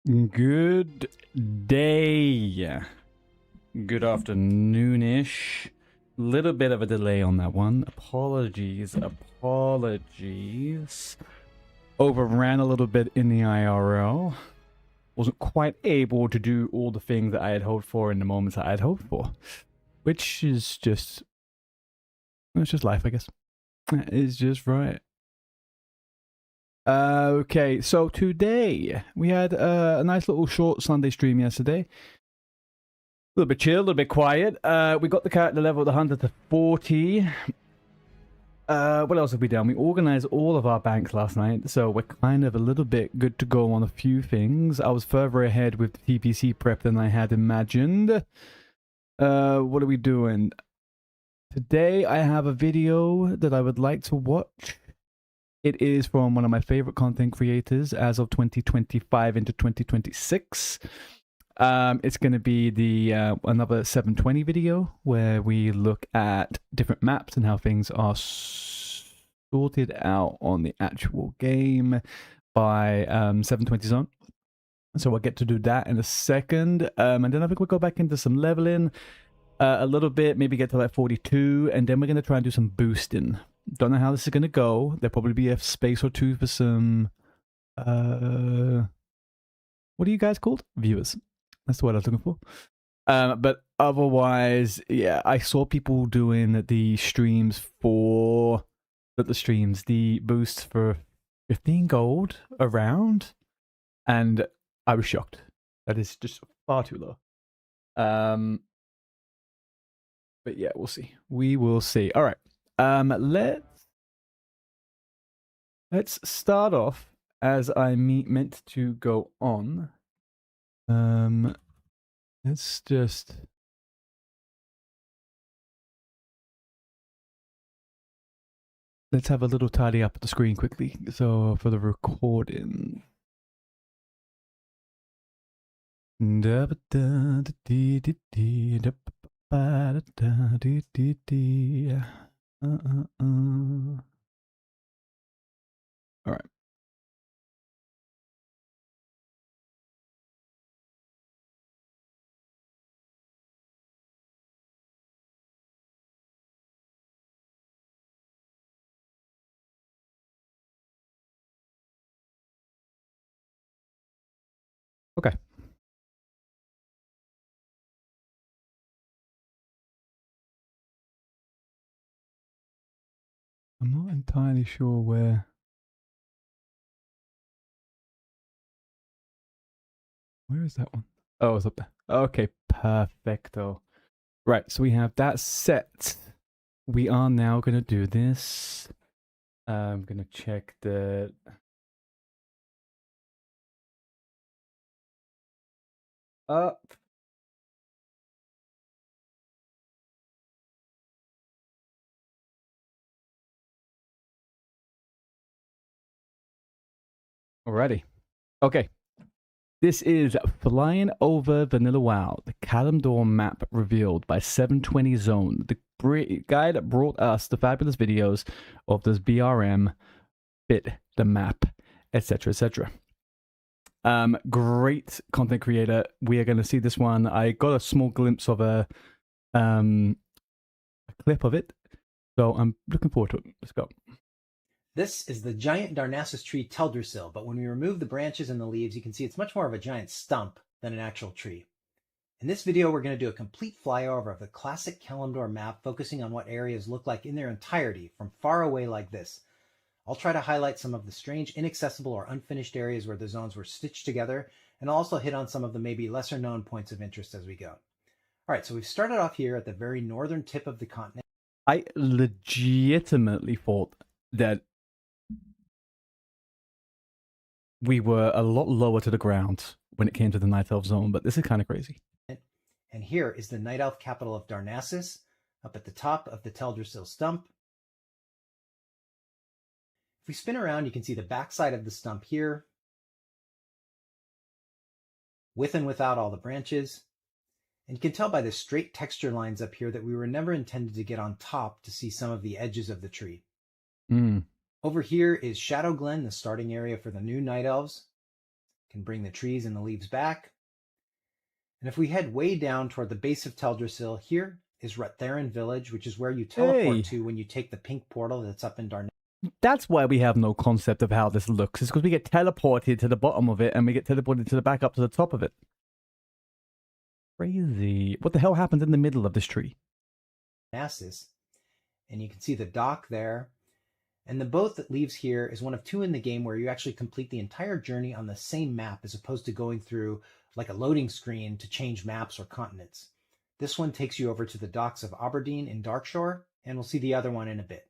Good day. Good afternoonish. Little bit of a delay on that one. Apologies. Overran a little bit in the IRL. Wasn't quite able to do all the things that I had hoped for in the moments that I had hoped for. Which is just... it's just life, I guess. That is just right. Okay, so today we had a nice little short Sunday stream yesterday. A little bit chill, a little bit quiet. We got the character level of the hunter to 40. What else have we done? We organized all of our banks last night, so we're kind of a little bit good to go on a few things. I was further ahead with the TBC prep than I had imagined. What are we doing? Today I have a video that I would like to watch. It is from one of my favorite content creators as of 2025 into 2026. It's going to be the another 720 video where we look at different maps and how things are sorted out on the actual game by 720 Zone. So we'll get to do that in a second. And then I think we'll go back into some leveling a little bit, maybe get to like 42, and then we're going to try and do some boosting. Don't know how this is going to go. There'll probably be a space or two for some... what are you guys called? Viewers. That's the word I was looking for. But otherwise, yeah, I saw people doing the streams for... the boosts for 15 gold around, and I was shocked. That is just far too low. But yeah, we'll see. We will see. All right. Let's start off as I meant to go on. Let's have a little tidy up at the screen quickly. So for the recording. All right. Okay. I'm not entirely sure where... where is that one? Oh, it's up there. Okay, perfecto. Right, so we have that set. We are now going to do this. I'm going to check the... up. Alrighty. Okay. This is Flying Over Vanilla WoW, the Kalimdor map revealed by 720 Zone, the guy that brought us the fabulous videos of this BRM, bit the map, etc., etc. Great content creator. We are going to see this one. I got a small glimpse of a clip of it, so I'm looking forward to it. Let's go. This is the giant Darnassus tree Teldrassil, but when we remove the branches and the leaves, you can see it's much more of a giant stump than an actual tree. In this video, we're going to do a complete flyover of the classic Kalimdor map, focusing on what areas look like in their entirety from far away like this. I'll try to highlight some of the strange, inaccessible, or unfinished areas where the zones were stitched together, and I'll also hit on some of the maybe lesser known points of interest as we go. All right, so we've started off here at the very northern tip of the continent. I legitimately thought that we were a lot lower to the ground when it came to the Night Elf zone, but this is kind of crazy. And here is the Night Elf capital of Darnassus, up at the top of the Teldrassil stump. If we spin around, you can see the backside of the stump here, with and without all the branches. And you can tell by the straight texture lines up here that we were never intended to get on top to see some of the edges of the tree. Over here is Shadow Glen, the starting area for the new Night Elves. can bring the trees and the leaves back. And if we head way down toward the base of Teldrassil, here is Ruttherin Village, which is where you teleport to when you take the pink portal that's up in Darnassus. That's why we have no concept of how this looks. It's because we get teleported to the bottom of it and we get teleported to the back up to the top of it. Crazy. What the hell happens in the middle of this tree? And you can see the dock there. And the boat that leaves here is one of two in the game where you actually complete the entire journey on the same map as opposed to going through like a loading screen to change maps or continents. This one takes you over to the docks of Aberdeen in Darkshore, and we'll see the other one in a bit.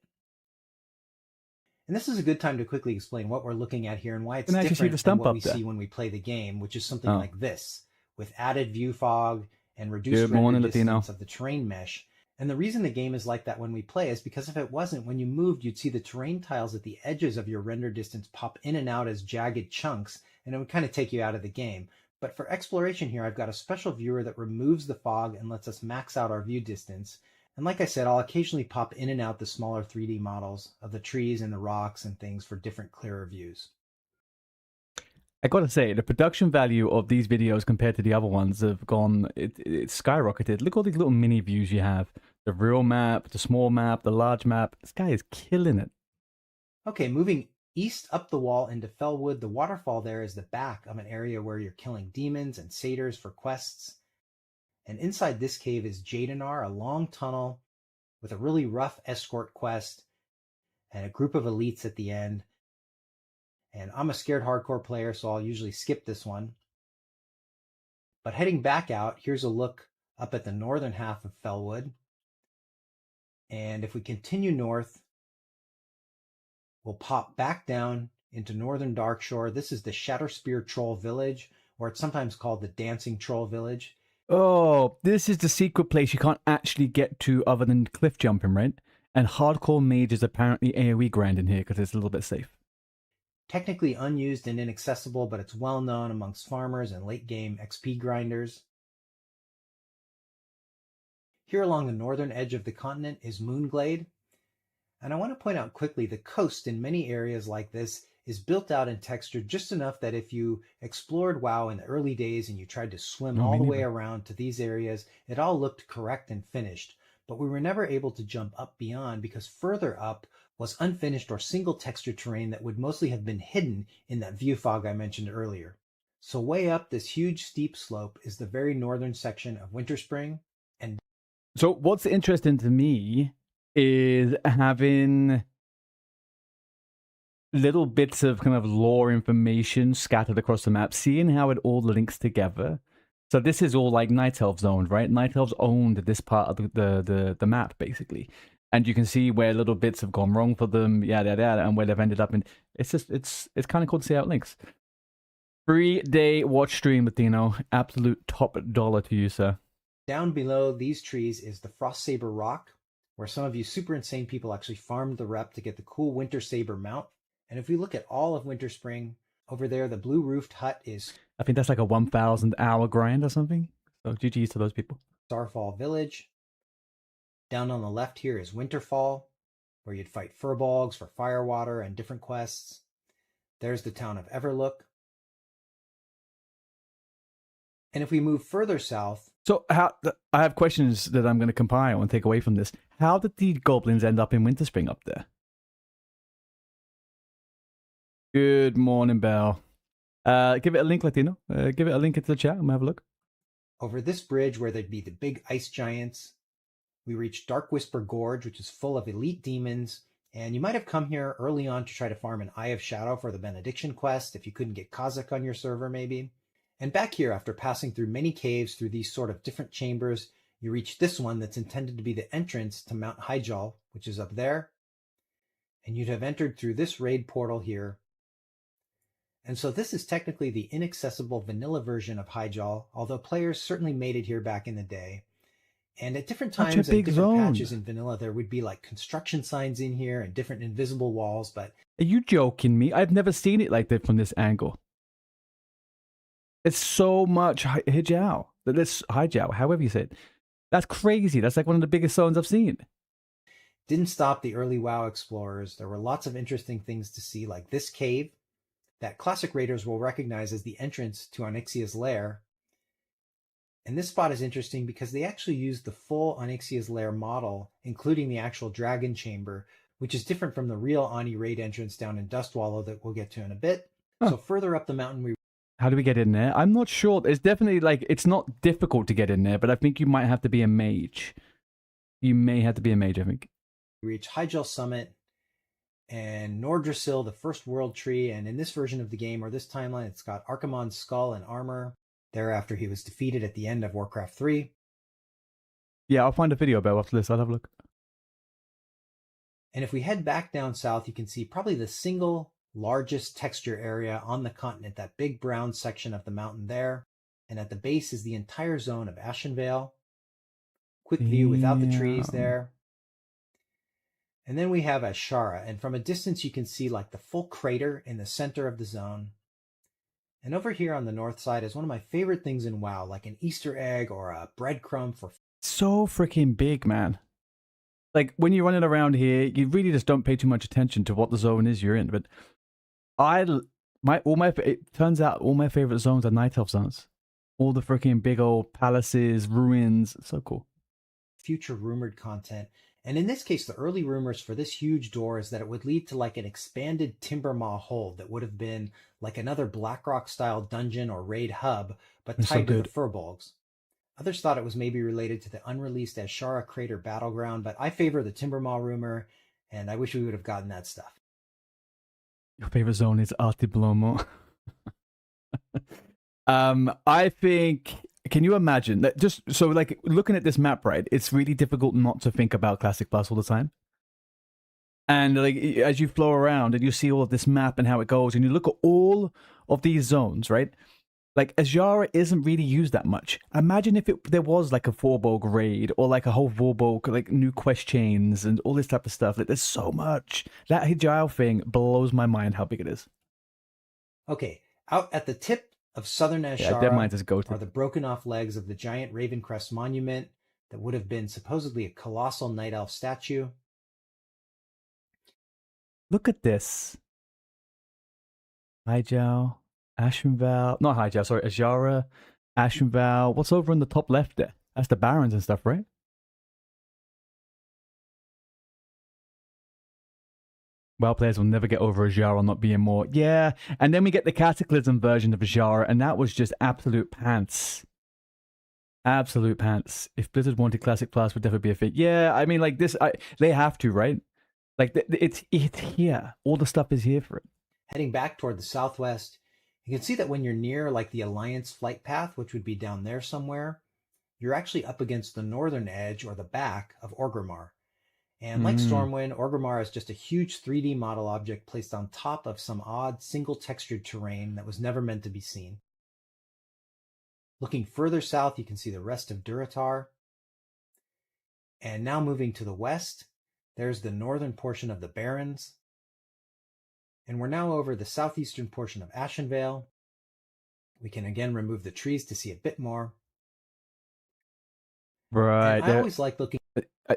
And this is a good time to quickly explain what we're looking at here and why it's different than what we see when we play the game, which is something like this, with added view fog and reduced render distance of the terrain mesh. And the reason the game is like that when we play is because if it wasn't, when you moved, you'd see the terrain tiles at the edges of your render distance pop in and out as jagged chunks, and it would kind of take you out of the game. But for exploration here, I've got a special viewer that removes the fog and lets us max out our view distance. And like I said, I'll occasionally pop in and out the smaller 3D models of the trees and the rocks and things for different clearer views. I gotta say, the production value of these videos compared to the other ones have gone, it's skyrocketed. Look at all these little mini views you have. The real map, the small map, the large map. This guy is killing it. Okay, moving east up the wall into Fellwood, the waterfall there is the back of an area where you're killing demons and satyrs for quests. And inside this cave is Jadenar, a long tunnel with a really rough escort quest and a group of elites at the end. And I'm a scared hardcore player, so I'll usually skip this one. But heading back out, here's a look up at the northern half of Fellwood. And if we continue north, we'll pop back down into northern Darkshore. This is the Shatterspear Troll Village, or it's sometimes called the Dancing Troll Village. Oh, this is the secret place you can't actually get to other than cliff jumping, right? And hardcore mages apparently AoE grind in here because it's a little bit safe. Technically unused and inaccessible, but it's well known amongst farmers and late game XP grinders. Here along the northern edge of the continent is Moonglade. And I want to point out quickly, the coast in many areas like this is built out and textured just enough that if you explored WoW in the early days and you tried to swim all the way around to these areas, it all looked correct and finished. But we were never able to jump up beyond because further up was unfinished or single texture terrain that would mostly have been hidden in that view fog I mentioned earlier. So way up this huge steep slope is the very northern section of Winterspring. And so what's interesting to me is having little bits of kind of lore information scattered across the map, seeing how it all links together. So this is all like Night Elves owned, right? Night Elves owned this part of the map, basically. And you can see where little bits have gone wrong for them, and where they've ended up. And it's just, it's kind of cool to see how it links. 3-day watch stream with Dino. Absolute top dollar to you, sir. Down below these trees is the Frost Saber Rock, where some of you super insane people actually farmed the rep to get the cool Winter Saber mount. And if we look at all of Winterspring, over there, the blue roofed hut is... I think that's like a 1,000 hour grind or something. So GG's to those people. Starfall Village. Down on the left here is Winterfall, where you'd fight furbolgs for firewater and different quests. There's the town of Everlook. And if we move further south... So I have questions that I'm going to compile and take away from this. How did the goblins end up in Winterspring up there? Good morning, Belle. Give it a link, Latino. Give it a link into the chat and we'll have a look. Over this bridge where there'd be the big ice giants, we reach Dark Whisper Gorge, which is full of elite demons. And you might have come here early on to try to farm an Eye of Shadow for the Benediction quest if you couldn't get Kazakh on your server, maybe. And back here, after passing through many caves through these sort of different chambers, you reach this one that's intended to be the entrance to Mount Hyjal, which is up there. And you'd have entered through this raid portal here. And so this is technically the inaccessible vanilla version of Hyjal, although players certainly made it here back in the day. And at different times and different patches in vanilla, there would be like construction signs in here and different invisible walls, but... Are you joking me? I've never seen it like that from this angle. It's so much Hyjal. That's Hyjal, however you say it. That's crazy. That's like one of the biggest zones I've seen. Didn't stop the early WoW explorers. There were lots of interesting things to see, like this cave, that classic raiders will recognize as the entrance to Onyxia's lair. And this spot is interesting because they actually used the full Onyxia's lair model, including the actual dragon chamber, which is different from the real Ani raid entrance down in Dustwallow that we'll get to in a bit. Huh. So further up the mountain, we How do we get in there? I'm not sure. It's definitely like, it's not difficult to get in there, but I think you might have to be a mage. You may have to be a mage, I think. reach Hyjal Summit and Nordrassil, the first world tree. And in this version of the game, or this timeline, it's got Archimonde's skull and armor. Thereafter, he was defeated at the end of Warcraft 3. Yeah, I'll find a video about after this. I'll have a look. And if we head back down south, you can see probably the single largest texture area on the continent, that big brown section of the mountain there. And at the base is the entire zone of Ashenvale. Quick view without the trees there. And then we have Ashara, and from a distance you can see like the full crater in the center of the zone. And over here on the north side is one of my favorite things in WoW, like an Easter egg or a breadcrumb for... So freaking big, man. Like, when you're running around here, you really just don't pay too much attention to what the zone is you're in. But it turns out all my favorite zones are Night Elf zones. All the freaking big old palaces, ruins. It's so cool. Future rumored content. And in this case, the early rumors for this huge door is that it would lead to like an expanded Timbermaw hold that would have been like another Blackrock-style dungeon or raid hub, but tied to the Furbolgs. Others thought it was maybe related to the unreleased Ashara Crater Battleground, but I favor the Timbermaw rumor, and I wish we would have gotten that stuff. Your favorite zone is Altiblomo. I think... Can you imagine that? Just so, like, looking at this map, right? It's really difficult not to think about Classic Plus all the time. And like, as you flow around and you see all of this map and how it goes, and you look at all of these zones, right? Like, Azshara isn't really used that much. Imagine if there was like a Vorbolg raid or like a whole Vorbolg, like new quest chains and all this type of stuff. Like, there's so much. That Hijau thing blows my mind how big it is. Okay, out at the tip of southern Ashara are the broken off legs of the giant Ravencrest monument that would have been supposedly a colossal Night Elf statue. Look at this. Hijau, Ashenvale, not Hijau, sorry, Azshara, Ashenvale. What's over in the top left there? That's the Barons and stuff, right? WoW players will never get over Azshara not being more. Yeah, and then we get the Cataclysm version of Azshara, and that was just absolute pants. Absolute pants. If Blizzard wanted Classic Plus, would definitely be a fit. Yeah, I mean, like this, they have to, right? Like, it's here. All the stuff is here for it. Heading back toward the southwest, you can see that when you're near, like, the Alliance flight path, which would be down there somewhere, you're actually up against the northern edge, or the back, of Orgrimmar. And like Stormwind, Orgrimmar is just a huge 3D model object placed on top of some odd single-textured terrain that was never meant to be seen. Looking further south, you can see the rest of Durotar. And now moving to the west, there's the northern portion of the Barrens. And we're now over the southeastern portion of Ashenvale. We can again remove the trees to see a bit more. Right. And I always like looking...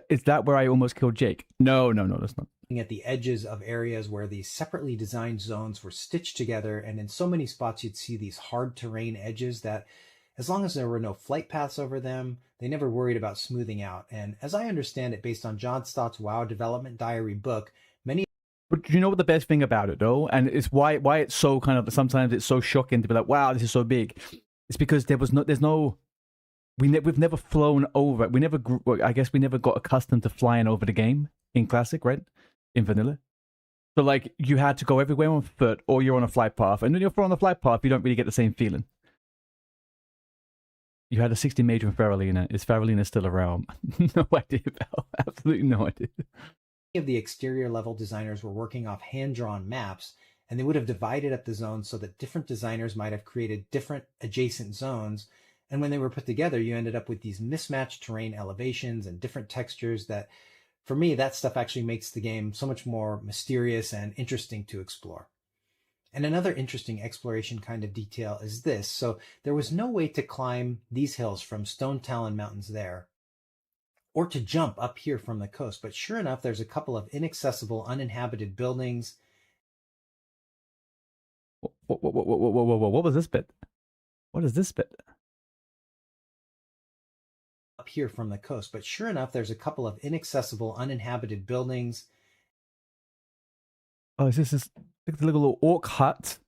Is that where I almost killed Jake? No, that's not. At the edges of areas where these separately designed zones were stitched together, and in so many spots you'd see these hard terrain edges that, as long as there were no flight paths over them, they never worried about smoothing out. And as I understand it, based on John Stott's WoW Development Diary book, many... But you know what the best thing about it, though? And it's why it's so kind of... Sometimes it's so shocking to be like, wow, this is so big. It's because there's no... We've never flown over. I guess we never got accustomed to flying over the game in Classic, right? In Vanilla. So, like, you had to go everywhere on foot, or you're on a flight path. And when you're on a flight path, you don't really get the same feeling. You had a 60 major in Faralina. Is Faralina still around? No idea, Bell. Absolutely no idea. Many of the exterior level designers were working off hand-drawn maps, and they would have divided up the zones so that different designers might have created different adjacent zones. And when they were put together, you ended up with these mismatched terrain elevations and different textures that, for me, that stuff actually makes the game so much more mysterious and interesting to explore. And another interesting exploration kind of detail is this. So there was no way to climb these hills from Stone Talon Mountains there, or to jump up here from the coast. But sure enough, there's a couple of inaccessible, uninhabited buildings. What was this bit? What is this bit? Up here from the coast, but sure enough, there's a couple of inaccessible, uninhabited buildings. Oh, is this like a little orc hut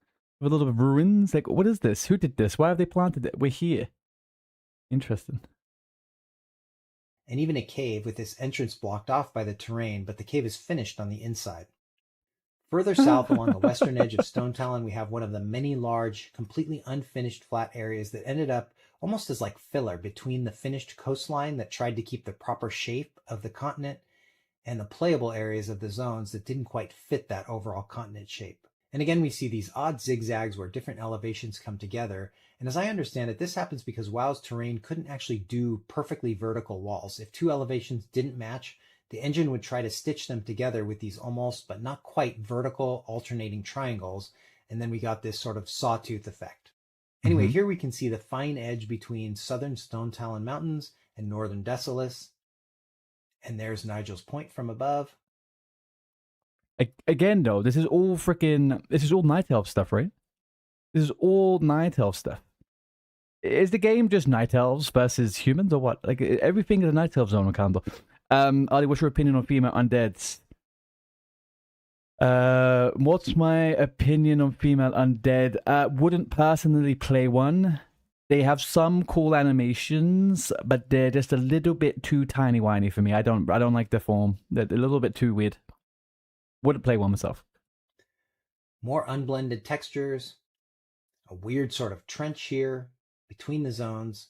with a little bit of ruins? Like, what is this? Who did this? Why have they planted it? We're here. Interesting. And even a cave with this entrance blocked off by the terrain, but the cave is finished on the inside. Further south along the western edge of Stone Talon, we have one of the many large, completely unfinished flat areas that ended up almost as like filler between the finished coastline that tried to keep the proper shape of the continent and the playable areas of the zones that didn't quite fit that overall continent shape. And again, we see these odd zigzags where different elevations come together. And as I understand it, this happens because WoW's terrain couldn't actually do perfectly vertical walls. If two elevations didn't match, the engine would try to stitch them together with these almost but not quite vertical alternating triangles. And then we got this sort of sawtooth effect. Anyway, here we can see the fine edge between southern Stone Talon Mountains and northern Desolace. And there's Nigel's Point from above. Again, though, this is all Night Elf stuff, right? This is all Night Elf stuff. Is the game just Night Elves versus humans, or what? Like, everything is a Night Elf zone on Candle. Ali, what's your opinion on female undeads? What's my opinion on female undead? Wouldn't personally play one. They have some cool animations, but they're just a little bit too tiny whiny for me. I don't like their form. They're a little bit too weird. Wouldn't play one myself. More unblended textures, a weird sort of trench here between the zones,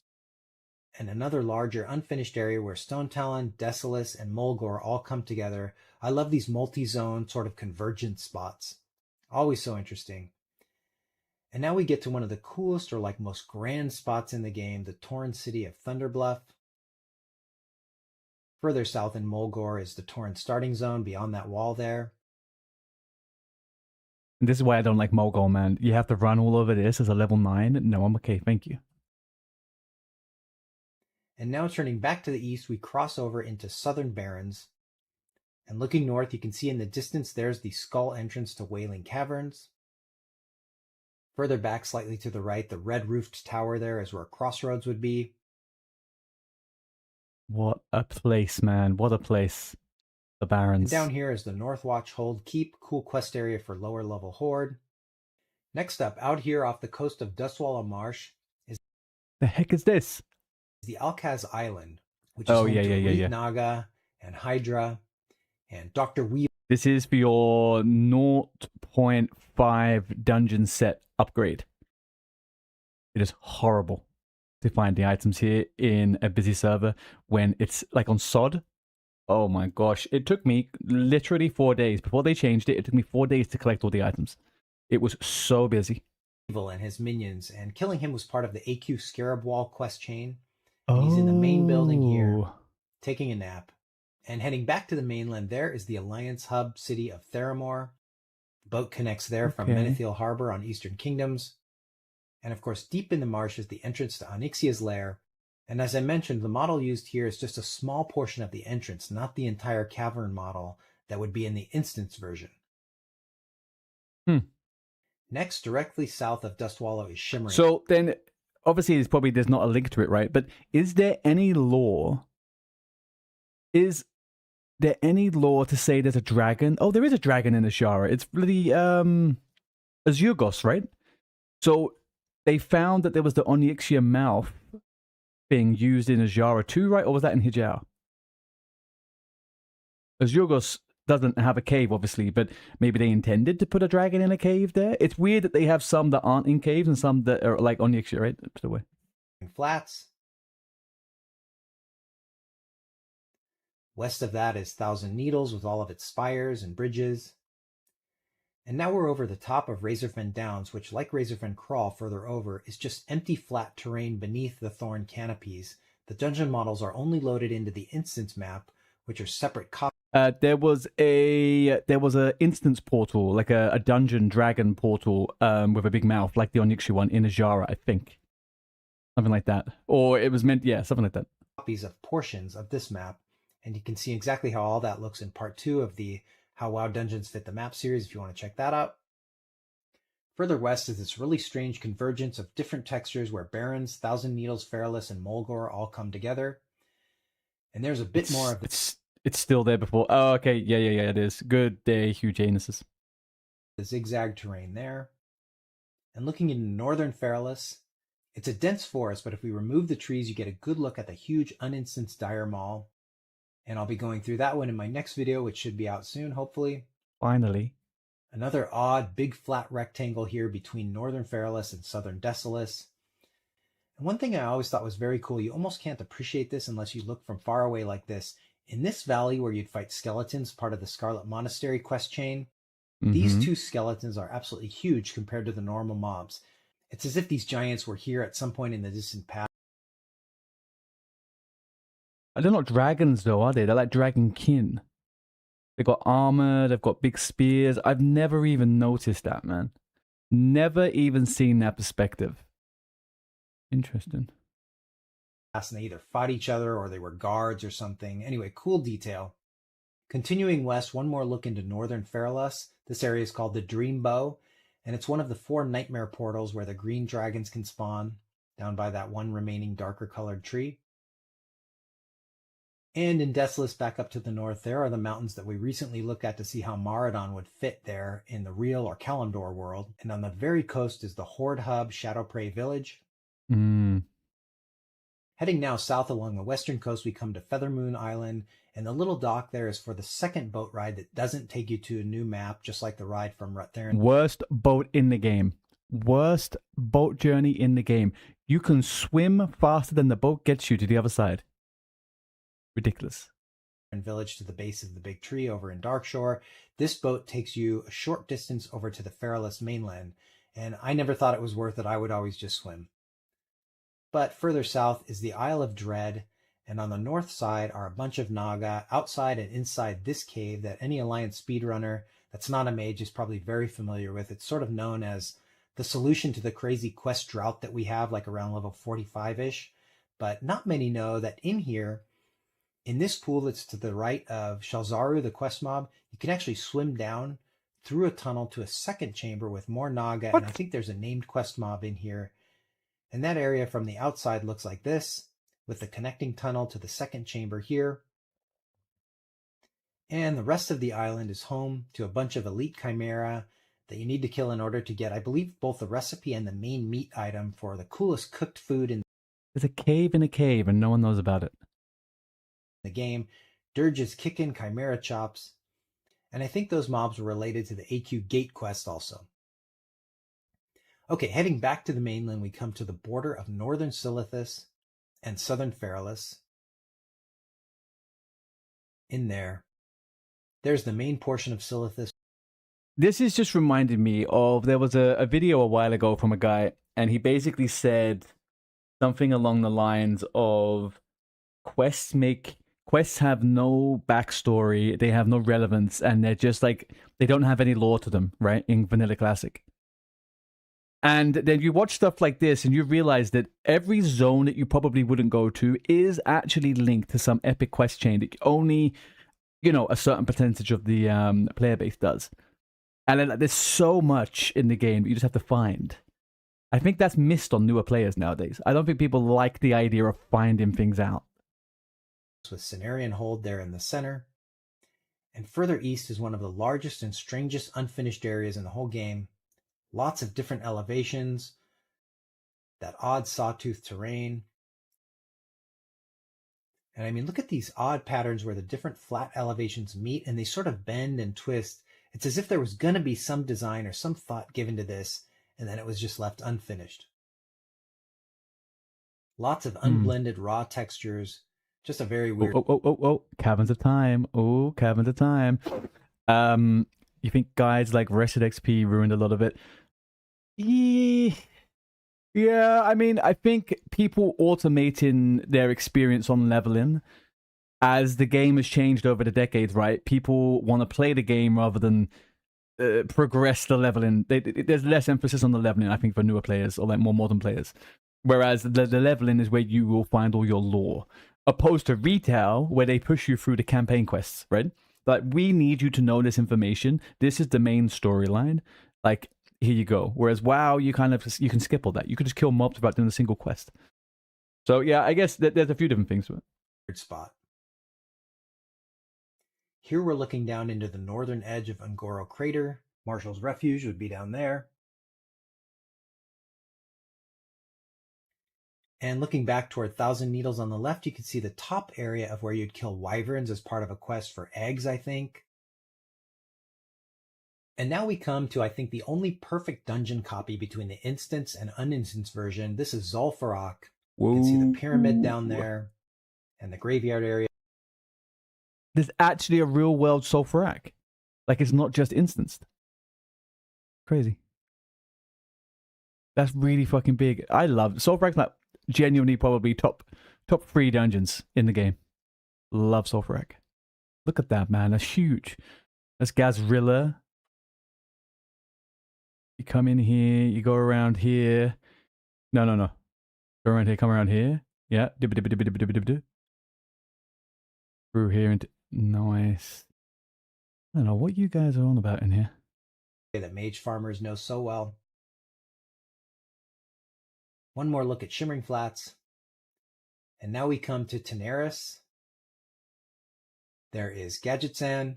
and another larger unfinished area where Stone Talon, Desolace, and Mulgore all come together. I love these multi-zone sort of convergent spots. Always so interesting. And now we get to one of the coolest or like most grand spots in the game, the Tauren city of Thunderbluff. Further south in Mulgore is the Tauren starting zone beyond that wall there. And this is why I don't like Mulgore, man. You have to run all over this as a level 9. No, I'm okay, thank you. And now turning back to the east, we cross over into Southern Barrens. And looking north, you can see in the distance there's the skull entrance to Wailing Caverns. Further back slightly to the right, the red-roofed tower there is where Crossroads would be. What a place, man. What a place. The Barrens. And down here is the Northwatch Hold Keep, cool quest area for lower level Horde. Next up, out here off the coast of Dustwallow Marsh is... The heck is this? The Alcaz Island, which is home to Naga and Hydra and Dr. Weevil. This is for your 0.5 dungeon set upgrade. It is horrible to find the items here in a busy server when it's like on SOD. Oh my gosh. It took me literally 4 days. Before they changed it, it took me 4 days to collect all the items. It was so busy. And his minions, and killing him was part of the AQ Scarab Wall quest chain. And he's in the main building here, taking a nap. And heading back to the mainland, there is the Alliance hub city of Theramore. The boat connects there from Menethil Harbor on Eastern Kingdoms. And of course, deep in the marsh is the entrance to Onyxia's lair. And as I mentioned, the model used here is just a small portion of the entrance, not the entire cavern model that would be in the instance version. Next, directly south of Dustwallow is Shimmering. So then, obviously, there's not a link to it, right? But is there any lore? Is there any lore to say there's a dragon? Oh, there is a dragon in Azshara. It's really Azurgos, right? So they found that there was the Onyxia mouth being used in Azshara too, right? Or was that in Hijau? Azurgos doesn't have a cave, obviously, but maybe they intended to put a dragon in a cave there. It's weird that they have some that aren't in caves and some that are like Onyxia, right? The way. Flats. West of that is Thousand Needles with all of its spires and bridges. And now we're over the top of Razorfen Downs, which, like Razorfen Crawl further over, is just empty flat terrain beneath the thorn canopies. The dungeon models are only loaded into the instance map, which are separate copies. There was a instance portal, like a dungeon dragon portal, with a big mouth, like the Onyxia one in Azshara, I think, something like that. Or it was meant, yeah, something like that. Copies of portions of this map, and you can see exactly how all that looks in part 2 of the How WoW Dungeons Fit the Map series, if you want to check that out. Further west is this really strange convergence of different textures where Barrens, Thousand Needles, Feralus, and Mulgore all come together. And there's a bit more of it's still there before. Oh, okay. Yeah, it is. Good day, huge anuses. the zigzag terrain there. And looking into northern Feralus, it's a dense forest, but if we remove the trees, you get a good look at the huge uninstanced dire maul. And I'll be going through that one in my next video, which should be out soon, hopefully. Finally. Another odd, big flat rectangle here between northern Feralus and southern Decilis. And one thing I always thought was very cool, you almost can't appreciate this unless you look from far away like this. In this valley where you'd fight skeletons, part of the Scarlet Monastery quest chain, these two skeletons are absolutely huge compared to the normal mobs. It's as if these giants were here at some point in the distant past. They're not dragons though, are they? They're like dragon kin. They've got armor, they've got big spears. I've never even noticed that, man. Never even seen that perspective. Interesting. And they either fought each other or they were guards or something. Anyway, cool detail. Continuing west, one more look into northern Feralus. This area is called the Dream Bow, and it's one of the 4 nightmare portals where the green dragons can spawn, down by that one remaining darker colored tree. And in Decilis, back up to the north, there are the mountains that we recently looked at to see how Maradon would fit there in the real or Kalimdor world. And on the very coast is the Horde Hub Shadowprey Village. Heading now south along the western coast, we come to Feathermoon Island, and the little dock there is for the second boat ride that doesn't take you to a new map, just like the ride from Ruttherin. Worst boat in the game. Worst boat journey in the game. You can swim faster than the boat gets you to the other side. Ridiculous. Village to the base of the big tree over in Darkshore. This boat takes you a short distance over to the Feralus mainland, and I never thought it was worth it. I would always just swim. But further south is the Isle of Dread, and on the north side are a bunch of Naga outside and inside this cave that any Alliance speedrunner that's not a mage is probably very familiar with. It's sort of known as the solution to the crazy quest drought that we have, like around level 45-ish. But not many know that in here, in this pool that's to the right of Shalzaru, the quest mob, you can actually swim down through a tunnel to a second chamber with more Naga, and I think there's a named quest mob in here. And that area from the outside looks like this, with the connecting tunnel to the second chamber here. And the rest of the island is home to a bunch of elite chimera that you need to kill in order to get, I believe, both the recipe and the main meat item for the coolest cooked food in There's a cave in a cave and no one knows about it. The game. Dirge's kickin' chimera chops. And I think those mobs were related to the AQ Gate quest also. Okay, heading back to the mainland, we come to the border of northern Silithus and southern Feralus. In there's the main portion of Silithus. This is just reminded me of, there was a video a while ago from a guy, and he basically said something along the lines of quests have no backstory, they have no relevance, and they're just like, they don't have any lore to them, right, in Vanilla Classic. And then you watch stuff like this and you realize that every zone that you probably wouldn't go to is actually linked to some epic quest chain that only, a certain percentage of the player base does. And then, there's so much in the game that you just have to find. I think that's missed on newer players nowadays. I don't think people like the idea of finding things out. With Cenarian Hold there in the center. And further east is one of the largest and strangest unfinished areas in the whole game. Lots of different elevations, that odd sawtooth terrain. And I mean, look at these odd patterns where the different flat elevations meet and they sort of bend and twist. It's as if there was going to be some design or some thought given to this, and then it was just left unfinished. Lots of unblended raw textures. Just a very weird... Caverns of Time. Oh, Caverns of Time. You think guides like Rested XP ruined a lot of it? Yeah, I mean, I think people automating their experience on leveling, as the game has changed over the decades, right? People want to play the game rather than progress the leveling. There's less emphasis on the leveling, I think, for newer players or like more modern players. Whereas the leveling is where you will find all your lore. Opposed to retail, where they push you through the campaign quests, right? Like, we need you to know this information. This is the main storyline. Like, here you go. Whereas WoW, you can skip all that. You could just kill mobs without doing a single quest. So yeah, I guess there's a few different things to it. Spot. Here we're looking down into the northern edge of Ungoro Crater. Marshall's Refuge would be down there. And looking back toward Thousand Needles on the left, you can see the top area of where you'd kill wyverns as part of a quest for eggs, I think. And now we come to, I think, the only perfect dungeon copy between the instance and uninstance version. This is Zul'Farrak. You can see the pyramid down there and the graveyard area. There's actually a real world Zul'Farrak. Like, it's not just instanced. Crazy. That's really fucking big. I love Zul'Farrak's like genuinely probably top 3 dungeons in the game. Love Zul'Farrak. Look at that, man. That's huge. That's Gazrilla. You come in here, you go around here. No. Go around here, come around here. Yeah. Through here into... Nice. I don't know what you guys are on about in here. That mage farmers know so well. One more look at Shimmering Flats. And now we come to Tanaris. There is Gadgetzan.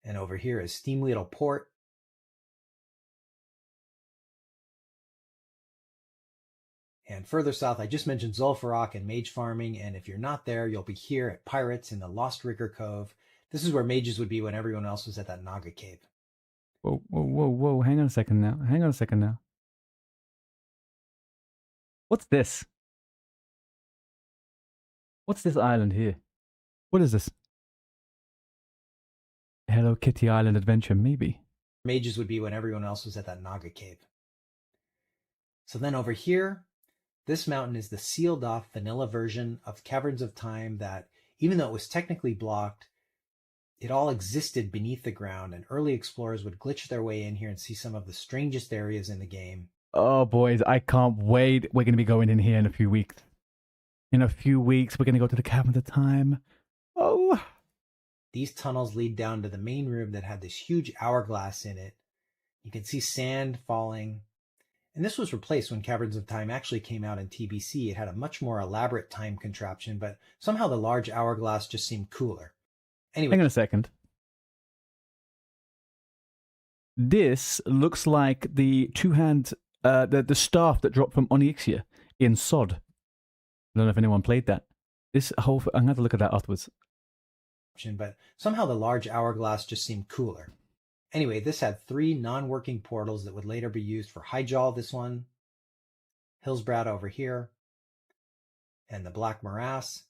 And over here is Steamweedle Port. And further south, I just mentioned Zul'Farrak and mage farming. And if you're not there, you'll be here at Pirates in the Lost Rigger Cove. This is where mages would be when everyone else was at that Naga cave. Whoa. Hang on a second now. What's this? What's this island here? What is this? Hello Kitty Island Adventure, maybe. Mages would be when everyone else was at that Naga cave. So then over here, this mountain is the sealed off vanilla version of Caverns of Time that, even though it was technically blocked, it all existed beneath the ground, and early explorers would glitch their way in here and see some of the strangest areas in the game. Oh, boys, I can't wait. We're going to be going in here in a few weeks. In a few weeks, we're going to go to the Caverns of Time. Oh. These tunnels lead down to the main room that had this huge hourglass in it. You can see sand falling. And this was replaced when Caverns of Time actually came out in TBC. It had a much more elaborate time contraption, but somehow the large hourglass just seemed cooler. Anyway. Hang on a second. This looks like the two-hand, the staff that dropped from Onyxia in Sod. I don't know if anyone played that. This whole, I'm going to have to look at that afterwards. But somehow the large hourglass just seemed cooler. Anyway, this had 3 non-working portals that would later be used for Hyjal, this one, Hillsbrad over here, and the Black Morass.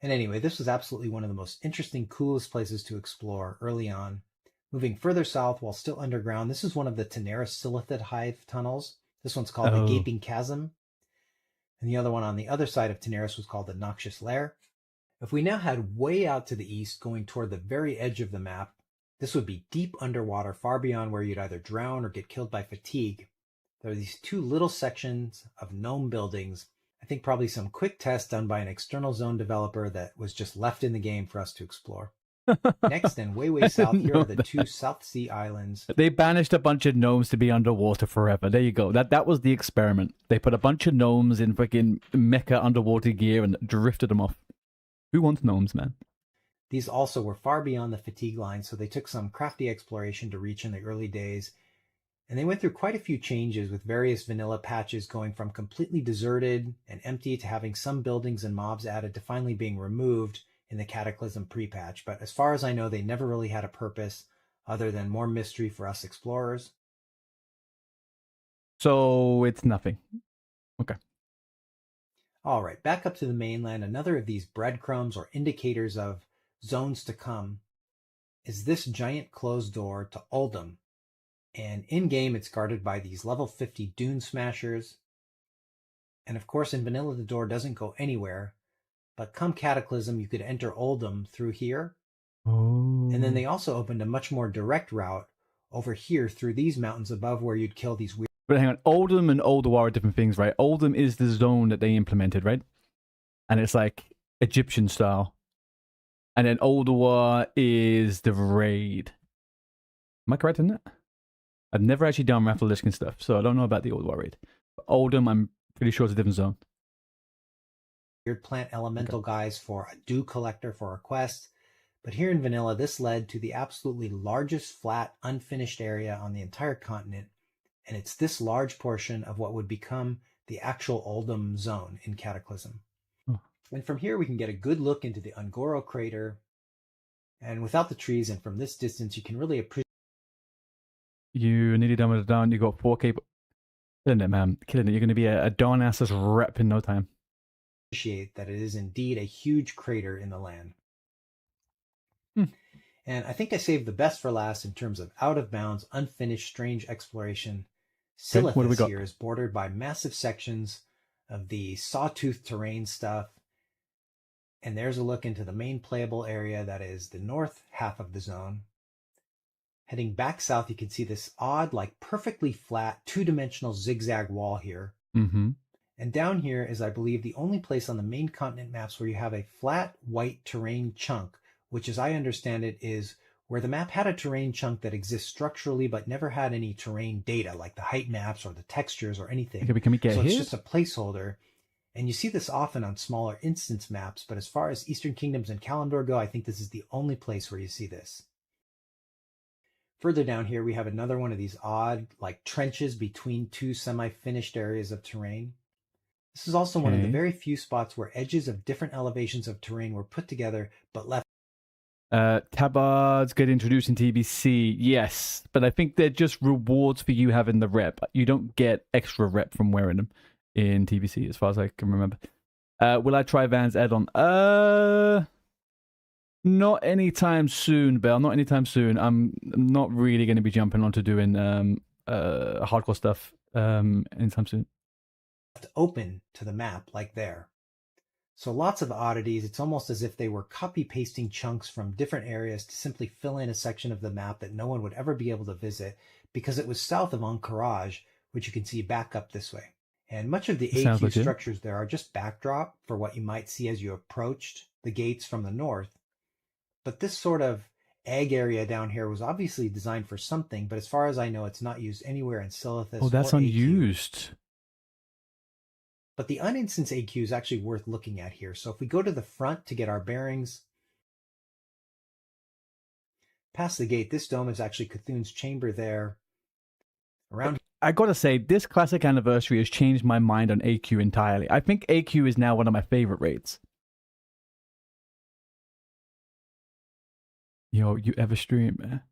And anyway, this was absolutely one of the most interesting, coolest places to explore early on. Moving further south while still underground, this is one of the Tanaris Silithid Hive tunnels. This one's called the Gaping Chasm. And the other one on the other side of Tanaris was called the Noxious Lair. If we now head way out to the east, going toward the very edge of the map, this would be deep underwater, far beyond where you'd either drown or get killed by fatigue. There are these 2 little sections of gnome buildings. I think probably some quick tests done by an external zone developer that was just left in the game for us to explore. Next, and way south, here are the 2 South Sea islands. They banished a bunch of gnomes to be underwater forever. There you go. That was the experiment. They put a bunch of gnomes in freaking mecha underwater gear and drifted them off. Who wants gnomes, man? These also were far beyond the fatigue line, so they took some crafty exploration to reach in the early days. And they went through quite a few changes, with various vanilla patches going from completely deserted and empty to having some buildings and mobs added to finally being removed in the Cataclysm pre-patch. But as far as I know, they never really had a purpose other than more mystery for us explorers. So it's nothing. Okay. All right, back up to the mainland. Another of these breadcrumbs or indicators of zones to come is this giant closed door to Uldum. And in-game, it's guarded by these level 50 Dune Smashers. And of course, in vanilla, the door doesn't go anywhere. But come Cataclysm, you could enter Uldum through here. Oh. And then they also opened a much more direct route over here through these mountains above where you'd kill these weird... But hang on, Uldum and Ulduar are different things, right? Uldum is the zone that they implemented, right? And it's like Egyptian style. And then Oldua is the raid. Am I correct in that? I've never actually done Raffle Liskin stuff, so I don't know about the Oldua raid. But Oldham, I'm pretty sure it's a different zone. Weird plant elemental guys for a dew collector for a quest. But here in vanilla, this led to the absolutely largest flat, unfinished area on the entire continent. And it's this large portion of what would become the actual Oldham zone in Cataclysm. Oh. And from here, we can get a good look into the Ungoro crater. And without the trees and from this distance, you can really appreciate. You nearly done with it down. You got 4K. Killing it, man. Killing it. You're going to be a Darnassus rep in no time. That it is indeed a huge crater in the land. And I think I saved the best for last in terms of out of bounds, unfinished, strange exploration. Silithus here is bordered by massive sections of the sawtooth terrain stuff. And there's a look into the main playable area that is the north half of the zone. Heading back south, you can see this odd, like perfectly flat, two-dimensional zigzag wall here. Mm-hmm. And down here is, I believe, the only place on the main continent maps where you have a flat white terrain chunk, which, as I understand it, is where the map had a terrain chunk that exists structurally but never had any terrain data, like the height maps or the textures or anything. Okay, can we get so here? It's just a placeholder. And you see this often on smaller instance maps, but as far as Eastern Kingdoms and Kalimdor go, I think this is the only place where you see this. Further down here, we have another one of these odd, like trenches between two semi-finished areas of terrain. This is also one of the very few spots where edges of different elevations of terrain were put together, but left. Tabards get introduced in TBC, yes, but I think they're just rewards for you having the rep. You don't get extra rep from wearing them in TBC, as far as I can remember. Will I try Van's add-on? Not anytime soon, Bell. Not anytime soon. I'm not really going to be jumping onto doing hardcore stuff anytime soon. Open to the map, like there. So lots of oddities. It's almost as if they were copy-pasting chunks from different areas to simply fill in a section of the map that no one would ever be able to visit because it was south of Encourage, which you can see back up this way. And much of the AQ structures there are just backdrop for what you might see as you approached the gates from the north. But this sort of egg area down here was obviously designed for something, but as far as I know, it's not used anywhere in Silithus. Oh, that's unused. But the uninstance AQ is actually worth looking at here. So if we go to the front to get our bearings, past the gate, this dome is actually Cthulhu's chamber there. Around. I gotta say, this classic anniversary has changed my mind on AQ entirely. I think AQ is now one of my favorite raids. Yo, you ever stream, man?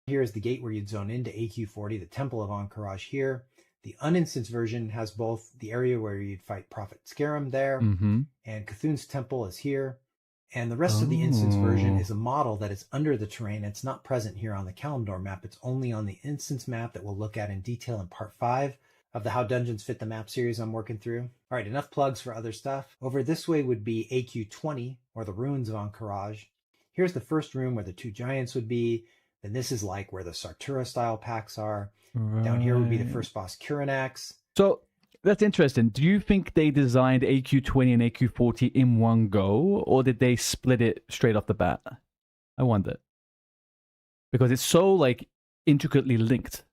Here is the gate where you'd zone into AQ40, the Temple of Encourage here. The uninstance version has both the area where you'd fight Prophet Scarum there, and Cthulhu's Temple is here. And the rest of the instance version is a model that is under the terrain. It's not present here on the Kalimdor map. It's only on the instance map that we'll look at in detail in part 5 of the How Dungeons Fit the Map series I'm working through. All right, enough plugs for other stuff. Over this way would be AQ20, or the Ruins of Encourage. Here's the first room where the two giants would be. Then this is like where the Sartura-style packs are. Right. Down here would be the first boss, Kuranax. So that's interesting. Do you think they designed AQ20 and AQ40 in one go, or did they split it straight off the bat? I wonder. Because it's so, like, intricately linked.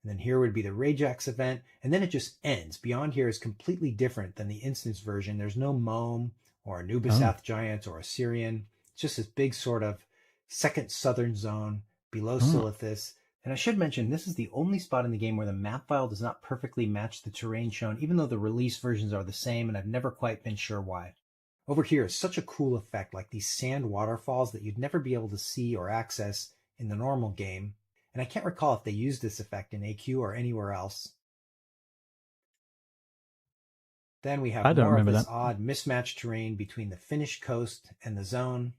And then here would be the Rajax event, and then it just ends. Beyond here is completely different than the instance version. There's no Mome or a Nubisath giant or a Syrian. It's just this big sort of second southern zone below Silithus. And I should mention, this is the only spot in the game where the map file does not perfectly match the terrain shown, even though the release versions are the same, and I've never quite been sure why. Over here is such a cool effect, like these sand waterfalls that you'd never be able to see or access in the normal game. And I can't recall if they used this effect in AQ or anywhere else. Then we have more of this odd mismatched terrain between the Finnish coast and the zone.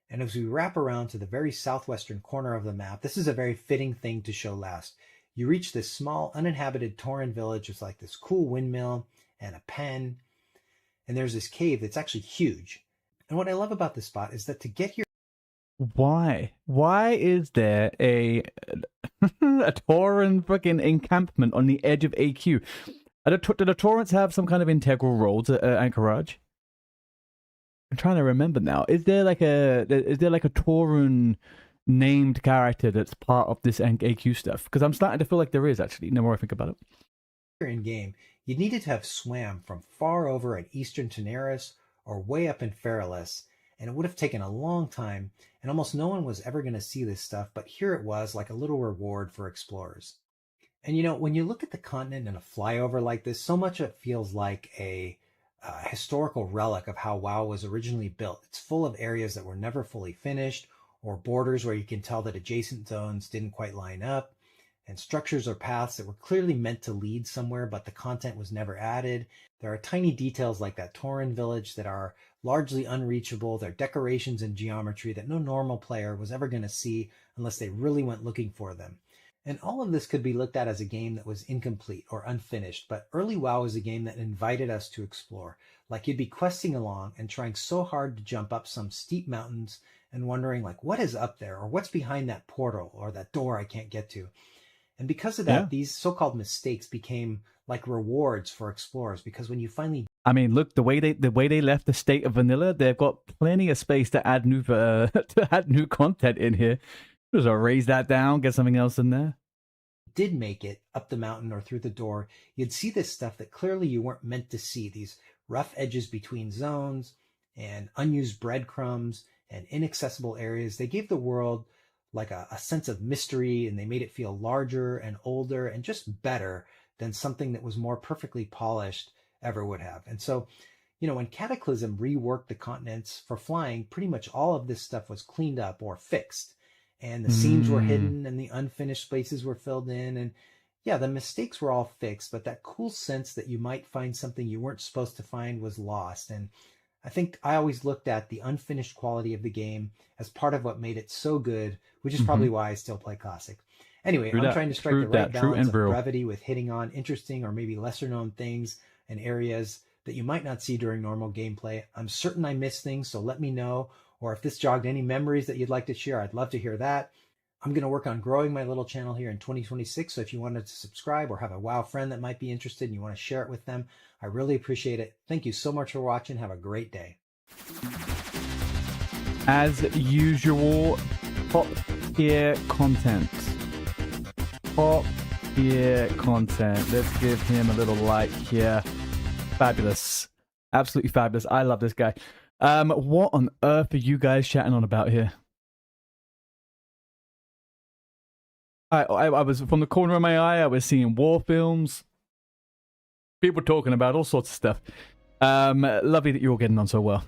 And as we wrap around to the very southwestern corner of the map, this is a very fitting thing to show last. You reach this small, uninhabited Tauren village with like this cool windmill and a pen. And there's this cave that's actually huge. And what I love about this spot is that to get here... Why? Why is there a Tauren freaking encampment on the edge of AQ? Do the Taurens have some kind of integral role to Anchorage? I'm trying to remember now. Is there like a Torun named character that's part of this AQ stuff? Because I'm starting to feel like there is actually. The more I think about it. In game, you needed to have swam from far over in eastern Teneris or way up in Feralis, and it would have taken a long time, and almost no one was ever going to see this stuff, but here it was, like a little reward for explorers. And you know, when you look at the continent in a flyover like this, so much of it feels like a historical relic of how WoW was originally built. It's full of areas that were never fully finished, or borders where you can tell that adjacent zones didn't quite line up, and structures or paths that were clearly meant to lead somewhere, but the content was never added. There are tiny details like that Tauren village that are largely unreachable. There are decorations and geometry that no normal player was ever going to see unless they really went looking for them. And all of this could be looked at as a game that was incomplete or unfinished, but early WoW was a game that invited us to explore. Like you'd be questing along and trying so hard to jump up some steep mountains and wondering like, what is up there, or what's behind that portal or that door I can't get to? And because of that, these so-called mistakes became like rewards for explorers, because when you finally... I mean, look, the way they left the state of vanilla, they've got plenty of space to add new to add new content in here. Just raise that down, get something else in there. Did make it up the mountain or through the door, you'd see this stuff that clearly you weren't meant to see. These rough edges between zones and unused breadcrumbs and inaccessible areas. They gave the world like a sense of mystery, and they made it feel larger and older and just better than something that was more perfectly polished ever would have. And so, you know, when Cataclysm reworked the continents for flying, pretty much all of this stuff was cleaned up or fixed. And the seams were hidden and the unfinished spaces were filled in. And yeah, the mistakes were all fixed, but that cool sense that you might find something you weren't supposed to find was lost. And I think I always looked at the unfinished quality of the game as part of what made it so good, which is probably why I still play Classic. Anyway, I'm trying to strike the right balance of brevity with hitting on interesting or maybe lesser known things and areas that you might not see during normal gameplay. I'm certain I missed things, so let me know. Or if this jogged any memories that you'd like to share, I'd love to hear that. I'm going to work on growing my little channel here in 2026. So if you wanted to subscribe or have a WoW friend that might be interested and you want to share it with them, I really appreciate it. Thank you so much for watching. Have a great day. As usual, top tier content. Top tier content. Let's give him a little like here. Fabulous. Absolutely fabulous. I love this guy. What on earth are you guys chatting on about here? I was, from the corner of my eye, I was seeing war films. People talking about all sorts of stuff. Lovely that you're all getting on so well.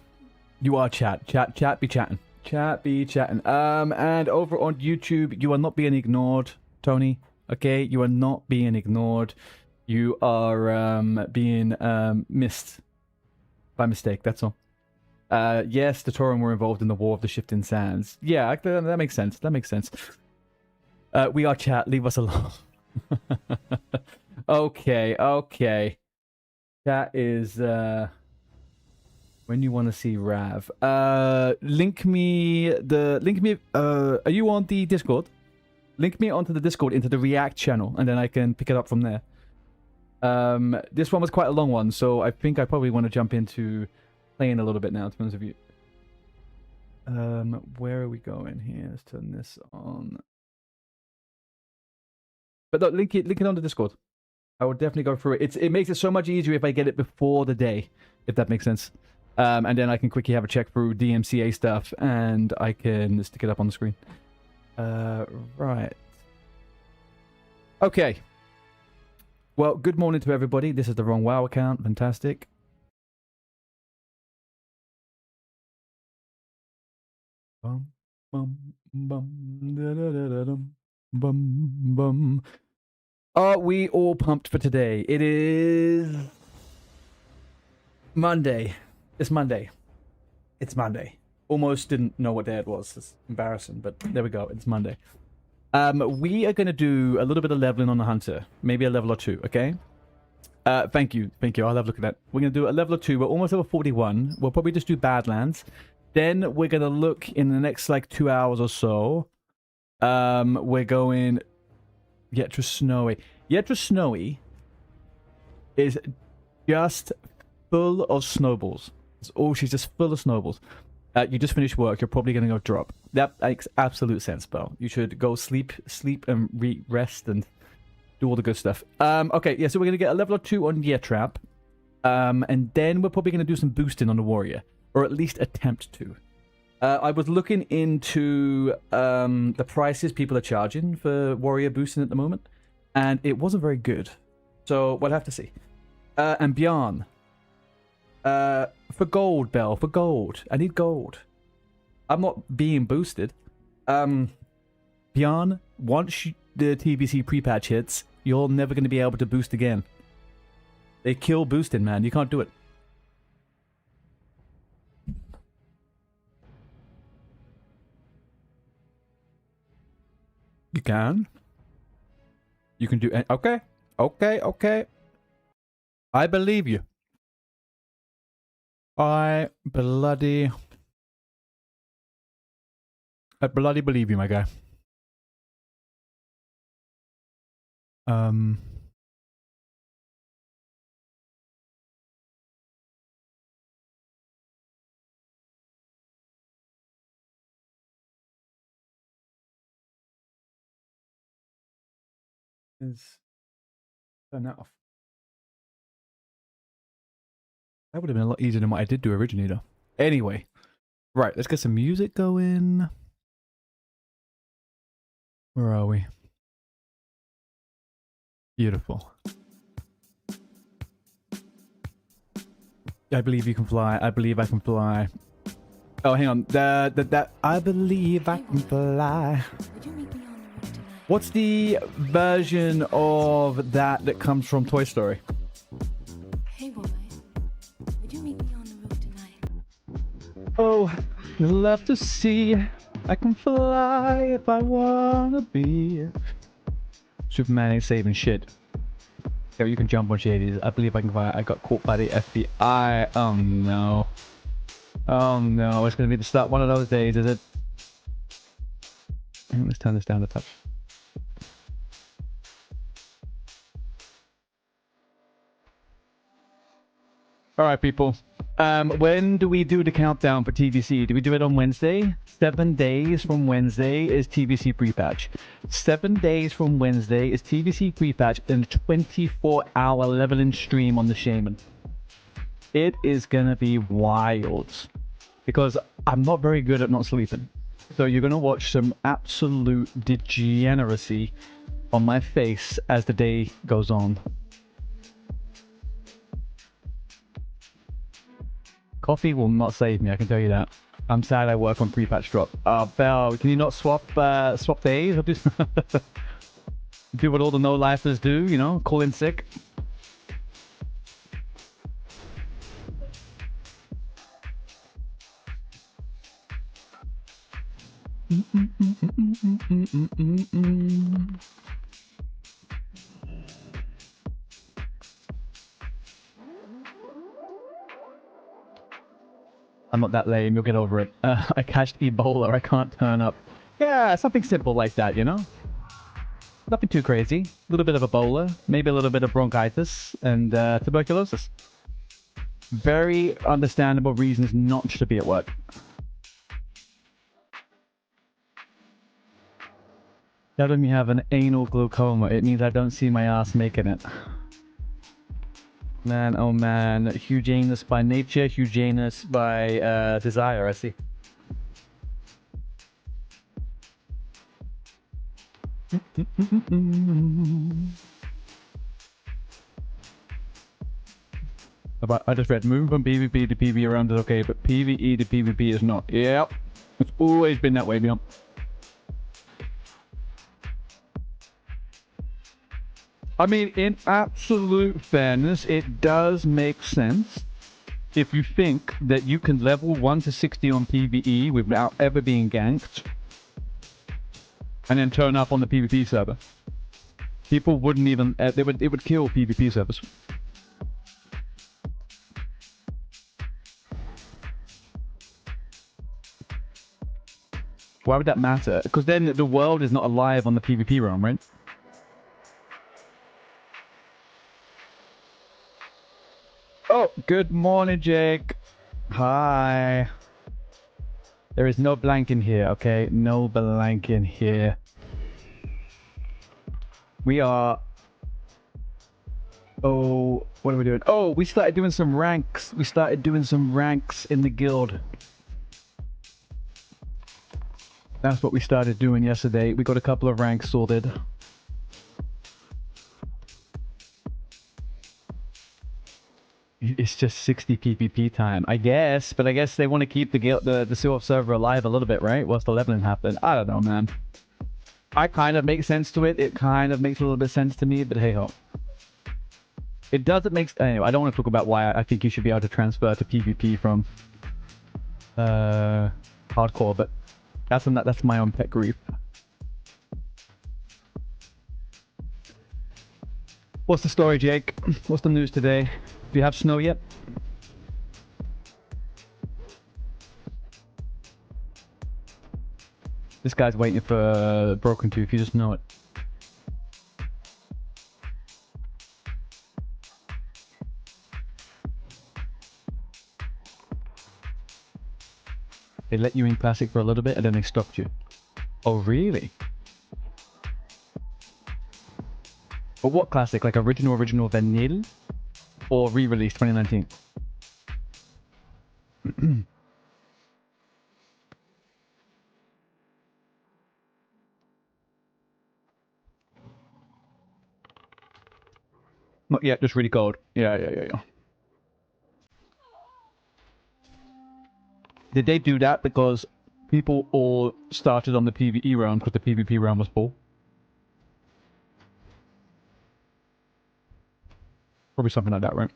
You are chat be chatting. Chat be chatting. And over on YouTube, you are not being ignored, Tony. Okay, you are not being ignored. You are being missed by mistake. That's all. Yes, the Tauren were involved in the War of the Shifting Sands. Yeah, that makes sense. That makes sense. We are chat. Leave us alone. Okay. That is when you want to see Rav. Link me. Are you on the Discord? Link me onto the Discord into the React channel, and then I can pick it up from there. This one was quite a long one, so I think I probably want to jump into playing a little bit now, to be honest with you. Where are we going here? Let's turn this on. But no, link it on the Discord. I will definitely go through it. It makes it so much easier if I get it before the day, if that makes sense. And then I can quickly have a check through DMCA stuff, and I can stick it up on the screen. Right. Okay. Well, good morning to everybody. This is the wrong WoW account. Fantastic. Bum, bum, bum, da, da, da, da, dum, bum, bum. Are we all pumped for today? It is Monday. It's Monday. It's Monday. Almost didn't know what day it was. It's embarrassing, but there we go. It's Monday. We are going to do a little bit of leveling on the Hunter. Maybe a level or two, okay? Thank you. I'll have a look at that. We're going to do a level or two. We're almost level 41. We'll probably just do Badlands. Then we're going to look in the next, like, 2 hours or so. We're going Yetra Snowy. Yetra Snowy is just full of snowballs. Oh, she's just full of snowballs. You just finished work. You're probably going to go drop. That makes absolute sense, Belle. You should go sleep and rest and do all the good stuff. Okay, yeah, so we're going to get a level or 2 on Year Trap. And then we're probably going to do some boosting on the Warrior. Or at least attempt to. I was looking into the prices people are charging for Warrior boosting at the moment. And it wasn't very good. So we'll have to see. And Bjarn. For gold, Belle, for gold. I need gold. I'm not being boosted. Bjarn, once the TBC pre-patch hits, you're never going to be able to boost again. They kill boosting, man. You can't do it. You can. You can do... Okay. Okay, okay. I believe you. I bloody believe you, my guy. Turn that off. That would have been a lot easier than what I did do originally, though. Anyway, right, let's get some music going. Where are we? Beautiful. I believe you can fly. I believe I can fly. Oh, hang on. That I believe I can fly. What's the version of that comes from Toy Story? Hey boy, would you meet me on the roof tonight? Oh, you'll love to see. I can fly if I wanna be. Superman ain't saving shit. Yeah, you can jump on shadies. I believe I can fly. I got caught by the FBI. Oh no. Oh no, it's gonna be the start one of those days, is it? Let's turn this down a touch. Alright, people. When do we do the countdown for TBC? Do we do it on Wednesday? 7 days from Wednesday is TBC pre-patch. 7 days from Wednesday is TBC pre-patch and a 24-hour leveling stream on the Shaman. It is gonna be wild. Because I'm not very good at not sleeping. So you're gonna watch some absolute degeneracy on my face as the day goes on. Coffee will not save me, I can tell you that. I'm sad I work on pre-patch drop. Belle, can you not swap days? Or do what all the no-lifers do, you know, call in sick? I'm not that lame, you'll get over it. I catched Ebola, I can't turn up. Yeah, something simple like that, you know? Nothing too crazy. A little bit of Ebola, maybe a little bit of bronchitis, and tuberculosis. Very understandable reasons not to be at work. Telling me I have an anal glaucoma, it means I don't see my ass making it. Man, oh man, Hugeanus by nature, Hugeanus by desire, I see. I just read, moving from PvP to PvE around is okay, but PvE to PvP is not. Yep, it's always been that way, Beyond. I mean, in absolute fairness, it does make sense if you think that you can level 1 to 60 on PvE without ever being ganked and then turn up on the PvP server. People wouldn't even, it would kill PvP servers. Why would that matter? Because then the world is not alive on the PvP realm, right? Oh, good morning, Jake. Hi. There is no blank in here, okay? No blank in here. We are... Oh, what are we doing? Oh, we started doing some ranks. We started doing some ranks in the guild. That's what we started doing yesterday. We got a couple of ranks sorted. It's just 60 PvP time, I guess. But I guess they want to keep the guild, the Silver server alive a little bit, right? Whilst the leveling happened. I don't know, man. I kind of make sense to it. It kind of makes a little bit of sense to me, but hey ho. It doesn't make... Anyway, I don't want to talk about why I think you should be able to transfer to PvP from hardcore, but that's my own pet grief. What's the story, Jake? What's the news today? Do you have snow yet? This guy's waiting for Broken Tooth, you just know it. They let you in Classic for a little bit and then they stopped you. Oh, really? But what Classic? Like original vanilla? Or re-release 2019? Not yet, just really cold. Yeah. Did they do that because people all started on the PvE round because the PvP round was full? Probably something like that, right?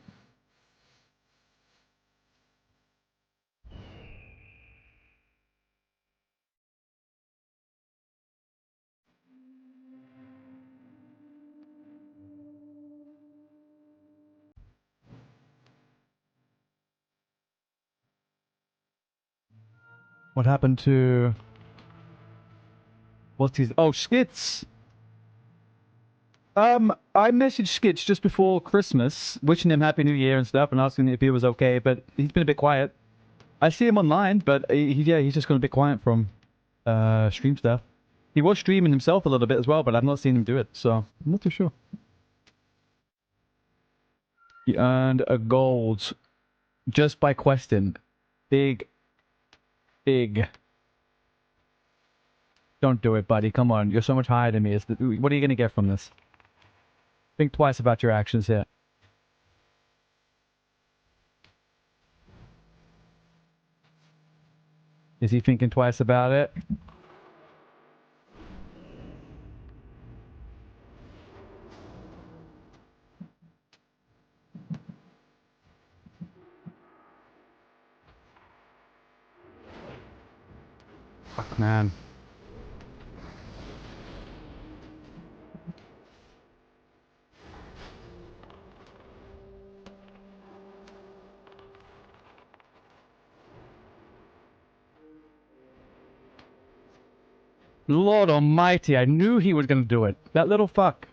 What happened to... What's his... Oh, Skits! I messaged Skits just before Christmas, wishing him Happy New Year and stuff, and asking if he was okay, but he's been a bit quiet. I see him online, but he's just gone a bit quiet from stream stuff. He was streaming himself a little bit as well, but I've not seen him do it, so I'm not too sure. He earned a gold just by questing. Big. Don't do it, buddy. Come on, you're so much higher than me. What are you gonna get from this? Think twice about your actions here. Is he thinking twice about it? Fuck, man. Lord almighty, I knew he was gonna do it. That little fuck.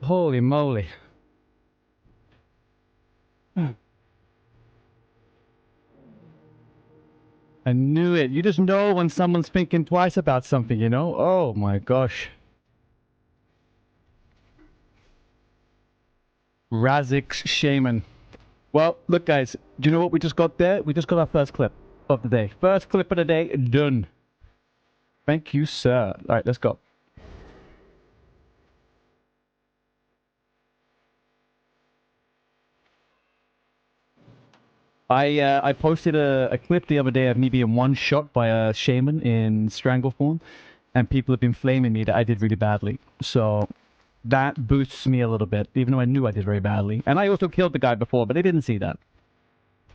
Holy moly. I knew it. You just know when someone's thinking twice about something, you know? Oh my gosh. Razik's Shaman. Well, look guys, do you know what we just got there? We just got our first clip of the day. First clip of the day, done. Thank you, sir. Alright, let's go. I posted a clip the other day of me being one shot by a shaman in strangle form, and people have been flaming me that I did really badly. So that boosts me a little bit, even though I knew I did very badly. And I also killed the guy before, but they didn't see that.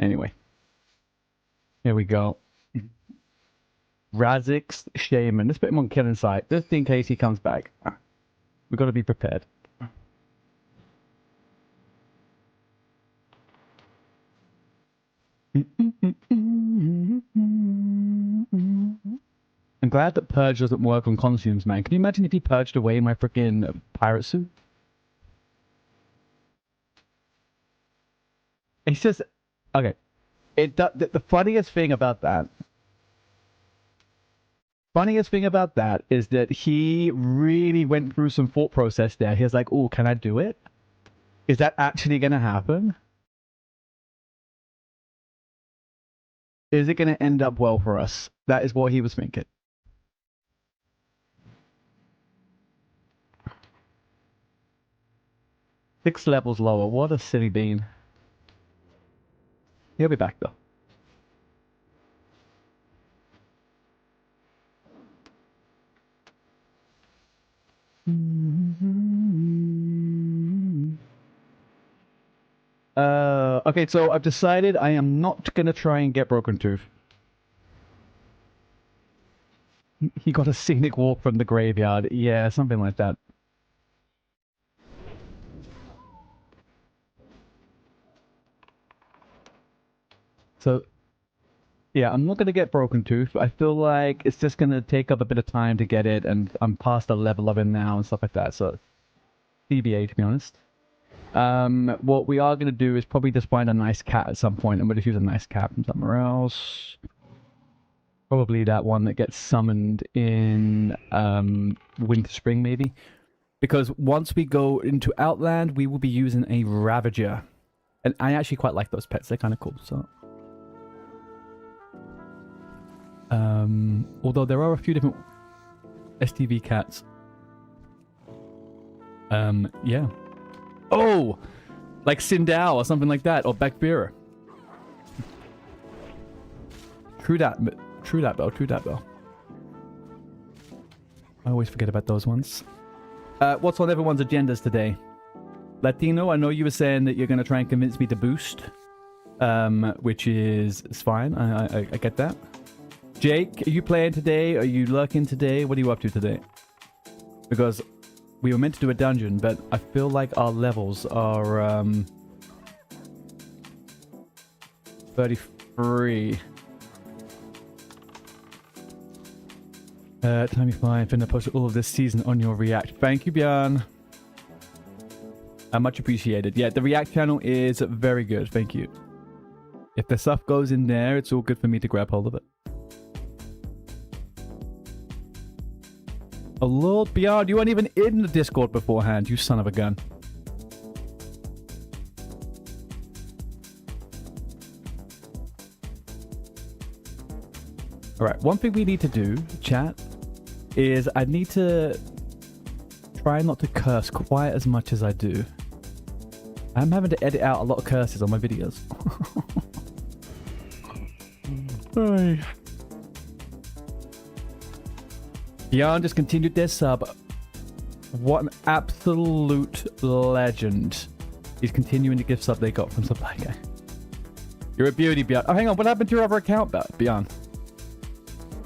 Anyway. Here we go. Razik's Shaman. Let's put him on killing site, just in case he comes back. We've got to be prepared. I'm glad that Purge doesn't work on consumes, man. Can you imagine if he purged away my freaking pirate suit? It's just, Okay. The funniest thing about that. Funniest thing about that is that he really went through some thought process there. He was like, "Oh, can I do it? Is that actually going to happen? Is it going to end up well for us?" That is what he was thinking. Six levels lower. What a silly bean. He'll be back though. Okay, so I've decided I am not gonna try and get Broken Tooth. He got a scenic walk from the graveyard. Yeah, something like that. So, yeah, I'm not gonna get Broken Tooth. I feel like it's just gonna take up a bit of time to get it, and I'm past the level of it now and stuff like that. So, TBA, to be honest. What we are gonna do is probably just find a nice cat at some point, and we'll just use a nice cat from somewhere else. Probably that one that gets summoned in Winter Spring, maybe. Because once we go into Outland, we will be using a Ravager. And I actually quite like those pets. They're kind of cool, so... although there are a few different STV cats. Yeah. Oh! Like Sindao or something like that, or Bakbira. True that, Bell. I always forget about those ones. What's on everyone's agendas today? Latino, I know you were saying that you're going to try and convince me to boost. Which is fine. I get that. Jake, are you playing today? Are you lurking today? What are you up to today? Because we were meant to do a dungeon, but I feel like our levels are 33. Time you fly, finna post all of this season on your React. Thank you, Björn. Much appreciated. Yeah, the React channel is very good. Thank you. If the stuff goes in there, it's all good for me to grab hold of it. Oh, Lord, Björn, you weren't even in the Discord beforehand, you son of a gun. Alright, one thing we need to do, chat, is I need to try not to curse quite as much as I do. I'm having to edit out a lot of curses on my videos. Bjorn just continued their sub. What an absolute legend. He's continuing the gift sub they got from Supply Guy. You're a beauty, Bjorn. Oh, hang on. What happened to your other account, Bjorn?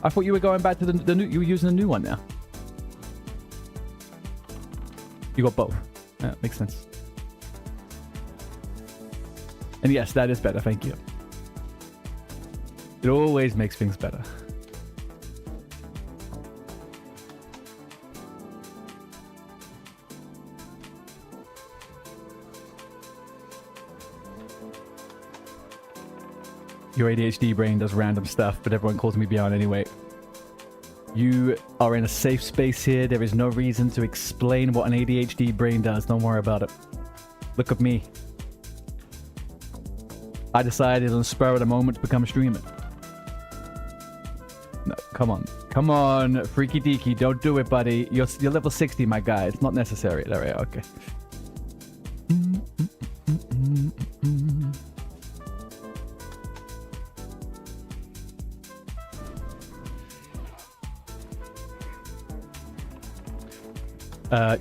I thought you were going back to the new... You were using a new one now. You got both. Yeah, makes sense. And yes, that is better. Thank you. It always makes things better. Your ADHD brain does random stuff, but everyone calls me Bjorn anyway. You are in a safe space here. There is no reason to explain what an ADHD brain does. Don't worry about it. Look at me. I decided on the spur of the moment to become a streamer. No, come on. Come on, Freaky Deaky. Don't do it, buddy. You're level 60, my guy. It's not necessary. There we are. Okay.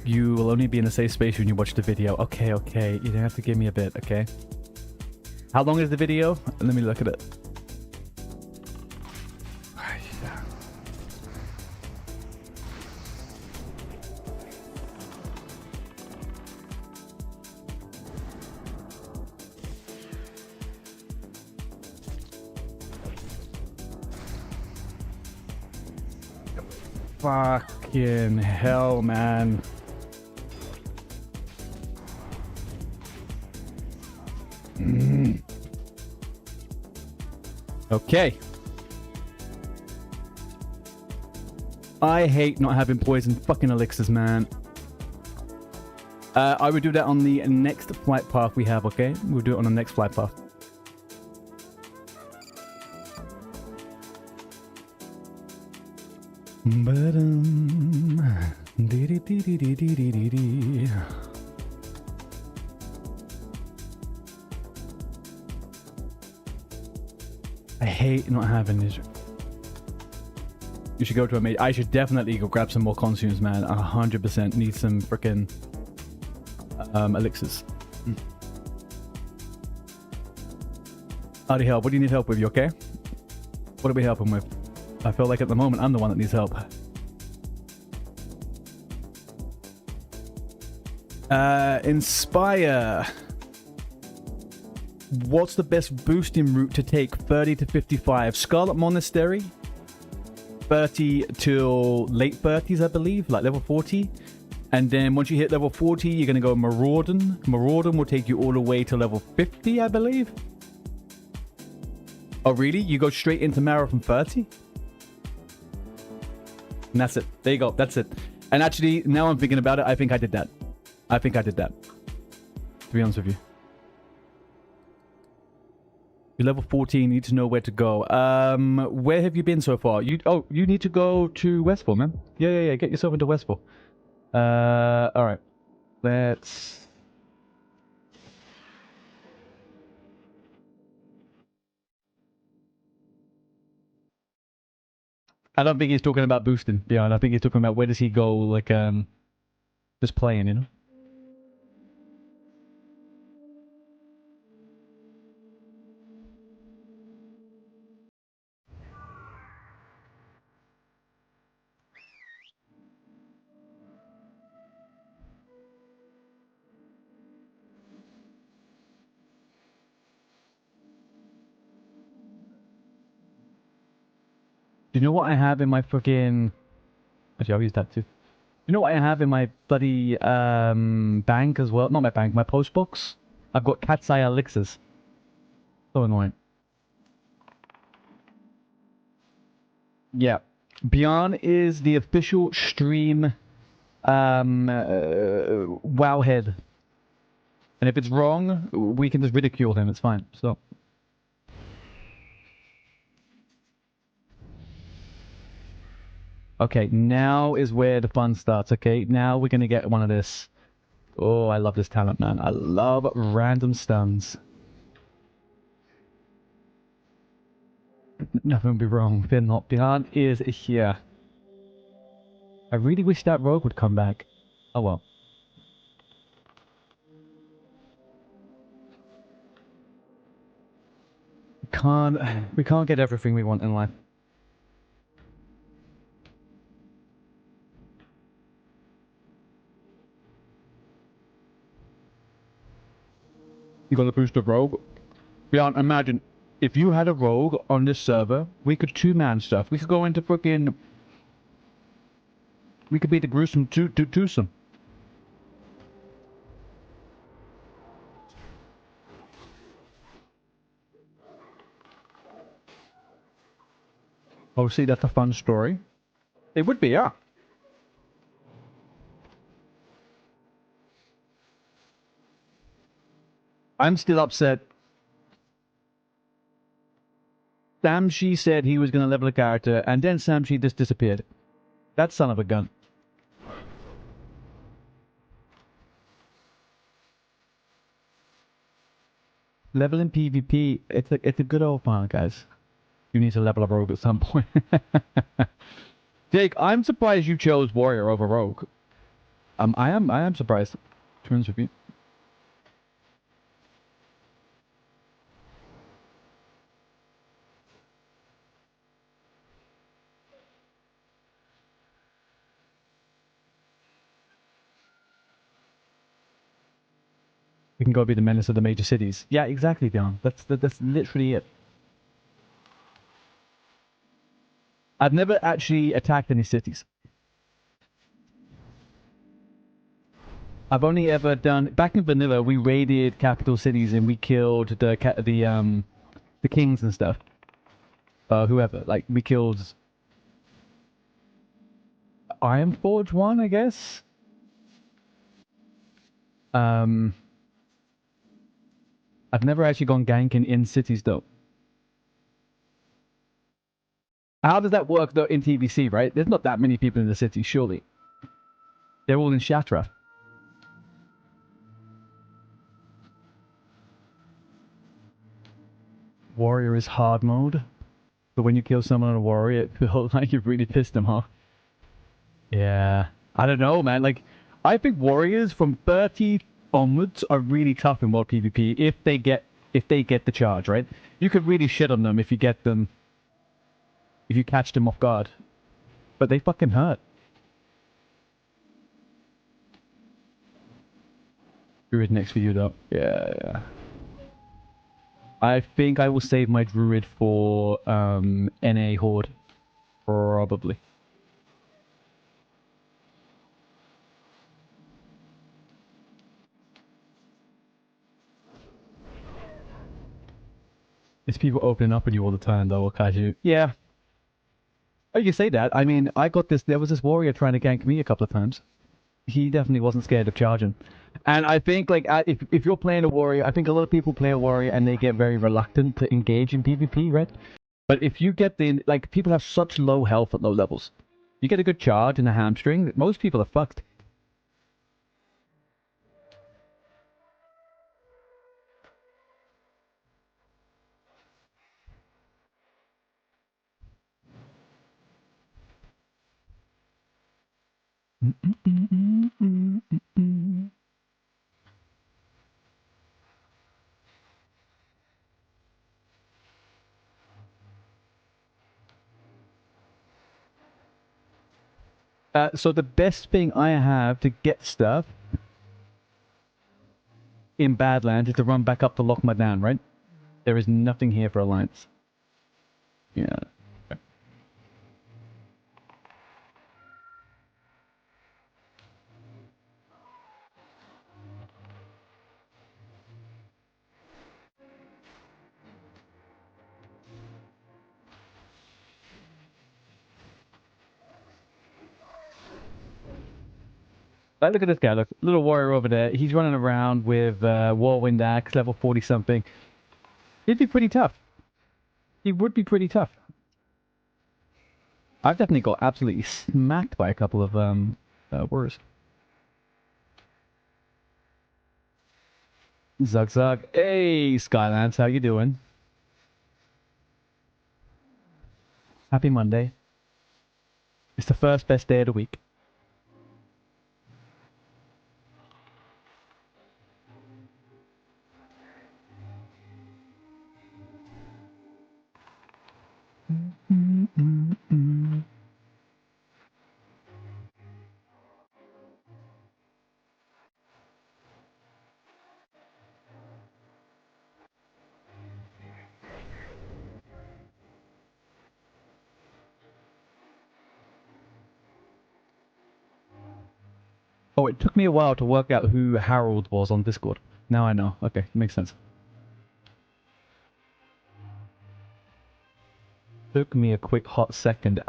You will only be in a safe space when you watch the video. Okay, okay. You don't have to give me a bit, okay? How long is the video? Let me look at it. Fucking hell, man. Okay. I hate not having poison fucking elixirs, man. I would do that on the next flight path we have, okay? We'll do it on the next flight path. I hate not having this. You should go to a mage. I should definitely go grab some more consumes, man. 100% need some freaking elixirs. Howdy help. What do you need help with? You okay? What are we helping with? I feel like at the moment I'm the one that needs help. Inspire. What's the best boosting route to take? 30 to 55. Scarlet Monastery. 30 till late 30s, I believe, like level 40. And then once you hit level 40, you're going to go Maraudon. Maraudon will take you all the way to level 50, I believe. Oh, really? You go straight into Mara from 30? And that's it. There you go. That's it. And actually, now I'm thinking about it, I think I did that. I think I did that. To be honest with you. You're level 14, you need to know where to go. Where have you been so far? You need to go to Westville, man. Yeah. Get yourself into Westville. Alright. Let's... I don't think he's talking about boosting. Yeah, I think he's talking about where does he go, like, just playing, you know? Do you know what I have in my freaking... Actually, I'll use that too. You know what I have in my bloody bank as well? Not my bank, my post box. I've got cat's eye elixirs. So annoying. Yeah. Bjorn is the official stream wowhead. And if it's wrong, we can just ridicule him, it's fine. So... Okay, now is where the fun starts, okay? Now we're gonna get one of this. Oh, I love this talent, man. I love random stuns. Nothing will be wrong. Fear not. Bjorn is here. I really wish that rogue would come back. Oh well. We can't get everything we want in life. You got to boost a rogue? Yeah, imagine if you had a rogue on this server, we could two-man stuff. We could go into freaking... We could be the gruesome twosome. Oh, see, that's a fun story. It would be, yeah. I'm still upset. Samshi said he was going to level a character, and then Samshi just disappeared. That son of a gun. Leveling PvP, it's a good old fun, guys. You need to level a rogue at some point. Jake, I'm surprised you chose warrior over rogue. I am surprised. To be honest with you. We can go be the menace of the major cities. Yeah, exactly, Dion. That's literally it. I've never actually attacked any cities. I've only ever done... Back in vanilla, we raided capital cities and we killed the kings and stuff. whoever. Like, we killed Ironforge one, I guess. I've never actually gone ganking in cities though. How does that work though in TBC, right? There's not that many people in the city, surely. They're all in Shatra. Warrior is hard mode. But when you kill someone on a warrior, it feels like you've really pissed them off. Yeah. I don't know, man. Like, I think warriors from 30 onwards are really tough in world PvP if they get the charge, right? You could really shit on them if you get them, if you catch them off guard. But they fucking hurt. Druid next for you though. Yeah. I think I will save my druid for NA Horde. Probably. It's people opening up with you all the time though, Kaiju. Yeah. Oh, you say that. I mean, I got this. There was this warrior trying to gank me a couple of times. He definitely wasn't scared of charging. And I think, like, if you're playing a warrior, I think a lot of people play a warrior and they get very reluctant to engage in PvP, right? But if you get the, like, people have such low health at low levels. You get a good charge and a hamstring, most people are fucked. So the best thing I have to get stuff in Badlands is to run back up to Lock Down, right? There is nothing here for Alliance. Yeah. Like, look at this guy, look. Little warrior over there. He's running around with Whirlwind Axe, level 40 something. He'd be pretty tough. He would be pretty tough. I've definitely got absolutely smacked by a couple of warriors. Zug Zug. Hey, Skylands, how you doing? Happy Monday. It's the first best day of the week. Oh, it took me a while to work out who Harold was on Discord. Now I know. Okay, makes sense. Took me a quick hot second.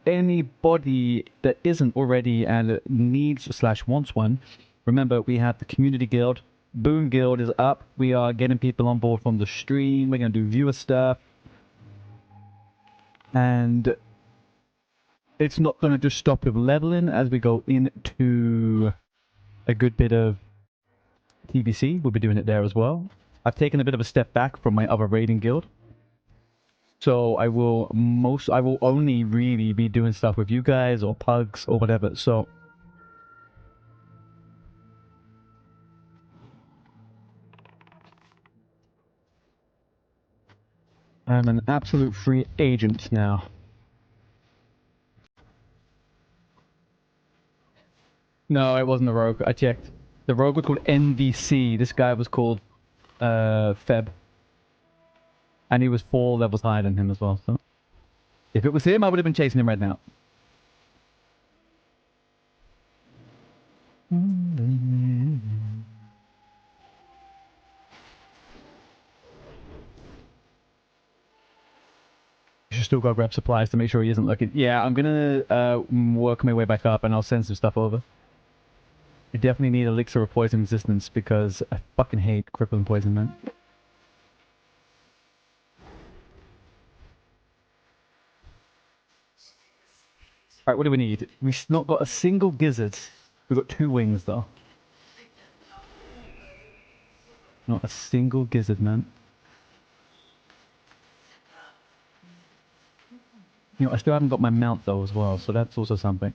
Anybody that isn't already and needs / wants one, remember we have the community guild. Boom Guild is up. We are getting people on board from the stream. We're going to do viewer stuff. And it's not going to just stop with leveling as we go into a good bit of TBC. We'll be doing it there as well. I've taken a bit of a step back from my other raiding guild. So I will only really be doing stuff with you guys or pugs or whatever. So I'm an absolute free agent now. No, it wasn't a rogue. I checked. The rogue was called NVC. This guy was called Feb. And he was 4 levels higher than him as well, so if it was him, I would have been chasing him right now. still gotta grab supplies to make sure he isn't looking. Yeah, I'm gonna work my way back up and I'll send some stuff over. I definitely need elixir of poison resistance because I fucking hate crippling poison, man. Alright, what do we need? We've not got a single gizzard. We've got 2 wings, though. Not a single gizzard, man. You know, I still haven't got my mount, though, as well, so that's also something.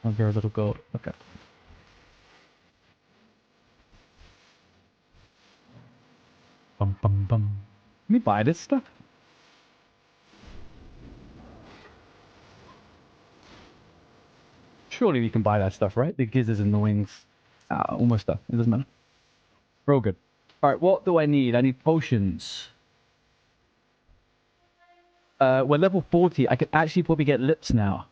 I'll get a little gold. Okay. Bum bum bum. Can we buy this stuff? Surely we can buy that stuff, right? The gizzards and the wings. Almost done. It doesn't matter. We're all good. Alright, what do I need? I need potions. We're level 40. I could actually probably get lips now.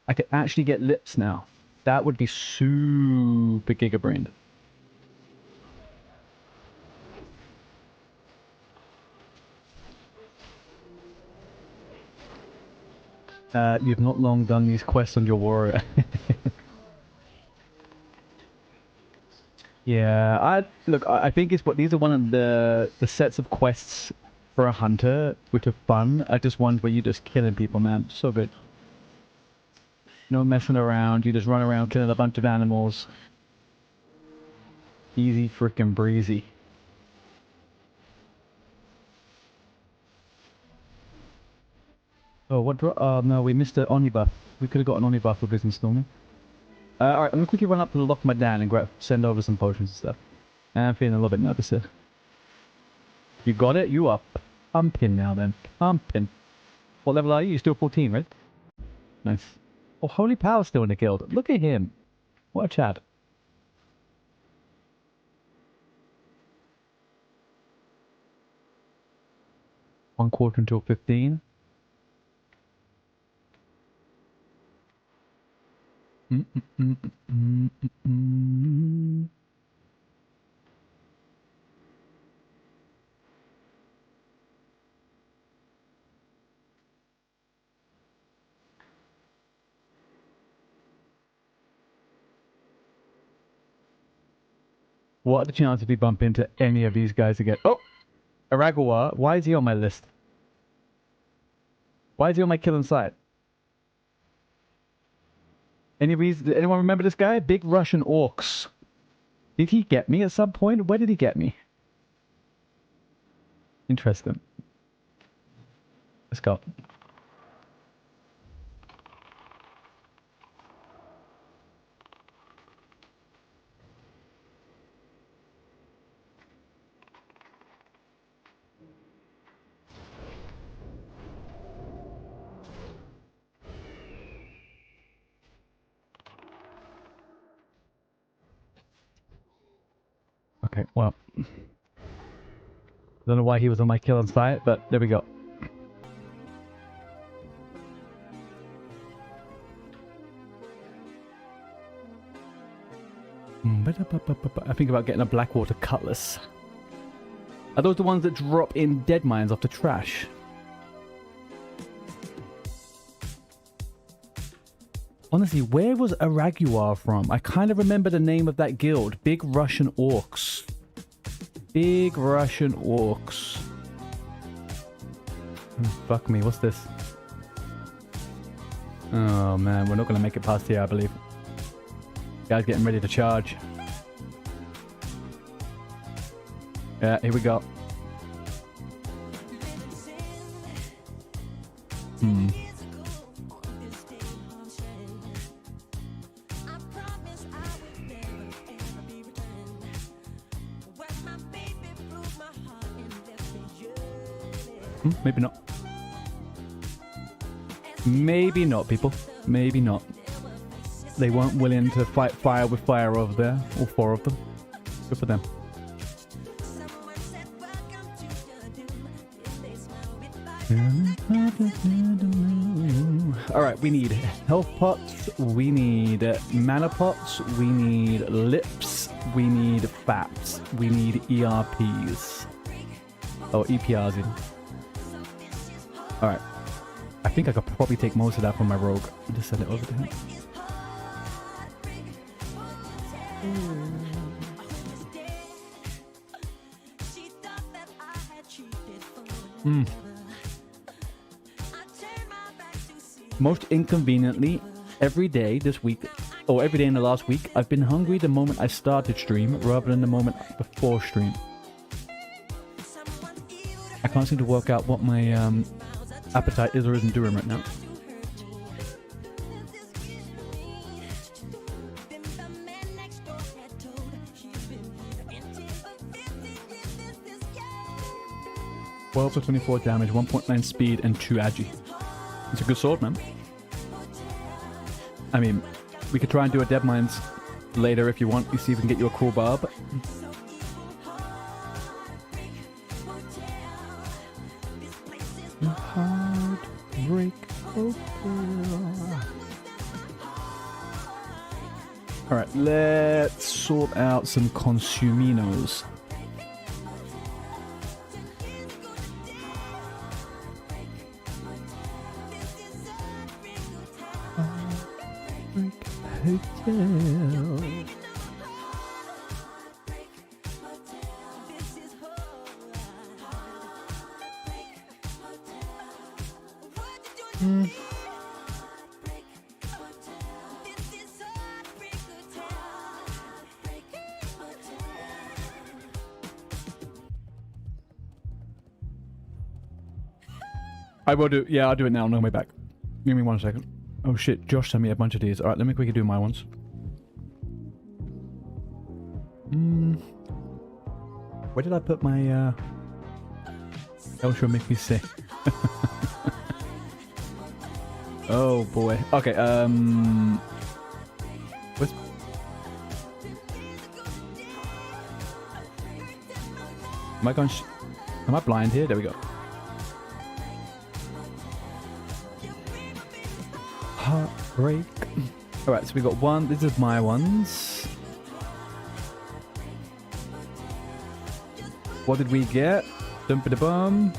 I could actually get lips now. That would be super gigabrained. You've not long done these quests on your warrior. Yeah, I think it's what these are one of the sets of quests for a hunter, which are fun. Are just ones where you're just killing people, man. So good. No messing around. You just run around killing a bunch of animals. Easy frickin' breezy. Oh, what? Oh no, we missed an Oni buff. We could have got an Oni buff for business storming. Alright, I'm gonna quickly run up to the lock my down and send over some potions and stuff. I'm feeling a little bit nervous here. You got it? You up? Pumping now then. Pumping. What level are you? You're still 14, right? Nice. Oh, Holy Power's still in the guild. Look at him. What a chat. One quarter until 15. What are the chances if we bump into any of these guys again? Oh! Aragawa, why is he on my list? Why is he on my killing site? Anyone remember this guy? Big Russian Orcs. Did he get me at some point? Where did he get me? Interesting. Let's go. Okay, well. Don't know why he was on my killing site, but there we go. I think about getting a Blackwater Cutlass. Are those the ones that drop in dead mines off the trash? Honestly, where was Araguar from? I kind of remember the name of that guild. Big Russian Orcs. Big Russian Orcs. Fuck me, what's this? Oh man, we're not going to make it past here, I believe. Guys getting ready to charge. Yeah, here we go. Maybe not. Maybe not, people. Maybe not. They weren't willing to fight fire with fire over there. All 4 of them. Good for them. Alright, we need health pots, we need mana pots, we need lips, we need fats, we need ERPs. Oh, EPRs even. Alright. I think I could probably take most of that from my rogue and just send it over to him. Most inconveniently, every day this week, or every day in the last week, I've been hungry the moment I started stream rather than the moment before stream. I can't seem to work out what my appetite is or isn't doing right now. Twelve for 24 damage, 1.9 speed, and 2 agi. It's a good sword, man. I mean, we could try and do a Dead Mines later if you want. You see if we can get you a cool barb. Heartbreak Alright, let's sort out some consuminos. I will do, yeah, I'll do it now on the way back. Give me 1 second. Oh shit, Josh sent me a bunch of these. Alright, let me quickly do my ones. Where did I put my, that will make me sick. Oh boy. Okay, what's... Am I going am I blind here? There we go. Heartbreak. Alright, so we got one. This is my ones. What did we get? Dum-ba-da-bum.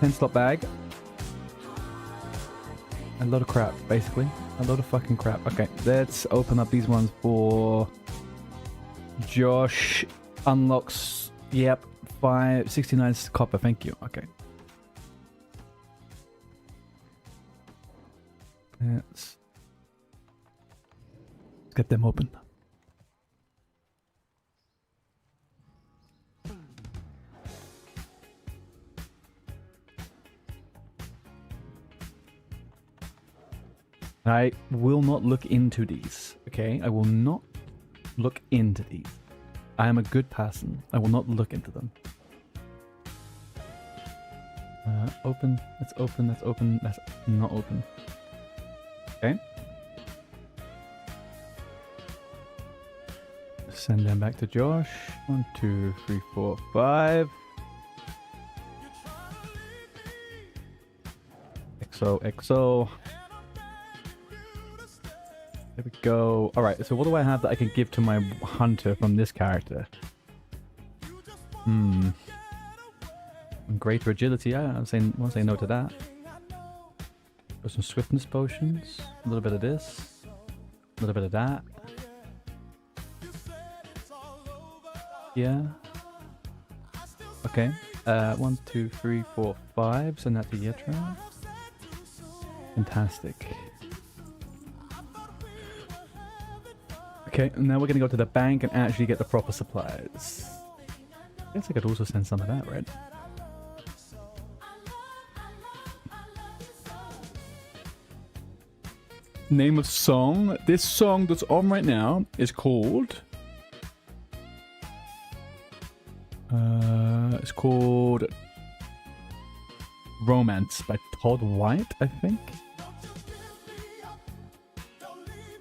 10-slot bag. A lot of crap, basically. A lot of fucking crap. Okay, let's open up these ones for Josh. Unlocks. Yep. 69 copper. Thank you. Okay. Let's get them open. I will not look into these, okay? I will not look into these. I am a good person. I will not look into them. Open. Let's open. Let's open. That's not open. Okay. Send them back to Josh. 1, 2, 3, 4, 5. XO. There we go. Alright, so what do I have that I can give to my hunter from this character? Greater agility. I won't say no to that. Got some swiftness potions. A little bit of this. A little bit of that. Yeah. Okay. 1, 2, 3, 4, 5. Send that to Yetra. Fantastic. Okay, and now we're gonna go to the bank and actually get the proper supplies. I guess I could also send some of that, right? Name of song. This song that's on right now is called... it's called Romance by Todd White, I think.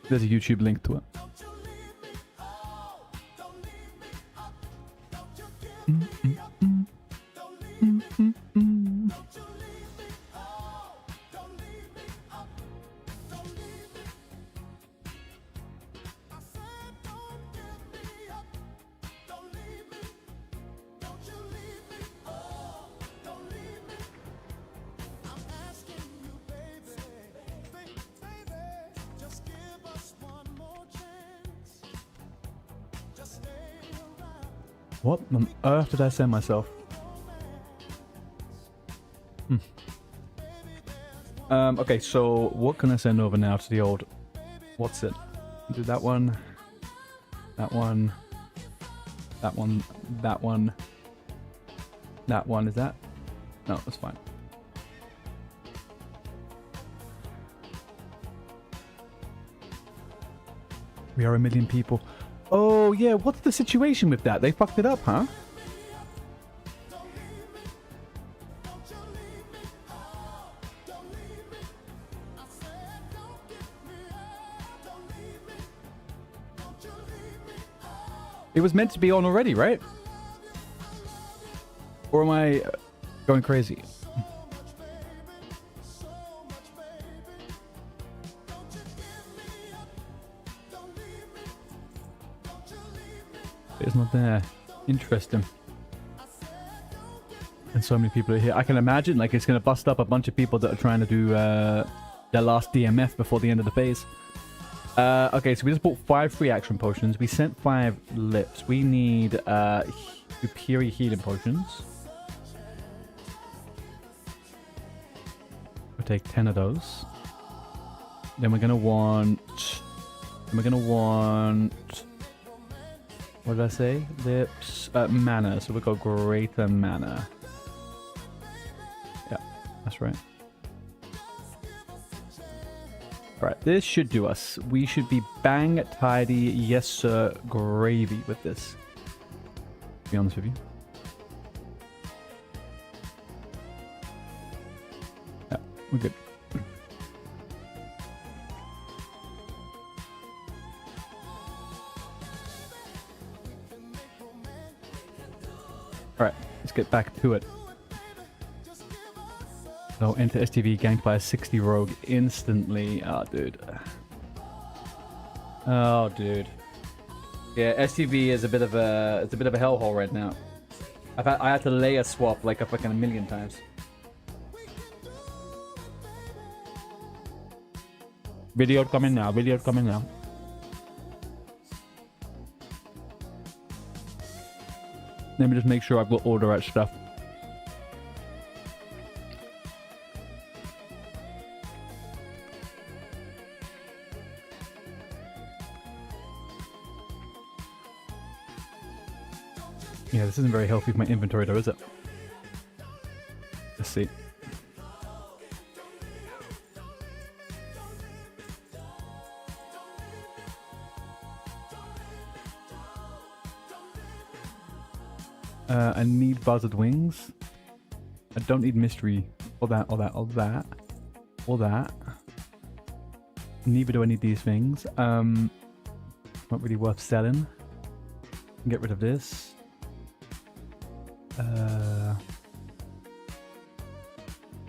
There's a YouTube link to it. What on earth did I send myself? Okay, so what can I send over now to the old... What's it? Do that one. That one. That one. That one. That one. Is that? No, that's fine. We are 1 million people. Oh, yeah, what's the situation with that? They fucked it up, huh? It was meant to be on already, right? Or am I going crazy? It's not there. Interesting. And so many people are here. I can imagine like it's going to bust up a bunch of people that are trying to do their last DMF before the end of the phase. Okay, so we just bought 5 free action potions. We sent 5 lips. We need superior healing potions. We'll take 10 of those. Then we're gonna want. What did I say? Lips, mana. So we've got greater mana. Yeah, that's right. Alright, this should do us. We should be bang tidy, yes sir, gravy with this. To be honest with you. Yeah, we're good. Alright, let's get back to it. So enter STV, ganked by a 60 rogue instantly. Oh, dude. Oh, dude. Yeah, STV is a bit of a hellhole right now. I had to layer swap like a fucking 1,000,000 times. Video coming now. Video coming now. Let me just make sure I've got all the right stuff. Yeah, this isn't very healthy for my inventory though, is it? Let's see. I need buzzard wings. I don't need mystery. Or that, or that, or that. Or that. Neither do I need these things. Not really worth selling. Get rid of this.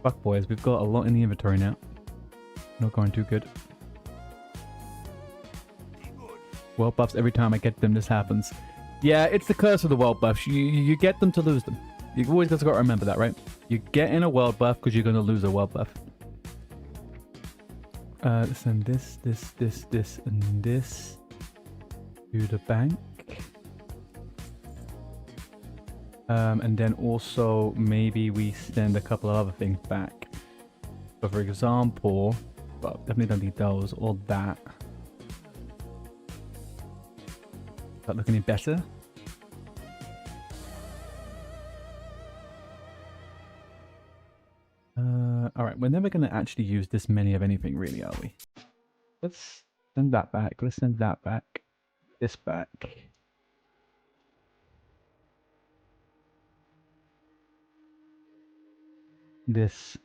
Fuck boys, we've got a lot in the inventory now. Not going too good. World buffs, every time I get them, this happens. Yeah, it's the curse of the world buffs. You get them to lose them. You've always got to remember that, right? You get in a world buff because you're going to lose a world buff. Send this, and this to the bank. And then also maybe we send a couple of other things back. So for example, well, definitely don't need those or that. Is that looking any better? Alright, we're never going to actually use this many of anything really, are we? Let's send that back. Let's send that back. This back. This.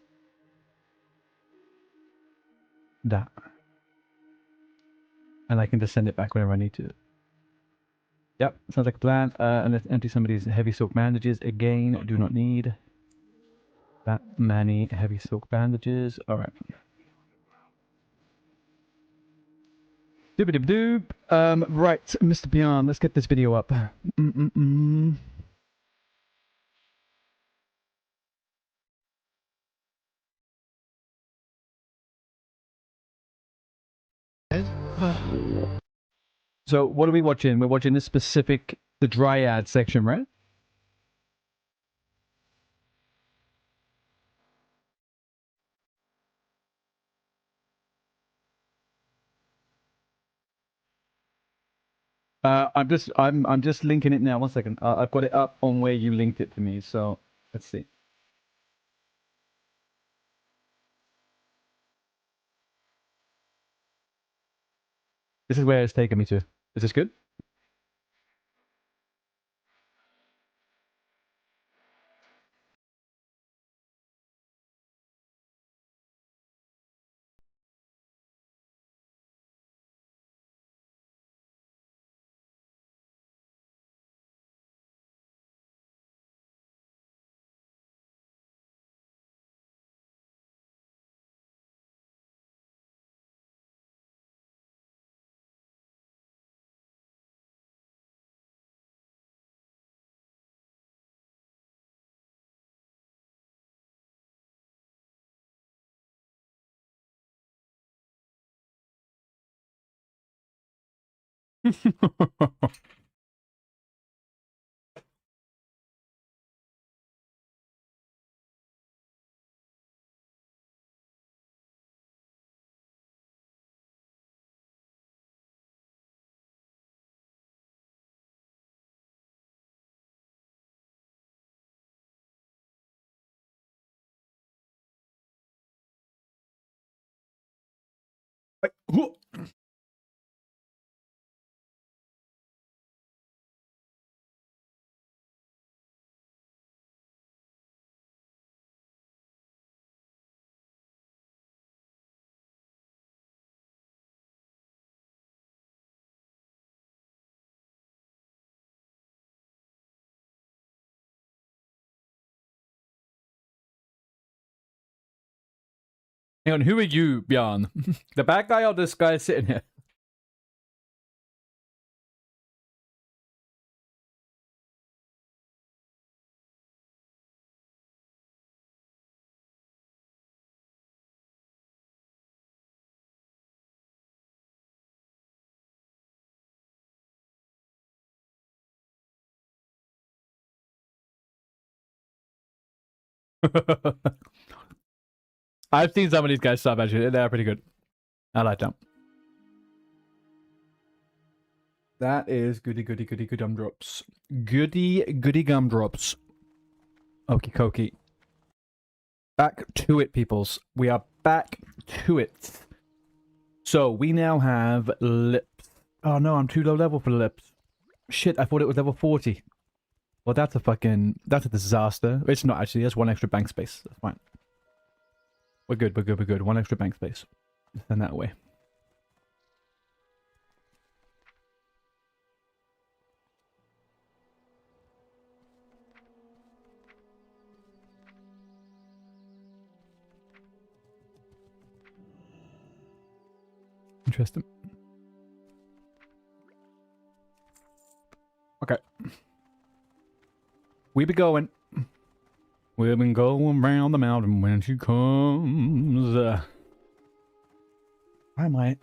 That. And I can just send it back whenever I need to. Yep, sounds like a plan. And let's empty some of these heavy silk bandages. Again, do not need that many heavy silk bandages. Alright. Doop-a-doop-doop. Right, Mr. Beyond, let's get this video up. So what are we watching? We're watching this specific The Dryad section, right? I'm just linking it now. 1 second. I've got it up on where you linked it to me. So let's see. This is where it's taken me to. Is this good? Hang on, who are you, Bjarn? The bad guy or this guy sitting here? I've seen some of these guys sub actually. They're pretty good. I like them. That is goody gumdrops. Goody gumdrops. Okie dokie. Back to it, peoples. We are back to it. So we now have lips. Oh no, I'm too low level for lips. Shit, I thought it was level 40. Well, that's a disaster. It's not actually. There's one extra bank space. That's fine. We're good. We're good. One extra bank space. Send that away. Interesting. Okay. We be going. We've been going round the mountain when she comes. Why am I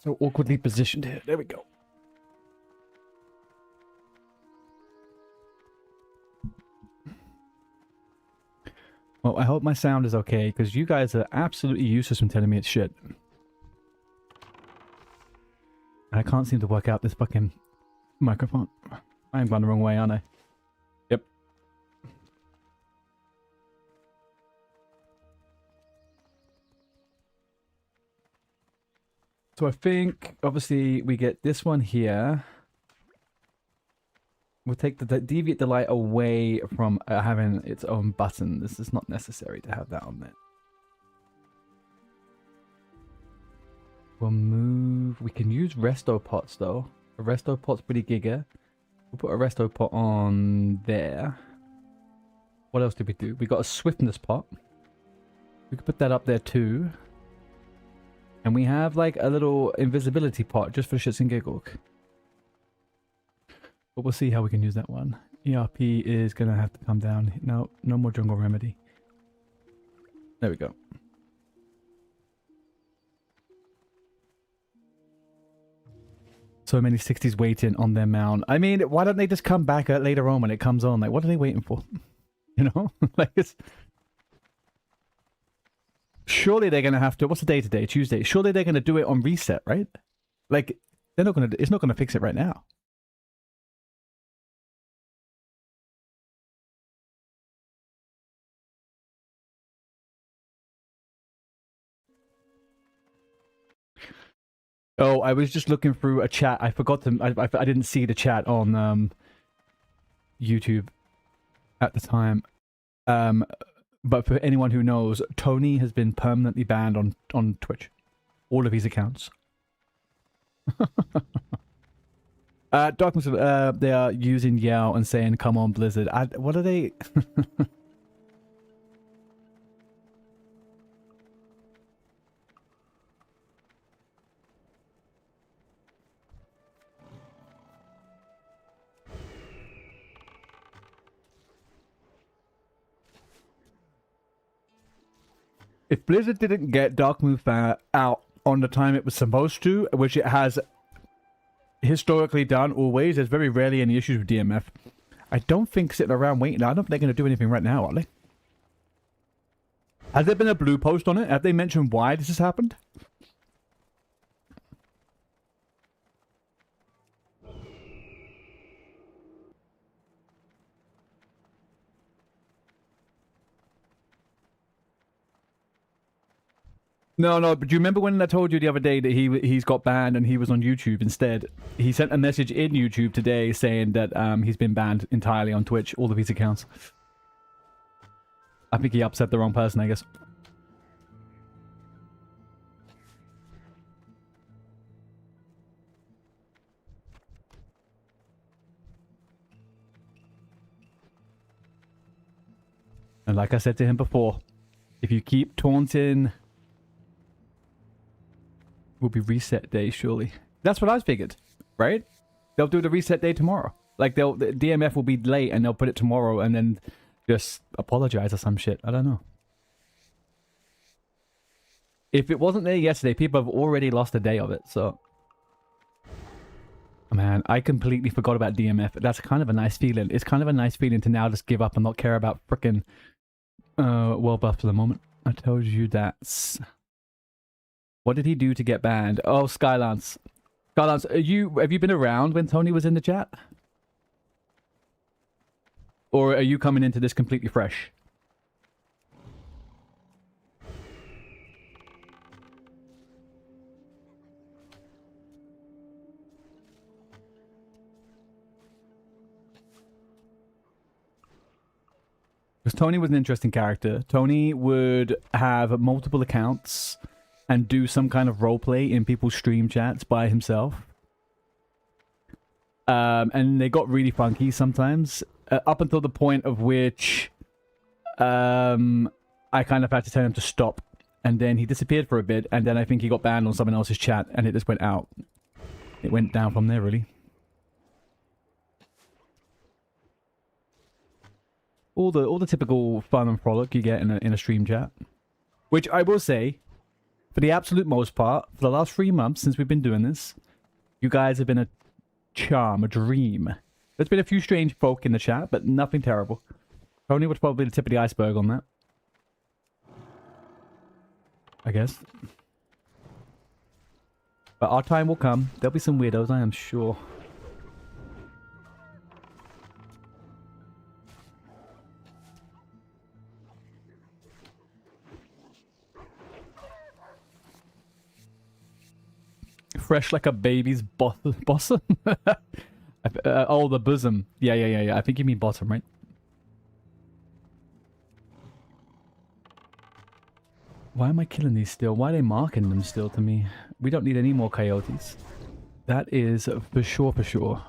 so awkwardly positioned here? There we go. Well, I hope my sound is okay, because you guys are absolutely useless from telling me it's shit. I can't seem to work out this fucking microphone. I'm going the wrong way, aren't I? Yep. So I think, obviously, we get this one here. We'll take the deviate the light away from having its own button. This is not necessary to have that on there. We'll move... We can use resto pots, though. A resto pot's pretty giga. We'll put a resto pot on there. What else did we do? We got a swiftness pot. We could put that up there, too. And we have like a little invisibility pot just for shits and giggles. But we'll see how we can use that one. ERP is going to have to come down. No, no more jungle remedy. There we go. So many 60s waiting on their mount. I mean, why don't they just come back later on when it comes on? Like, what are they waiting for? You know? Like, it's... Surely they're going to have to... What's the day today? Tuesday. Surely they're going to do it on reset, right? Like, they're not going to... It's not going to fix it right now. Oh, I was just looking through a chat. I forgot to... I didn't see the chat on YouTube at the time. But for anyone who knows, Tony has been permanently banned on Twitch. All of his accounts. Darkness, they are using Yell and saying, come on, Blizzard. What are they... If Blizzard didn't get Darkmoon out on the time it was supposed to, which it has historically done always, there's very rarely any issues with DMF. I don't think sitting around waiting, I don't think they're going to do anything right now, are they? Has there been a blue post on it? Have they mentioned why this has happened? No, but do you remember when I told you the other day that he's got banned and he was on YouTube instead? He sent a message in YouTube today saying that he's been banned entirely on Twitch, all of his accounts. I think he upset the wrong person, I guess. And like I said to him before, if you keep taunting... will be reset day, surely. That's what I figured, right? They'll do the reset day tomorrow. Like, the DMF will be late and they'll put it tomorrow and then just apologize or some shit. I don't know. If it wasn't there yesterday, people have already lost a day of it, so... Man, I completely forgot about DMF. That's kind of a nice feeling. It's kind of a nice feeling to now just give up and not care about frickin' World Buff for the moment. I told you that... What did he do to get banned? Oh, Skylance. Skylance, have you been around when Tony was in the chat? Or are you coming into this completely fresh? Because Tony was an interesting character. Tony would have multiple accounts... and do some kind of roleplay in people's stream chats by himself. And they got really funky sometimes. Up until the point of which... I kind of had to tell him to stop. And then he disappeared for a bit. And then I think he got banned on someone else's chat. And it just went out. It went down from there, really. All the typical fun and frolic you get in a stream chat. Which I will say... for the absolute most part, for the last 3 months since we've been doing this, you guys have been a charm, a dream. There's been a few strange folk in the chat, but nothing terrible. Tony was probably the tip of the iceberg on that. I guess. But our time will come. There'll be some weirdos, I am sure. Fresh like a baby's bosom. Oh, the bosom. Yeah. I think you mean bottom, right? Why am I killing these still? Why are they marking them still to me? We don't need any more coyotes. That is for sure, for sure.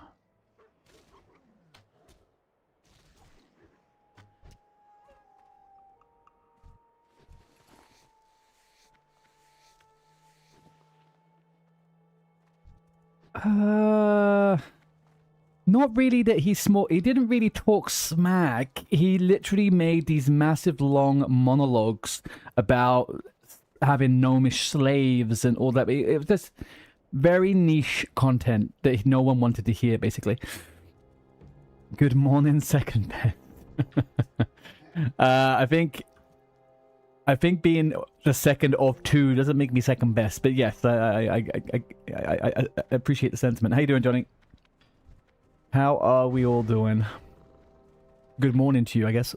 Not really that he's small. He didn't really talk smack. He literally made these massive long monologues about having gnomish slaves and all that. It was just very niche content that no one wanted to hear, basically. Good morning, second best. I think being the second of two doesn't make me second best, but yes, I appreciate the sentiment. How you doing, Johnny? How are we all doing? Good morning to you, I guess.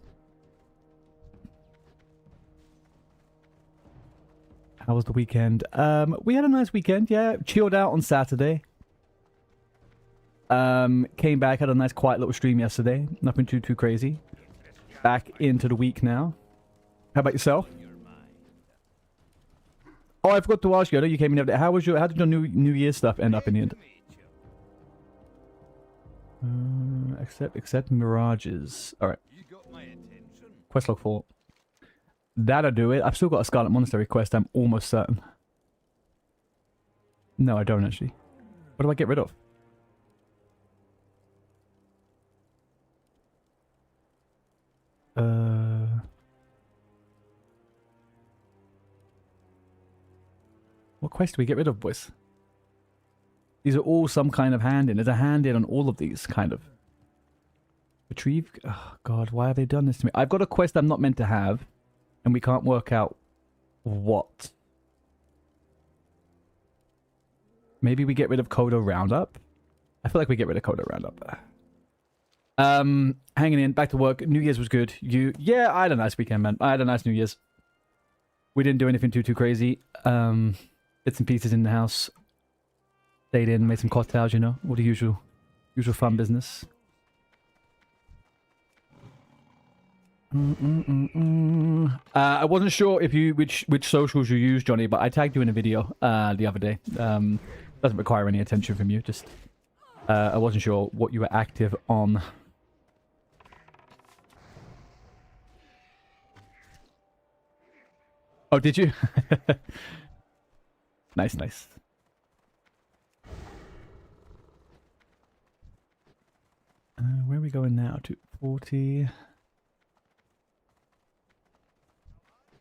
How was the weekend? We had a nice weekend, yeah. Chilled out on Saturday. Came back, had a nice quiet little stream yesterday. Nothing too crazy. Back into the week now. How about yourself? Oh, I forgot to ask you. I know you came in the other day. How did your New Year's stuff end up in the end? Except mirages. All right. Quest log 4. That'll do it. I've still got a Scarlet Monastery quest. I'm almost certain. No, I don't actually. What do I get rid of? What quest do we get rid of, boys? These are all some kind of hand in. There's a hand in on all of these, kind of. Retrieve? Oh, God, why have they done this to me? I've got a quest I'm not meant to have, and we can't work out what. Maybe we get rid of Kodo Roundup? I feel like we get rid of Kodo Roundup. Hanging in, back to work. New Year's was good. Yeah, I had a nice weekend, man. I had a nice New Year's. We didn't do anything too crazy. Bits and pieces in the house. Stayed in, made some cocktails, you know, all the usual fun business. I wasn't sure if which socials you use, Johnny, but I tagged you in a video the other day. Doesn't require any attention from you. Just I wasn't sure what you were active on. Oh, did you? Nice. Where are we going now? To 40.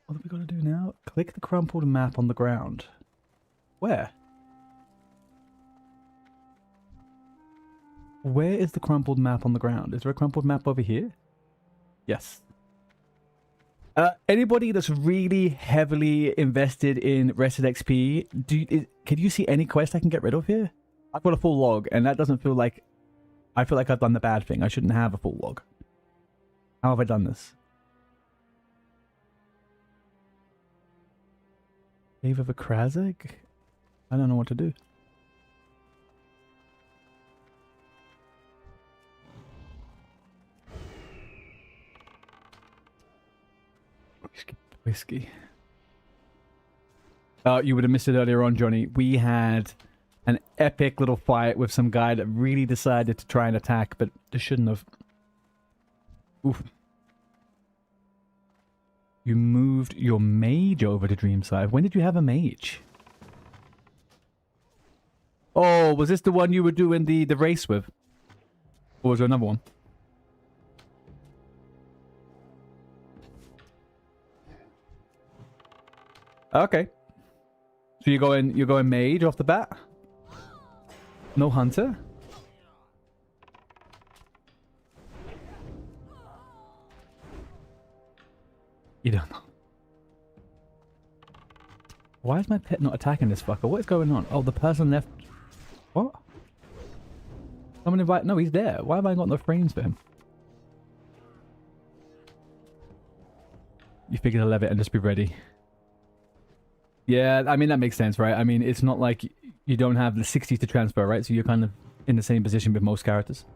What have we got to do now? Click the crumpled map on the ground. Where? Where is the crumpled map on the ground? Is there a crumpled map over here? Yes. Anybody that's really heavily invested in Rested XP, can you see any quest I can get rid of here? I've got a full log, and that doesn't feel like... I feel like I've done the bad thing. I shouldn't have a full log. How have I done this? Cave of a Krasik? I don't know what to do. Whiskey. You would have missed it earlier on, Johnny. We had an epic little fight with some guy that really decided to try and attack, but just shouldn't have. Oof. You moved your mage over to Dreamside. When did you have a mage? Oh, was this the one you were doing the race with? Or was there another one? Okay. So you're going mage off the bat? No hunter? You don't know. Why is my pet not attacking this fucker? What is going on? Oh, the person left... What? Someone invite... No, he's there. Why have I got no frames for him? You figure to leave it and just be ready. Yeah, I mean, that makes sense, right? I mean, it's not like you don't have the 60s to transfer, right? So you're kind of in the same position with most characters.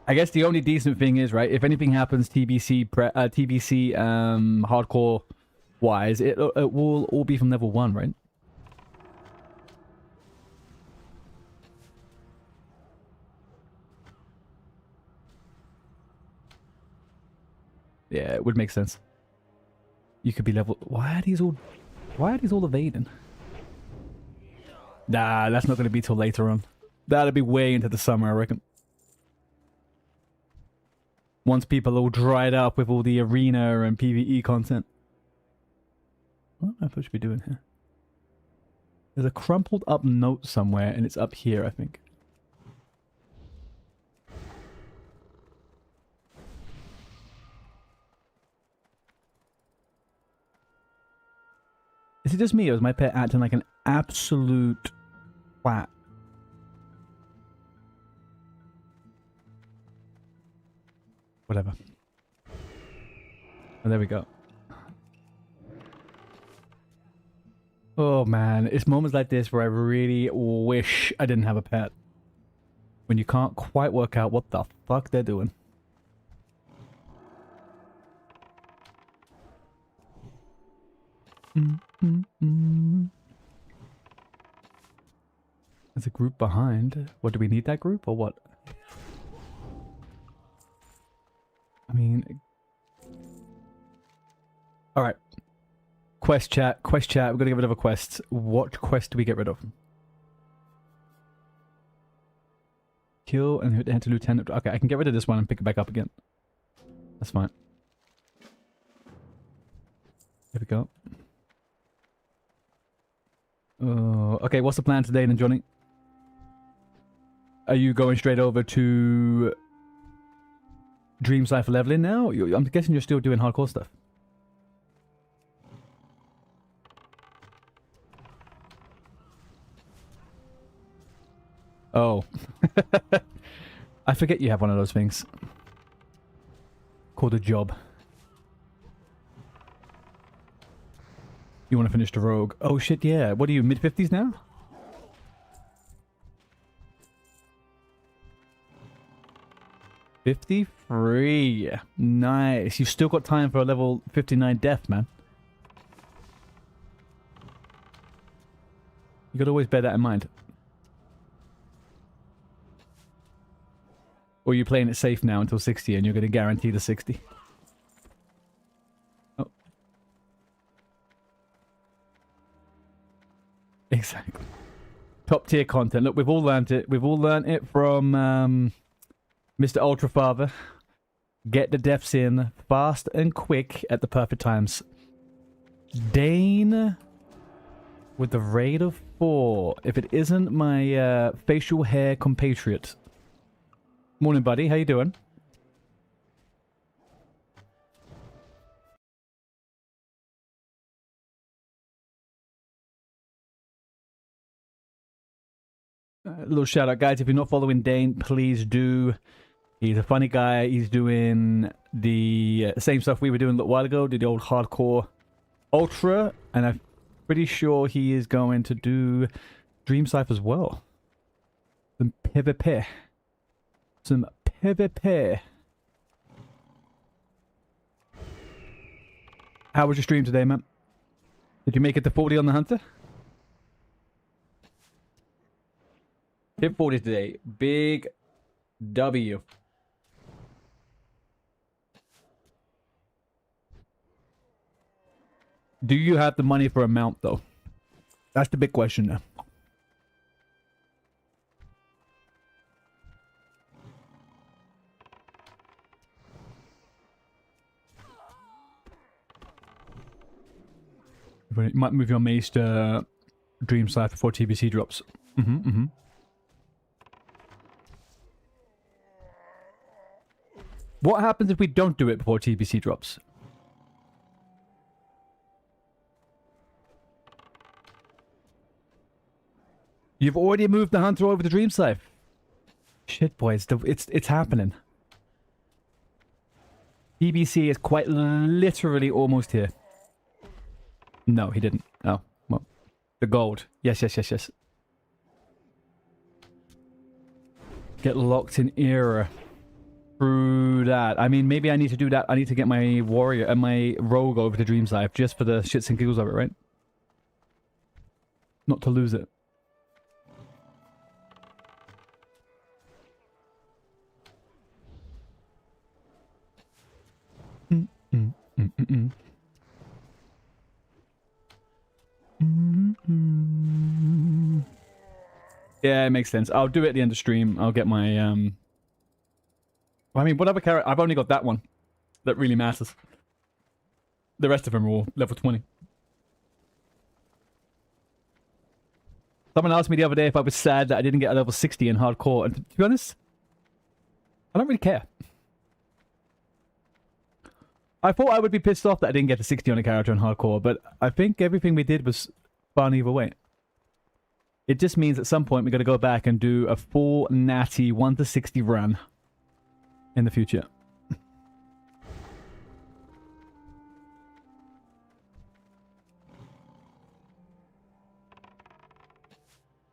I guess the only decent thing is, right, if anything happens TBC hardcore wise, it will all be from level 1, right? Yeah, it would make sense. You could be level... Why are these all evading? Nah, that's not going to be till later on. That'll be way into the summer, I reckon. Once people are all dried up with all the arena and PvE content. What am I supposed to be doing here? There's a crumpled up note somewhere, and it's up here, I think. Is it just me, or is my pet acting like an absolute twat? Whatever. Oh, there we go. Oh man, it's moments like this where I really wish I didn't have a pet. When you can't quite work out what the fuck they're doing. There's a group behind. What, do we need that group or what? I mean... Alright. Quest chat. We're gonna get rid of a quest. What quest do we get rid of? Kill and enter lieutenant. Okay, I can get rid of this one and pick it back up again. That's fine. There we go. Okay, what's the plan today then, Johnny? Are you going straight over to Dream Cypher leveling now? I'm guessing you're still doing hardcore stuff. Oh. I forget you have one of those things. Called a job. You want to finish the rogue? Oh shit, yeah. What are you, mid-50s now? $53. Nice. You've still got time for a level 59 death, man. You gotta always bear that in mind. Or you're playing it safe now until 60 and you're gonna guarantee the 60. Oh. Exactly. Top tier content. Look, we've all learned it. We've all learned it from Mr. Ultra Father. Get the deaths in fast and quick at the perfect times. Dane with the raid of 4. If it isn't my facial hair compatriot. Morning, buddy. How you doing? A little shout out, guys. If you're not following Dane, please do. He's a funny guy. He's doing the same stuff we were doing a little while ago. Did the old hardcore ultra, and I'm pretty sure he is going to do Dream Cypher as well. Some PvP. Some PvP. How was your stream today, man? Did you make it to 40 on the Hunter? Hit 40 today. Big W. Do you have the money for a mount, though? That's the big question now. You might move your mace to Dream Cypher before TBC drops. What happens if we don't do it before TBC drops? You've already moved the Hunter over to Dream Cypher. Shit, boys, it's happening. TBC is quite literally almost here. No, he didn't. Oh, well. The gold. Yes. Get locked in era. Through that. I mean, maybe I need to do that. I need to get my warrior and my rogue over to Dream Cypher just for the shits and giggles of it, right? Not to lose it. Yeah, it makes sense. I'll do it at the end of stream. I'll get my I mean, whatever character... I've only got that one. That really matters. The rest of them are all level 20. Someone asked me the other day if I was sad that I didn't get a level 60 in hardcore, and to be honest, I don't really care. I thought I would be pissed off that I didn't get a 60 on a character in hardcore, but I think everything we did was fun either way. It just means at some point we got to go back and do a full natty 1 to 60 run in the future.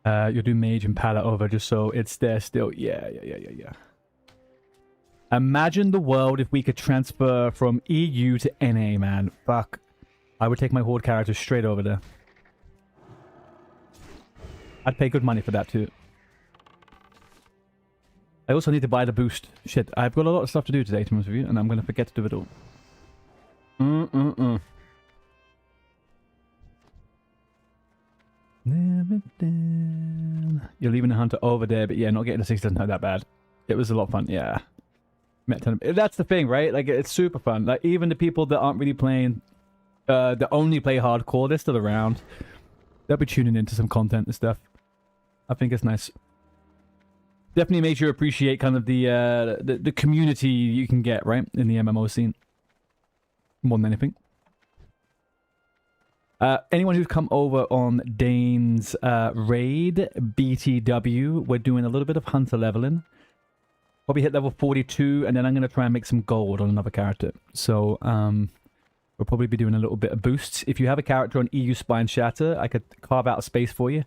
You'll do mage and palette over just so it's there still. Yeah. Imagine the world if we could transfer from EU to NA, man. Fuck. I would take my horde character straight over there. I'd pay good money for that too. I also need to buy the boost. Shit, I've got a lot of stuff to do today, to be honest with you, and I'm going to forget to do it all. Never down. You're leaving the hunter over there, but yeah, not getting a 6 doesn't hurt that bad. It was a lot of fun, yeah. That's the thing, right? Like, it's super fun. Like, even the people that aren't really playing, that only play hardcore, they're still around. They'll be tuning into some content and stuff. I think it's nice. Definitely makes you appreciate kind of the community you can get, right? In the MMO scene. More than anything. Anyone who's come over on Dane's raid, BTW, we're doing a little bit of hunter leveling. Probably hit level 42, and then I'm going to try and make some gold on another character. So, we'll probably be doing a little bit of boosts. If you have a character on EU SPINESHATTER, I could carve out a space for you,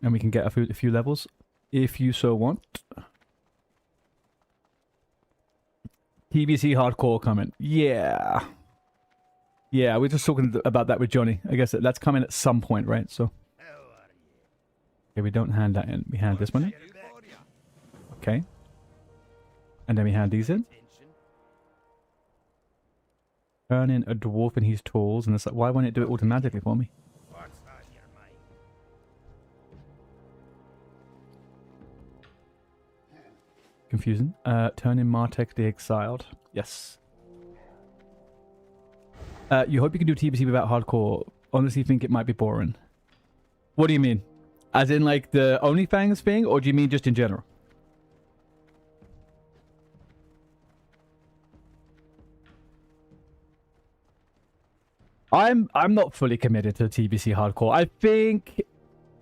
and we can get a few levels, if you so want. TBC hardcore comment. Yeah. Yeah, we're just talking about that with Johnny. I guess that's coming at some point, right? So, okay, we don't hand that in. We hand this one in. Okay. And then we hand these in. Turn in a dwarf and his tools, and it's like, why won't it do it automatically for me? Confusing. Turn in Martek the Exiled. Yes. You hope you can do TBC without hardcore. Honestly think it might be boring. What do you mean? As in like the OnlyFans thing, or do you mean just in general? I'm not fully committed to TBC hardcore. I think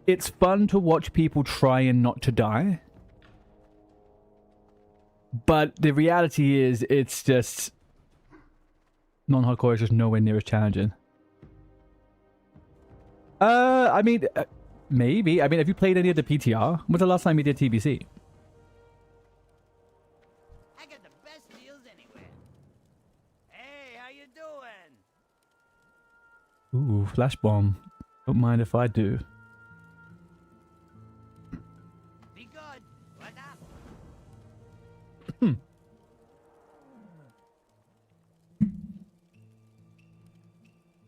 it's fun to watch people trying not to die. But the reality is, it's just... non-hardcore is just nowhere near as challenging. I mean, maybe. I mean, have you played any of the PTR? When's the last time you did TBC? I got the best deals anywhere. Hey, how you doing? Ooh, flash bomb. Don't mind if I do. Be good. What up?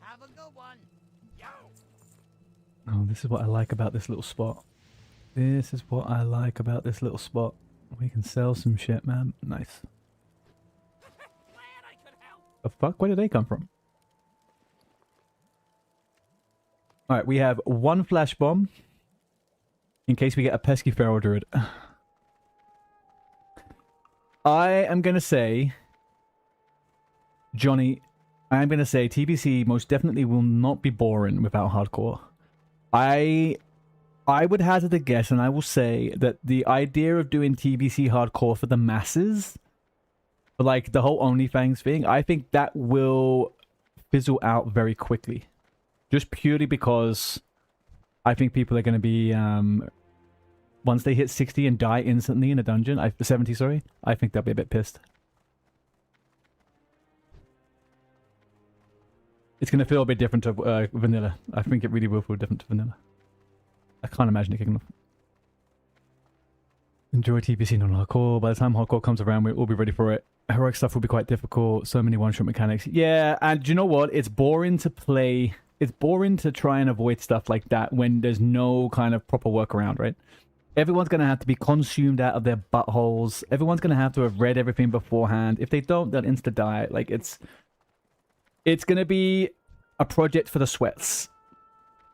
Have a good one. Yo. Oh, this is what I like about this little spot. This is what I like about this little spot. We can sell some shit, man. Nice. Glad I could help. The fuck? Where did they come from? Alright, we have one flash bomb. In case we get a pesky feral druid. I am going to say... Johnny, I am going to say TBC most definitely will not be boring without hardcore. I would hazard a guess, and I will say that the idea of doing TBC hardcore for the masses, like the whole OnlyFans thing, I think that will fizzle out very quickly. Just purely because I think people are going to be, once they hit 60 and die instantly in a dungeon, 70, sorry, I think they'll be a bit pissed. It's going to feel a bit different to vanilla. I think it really will feel different to vanilla. I can't imagine it kicking off. Enjoy TBC non-hardcore. By the time hardcore comes around, we'll all be ready for it. Heroic stuff will be quite difficult. So many one-shot mechanics. Yeah, and do you know what? It's boring to play... It's boring to try and avoid stuff like that when there's no kind of proper workaround, right? Everyone's going to have to be consumed out of their buttholes. Everyone's going to have to have read everything beforehand. If they don't, they'll insta-die. Like, it's going to be a project for the sweats.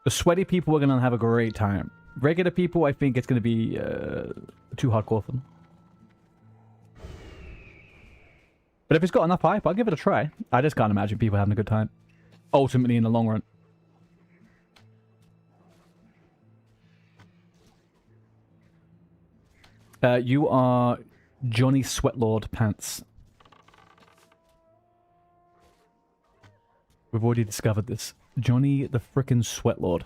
The sweaty people are going to have a great time. Regular people, I think it's going to be too hardcore for them. But if it's got enough hype, I'll give it a try. I just can't imagine people having a good time. Ultimately, in the long run. You are Johnny Sweatlord Pants. We've already discovered this. Johnny the frickin' Sweatlord.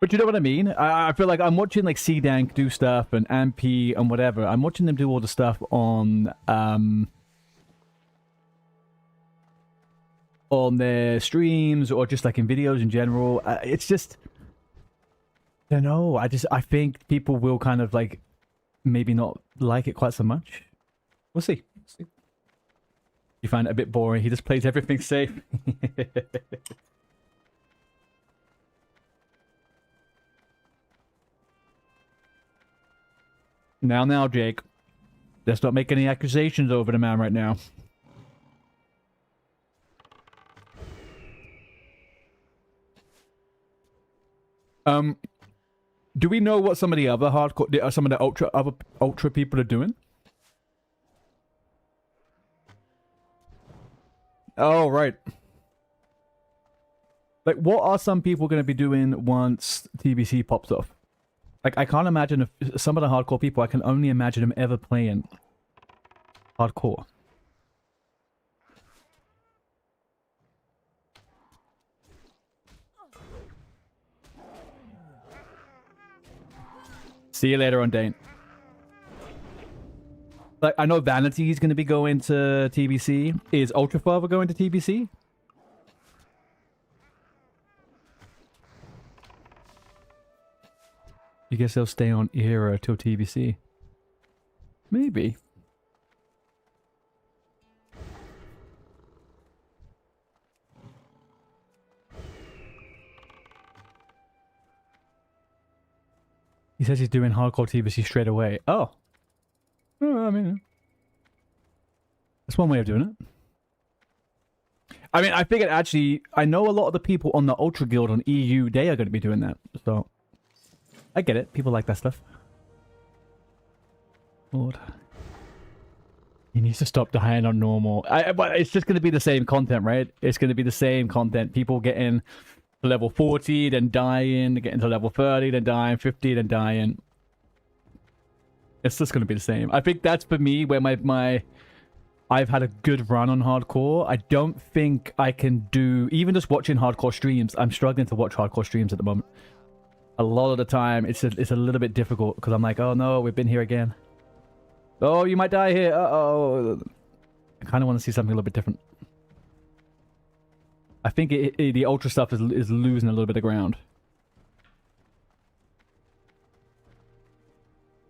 But you know what I mean? I feel like I'm watching like C-Dank do stuff and Ampy and whatever. I'm watching them do all the stuff on their streams or just like in videos in general. It's just, I don't know. I think people will kind of like maybe not like it quite so much. We'll see. You find it a bit boring. He just plays everything safe. Now, Jake. Let's not make any accusations over the man right now. Do we know what some of the other hardcore, some of the ultra people are doing? Oh, right. Like, what are some people going to be doing once TBC pops off? Like, I can't imagine if some of the hardcore people, I can only imagine them ever playing hardcore. See you later on Dane. Like, I know Vanity is going to be going to TBC. Is Ultrafather going to TBC? You guess they'll stay on Era till TBC? Maybe. He says he's doing hardcore TBC straight away. Oh. Oh, I mean, that's one way of doing it. I mean, I figured actually, I know a lot of the people on the Ultra Guild on EU, they are going to be doing that. So, I get it. People like that stuff. Lord. He needs to stop dying on normal. But it's just going to be the same content, right? It's going to be the same content. People getting to level 40, then dying, getting to level 30, then dying, 50, then dying. It's just going to be the same. I think that's for me where I've had a good run on hardcore. I don't think I can do, even just watching hardcore streams, I'm struggling to watch hardcore streams at the moment. A lot of the time, it's a little bit difficult because I'm like, oh no, we've been here again. Oh, you might die here. Uh-oh. I kind of want to see something a little bit different. I think the ultra stuff is losing a little bit of ground.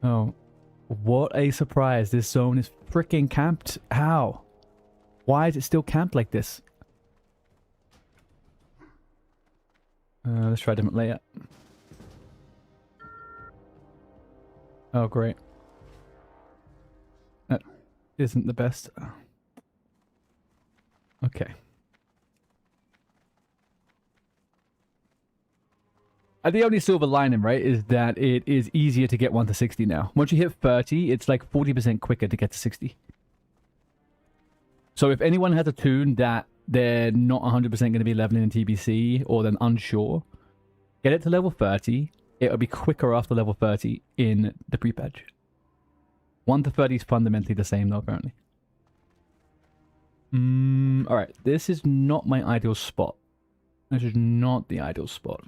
Oh. What a surprise. This zone is freaking camped. How? Why is it still camped like this? Let's try a different layout. Oh, great. That isn't the best. Okay. The only silver lining, right, is that it is easier to get 1 to 60 now. Once you hit 30, it's like 40% quicker to get to 60. So if anyone has a tune that they're not 100% going to be leveling in TBC, or they're unsure, get it to level 30. It'll be quicker after level 30 in the pre-patch. 1 to 30 is fundamentally the same, though, apparently. Alright, this is not my ideal spot. This is not the ideal spot.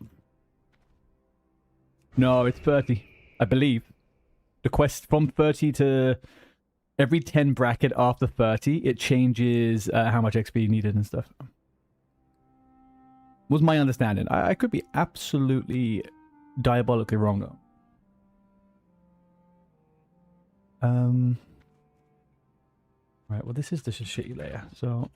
No, it's 30, I believe. The quest from 30 to every 10 bracket after 30, it changes how much XP needed and stuff. Was my understanding. I could be absolutely diabolically wrong, though. Right, well, this is just a shitty layer, so...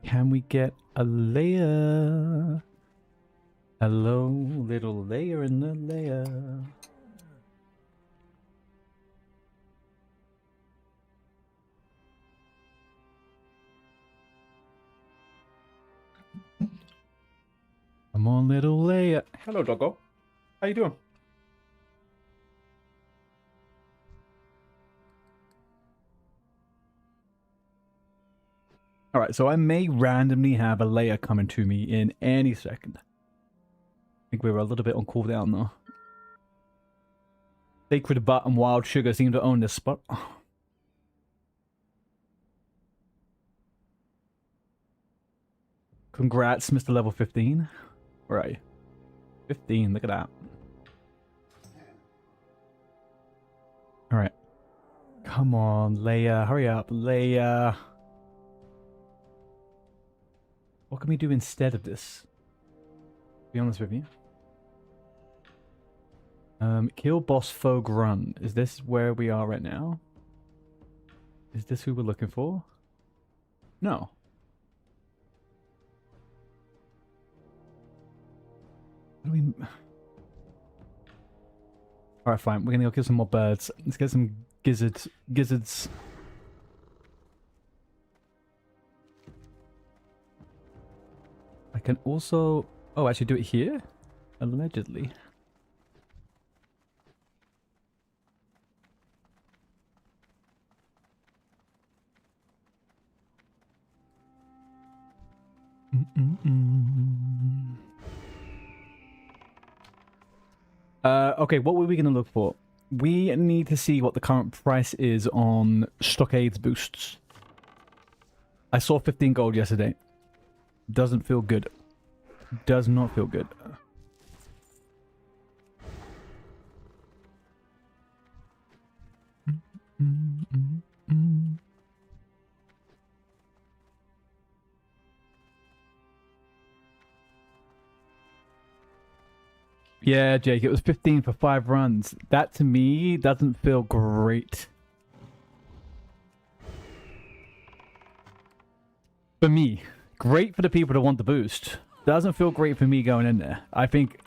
Can we get a layer? Hello, little layer in the layer. on, little Leia. Hello, doggo. How you doing? Alright, so I may randomly have a Leia coming to me in any second. I think we were a little bit on cooldown though. Sacred Butt and Wild Sugar seem to own this spot. Congrats, Mr. Level 15. Where are you? 15, look at that. Alright. Come on, Leia. Hurry up, Leia. What can we do instead of this? To be honest with you. Kill boss foe run. Is this where we are right now? Is this who we're looking for? No. What do we... Alright, fine. We're gonna go kill some more birds. Let's get some gizzards. I can also... Oh, actually do it here? Allegedly. Okay, what were we going to look for? We need to see what the current price is on Stockades boosts. I saw 15 gold yesterday. Doesn't feel good. Does not feel good. Yeah, Jake, it was 15 for 5 runs. That to me doesn't feel great. For me. Great for the people that want the boost. Doesn't feel great for me going in there. I think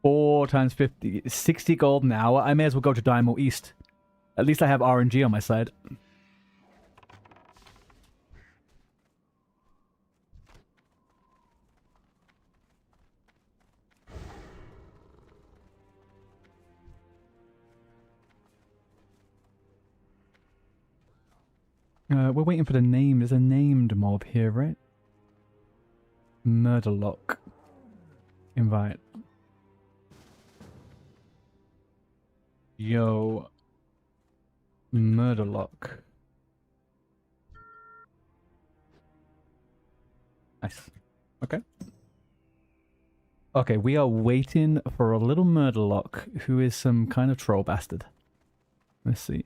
4 times 50, 60 gold an hour. I may as well go to Dynamo East. At least I have RNG on my side. We're waiting for the name. There's a named mob here, right? Murderlock. Invite. Yo. Murderlock. Nice. Okay. Okay, we are waiting for a little Murderlock who is some kind of troll bastard. Let's see.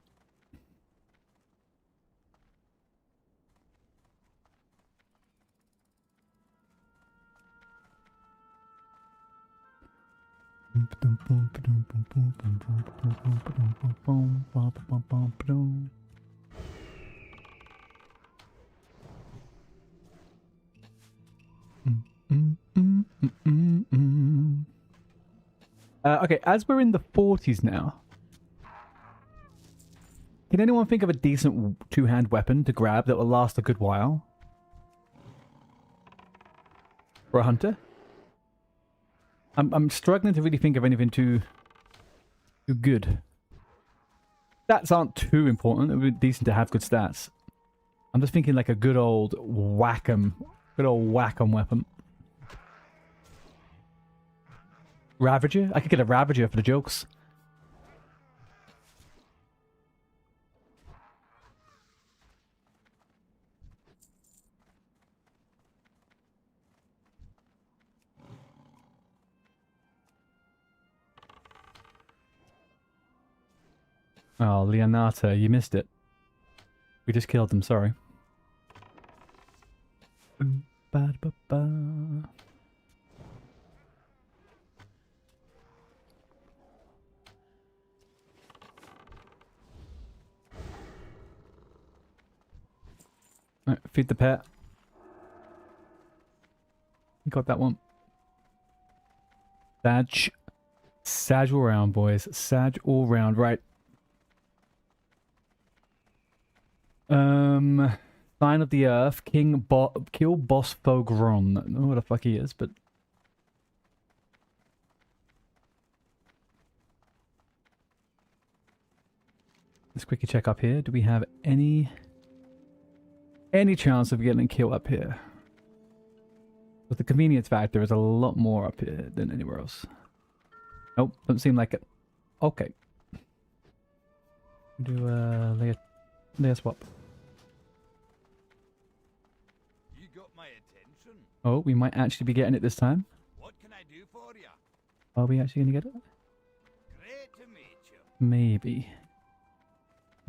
Okay, as we're in the 40s now, can anyone think of a decent two-hand weapon to grab that will last a good while? For a hunter? I'm struggling to really think of anything too good. Stats aren't too important. It would be decent to have good stats. I'm just thinking like a good old whack-em weapon. Ravager? I could get a Ravager for the jokes. Oh, Leonata, you missed it. We just killed them, sorry. Right, feed the pet. You got that one. Sag all round, boys. Sag all round, right. Sign of the Earth, kill boss Fogron. I don't know what the fuck he is, but Let's quickly check up here. Do we have any chance of getting a kill up here? But the convenience factor is a lot more up here than anywhere else. Nope, doesn't seem like it. Okay. Do a layer swap. You got my attention. Oh, we might actually be getting it this time. What can I do for you? Are we actually going to get it? Great to meet you. Maybe.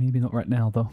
Maybe not right now, though.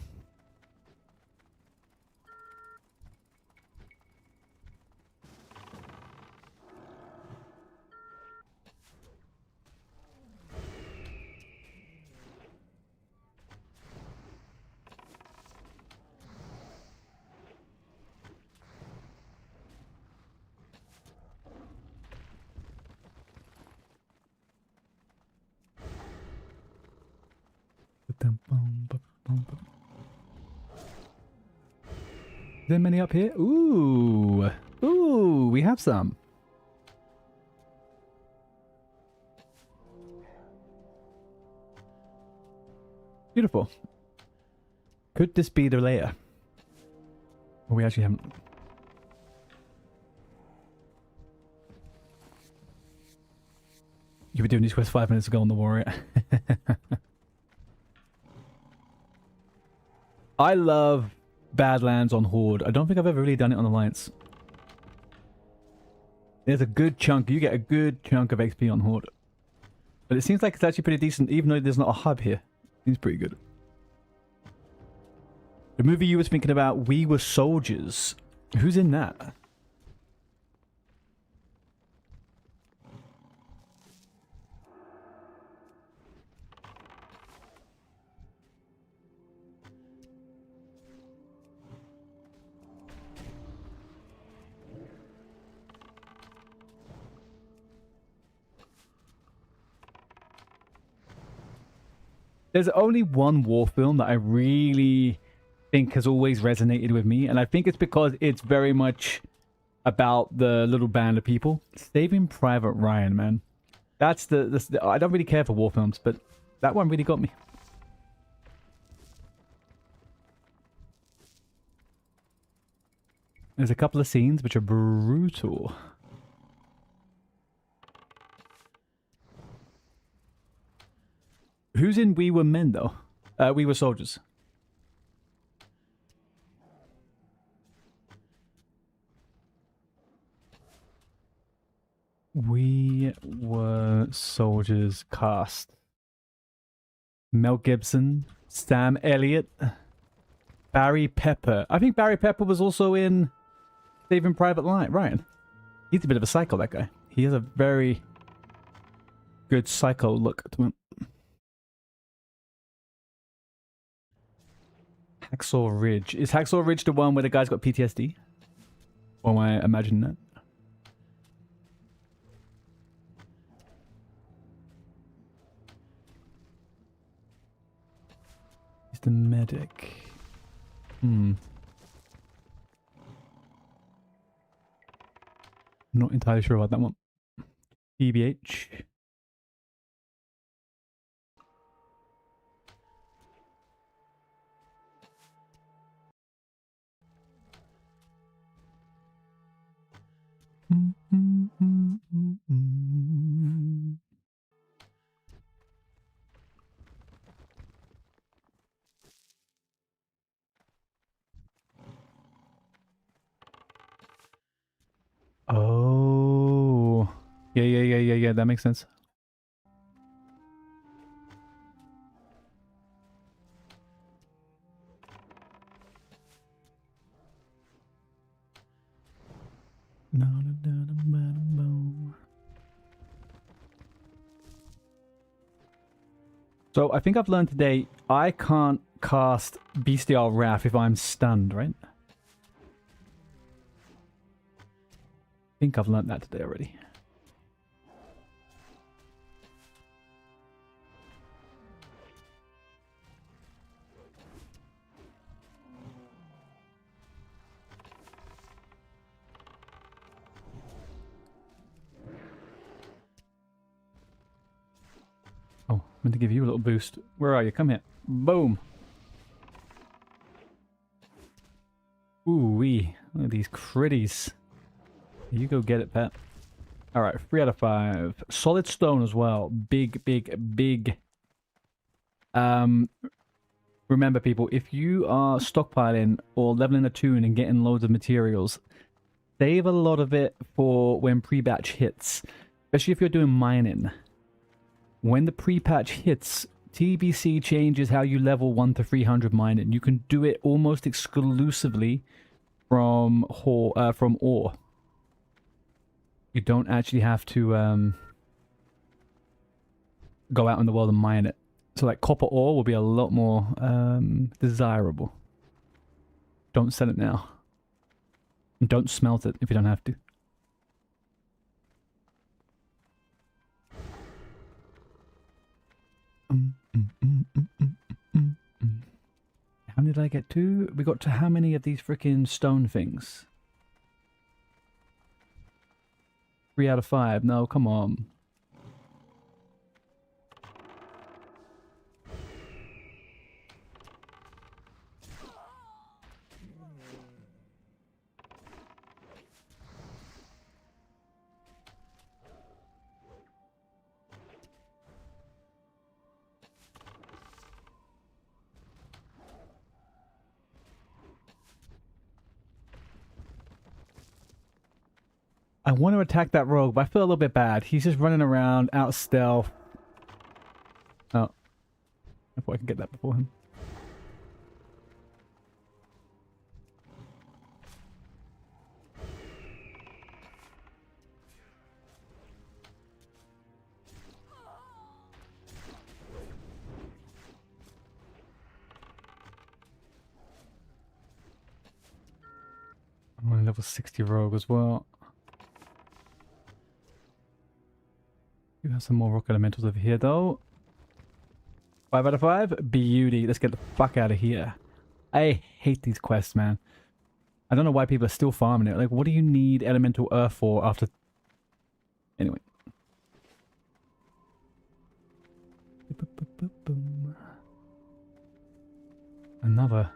Is there many up here? Ooh. Ooh, we have some. Beautiful. Could this be the layer? Or we actually haven't. You were doing these quests 5 minutes ago on the Warrior. I love Badlands on Horde. I don't think I've ever really done it on Alliance. There's a good chunk. You get a good chunk of XP on Horde. But it seems like it's actually pretty decent, even though there's not a hub here. Seems pretty good. The movie you were thinking about, We Were Soldiers. Who's in that? There's only one war film that I really think has always resonated with me, and I think it's because it's very much about the little band of people. Saving Private Ryan, man. That's the I don't really care for war films, but that one really got me. There's a couple of scenes which are brutal. Who's in We Were Men, though? We Were Soldiers. We Were Soldiers cast. Mel Gibson, Sam Elliott, Barry Pepper. I think Barry Pepper was also in Saving Private Ryan. He's a bit of a psycho, that guy. He has a very good psycho look to him. Hacksaw Ridge. Is Hacksaw Ridge the one where the guy's got PTSD? Or am I imagining that? He's the medic. Not entirely sure about that one. TBH. Oh. Yeah, that makes sense. So I think I've learned today I can't cast Bestial Wrath if I'm stunned, right? I think I've learned that today already. Oh, I'm going to give you a little boost. Where are you? Come here. Boom. Ooh-wee. Look at these critties. You go get it, pet. Alright, 3 out of 5. Solid stone as well. Big, big, big. Remember, people, if you are stockpiling or leveling a tune and getting loads of materials, save a lot of it for when pre-batch hits. Especially if you're doing mining. When the pre-patch hits, TBC changes how you level 1 to 300 mining. You can do it almost exclusively from ore. You don't actually have to go out in the world and mine it. So like copper ore will be a lot more desirable. Don't sell it now. And don't smelt it if you don't have to. How did I get to? We got to how many of these freaking stone things? 3 out of 5. No, come on. I want to attack that rogue, but I feel a little bit bad. He's just running around, out stealth. Oh. I thought I could get that before him. I'm on level 60 rogue as well. You have some more rock elementals over here, though. 5 out of 5. Beauty. Let's get the fuck out of here. I hate these quests, man. I don't know why people are still farming it. Like, what do you need elemental earth for after... Anyway. Another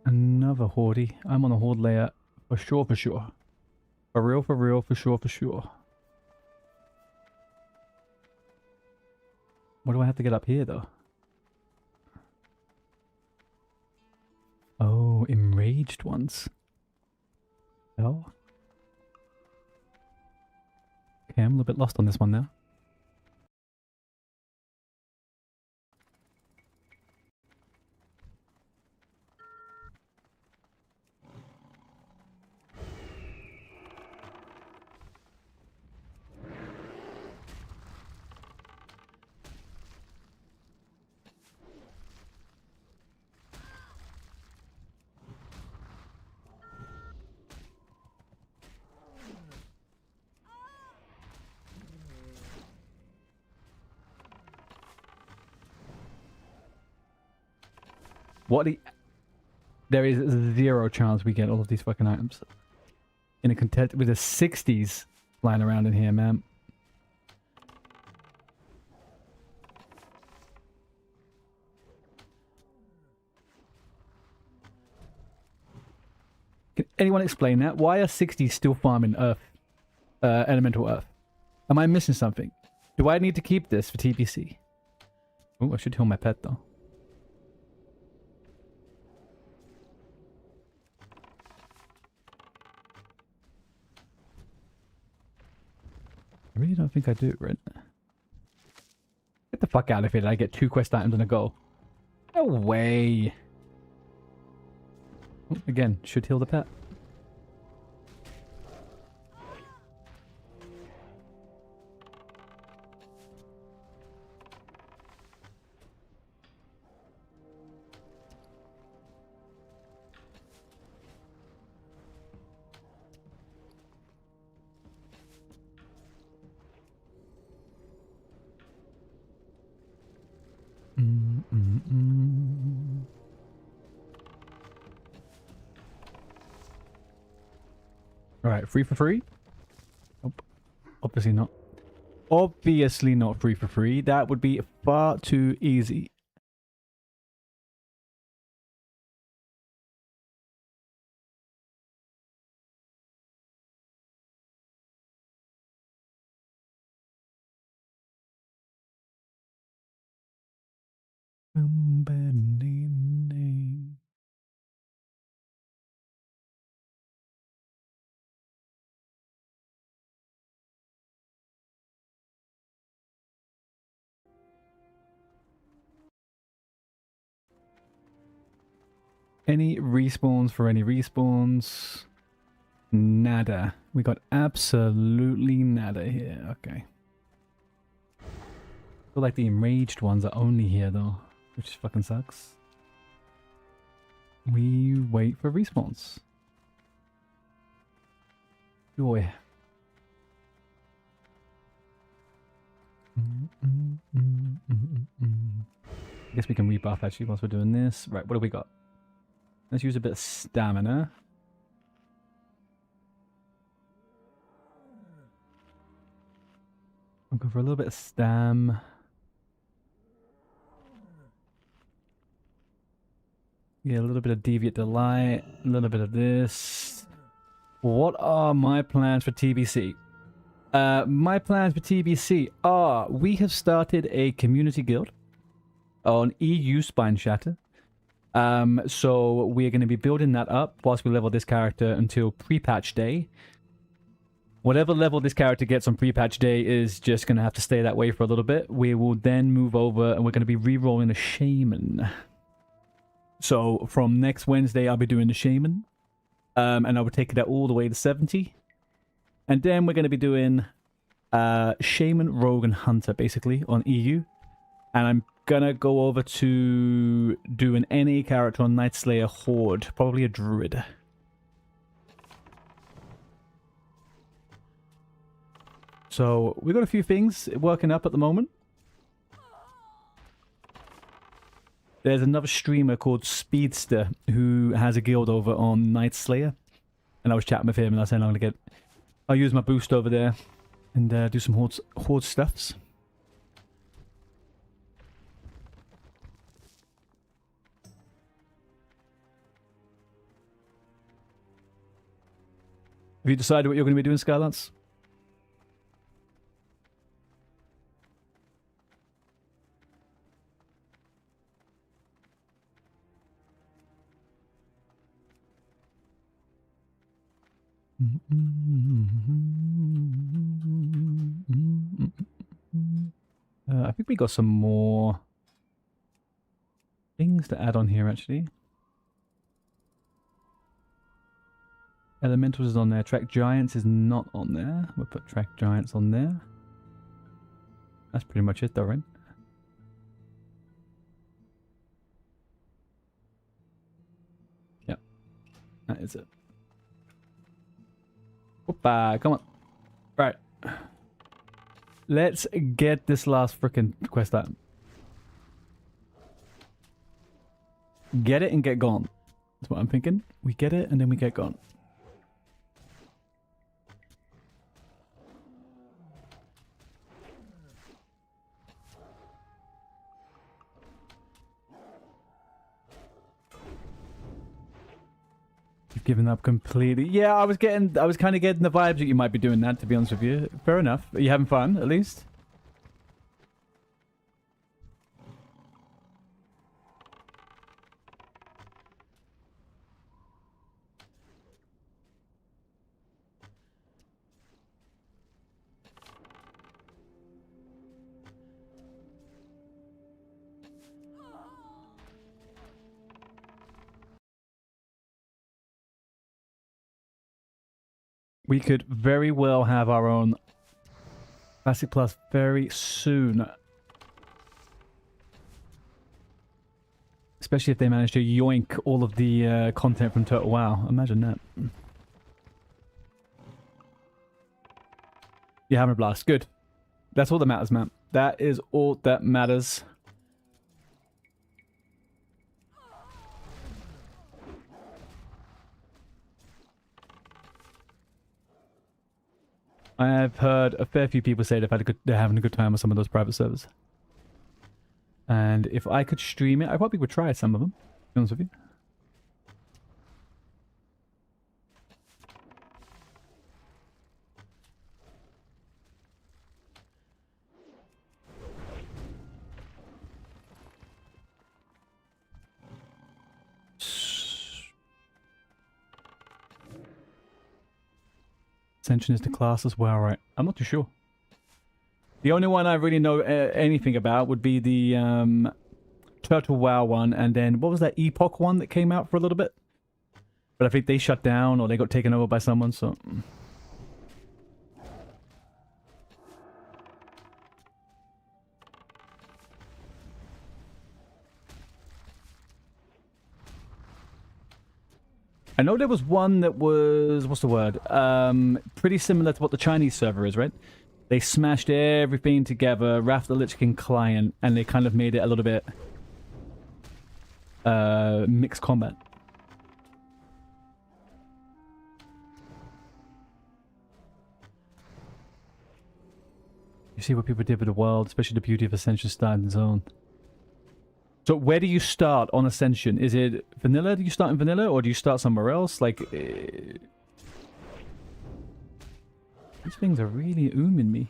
hoardy. I'm on a hoard layer. For sure, for sure. For real, for real, for sure, for sure. What do I have to get up here, though? Oh, enraged ones. Oh. Okay, I'm a little bit lost on this one now. What the... There is 0 chance we get all of these fucking items. In a contest with the 60s flying around in here, man. Can anyone explain that? Why are 60s still farming earth? Elemental earth? Am I missing something? Do I need to keep this for TBC? Oh, I should heal my pet though. I really don't think I do, right? Get the fuck out of here. Did I get 2 quest items in a go? No way. Oh, again, should heal the pet. Alright, free for free? Nope. Obviously not. Obviously not free for free. That would be far too easy. Any respawns for any respawns? Nada. We got absolutely nada here. Okay. I feel like the enraged ones are only here though, which fucking sucks. We wait for respawns. Joy. I guess we can rebuff actually whilst we're doing this. Right, what do we got? Let's use a bit of stamina. I'll go for a little bit of stam. Yeah, a little bit of Deviant Delight, a little bit of this. What are my plans for TBC? My plans for TBC are we have started a community guild on EU SPINESHATTER. So we're going to be building that up whilst we level this character until pre-patch day. Whatever level this character gets on pre-patch day is just going to have to stay that way for a little bit. We will then move over and we're going to be re-rolling a shaman. So from next Wednesday, I'll be doing the shaman. And I will take that all the way to 70. And then we're going to be doing shaman, rogue, and hunter, basically, on EU. And I'm going to go over to do an NA character on Night Slayer Horde. Probably a druid. So we've got a few things working up at the moment. There's another streamer called Speedster who has a guild over on Night Slayer. And I was chatting with him and I was saying I'll use my boost over there and do some horde stuffs. Have you decided what you're going to be doing, Skylance? I think we got some more things to add on here, actually. Elementals is on there. Track Giants is not on there. We'll put Track Giants on there. That's pretty much it, though, right? Yeah. That is it. Opa, come on. Right. Let's get this last freaking quest out. Get it and get gone. That's what I'm thinking. We get it and then we get gone. You've given up completely. Yeah, I was kind of getting the vibes that you might be doing that, to be honest with you. Fair enough. Are you having fun, at least? We could very well have our own Classic Plus very soon. Especially if they manage to yoink all of the content from Total WoW. Imagine that. You're having a blast. Good. That's all that matters, man. That is all that matters. I've heard a fair few people say they're having a good time with some of those private servers. And if I could stream it, I probably would try some of them, to be honest with you. Ascension is the class as well, right? I'm not too sure. The only one I really know anything about would be the Turtle WoW one, and then what was that Epoch one that came out for a little bit? But I think they shut down or they got taken over by someone, so... I know there was one that was, what's the word? Pretty similar to what the Chinese server is, right? They smashed everything together, Wrath the Lich King client, and they kind of made it a little bit mixed combat. You see what people did with the world, especially the beauty of Ascension starting zone. So where do you start on Ascension? Is it vanilla? Do you start in vanilla or do you start somewhere else? Like, these things are really ooming me.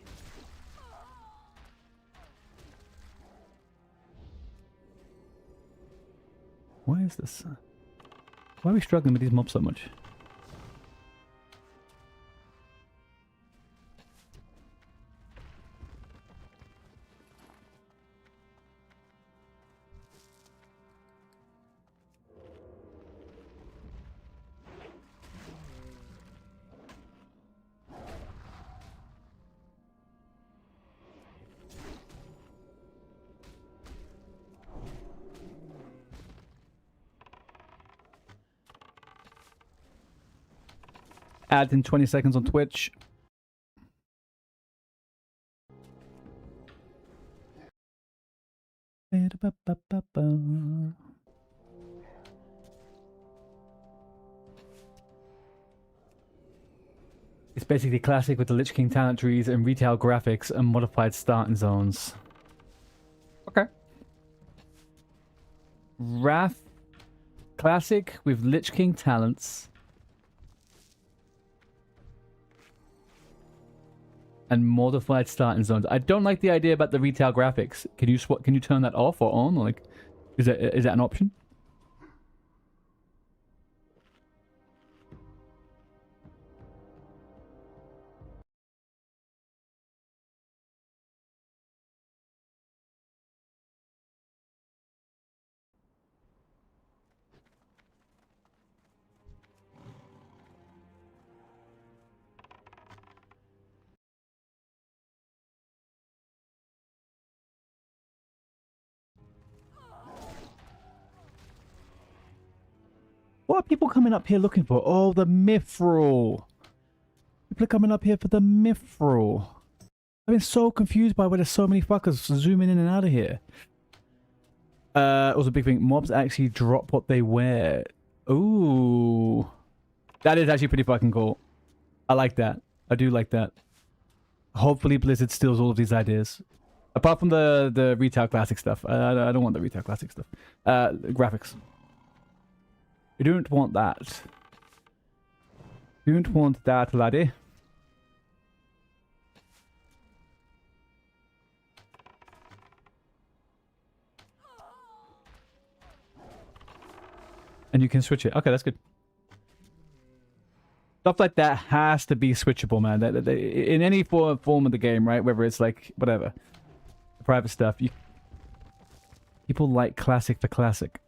Why is this? Why are we struggling with these mobs so much? Add in 20 seconds on Twitch. It's basically classic with the Lich King talent trees and retail graphics and modified starting zones. Okay. Wrath classic with Lich King talents. And modified starting zones. I don't like the idea about the retail graphics. Can you turn that off or on? Like, is that an option? What are people coming up here looking for? Oh, the Mithril. People are coming up here for the Mithril. I've been so confused by why there's so many fuckers zooming in and out of here. Also, a big thing. Mobs actually drop what they wear. Ooh. That is actually pretty fucking cool. I like that. I do like that. Hopefully Blizzard steals all of these ideas. Apart from the retail classic stuff. I don't want the retail classic stuff. Graphics. You don't want that. You don't want that, laddie. And you can switch it. Okay, that's good. Stuff like that has to be switchable, man. In any form of the game, right? Whether it's like, whatever. Private stuff. People like classic for classic.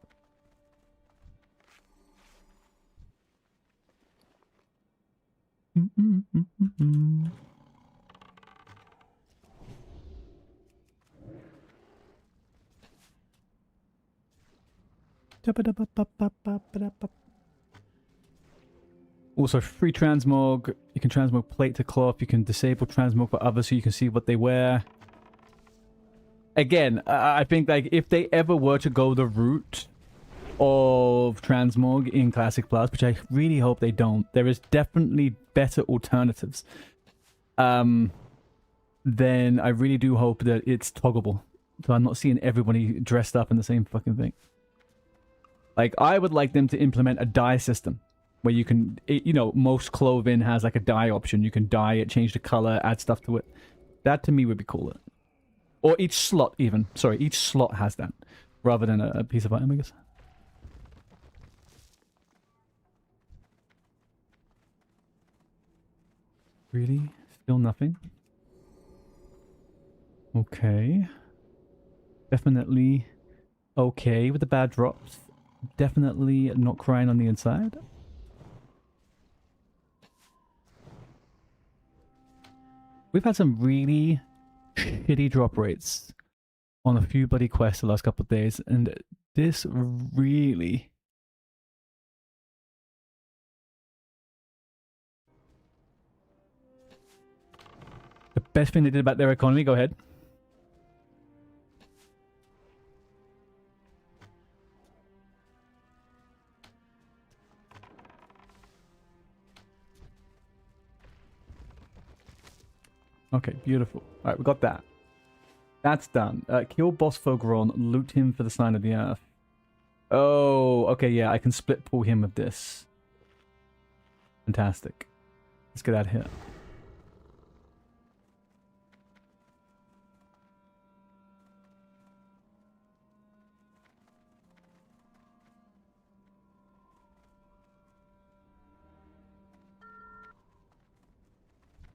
Also, free transmog. You can transmog plate to cloth. You can disable transmog for others so you can see what they wear. Again, I think like if they ever were to go the route of transmog in Classic Plus, which I really hope they don't, there is definitely better alternatives. then I really do hope that it's toggleable. So I'm not seeing everybody dressed up in the same fucking thing. Like, I would like them to implement a dye system where you can, you know, most clothing has like a dye option. You can dye it, change the color, add stuff to it. That to me would be cooler. Or each slot even. Sorry, each slot has that rather than a piece of item, I guess. Really? Still nothing? Okay. Definitely okay with the bad drops. Definitely not crying on the inside. We've had some really shitty drop rates on a few bloody quests the last couple of days, and this really... The best thing they did about their economy, go ahead. Okay, beautiful. Alright, we got that. That's done. Kill boss Fogron, loot him for the sign of the earth. Oh, okay, yeah, I can split pull him with this. Fantastic. Let's get out of here.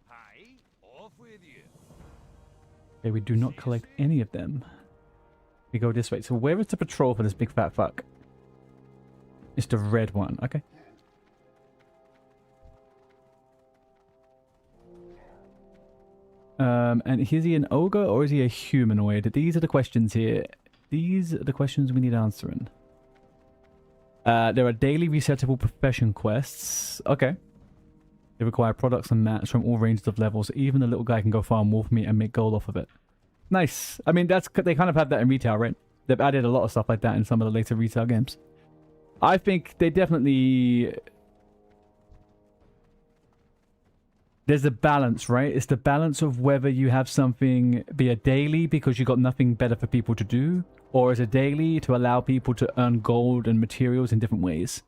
Hi, off with you. Okay, we do not collect any of them. We go this way. So where is the patrol for this big fat fuck? It's the red one. Okay. And is he an ogre or is he a humanoid? These are the questions here. These are the questions we need answering. There are daily resettable profession quests. Okay. They require products and mats from all ranges of levels. Even the little guy can go farm wolf meat and make gold off of it. Nice. I mean, that's they kind of have that in retail, right? They've added a lot of stuff like that in some of the later retail games. I think they definitely... There's a balance, right? It's the balance of whether you have something be a daily because you got nothing better for people to do, or as a daily to allow people to earn gold and materials in different ways.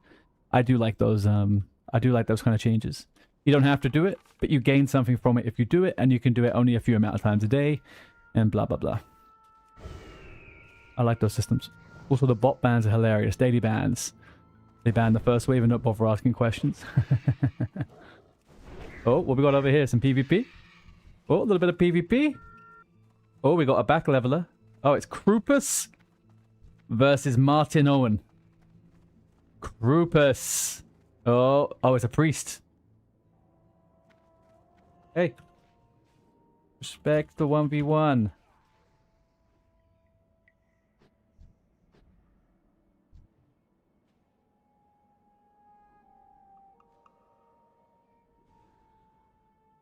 I do like those. I do like those kind of changes. You don't have to do it, but you gain something from it if you do it, and you can do it only a few amount of times a day, and blah blah blah. I like those systems. Also, the bot bans are hilarious. Daily bans. They ban the first wave and not bother asking questions. Oh, what we got over here? Some PvP. Oh, a little bit of PvP. Oh, we got a back leveler. Oh, it's Krupus versus Martin Owen. Krupus. Oh, it's a priest. Hey. Respect the 1v1.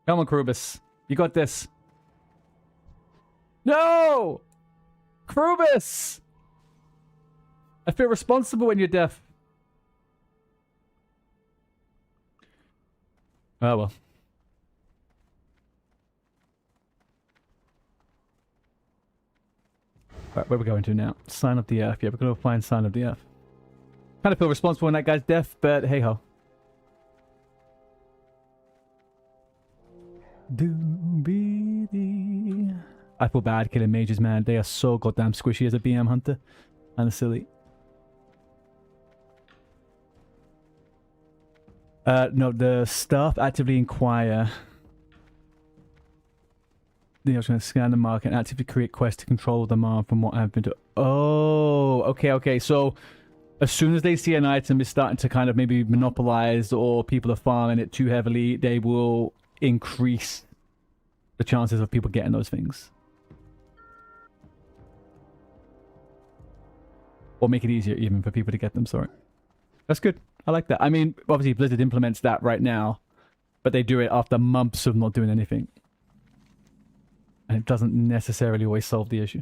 Come on, Krubus. You got this. No! Krubus! I feel responsible when you're deaf. Oh, well. Right, where are we going to now? Sign of the Earth. Yeah, we're going to find Sign of the Earth. Kind of feel responsible when that guy's deaf, but hey-ho. Doobie-dee. I feel bad killing mages, man. They are so goddamn squishy as a BM hunter. Kinda silly. No, the staff actively inquire. I was going to scan the market and actively create quests to control the demand from what I've been to. Oh, okay. So, as soon as they see an item is starting to kind of maybe monopolize or people are farming it too heavily, they will increase the chances of people getting those things. Or make it easier even for people to get them, sorry. That's good. I like that. I mean, obviously Blizzard implements that right now, but they do it after months of not doing anything. And it doesn't necessarily always solve the issue.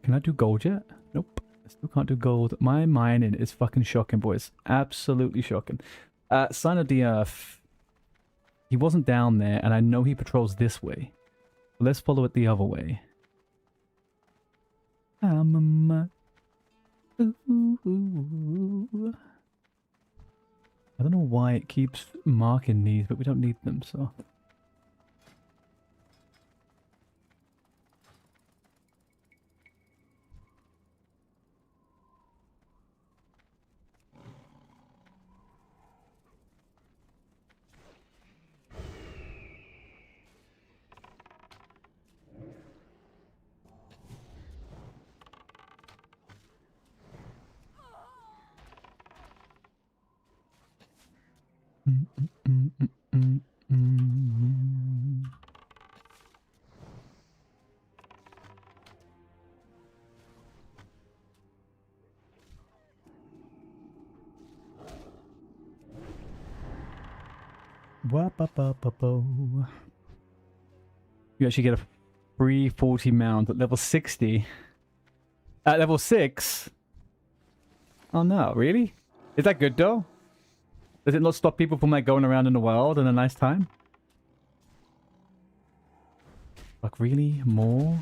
Can I do gold yet? Nope. I still can't do gold. My mining is fucking shocking, boys. Absolutely shocking. Sign of the Earth. He wasn't down there, and I know he patrols this way. Let's follow it the other way. Ooh. I don't know why it keeps marking these, but we don't need them, so... You actually get a free 40 mount at level 60. At level 6? Oh no, really? Is that good though? Does it not stop people from like going around in the world in a nice time? Like really? More?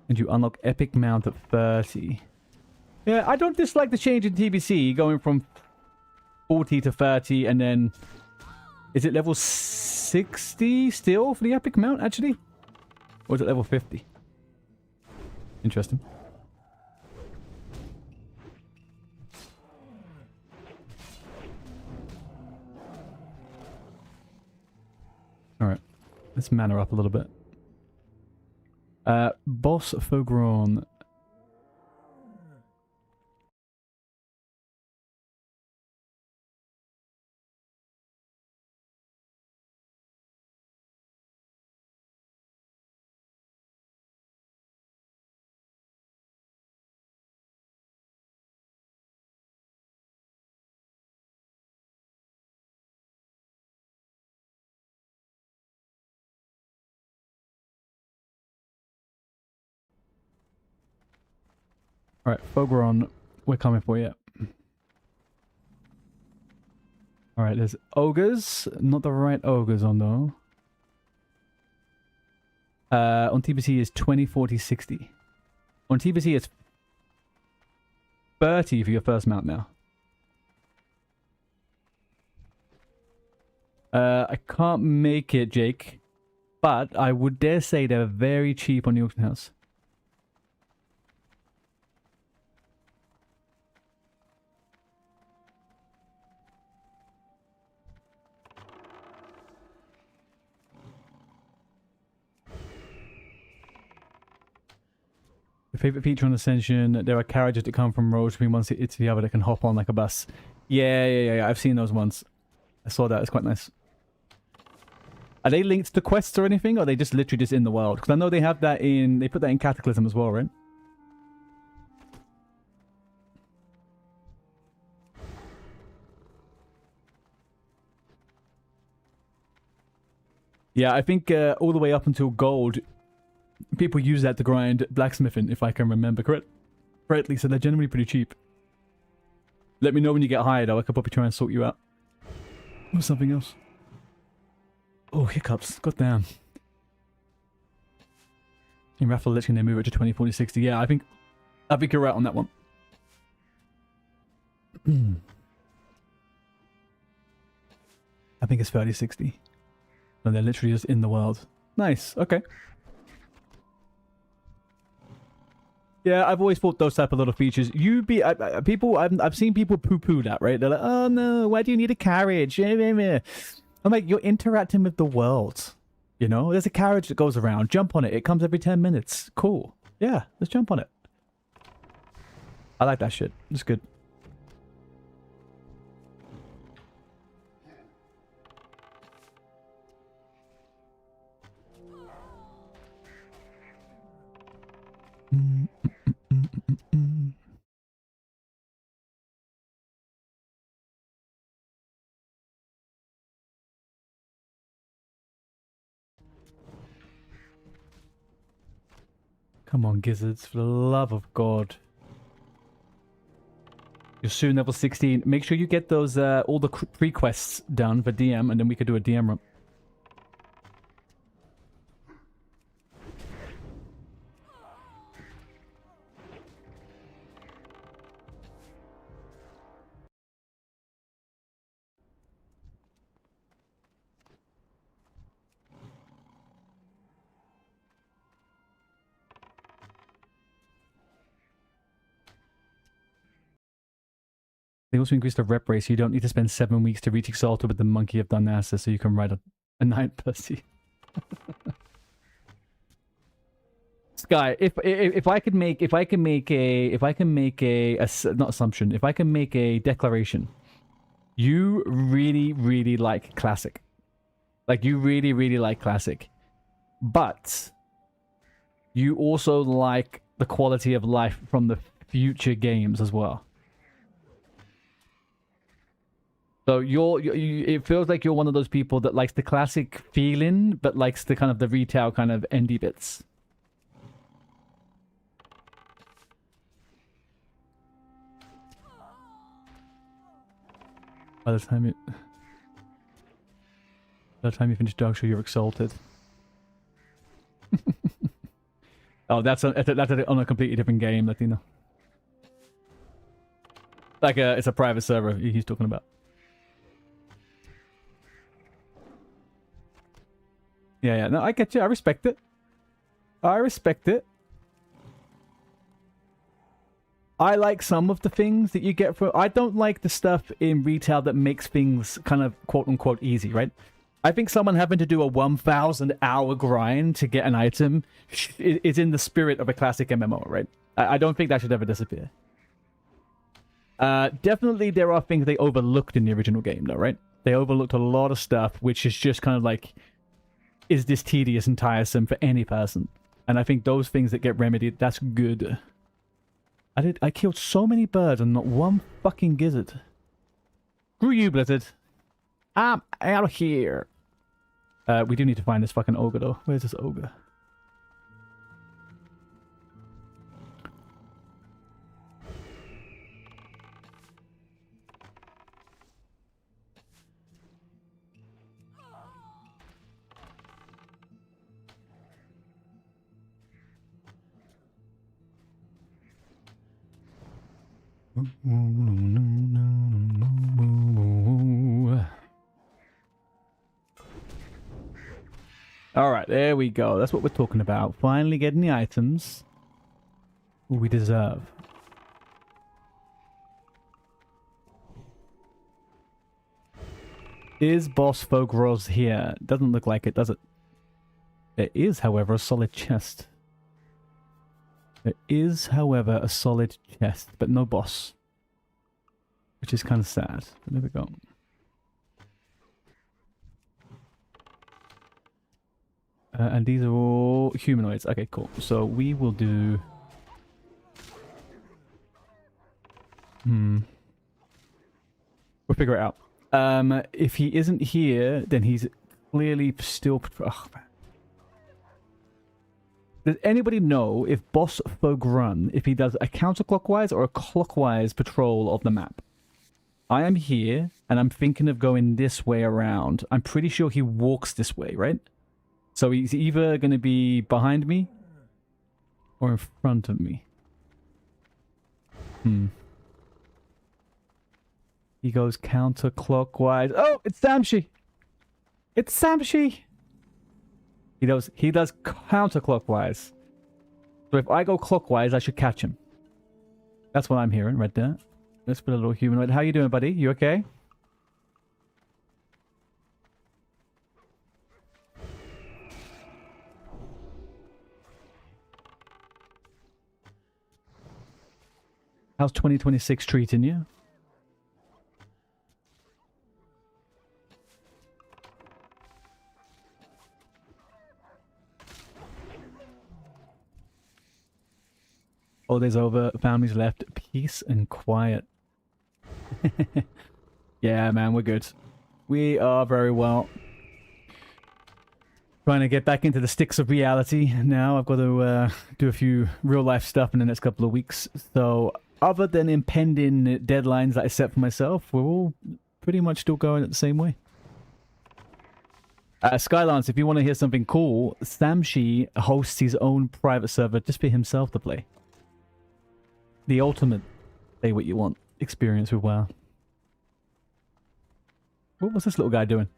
And you unlock epic mount at 30. Yeah, I don't dislike the change in TBC going from 40 to 30 and then... Is it level 60 still for the epic mount actually? Or is it level 50? Interesting. Alright. Let's mana up a little bit. Boss Fogron. Alright, Fogron, we're coming for you. Alright, there's ogres. Not the right ogres on though. On TBC is 20, 40, 60. On TBC it's 30 for your first mount now. I can't make it, Jake. But I would dare say they're very cheap on the auction house. Your favorite feature on Ascension, there are carriages that come from roads between one city to the other that can hop on like a bus. Yeah. I've seen those once. I saw that. It's quite nice. Are they linked to quests or anything, or are they just literally just in the world? Because I know they have that in... They put that in Cataclysm as well, right? Yeah, I think all the way up until gold, people use that to grind blacksmithing, if I can remember correctly, so they're generally pretty cheap. Let me know when you get higher, though. I could probably try and sort you out. Or something else. Oh, hiccups. God damn. In Raffle, literally, they move it to 20, 40, 60. Yeah, I think you're right on that one. I think it's 30, 60. No, they're literally just in the world. Nice. Okay. Yeah, I've always thought those type of little features. I've seen people poo-poo that, right? They're like, oh no, why do you need a carriage? I'm like, you're interacting with the world. You know, there's a carriage that goes around. Jump on it. It comes every 10 minutes. Cool. Yeah, let's jump on it. I like that shit. It's good. Come on, gizzards, for the love of God. You're soon level 16. Make sure you get those, all the pre-quests done for DM, and then we could do a DM run. They also increased the rep rate, so you don't need to spend 7 weeks to reach Exalted with the Monkey of Darnassus, so you can ride a Night Pussy. Sky, if I can make a not assumption, if I can make a declaration, you really like Classic, like you really like Classic, but you also like the quality of life from the future games as well. So it feels like you're one of those people that likes the classic feeling, but likes the kind of the retail kind of indie bits. By the time you finish Dog Show, you're exalted. Oh, that's on a completely different game, Latino. Like it's a private server he's talking about. Yeah, no, I get you. I respect it. I respect it. I like some of the things that you get for... I don't like the stuff in retail that makes things kind of quote-unquote easy, right? I think someone having to do a 1,000-hour grind to get an item is in the spirit of a classic MMO, right? I don't think that should ever disappear. Definitely there are things they overlooked in the original game, though, right? They overlooked a lot of stuff, which is just kind of like... Is this tedious and tiresome for any person? And I think those things that get remedied, that's good. I killed so many birds and not one fucking gizzard. Screw you, Blizzard. I'm out of here. We do need to find this fucking ogre, though. Where's this ogre? Alright, there we go. That's what we're talking about. Finally getting the items we deserve. Is Boss Fogros here? Doesn't look like it, does it? There is, however, a solid chest. There is, however, a solid chest, but no boss. Which is kind of sad. But there we go. And these are all humanoids. Okay, cool. So we will do... We'll figure it out. If he isn't here, then he's clearly still... Oh, man. Does anybody know if Boss Fogrun, if he does a counterclockwise or a clockwise patrol of the map? I am here, and I'm thinking of going this way around. I'm pretty sure he walks this way, right? So he's either going to be behind me or in front of me. He goes counterclockwise. Oh, it's Samshi! It's Samshi! He does counterclockwise. So if I go clockwise, I should catch him. That's what I'm hearing right there. Let's put a little humanoid. How you doing, buddy? You okay? How's 2026 treating you? Holidays over, families left, peace and quiet. Yeah, man, we're good. We are very well. Trying to get back into the sticks of reality now. I've got to do a few real life stuff in the next couple of weeks. So other than impending deadlines that I set for myself, we're all pretty much still going at the same way. Skylance, if you want to hear something cool, Samshi hosts his own private server just for himself to play. The ultimate say what you want experience with WoW. What was this little guy doing?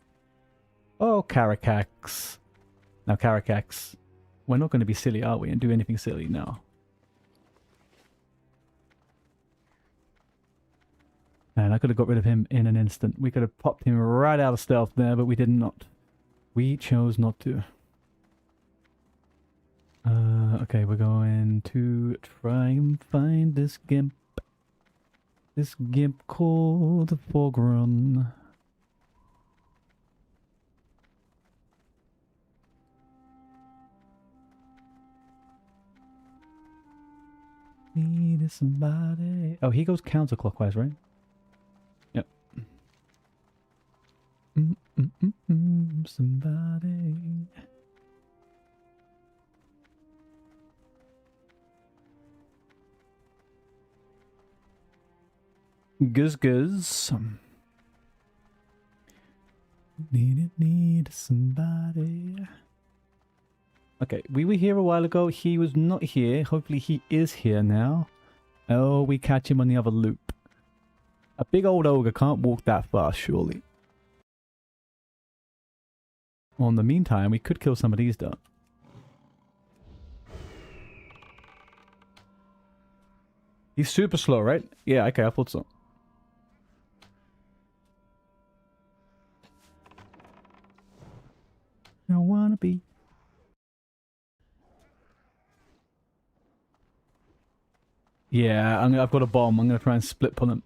Oh, Carakax. Now, Carakax, we're not going to be silly, are we? And do anything silly? No. Man, I could have got rid of him in an instant. We could have popped him right out of stealth there, but we did not. We chose not to. Okay, we're going to try and find this gimp. This gimp called Foreground. Need somebody. Oh, he goes counterclockwise, right? Yep. Somebody. Guzz. Need somebody. Okay, we were here a while ago. He was not here. Hopefully he is here now. Oh, we catch him on the other loop. A big old ogre can't walk that fast, surely. Well, in the meantime, we could kill some of these, though. He's super slow, right? Yeah, okay, I thought so. I wanna be. Yeah, I've got a bomb. I'm gonna try and split pull him.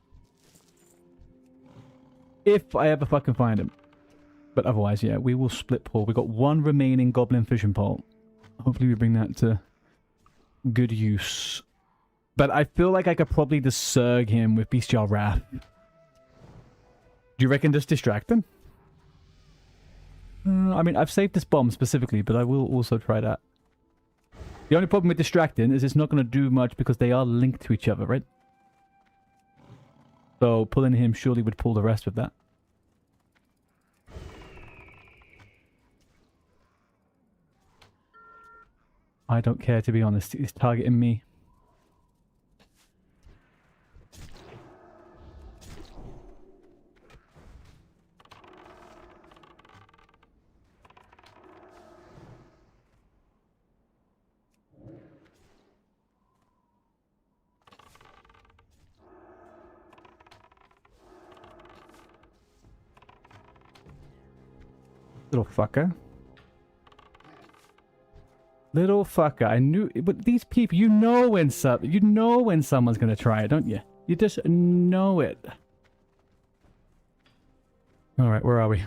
If I ever fucking find him. But otherwise, yeah, we will split pull. We've got one remaining goblin fishing pole. Hopefully we bring that to good use. But I feel like I could probably just surg him with Bestial Wrath. Do you reckon just distract him? I mean, I've saved this bomb specifically, but I will also try that. The only problem with distracting is it's not going to do much because they are linked to each other, right? So pulling him surely would pull the rest of that. I don't care, to be honest. He's targeting me. Little fucker. Little fucker. I knew, but these people, you know when someone's gonna try it, don't you? You just know it. Alright, where are we?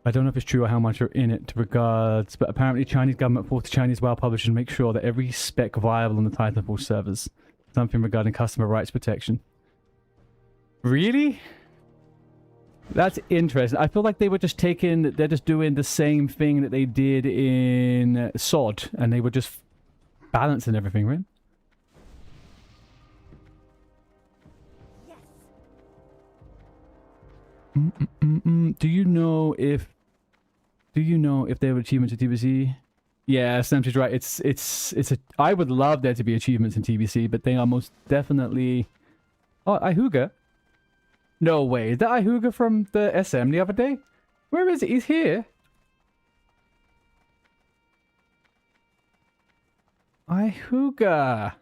I don't know if it's true or how much are in it to regards, but apparently Chinese government forced Chinese WoW publishers to make sure that every spec viable on the Titanfall servers. Something regarding customer rights protection. Really? That's interesting. I feel like they were just they're just doing the same thing that they did in SOD, and they were just balancing everything, right? Yes. Do you know if they have achievements in TBC? Yeah, Sam's right. I would love there to be achievements in TBC, but they are most definitely. Oh, Ihuga. No way. Is that Ihuga from the SM the other day? Where is he? He's here. Ihuga.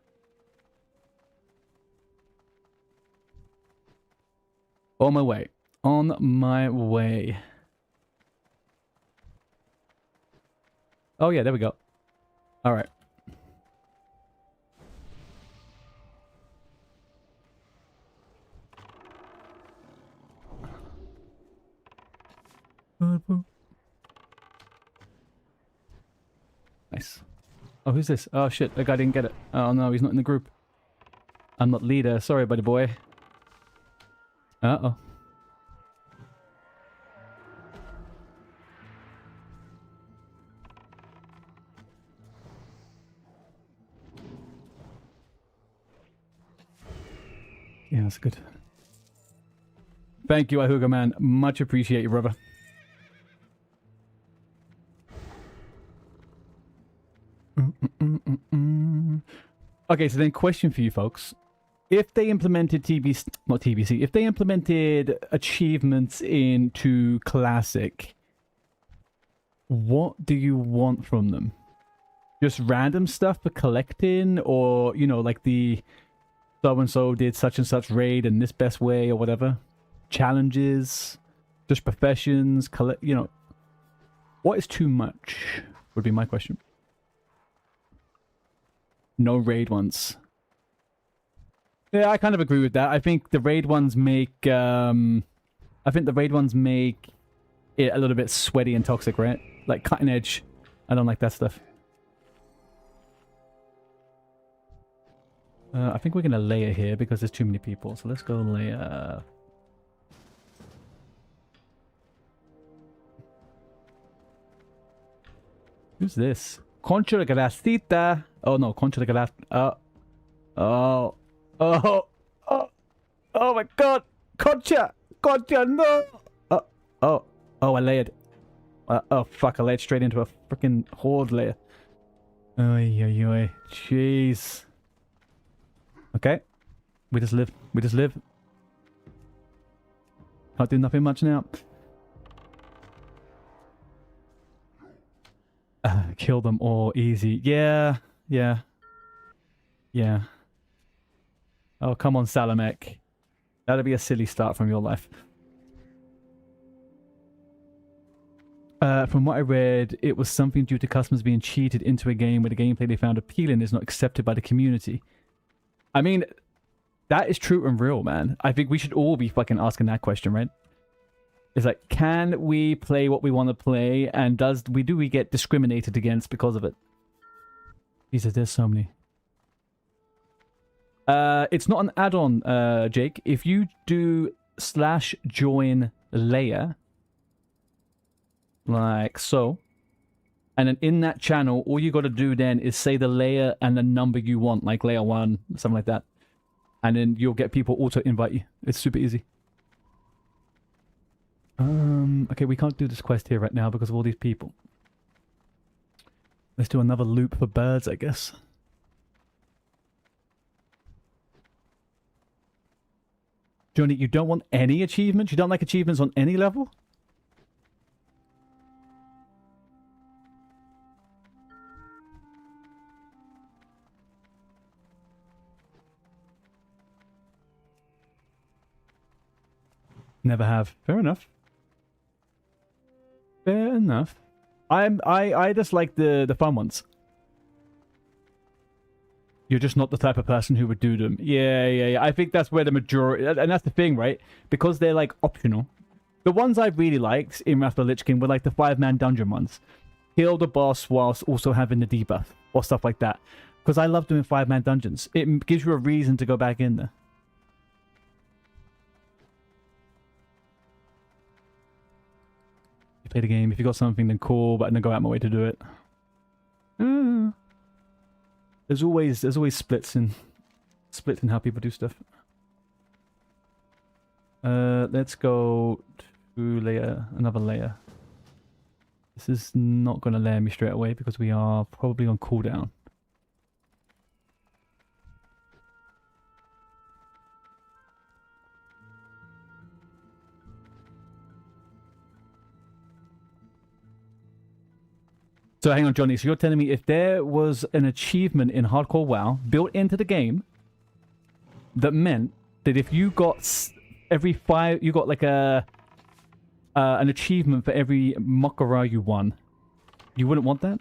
On my way. On my way. Oh yeah, there we go. All right. Nice. Oh, who's this? Oh shit, that guy didn't get it. Oh no, he's not in the group. I'm not leader. Sorry, buddy boy. Uh-oh. Yeah, that's good. Thank you, Ahuga man. Much appreciate you, brother. Okay, so then question for you folks. If they implemented not TBC, if they implemented achievements into Classic, what do you want from them? Just random stuff for collecting, or, you know, like the so-and-so did such and such raid in this best way or whatever? Challenges, just professions, you know, what is too much would be my question. No raid ones. Yeah, I kind of agree with that. I think the raid ones make it a little bit sweaty and toxic, right? Like cutting edge. I don't like that stuff. I think we're gonna layer here because there's too many people. So let's go layer. Who's this? Concha de Grasita. Oh no, Concha de Grasita. Oh my god! Concha! Concha, no! Oh, I layered. Oh fuck, I layered straight into a freaking horde layer. Oy. Jeez. Okay. We just live. Can't do nothing much now. Kill them all easy. Yeah. Oh, come on, Salamek. That'd be a silly start from your life. From what I read, it was something due to customers being cheated into a game where the gameplay they found appealing is not accepted by the community. I mean, that is true and real, man. I think we should all be fucking asking that question, right? It's like, can we play what we want to play, and do we get discriminated against because of it? Jesus, there's so many. It's not an add-on, Jake. If you do /join layer, like so, and then in that channel, all you got to do then is say the layer and the number you want, like layer 1, something like that. And then you'll get people auto-invite you. It's super easy. Okay, we can't do this quest here right now because of all these people. Let's do another loop for birds, I guess. Johnny, you don't want any achievements? You don't like achievements on any level? Never have. Fair enough. Fair enough. I just like the fun ones. You're just not the type of person who would do them. Yeah. I think that's where the majority... And that's the thing, right? Because they're, like, optional. The ones I really liked in Wrath of the Lich King were, like, the 5-man dungeon ones. Kill the boss whilst also having the debuff. Or stuff like that. Because I love doing 5-man dungeons. It gives you a reason to go back in there. You play the game. If you got something, then cool. But then go out my way to do it. There's always splits in how people do stuff. Let's go to another layer. This is not going to layer me straight away because we are probably on cooldown. So hang on, Johnny. So you're telling me if there was an achievement in Hardcore WoW built into the game that meant that if you got you got like an achievement for every Makara you won, you wouldn't want that?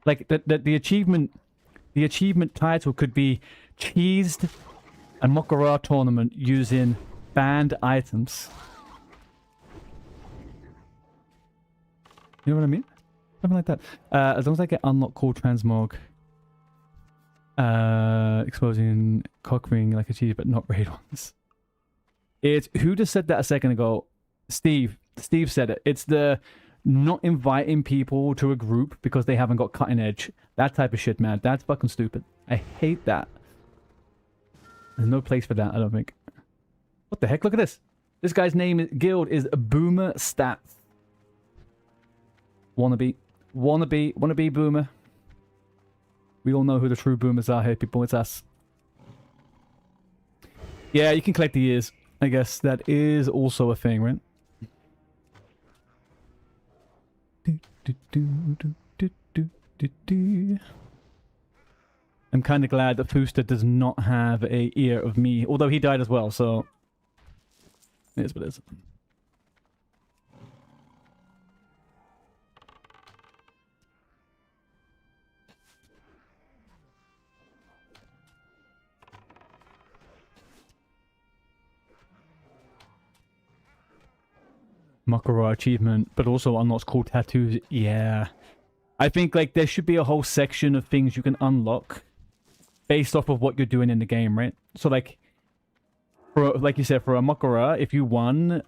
Like the achievement title could be cheesed a Makara tournament using banned items. You know what I mean? Something like that. As long as I get unlock call transmog, exposing cockring like a cheese, but not raid ones. It's who just said that a second ago? Steve. Steve said it. It's the not inviting people to a group because they haven't got cutting edge. That type of shit, man. That's fucking stupid. I hate that. There's no place for that, I don't think. What the heck? Look at this. This guy's name guild is Boomer Stats. Wannabe Boomer. We all know who the true boomers are here, people. It's us. Yeah, you can collect the ears. I guess that is also a thing, right? I'm kind of glad that Fooster does not have a ear of me, although he died as well, so it is what it is. Makara achievement, but also unlocks cool tattoos. Yeah. I think like there should be a whole section of things you can unlock based off of what you're doing in the game, right? So like, for like you said, for a Makara, if you won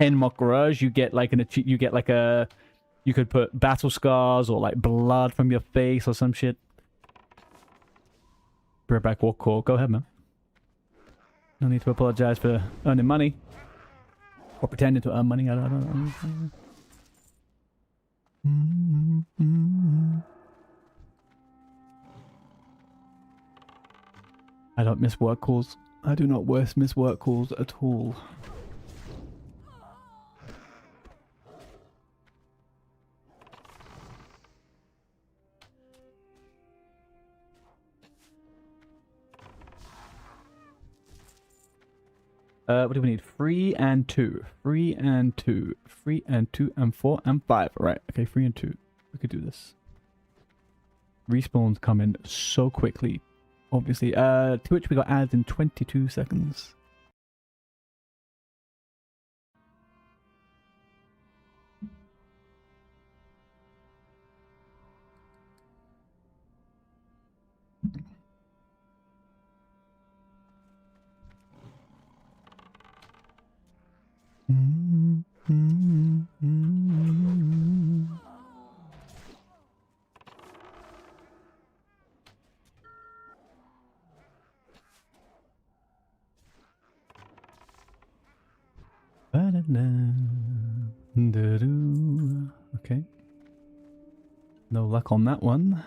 10 Makaras, you get like you could put battle scars or like blood from your face or some shit. Bring back walk call. Go ahead, man. No need to apologize for earning money. Or pretending to earn money. I don't know. I don't miss work calls. I do not miss work calls at all. What do we need? 3 and 2. 3 and 2. 3 and 2 and 4 and 5. Alright, okay, 3 and 2. We could do this. Respawns come in so quickly. Obviously. Twitch we got ads in 22 seconds. Okay. No luck on that one.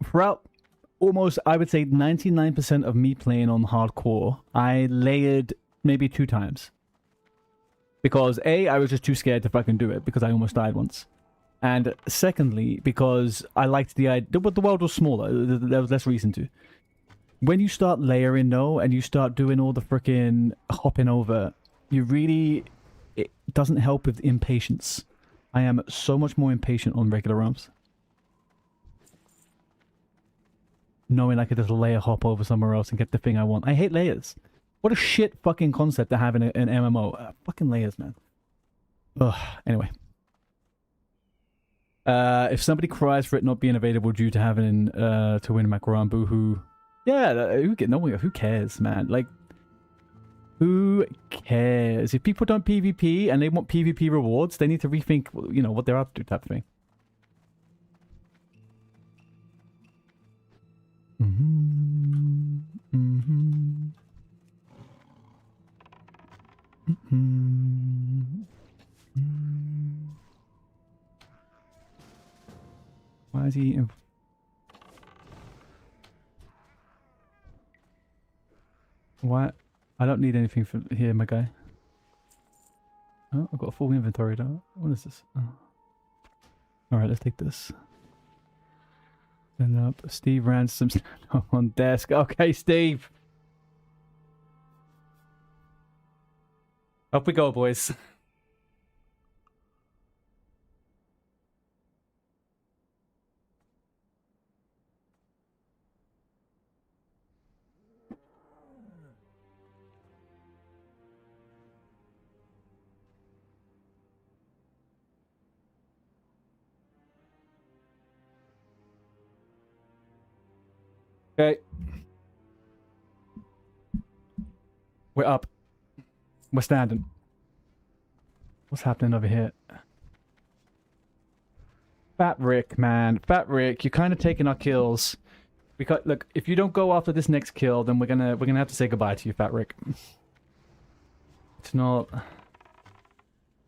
Throughout almost, I would say 99% of me playing on hardcore, I layered maybe 2 times. Because A, I was just too scared to fucking do it because I almost died once. And secondly, because I liked the idea, but the world was smaller, there was less reason to. When you start layering though, and you start doing all the frickin' hopping over, you really, it doesn't help with impatience. I am so much more impatient on regular rounds. Knowing I could just layer hop over somewhere else and get the thing I want. I hate layers. What a shit fucking concept to have in an MMO. Fucking layers, man. Ugh, anyway. If somebody cries for it not being available due to having to win Makaran, boohoo. Yeah, who cares, man? Like, who cares? If people don't PvP and they want PvP rewards, they need to rethink, you know, what they're up to, type of thing. Why is he... What? I don't need anything from here, my guy. Oh, I've got a full inventory though. What is this? Oh. Alright, let's take this. Send up. Steve Ransom on desk. Okay, Steve. Up we go, boys. Okay. We're up. We're standing. What's happening over here? Fat Rick, man. Fat Rick, you're kind of taking our kills. We got, look, if you don't go after this next kill, then we're gonna have to say goodbye to you, Fat Rick. It's not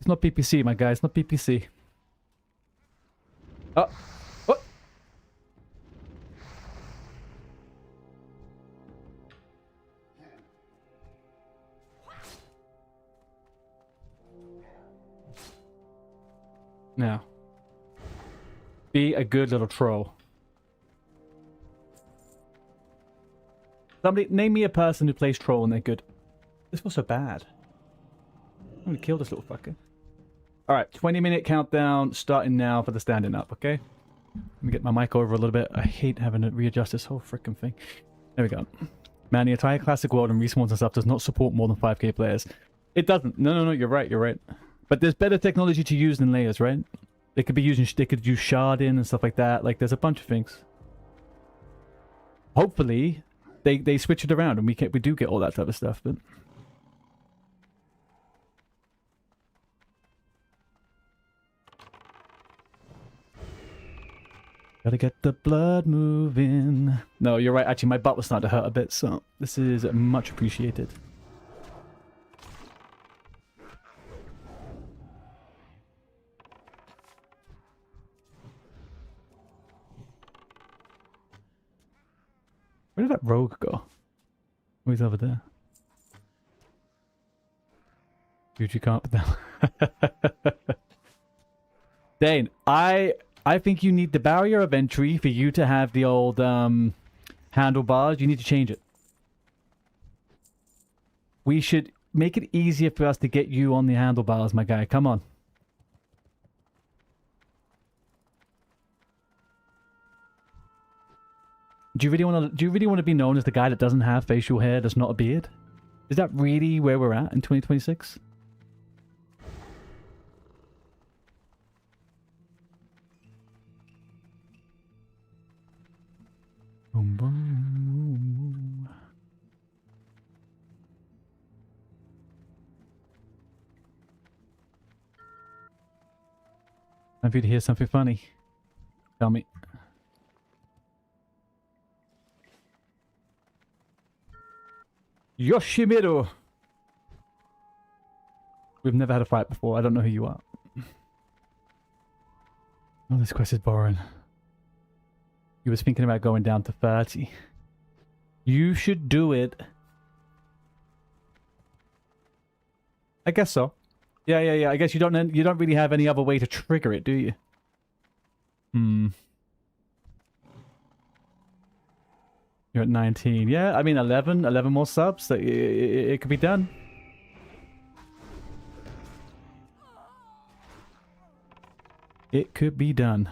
PPC, my guy. It's not PPC. Oh. What? Now. Be a good little troll. Somebody, name me a person who plays troll and they're good. This was so bad. I'm gonna kill this little fucker. Alright, 20-minute countdown starting now for the standing up, okay? Let me get my mic over a little bit. I hate having to readjust this whole freaking thing. There we go. Man, the entire classic world and respawns and stuff does not support more than 5k players. It doesn't. No, you're right, you're right. But there's better technology to use than layers, right? They could use sharding and stuff like that. Like, there's a bunch of things. Hopefully, they switch it around and we do get all that type of stuff, but... Gotta get the blood moving. No, you're right. Actually, my butt was starting to hurt a bit, so this is much appreciated. Where did that rogue go? Oh, he's over there. Dude, you can't... Dane, I think you need the barrier of entry for you to have the old handlebars. You need to change it. We should make it easier for us to get you on the handlebars, my guy. Come on. Do you really want to be known as the guy that doesn't have facial hair, that's not a beard? Is that really where we're at in 2026? Boom, boom. Time for you to hear something funny. Tell me. Yoshimiru! We've never had a fight before. I don't know who you are. Oh, this quest is boring. You was thinking about going down to 30. You should do it. I guess so. Yeah. I guess you don't really have any other way to trigger it, do you? You're at 19. Yeah, I mean 11 more subs. It could be done. It could be done.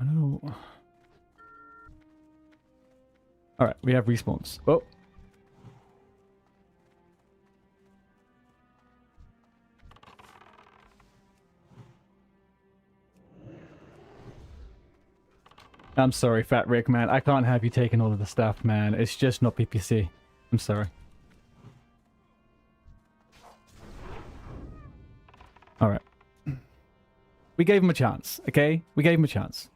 I don't know. Alright, we have respawns. Oh. I'm sorry, Fat Rick, man. I can't have you taking all of the stuff, man. It's just not PPC. I'm sorry. Alright. We gave him a chance, okay? We gave him a chance.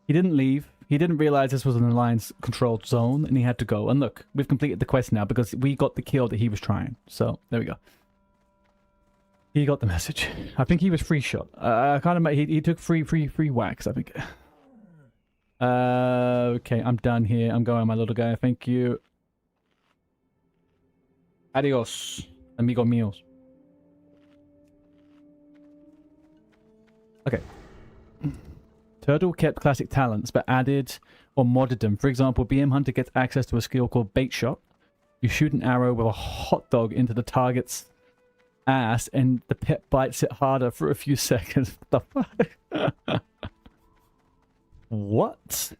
He didn't leave. He didn't realize this was an Alliance-controlled zone, and he had to go. And look, we've completed the quest now because we got the kill that he was trying. So, there we go. He got the message. I think he was free shot. I can't remember. He took free whacks, I think. Okay, I'm done here. I'm going, my little guy. Thank you. Adios, amigo míos. Okay. Turtle kept classic talents, but added or modded them. For example, BM Hunter gets access to a skill called Bait Shot. You shoot an arrow with a hot dog into the target's ass, and the pet bites it harder for a few seconds. What the fuck? What?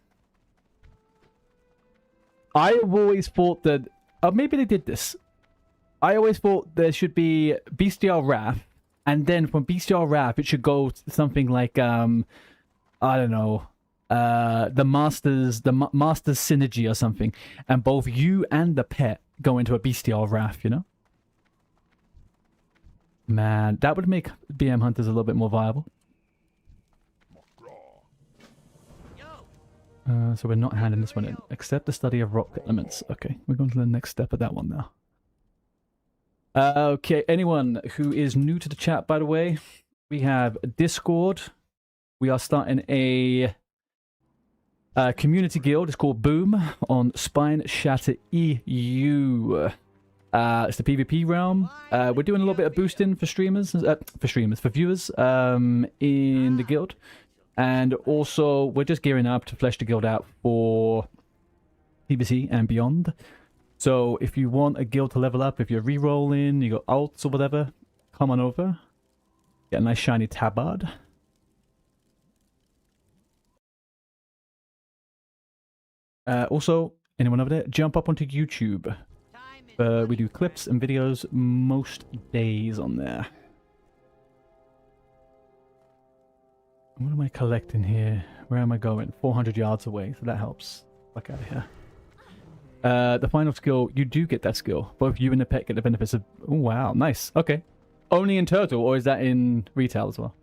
I've always thought that... maybe they did this. I always thought there should be Bestial Wrath, And then from bestial wrath, it should go something like I don't know, the master's synergy or something, and both you and the pet go into a bestial wrath, you know? Man, that would make BM hunters a little bit more viable. So we're not handing this one in. Accept the study of rock elements. Okay, we're going to the next step of that one now. Okay, anyone who is new to the chat, by the way, we have Discord. We are starting a community guild. It's called Boom on SPINESHATTER EU. It's the PvP realm. We're doing a little bit of boosting for streamers, for viewers in the guild. And also, we're just gearing up to flesh the guild out for TBC and beyond. So, if you want a guild to level up, if you're re-rolling, you got alts or whatever, come on over. Get a nice shiny tabard. Also, anyone over there, jump up onto YouTube. We do clips and videos most days on there. What am I collecting here? Where am I going? 400 yards away, so that helps. Fuck out of here. The final skill, you do get that skill. Both you and the pet get the benefits of... Oh, wow, nice. Okay. Only in Turtle, or is that in retail as well?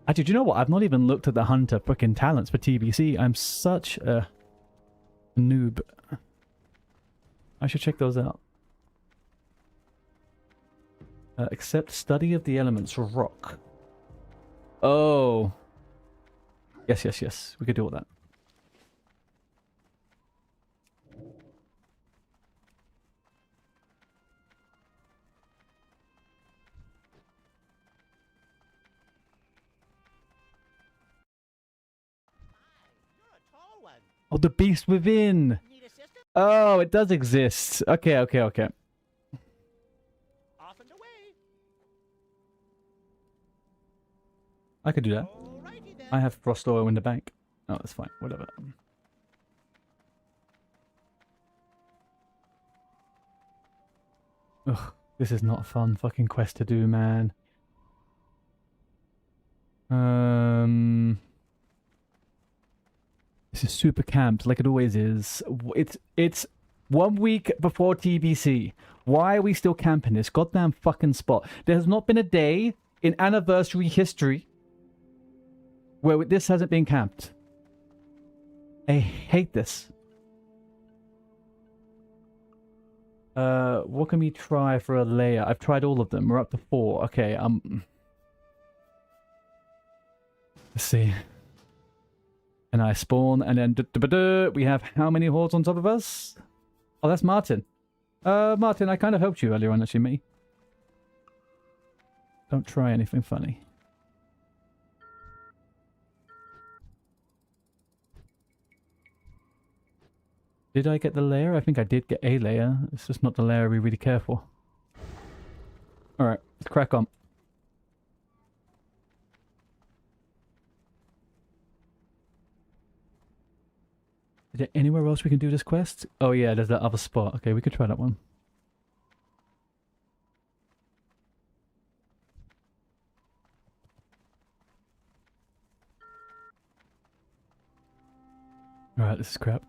Actually, do you know what? I've not even looked at the Hunter frickin' talents for TBC. I'm such a noob. I should check those out. Accept study of the elements. Rock. Oh. Yes, yes, yes. We could do all that. Oh, the beast within. Oh, it does exist. Okay, okay, okay. Off and away. I could do that. Alrighty then. I have frost oil in the bank. Oh, that's fine. Whatever. Ugh, this is not a fun fucking quest to do, man. This is super camped, like it always is. It's 1 week before TBC. Why are we still camping this goddamn fucking spot? There has not been a day in anniversary history where this hasn't been camped. I hate this. What can we try for a layer? I've tried all of them. We're up to 4. Okay, let's see. And I spawn, and then we have how many hordes on top of us? Oh, that's Martin. Martin, I kind of helped you earlier on, actually, me. Don't try anything funny. Did I get the layer? I think I did get a layer. It's just not the layer we really care for. Alright, let's crack on. Is there anywhere else we can do this quest? Oh yeah, there's that other spot. Okay, we could try that one. Alright, this is crap.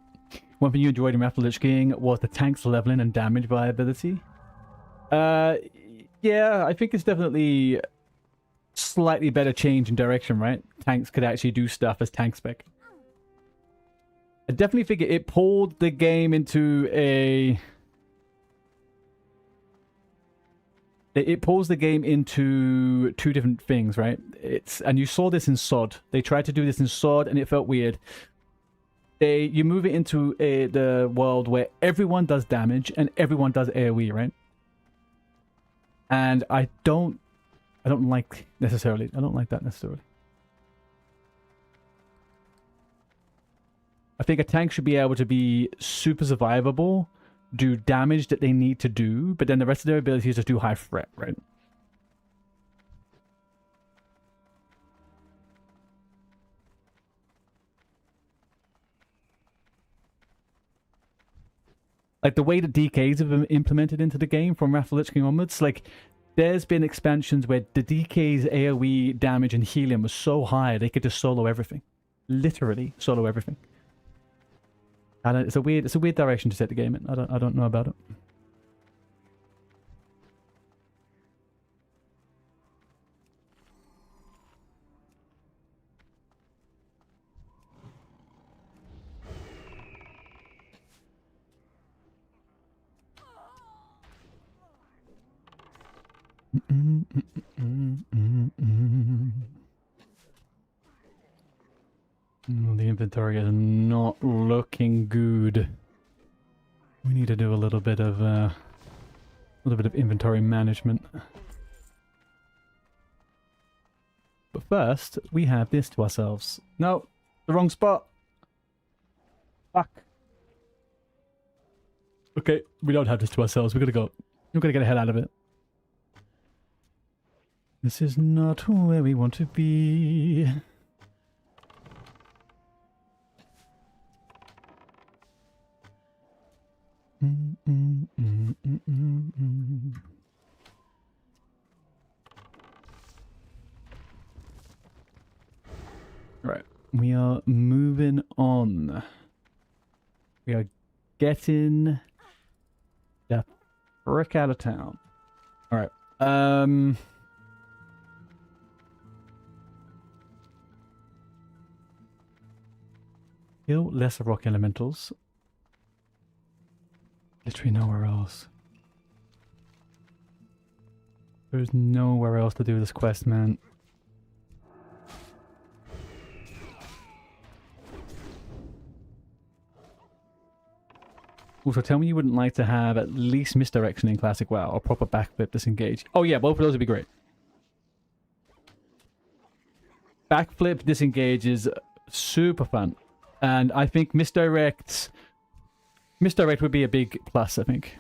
One thing you enjoyed in Raffle Lich King was the tank's leveling and damage viability. Yeah, I think it's definitely slightly better change in direction, right? Tanks could actually do stuff as tank spec. I definitely think it pulled the game into a... It pulls the game into 2 different things, right? And you saw this in SOD. They tried to do this in SOD and it felt weird. You move it into the world where everyone does damage and everyone does AoE, right? And I don't like necessarily. I don't like that necessarily. I think a tank should be able to be super survivable, do damage that they need to do, but then the rest of their abilities just do high threat, right? Like the way that DKs have been implemented into the game from Wrath of the Lich King onwards, like there's been expansions where the DK's AoE damage and healing was so high they could just solo everything. Literally solo everything. And it's a weird direction to set the game in. I don't know about it. The inventory is not looking good. We need to do a little bit of inventory management. But first, we have this to ourselves. No, the wrong spot. Fuck. Okay, we don't have this to ourselves. We gotta go. We're gonna get the hell out of it. This is not where we want to be. Right, we are moving on. We are getting the frick out of town. All right. Kill lesser rock elementals. Literally nowhere else. There's nowhere else to do this quest, man. Also, tell me you wouldn't like to have at least misdirection in Classic WoW or proper backflip disengage. Oh yeah, both of those would be great. Backflip disengage is super fun. And I think misdirect would be a big plus, I think.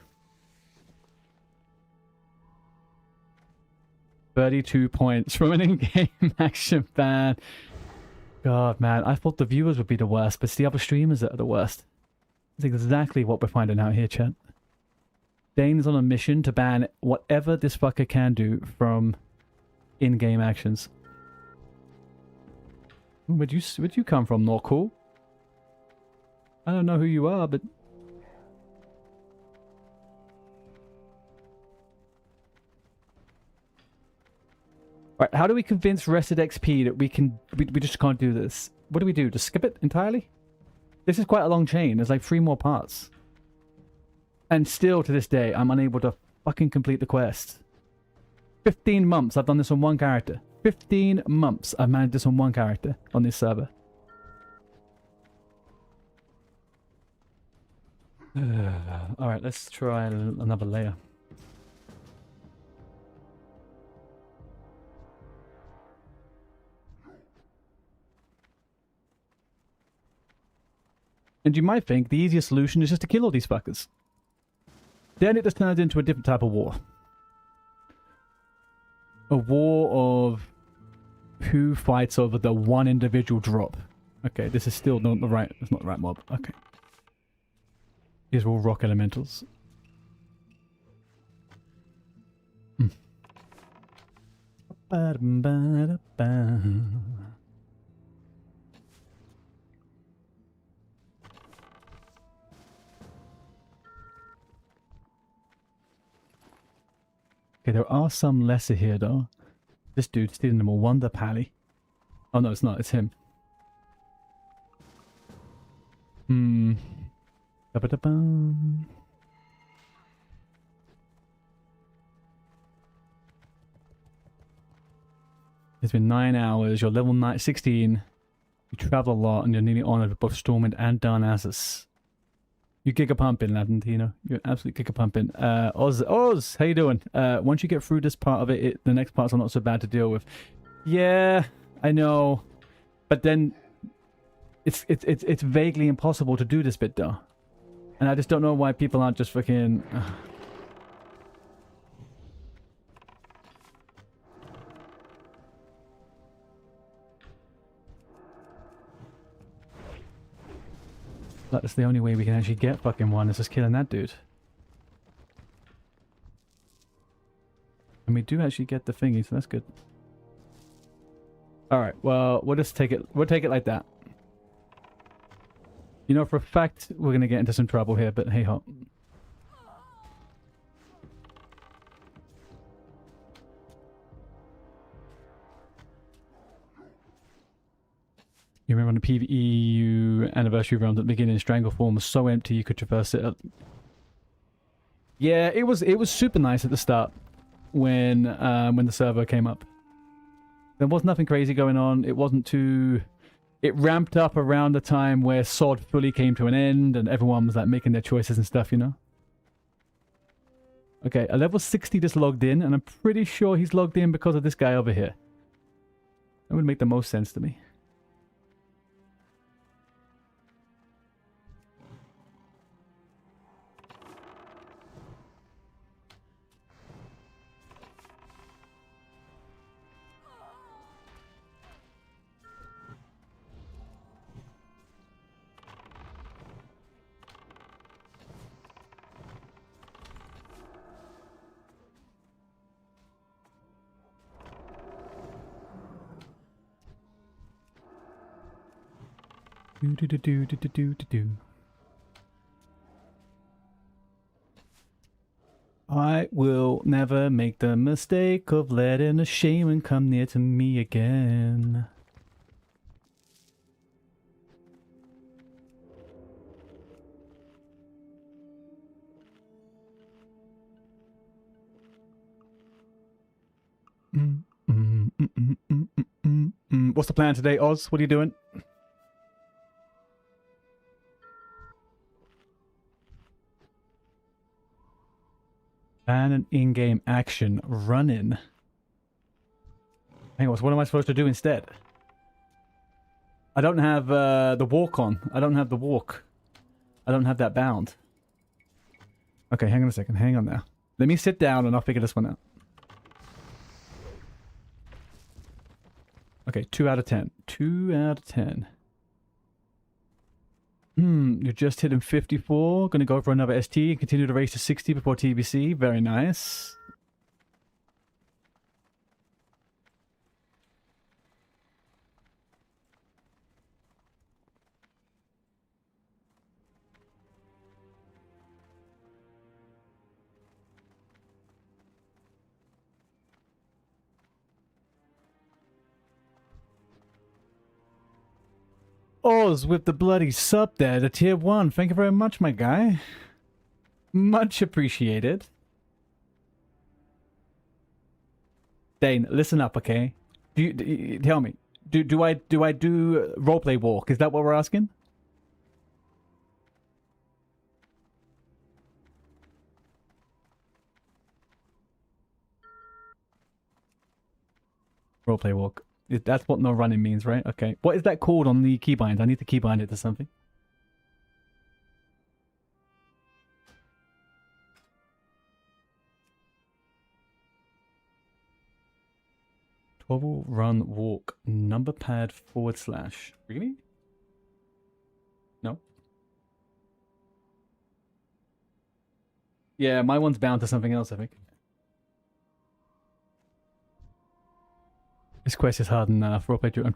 32 points from an in-game action ban. God, man, I thought the viewers would be the worst, but it's the other streamers that are the worst. That's exactly what we're finding out here, chat. Dane is on a mission to ban whatever this fucker can do from in-game actions. Where'd you come from, not cool? I don't know who you are, but... Right, how do we convince Rested XP that we just can't do this? What do we do? Just skip it entirely? This is quite a long chain. There's like 3 more parts. And still to this day, I'm unable to fucking complete the quest. 15 months I've done this on one character. 15 months I've managed this on one character on this server. Alright, let's try another layer. And you might think the easiest solution is just to kill all these fuckers. Then it just turns into a different type of war. A war of who fights over the one individual drop. Okay, this is still not the right... It's not the right mob. Okay. These are all rock elementals. Okay, there are some lesser here though. This dude's stealing them all. Wonder Pally. Oh no, it's not. It's him. Ba-ba-da-bum. It's been 9 hours. You're level 16. You travel a lot and you're nearly honored with both Stormwind and Darnassus. You gigapumping, Laventino. You're absolutely gigapumping. Oz, how you doing? Once you get through this part of it, the next parts are not so bad to deal with. Yeah, I know. But then it's vaguely impossible to do this bit though. And I just don't know why people aren't just fucking... That's the only way we can actually get fucking one, is just killing that dude. And we do actually get the thingy, so that's good. Alright, well, we'll just take it. We'll take it like that. You know, for a fact, we're going to get into some trouble here, but hey ho. You remember on the PvE anniversary round at the beginning, Strangleform was so empty you could traverse it. Yeah, it was super nice at the start when the server came up. There was nothing crazy going on. It wasn't too... It ramped up around the time where SOD fully came to an end and everyone was like making their choices and stuff, you know? Okay, a level 60 just logged in, and I'm pretty sure he's logged in because of this guy over here. That would make the most sense to me. Do. I will never make the mistake of letting a shaman come near to me again. What's the plan today, Oz? What are you doing? Ban an in-game action. Running. Hang on, so what am I supposed to do instead? I don't have the walk on. I don't have the walk. I don't have that bound. Okay, hang on a second. Hang on now. Let me sit down and I'll figure this one out. Okay, 2 out of 10. 2 out of 10. You're just hitting 54. Gonna go for another ST and continue to race to 60 before TBC. Very nice. Oz with the bloody sub there, the tier 1. Thank you very much, my guy. Much appreciated. Dane, listen up, okay? Tell me, do I do roleplay walk? Is that what we're asking? Roleplay walk. That's what no running means, right? Okay. What is that called on the keybind? I need to keybind it to something. Toggle, run, walk, number pad / Really? No? Yeah, my one's bound to something else, I think. This quest is hard enough. Roleplay 2.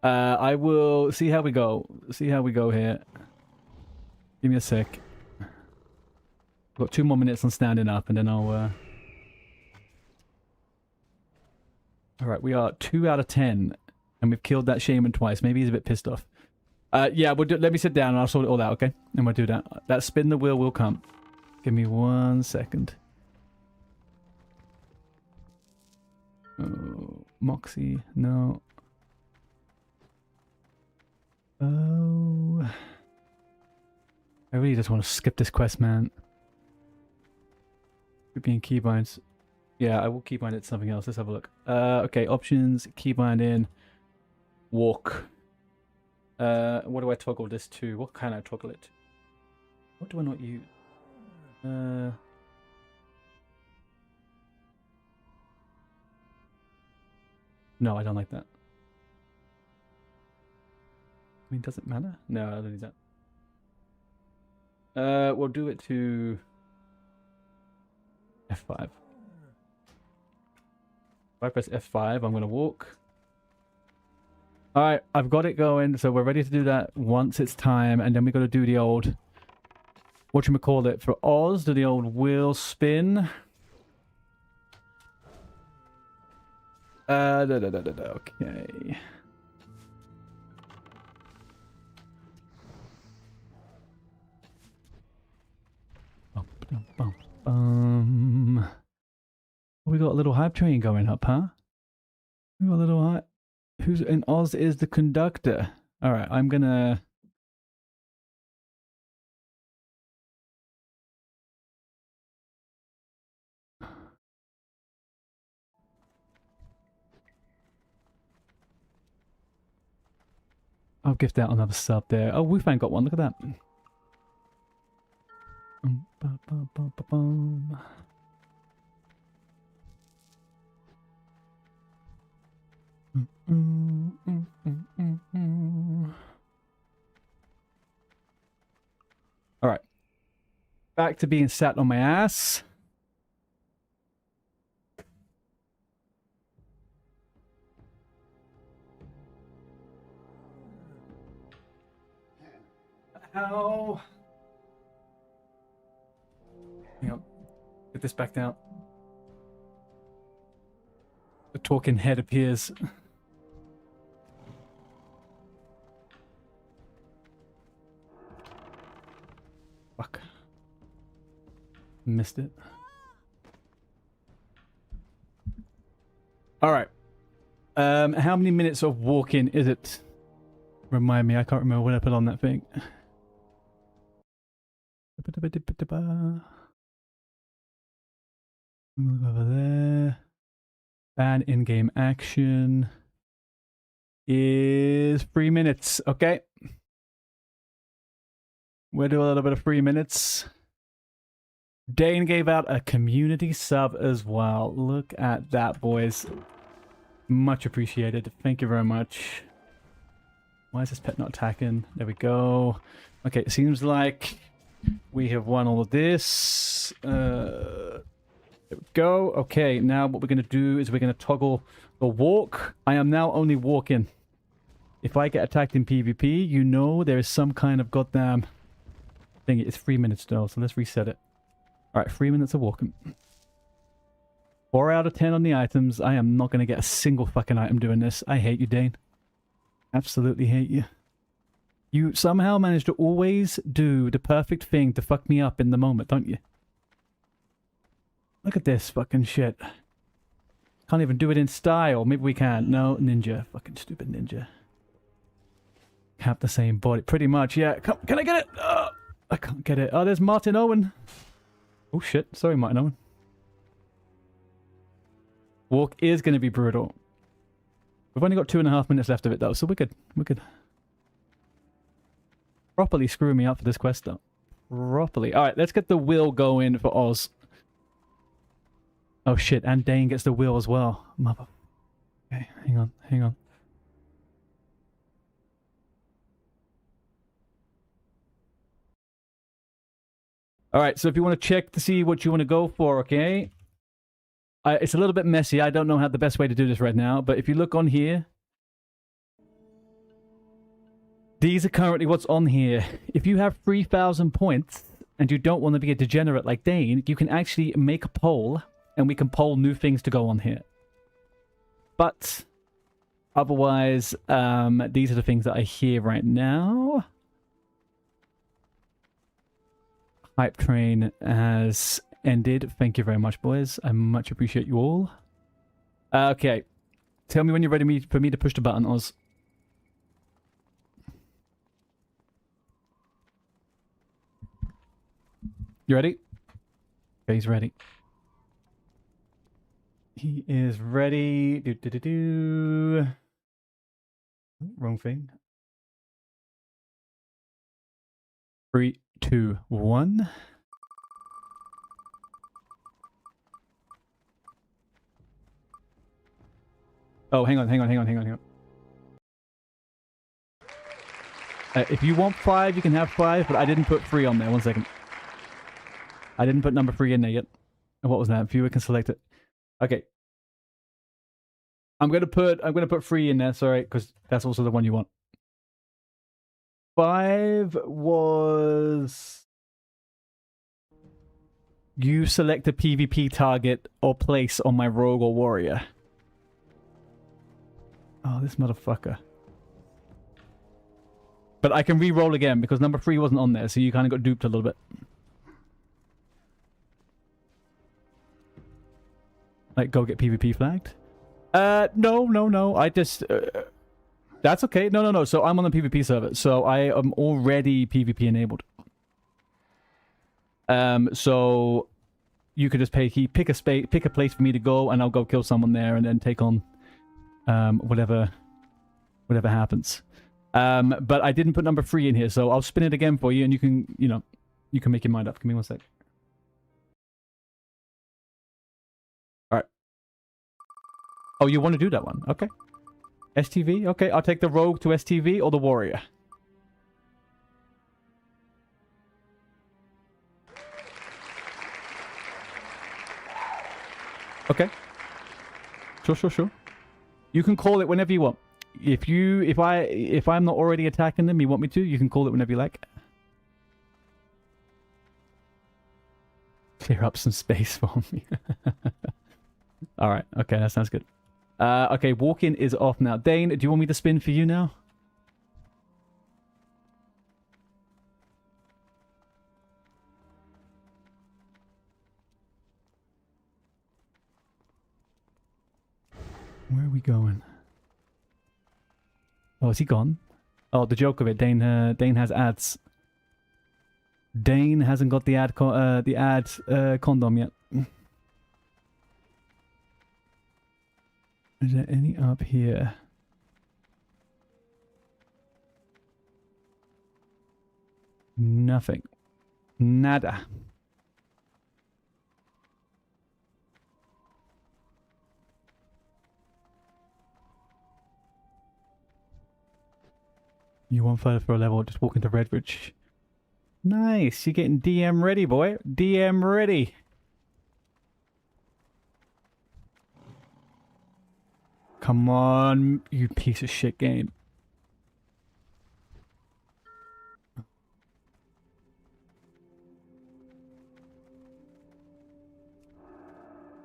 I will see how we go. See how we go here. Give me a sec. Got 2 more minutes on standing up, and then I'll. All right, we are 2 out of 10, and we've killed that shaman twice. Maybe he's a bit pissed off. Yeah, we'll do. Let me sit down, and I'll sort it all out. Okay, and we'll do that. That spin the wheel will come. Give me 1 second. Oh, Moxie, no. Oh. I really just want to skip this quest, man. Being keybinds. Yeah, I will keybind it to something else. Let's have a look. Okay, options, keybind in, walk. What do I toggle this to? What can I toggle it to? What do I not use? No, I don't like that. mean, does it matter? No, I don't need that. We'll do it to F5. If I press F5, I'm gonna walk. Alright, I've got it going, so we're ready to do that once it's time, and then we gotta do the old, whatchamacallit, for Oz, do the old wheel spin. Okay. We got a little hype train going up, huh? We got a little hype. Who's in Oz is the conductor. Alright, I'm gonna... I'll gift out another sub there. Oh, Wolfman got one, look at that. Alright. Back to being sat on my ass. Ow. Hang on. Get this back down. The talking head appears. Fuck. Missed it. Alright. How many minutes of walking is it? Remind me, I can't remember what I put on that thing. Look over there. And in-game action is 3 minutes. Okay. We'll do a little bit of 3 minutes. Dane gave out a community sub as well. Look at that, boys. Much appreciated. Thank you very much. Why is this pet not attacking? There we go. Okay, it seems like we have won all of this. There we go. Okay, now what we're going to do is we're going to toggle the walk. I am now only walking. If I get attacked in PvP, you know there is some kind of goddamn thing. It's 3 minutes though, so let's reset it. Alright, 3 minutes of walking. 4 out of 10 on the items. I am not going to get a single fucking item doing this. I hate you, Dane. Absolutely hate you. You somehow manage to always do the perfect thing to fuck me up in the moment, don't you? Look at this fucking shit. Can't even do it in style. Maybe we can. No, ninja. Fucking stupid ninja. Have the same body. Pretty much, yeah. Can I get it? I can't get it. Oh, there's Martin Owen. Oh shit. Sorry, Martin Owen. Walk is going to be brutal. We've only got 2.5 minutes left of it though, so we're good. We're good. Properly screw me up for this quest though. Properly. Alright, let's get the wheel going for Oz. Oh shit, and Dane gets the wheel as well. Mother. Okay, hang on, hang on. Alright, so if you want to check to see what you want to go for, okay? It's a little bit messy. I don't know how the best way to do this right now, but if you look on here, these are currently what's on here. If you have 3,000 points and you don't want to be a degenerate like Dane, you can actually make a poll and we can poll new things to go on here. But otherwise, these are the things that I hear right now. Hype train has ended. Thank you very much, boys. I much appreciate you all. Okay. Tell me when you're ready for me to push the button, Oz. You ready? Okay, he's ready. He is ready. Wrong thing. 3, 2, 1. Oh, hang on. If you want 5, you can have 5, but I didn't put 3 on there. 1 second. I didn't put number 3 in there yet. What was that? Viewer can select it. Okay. I'm gonna put 3 in there, sorry, because that's also the one you want. 5 was you select a PvP target or place on my rogue or warrior. Oh, this motherfucker. But I can re-roll again because number 3 wasn't on there, so you kind of got duped a little bit. Like, go get PvP flagged? No. I just... that's okay. No. So I'm on the PvP server, so I am already PvP enabled. So you could just pick a place for me to go, and I'll go kill someone there, and then take on whatever happens. But I didn't put number 3 in here, so I'll spin it again for you, and you can make your mind up. Give me 1 sec. All right. Oh, you want to do that one? Okay. STV? Okay, I'll take the rogue to STV or the warrior. Okay. Sure. You can call it whenever you want. If I'm not already attacking them, you want me to, you can call it whenever you like. Clear up some space for me. Alright, okay, that sounds good. Okay, walk-in is off now. Dane, do you want me to spin for you now? Where are we going? Oh, is he gone? Oh, the joke of it, Dane has ads. Dane hasn't got the ad condom yet. Is there any up here? Nothing. Nada. You want further for a level, just walk into Redbridge. Nice, you're getting DM ready, boy. DM ready. Come on, you piece of shit game.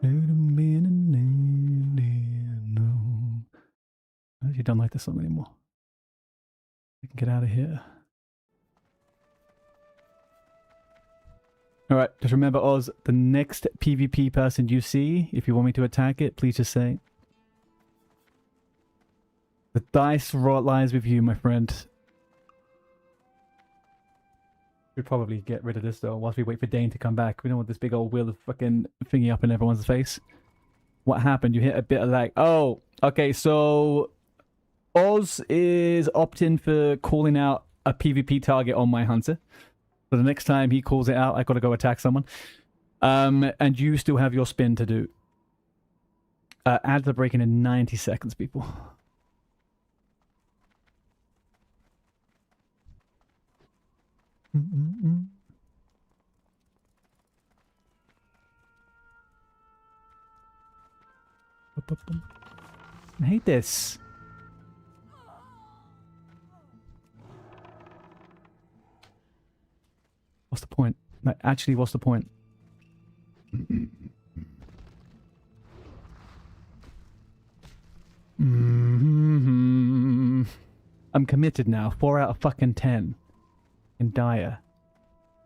You don't like this song anymore. We can get out of here. Alright, just remember, Oz, the next PvP person you see, if you want me to attack it, please just say. The dice lies with you, my friend. We'd probably get rid of this, though, whilst we wait for Dane to come back. We don't want this big old wheel of fucking thingy up in everyone's face. What happened? You hit a bit of lag. Oh, okay, so... Oz is opting for calling out a PvP target on my hunter. So the next time he calls it out, I gotta go attack someone. And you still have your spin to do. Ads are breaking in 90 seconds, people. I hate this. What's the point? Like, actually, what's the point? I'm committed now. 4 out of fucking 10. In dire.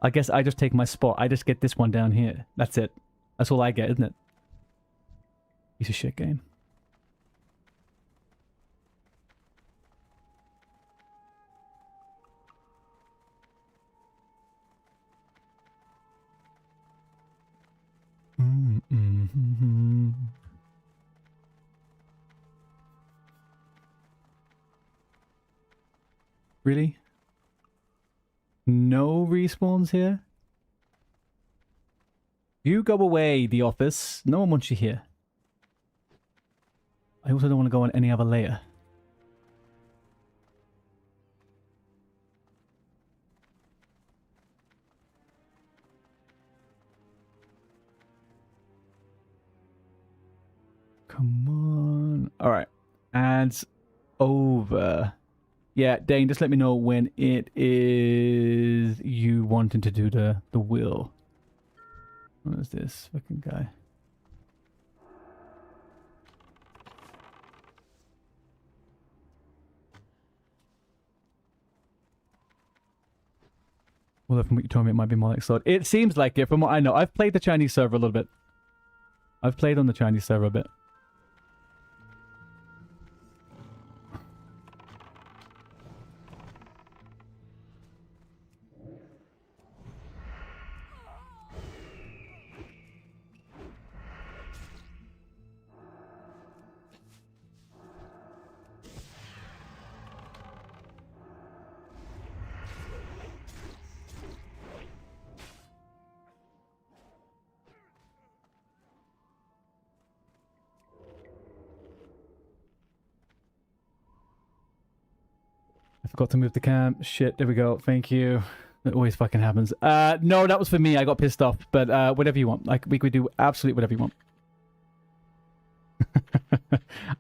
I guess I just take my spot. I just get this one down here. That's it. That's all I get, isn't it? Piece of shit game. Really? No respawns here? You go away, the office. No one wants you here. I also don't want to go on any other layer. And over. Yeah, Dane, just let me know when it is you wanting to do the will. What is this fucking guy? Well, from what you told me, it might be more like sword. It seems like it, from what I know. I've played the Chinese server a little bit. I've played on the Chinese server a bit. I forgot to move the camp. Shit, there we go. Thank you. It always fucking happens. No, that was for me. I got pissed off. But whatever you want. Like, we could do absolutely whatever you want.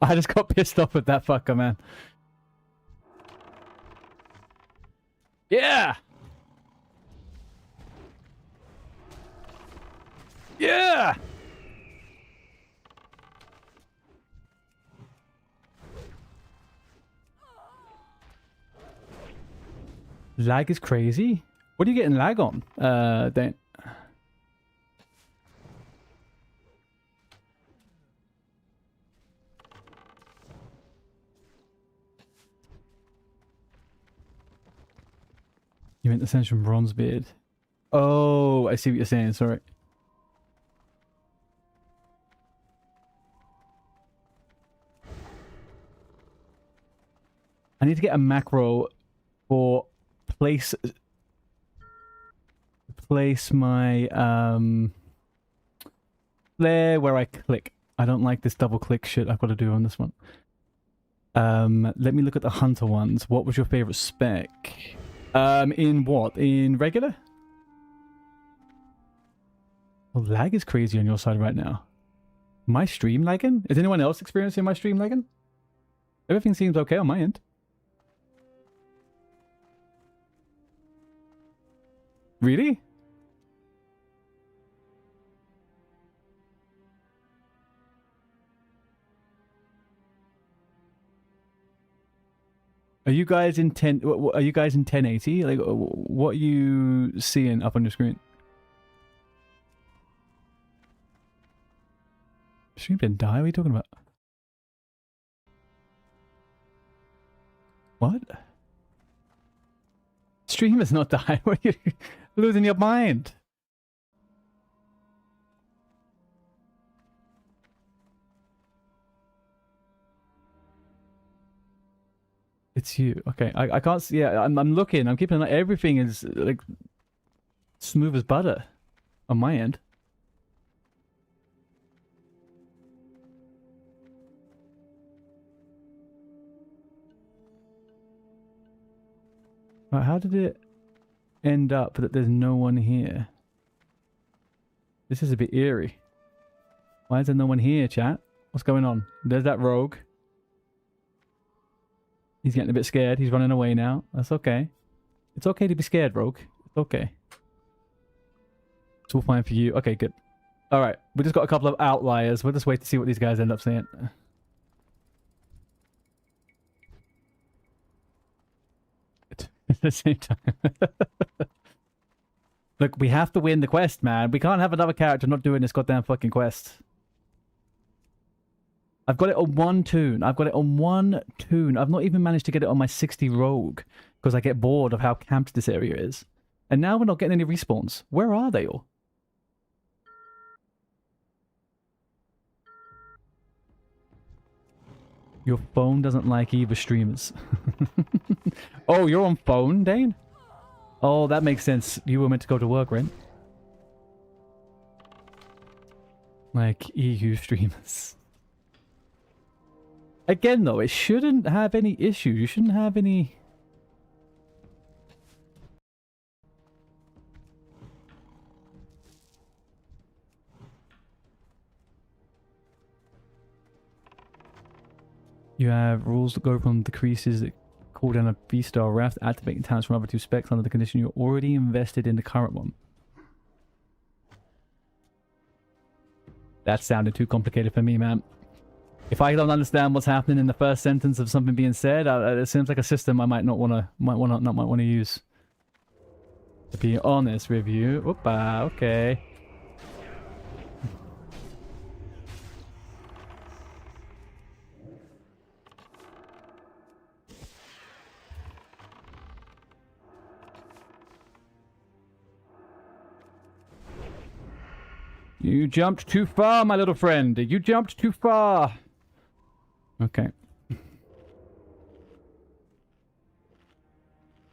I just got pissed off with that fucker, man. Yeah! Yeah! Lag is crazy. What are you getting lag on, Dan? You meant the sense from Bronzebeard. Oh, I see what you're saying. Sorry. I need to get a macro for place my there where I click. I don't like this double click shit I've got to do on this one. Let me look at the hunter ones. What was your favorite spec? In what? In regular? Oh, lag is crazy on your side right now. My stream lagging? Is anyone else experiencing my stream lagging? Everything seems okay on my end. Really? Are you guys in 10? Are you guys in 1080? Like, what are you seeing up on your screen? Stream didn't die. What are you talking about? What? Stream has not died. What are you losing your mind? It's you. Okay, I can't see. Yeah, I'm looking. I'm keeping an eye. Everything is like smooth as butter on my end. Right, how did it end up that there's no one here? This is a bit eerie. Why is there no one here, chat? What's going on? There's that rogue. He's getting a bit scared. He's running away now. That's okay. It's okay to be scared, rogue. It's okay. It's all fine for you. Okay, good. Alright, we just got a couple of outliers. We'll just wait to see what these guys end up saying. At the same time. Look, we have to win the quest, man. We can't have another character not doing this goddamn fucking quest. I've got it on one tune. I've got it on one tune. I've not even managed to get it on my 60 rogue because I get bored of how camped this area is. And now we're not getting any respawns. Where are they all? Your phone doesn't like either streamers. Oh, you're on phone, Dane? Oh, that makes sense. You were meant to go to work, right? Like EU streamers. Again, though, it shouldn't have any issues. You shouldn't have any... You have rules that go from decreases that call down a B-star raft, activating talents from other two specs under the condition you're already invested in the current one. That sounded too complicated for me, man. If I don't understand what's happening in the first sentence of something being said, it seems like a system I might want to use. To be honest with you. Oopa, okay. You jumped too far, my little friend. You jumped too far. Okay.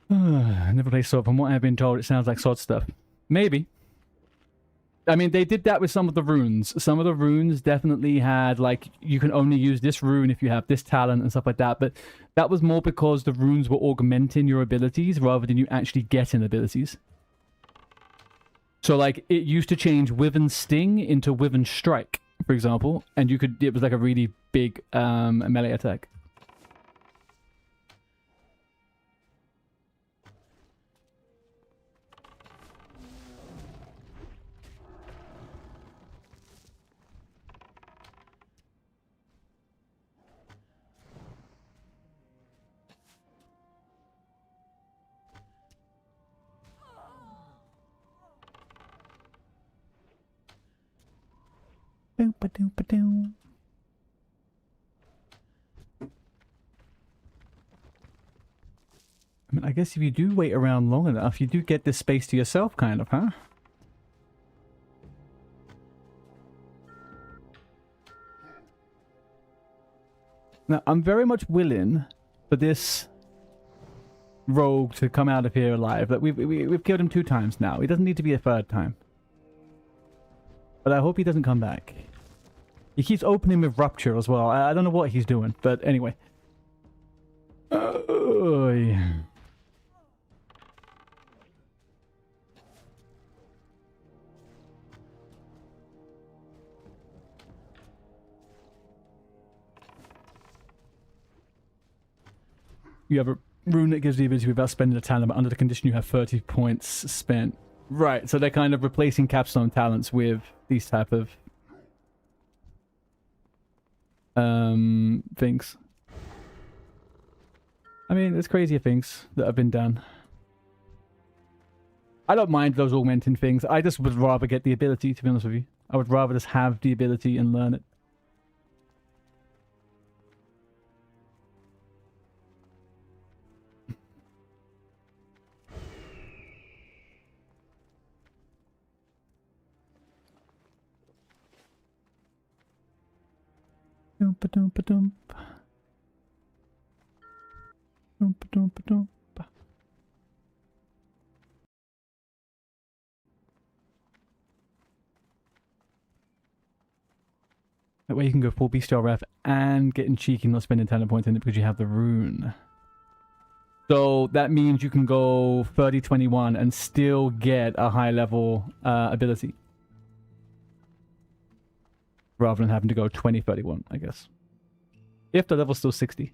Never played sword. From what I've been told, it sounds like sword stuff. Maybe. I mean, they did that with some of the runes. Some of the runes definitely had, like, you can only use this rune if you have this talent and stuff like that. But that was more because the runes were augmenting your abilities rather than you actually getting abilities. So, like, it used to change Wyvern Sting into Wyvern Strike, for example. And you could, it was like a really big melee attack. Boop-a-doop-a-doo. I mean, I guess if you do wait around long enough, you do get this space to yourself, kind of, huh? Now, I'm very much willing for this rogue to come out of here alive. Like, we've killed him 2 times now. He doesn't need to be a 3rd time. But I hope he doesn't come back. He keeps opening with Rupture as well. I don't know what he's doing, but anyway. Yeah. You have a rune that gives the ability without spending a talent, but under the condition you have 30 points spent. Right, so they're kind of replacing capstone talents with these type of things. I mean, there's crazier things that have been done. I don't mind those augmenting things. I just would rather get the ability, to be honest with you. I would rather just have the ability and learn it. Doompa-doompa-doomp. Doompa-doompa-doomp. That way you can go full bestial ref and getting cheeky, not spending talent points in it because you have the rune. So that means you can go 30-21 and still get a high level ability. Rather than having to go 20-31, I guess. If the level's still 60.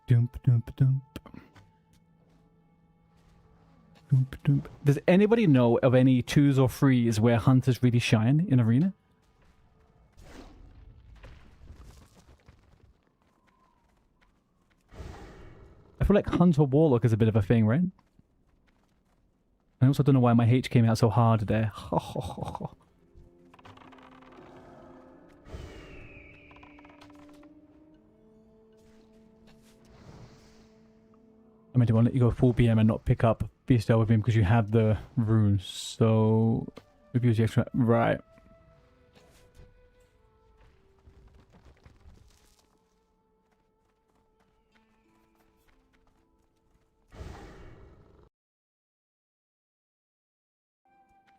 Doomp, doomp, doomp. Doomp, doomp. Does anybody know of any 2s or 3s where hunters really shine in arena? I feel like hunter warlock is a bit of a thing, right? I also don't know why my H came out so hard there. I mean, I want to let you go full BM and not pick up Beastel with him because you have the runes. So, abuse the extra. Right.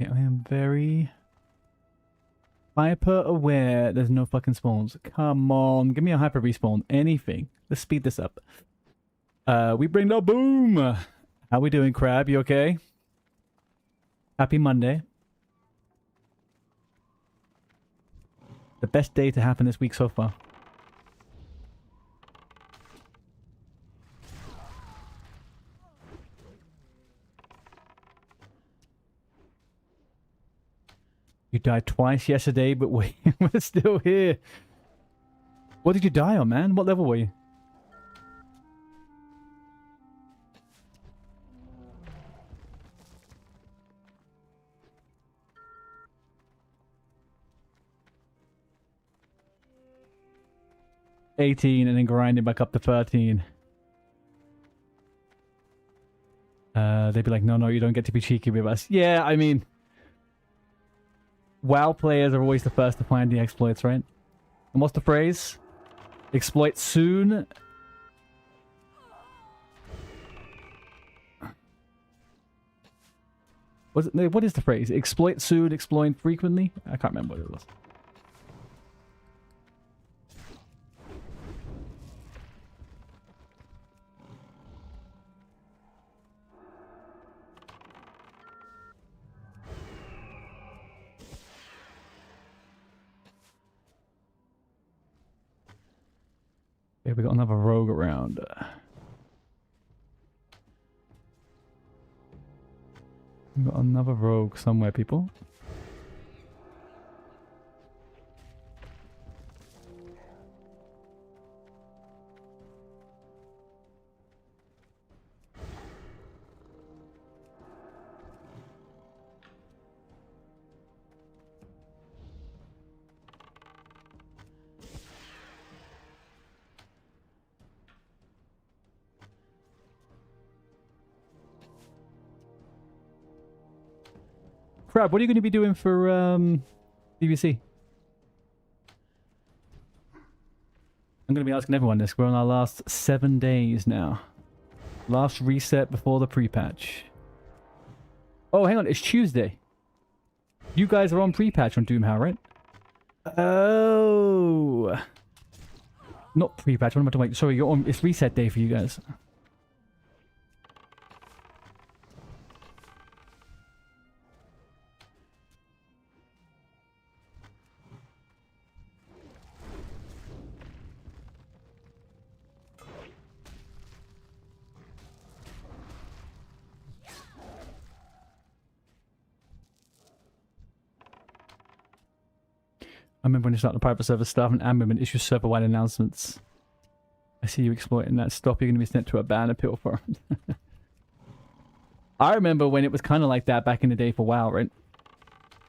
I am very hyper aware there's no fucking spawns. Come on, give me a hyper respawn. Anything. Let's speed this up. We bring the boom. How we doing, Crab? You okay? Happy Monday. The best day to happen this week so far. You died twice yesterday, but we're still here. What did you die on, man? What level were you? $18 and then grinding back up to 13. They'd be like, no, you don't get to be cheeky with us. Yeah, I mean, WoW players are always the first to find the exploits, right? And what's the phrase? Exploit soon. What is the phrase? Exploit soon, exploit frequently? I can't remember what it was. Okay, we got another rogue around. We got another rogue somewhere, people. Crab, what are you going to be doing for TBC? I'm going to be asking everyone this. We're on our last 7 days now. Last reset before the pre-patch. Oh, hang on. It's Tuesday. You guys are on pre-patch on Doomhow, right? Oh. Not pre-patch. What am I talking about? Sorry, you're on. It's reset day for you guys. I remember when you started the private server stuff and Amberman issues server-wide announcements. I see you exploiting that. Stop, you're going to be sent to a ban appeal for it. I remember when it was kind of like that back in the day for WoW, right?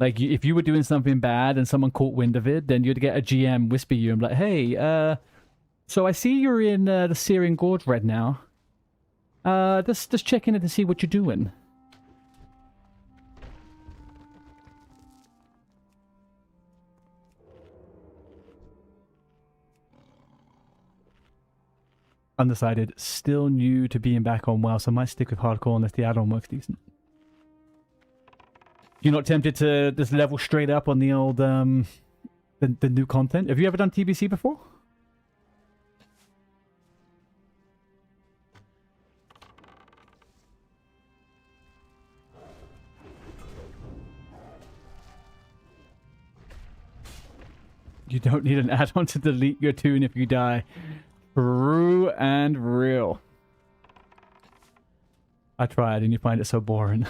Like, if you were doing something bad and someone caught wind of it, then you'd get a GM whisper you and be like, hey, so I see you're in the Syrian Gorge Red now. Just checking in to see what you're doing. Undecided. Still new to being back on WoW, so I might stick with hardcore unless the add-on works decent. You're not tempted to just level straight up on the old, the new content? Have you ever done TBC before? You don't need an add-on to delete your tune if you die. True and real. I tried and you find it so boring.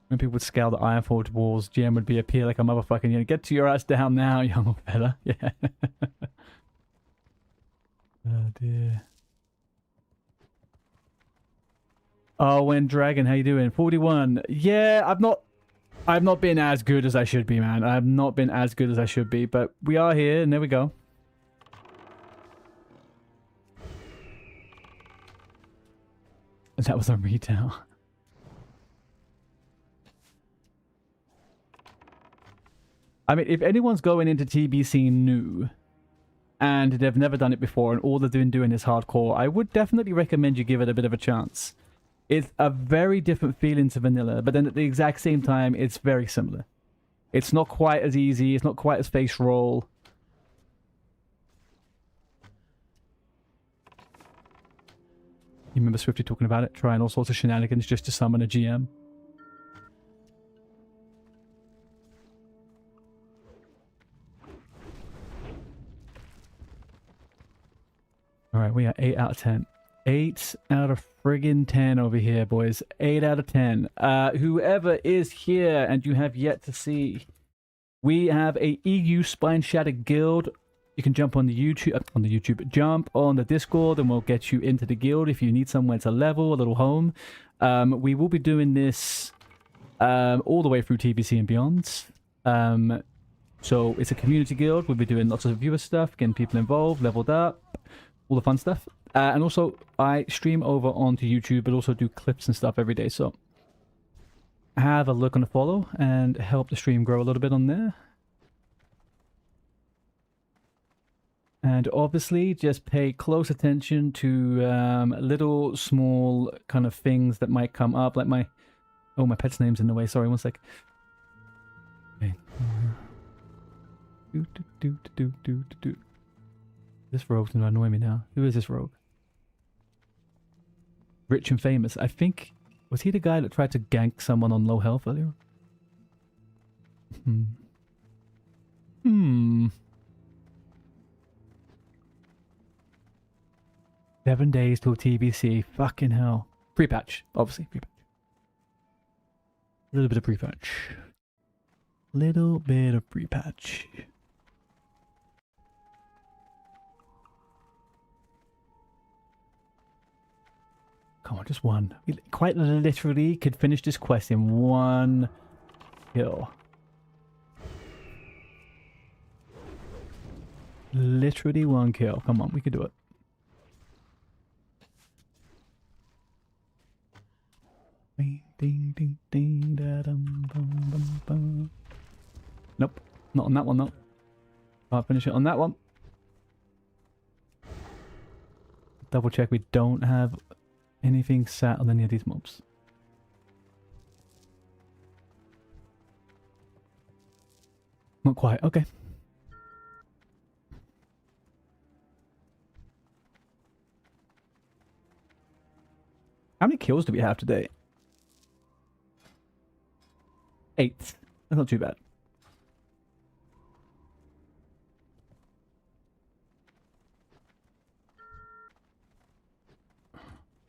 When people would scale the Ironforge walls, GM would be appear like a motherfucking, you know, get to your ass down now, young fella. Yeah. Oh dear. Oh, when Dragon, how you doing? 41. Yeah, I've not been as good as I should be, man. I've not been as good as I should be, but we are here, and there we go. That was on retail. I mean, if anyone's going into TBC new, and they've never done it before, and all they've been doing is hardcore, I would definitely recommend you give it a bit of a chance. It's a very different feeling to vanilla, but then at the exact same time, it's very similar. It's not quite as easy, it's not quite as face roll. You remember Swifty talking about it? Trying all sorts of shenanigans just to summon a GM. Alright, we are 8 out of 10. 8 out of friggin' 10 over here, boys. 8 out of 10. Whoever is here and you have yet to see, we have a EU Spine Shatter Guild. You can jump on the YouTube, jump on the Discord, and we'll get you into the guild if you need somewhere to level, a little home. We will be doing this all the way through TBC and beyond. So it's a community guild. We'll be doing lots of viewer stuff, getting people involved, leveled up, all the fun stuff. And also, I stream over onto YouTube, but also do clips and stuff every day. So have a look on the follow and help the stream grow a little bit on there. And obviously, just pay close attention to little small kind of things that might come up, like my... Oh, my pet's name's in the way. Sorry, one sec. Okay. This rogue's gonna annoy me now. Who is this rogue? Rich and famous. I think... Was he the guy that tried to gank someone on low health earlier? 7 days till TBC. Fucking hell. Pre-patch. Obviously, pre-patch. A little bit of pre-patch. Little bit of pre-patch. Come on, just one. We quite literally could finish this quest in one kill. Literally one kill. Come on, we could do it. Ding, ding, ding, da, dum, bum, bum, bum. Nope, not on that one, though. Can't finish it on that one. Double check we don't have anything sat on any of these mobs. Not quite, okay. How many kills do we have today? 8. That's not too bad.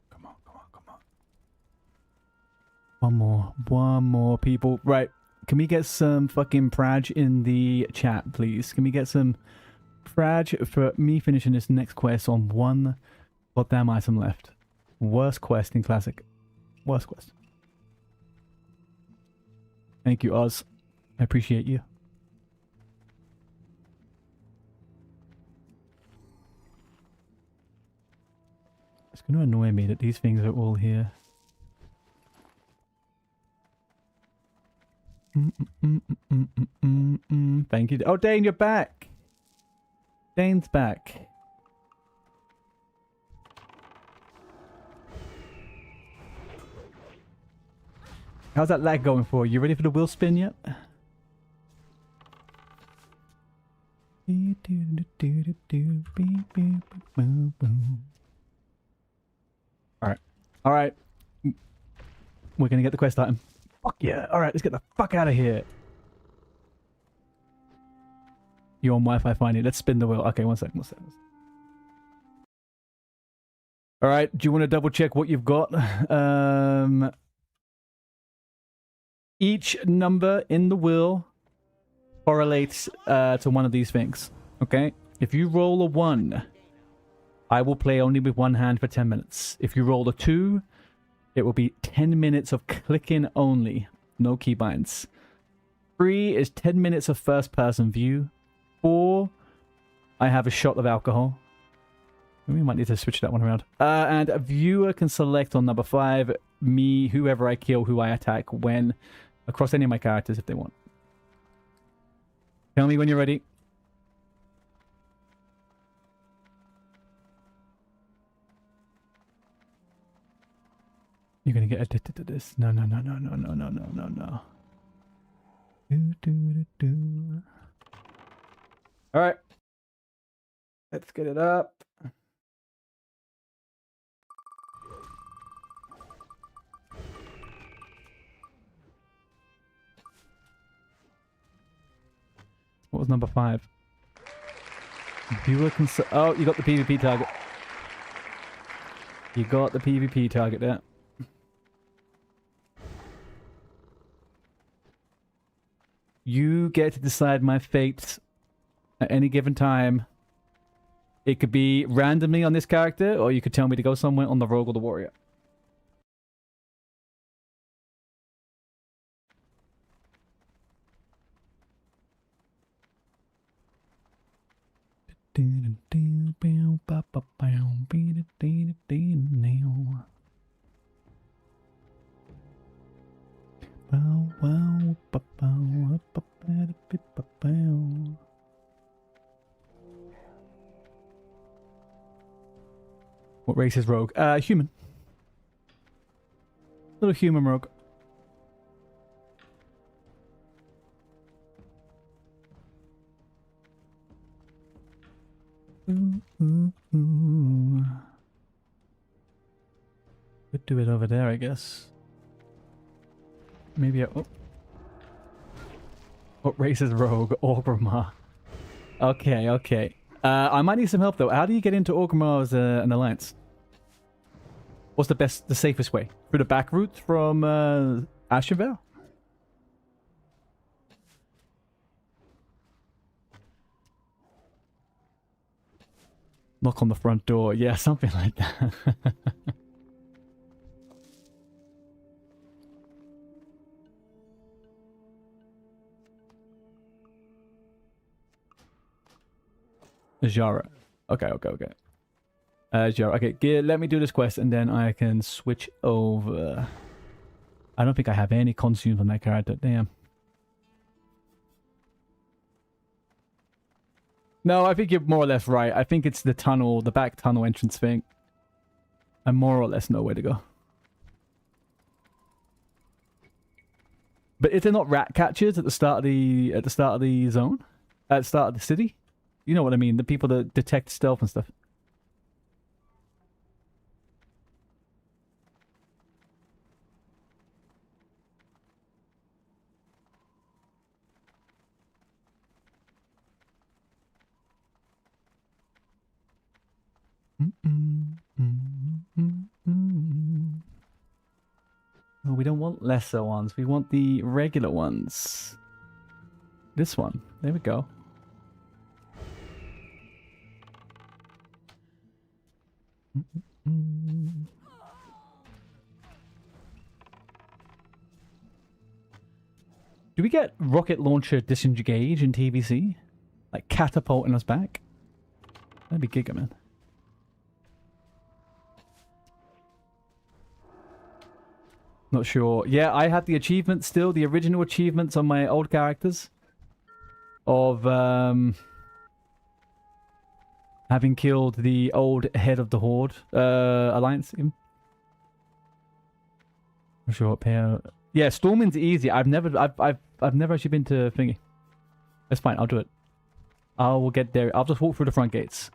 Come on, come on, come on. One more, people. Right. Can we get some fucking praj in the chat, please? Can we get some praj for me finishing this next quest on one goddamn item left? Worst quest in Classic. Worst quest. Thank you, Oz. I appreciate you. It's going to annoy me that these things are all here. Thank you. Oh, Dane, you're back. Dane's back. How's that lag going for you? You ready for the wheel spin yet? Alright. Alright. We're gonna get the quest item. Fuck yeah. Alright, let's get the fuck out of here. You're on Wi-Fi finally. Let's spin the wheel. Okay, one second. Alright, do you want to double check what you've got? Each number in the wheel correlates to one of these things. Okay? If you roll a 1, I will play only with one hand for 10 minutes. If you roll a 2, it will be 10 minutes of clicking only. No keybinds. 3 is 10 minutes of first person view. 4, I have a shot of alcohol. We might need to switch that one around. And a viewer can select on number 5, me, whoever I kill, who I attack, when, across any of my characters if they want. Tell me when you're ready. You're gonna get addicted to this. No, no, no, no, no, no, no, no, no, no. All right. Let's get it up. What was number 5? Viewer oh, you got the PvP target. You got the PvP target there. You get to decide my fate at any given time. It could be randomly on this character, or you could tell me to go somewhere on the rogue or the warrior. What race is rogue? Human. Little human rogue. Could do it over there, I guess. Maybe oh. What race is rogue? Orgrimmar. Okay, okay. I might need some help though. How do you get into Orgrimmar as an alliance? What's the safest way? Through the back route from Ashenvale? Knock on the front door. Yeah, something like that. Jara. Okay, okay, okay. Jara. Okay, let me do this quest and then I can switch over. I don't think I have any consumes on that character. Damn. No, I think you're more or less right. I think it's the tunnel, the back tunnel entrance thing. I more or less know where to go. But is there not rat catchers at the start of the zone? At the start of the city? You know what I mean, the people that detect stealth and stuff. Oh, we don't want lesser ones. We want the regular ones. This one. There we go. Do we get rocket launcher disengage in TBC? Like catapulting us back? That'd be giga, man. Not sure. Yeah, I had the achievements still, the original achievements on my old characters. Of, having killed the old head of the Horde, Alliance team. Not sure what pair. Yeah, Storming's easy. I've never actually been to Thingy. That's fine, I'll do it. I will get there. I'll just walk through the front gates.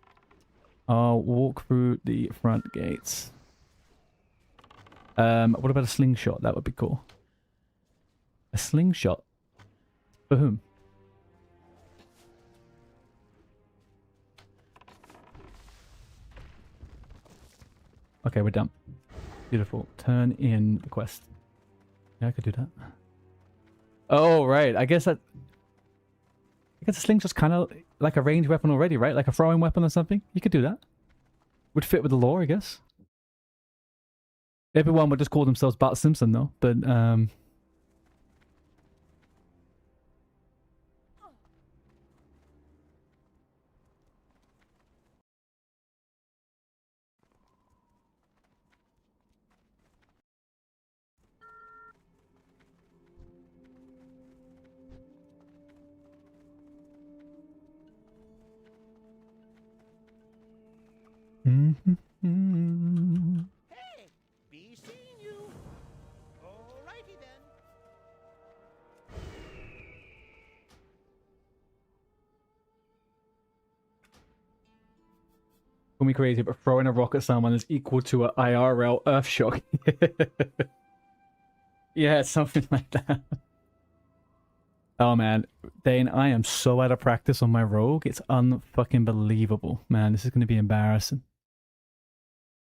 I'll walk through the front gates. What about a slingshot? That would be cool. A slingshot? For whom? Okay, we're done. Beautiful. Turn in the quest. Yeah, I could do that. Oh, right. I guess a slingshot's kind of like a ranged weapon already, right? Like a throwing weapon or something? You could do that. Would fit with the lore, I guess. Everyone would just call themselves Bart Simpson, though. But, Hey, be seeing you. Call me crazy, but throwing a rock at someone is equal to an IRL Earthshock. Yeah, something like that. Oh man, Dane, I am so out of practice on my rogue. It's unfucking believable. Man, this is going to be embarrassing.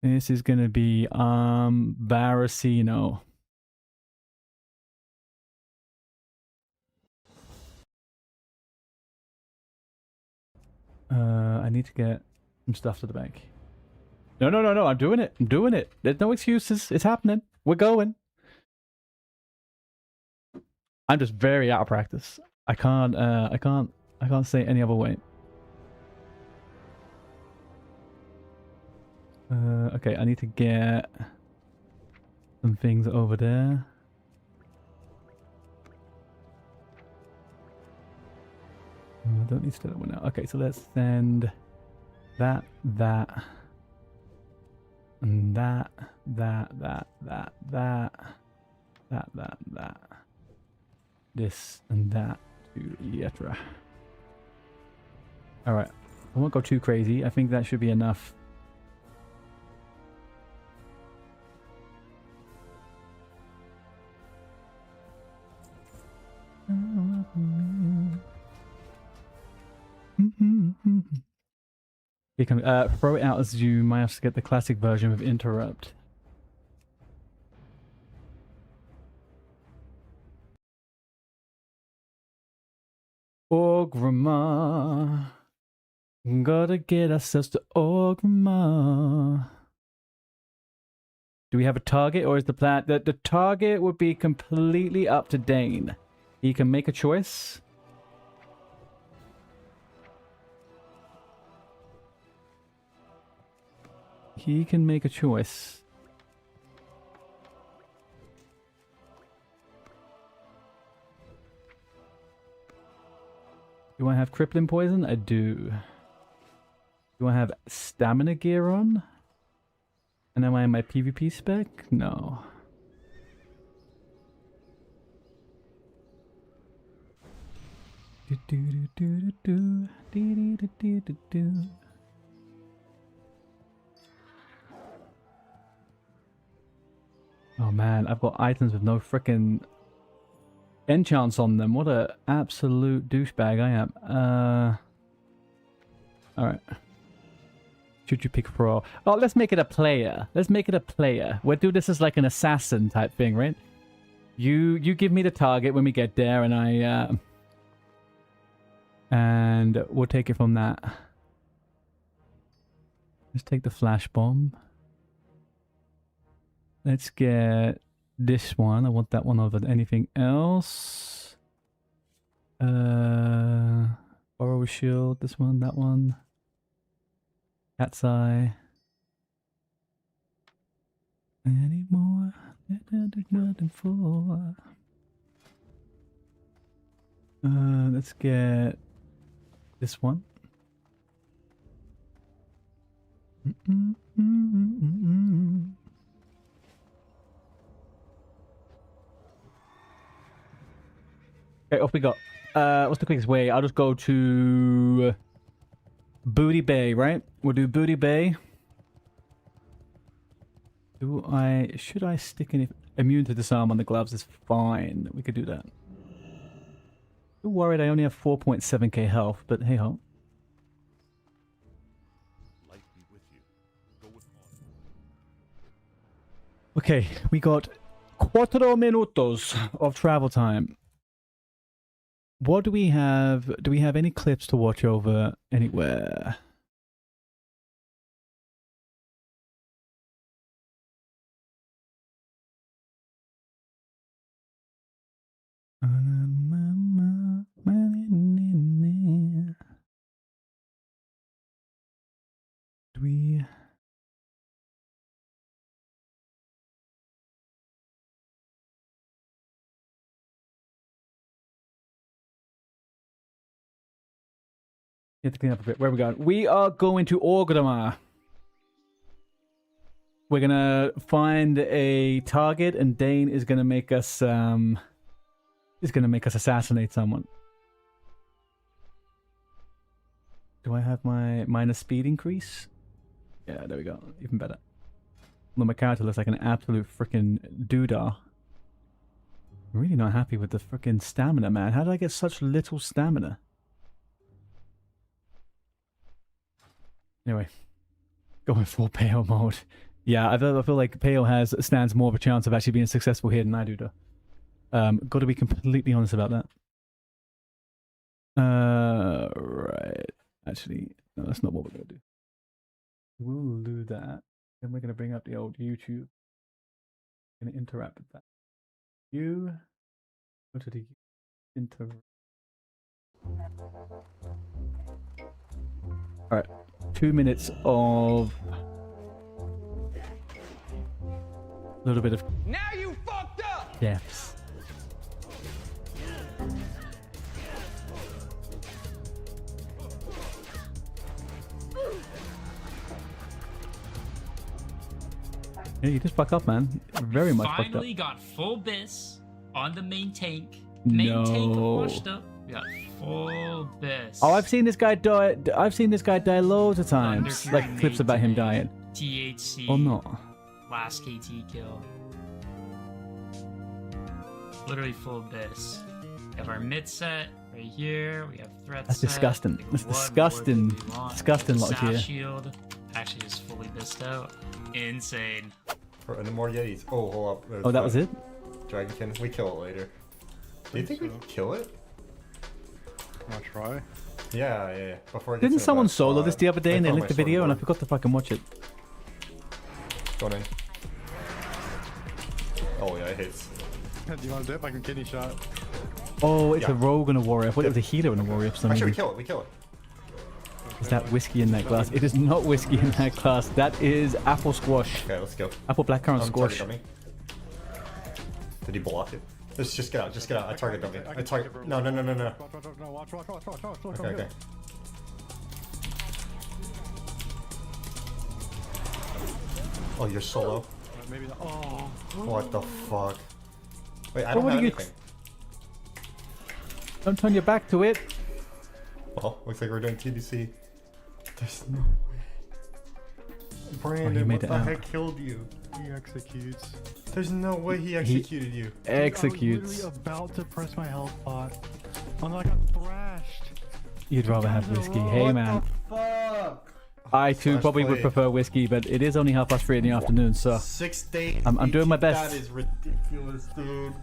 This is going to be embarrassing. I need to get some stuff to the bank. No, I'm doing it. I'm doing it. There's no excuses. It's happening. We're going. I'm just very out of practice. I can't say any other way. Okay, I need to get some things over there. I don't need to do that one now. Okay, so let's send that, and that, this and that to Yetra. Alright, I won't go too crazy. I think that should be enough. You can throw it out as you might have to get the classic version of interrupt. Orgrimmar. Gotta get ourselves to Orgrimmar. Do we have a target, or is the plan that the target would be completely up to Dane? He can make a choice. He can make a choice. Do I have crippling poison? I do. Do I have stamina gear on? And am I in my PvP spec? No. Oh man, I've got items with no frickin' enchants on them. What a absolute douchebag I am. Alright. Should you pick pro? Oh, let's make it a player. Let's make it a player. We'll do this as like an assassin type thing, right? You give me the target when we get there, and and we'll take it from that. Let's take the flash bomb. Let's get this one. I want that one over anything else. Borrow a shield. This one, that one. Cat's eye. Any more? Nothing for. Let's get this one. Okay, off we go. What's the quickest way? I'll just go to Booty Bay, right? We'll do Booty Bay. Should I stick any immune to disarm on the gloves? Is fine. We could do that. I'm worried I only have 4.7k health, but hey ho. Okay, we got 4 minutos of travel time. What do we have? Do we have any clips to watch over anywhere? Do we... You have to clean up a bit. Where are we going? We are going to Orgrimmar. We're gonna find a target, and Dane is gonna make us assassinate someone. Do I have my minus speed increase? Yeah, there we go. Even better. Well, my character looks like an absolute freaking doodah. I'm really not happy with the freaking stamina, man. How did I get such little stamina? Anyway, going full Pale mode. Yeah, I feel like Pale stands more of a chance of actually being successful here than I do, though. Got to be completely honest about that. Right. Actually, no, that's not what we're going to do. We'll do that. Then we're going to bring up the old YouTube. Going to interact with that. You go to the interact. All right. 2 minutes of a little bit of Now you fucked up! deaths. Yeah, you just fuck up, man. Very much fucked up. Finally got full bis on the main tank. Main tank washed up. We got full bis. Oh, I've seen this guy die. I've seen this guy die loads of times. Thunder Like clips about him dying. THC. Or not. Last KT kill. Literally full bis. We have our mid set right here. We have threat That's set. disgusting. Pick That's one disgusting. more than we want. Disgusting lot Sap here. shield. Actually is fully bissed out. Insane. Or any more Yetis? Oh, hold up. Oh, that was it? Dragonkin. We kill it later. Do you think we can kill it? Wanna try? Yeah. Before it gets Didn't in a someone bad solo spot. this the other day and they found linked the my video and I sword forgot to fucking watch it? board. Going in. Oh yeah, it hits. Do you want to dip? I can kidney shot. Oh, it's Yeah. a rogue and a warrior. I thought it was a healer and a warrior for some Actually, we reason. kill it. We kill it. Is that whiskey in that glass? It is not whiskey in that glass. That is apple squash. Okay, let's go. Apple blackcurrant Target squash. dummy. Did he block it? Let's just get out. Just get out. I target dummy. I target. No. Watch. Okay. Oh, you're solo. Maybe not. Oh. What the fuck? Wait, I Well, don't what have do you anything. Don't turn your back to it. Well, looks like we're doing TBC. There's no way. Brandon, made what it the out. heck killed you? He executes. There's no way he executed you. Executes. I was literally about to press my health pot. And then I got thrashed. You'd rather have whiskey. Hey, man. Fuck! I too Slash probably would play. prefer whiskey, but it is only 3:30 in the afternoon, so 6 days. I'm doing my best. That is ridiculous, dude.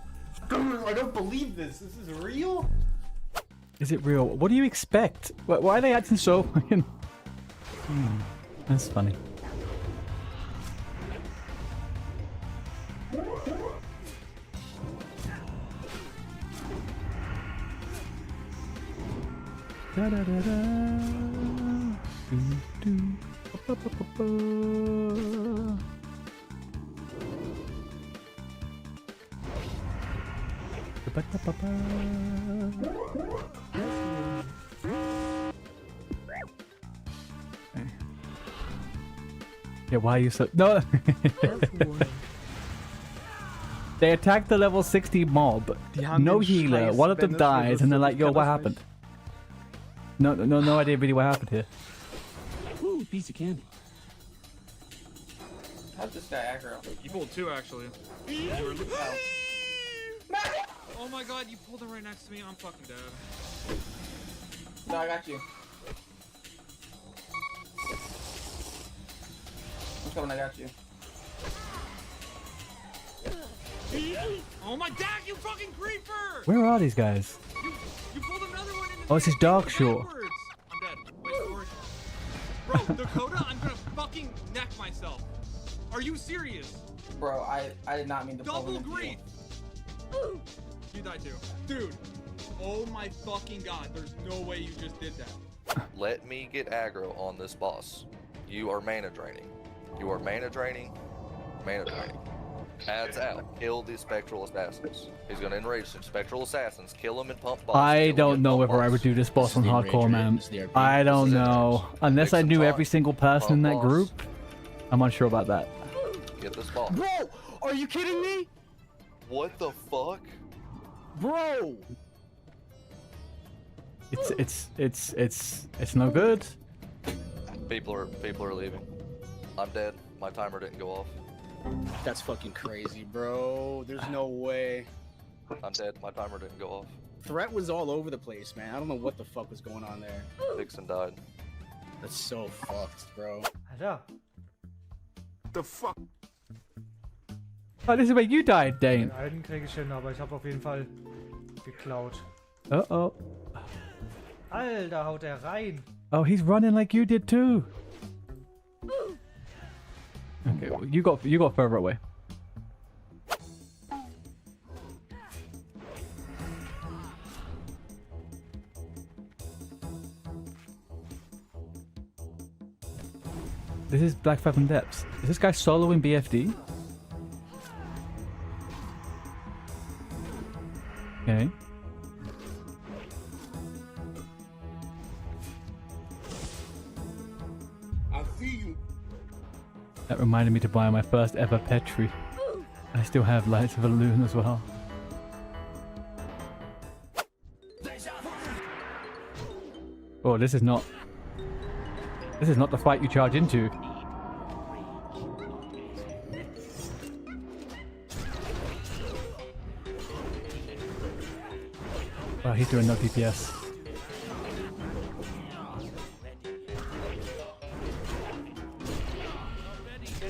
Dude, I don't believe this. This is real? is it real? What do you expect? Why are they acting so fucking... That's funny. Da, da, da, da. Do, do. Ba, ba, ba, ba. Ba, ba, ba, ba. Okay. Yeah, why are you so... No! They attacked the level 60 mob. No healer. One of them dies, and they're like, yo, what happened? No idea really what happened here. Ooh, piece of candy. How's this guy aggro? You pulled two, actually. Oh my god, you pulled him right next to me. I'm fucking dead. No, I got you. I'm coming, I got you. Oh my dad, you fucking creeper! Where are these guys? You pulled another one in the Oh, it's his dog shore. backwards. I'm dead. Wait, where is he? Bro, Dakota, I'm gonna fucking neck myself. Are you serious? Bro, I did not mean to pull Double him into grief! You died too. Dude, oh my fucking god, there's no way you just did that. Let me get aggro on this boss. You are mana draining. You are mana draining. Mana draining. Adds out. Kill the spectral assassins. He's gonna enrage some spectral assassins. Kill them and pump boss. I Kill 'em don't and know pump whether I would boss. do this boss on the hardcore, Ranger, man. it's the RP. I don't This is know. it. Unless Take I some knew time. every single person in that Pump group, boss. I'm unsure about that. Get this boss. Bro, are you kidding me? What the fuck? Bro! It's no good. People are leaving. I'm dead. My timer didn't go off. That's fucking crazy, bro. There's no way. I'm dead. My timer didn't go off. Threat was all over the place, man. I don't know what the fuck was going on there. Vixen died. That's so fucked, bro. Alter. The fuck? Oh, this is where you died, Dane. Den einen kriege ich hin, aber ich habe auf jeden Fall geklaut. Uh-oh. Alter, haut er rein. Oh, he's running like you did too. Okay, well, you got further away. This is Black Fathom Depths. Is this guy soloing BFD? Okay. I see you. That reminded me to buy my first ever Petri. I still have Lights of a Loon as well. Oh, this is not the fight you charge into. Wow, he's doing no DPS.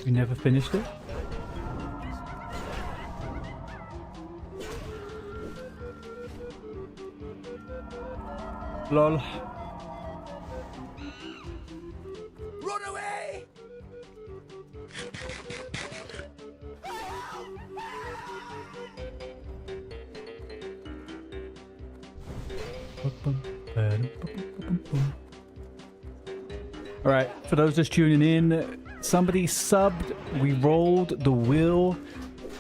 You never finished it? Lol. Run away! Alright, for those just tuning in, somebody subbed, we rolled the wheel,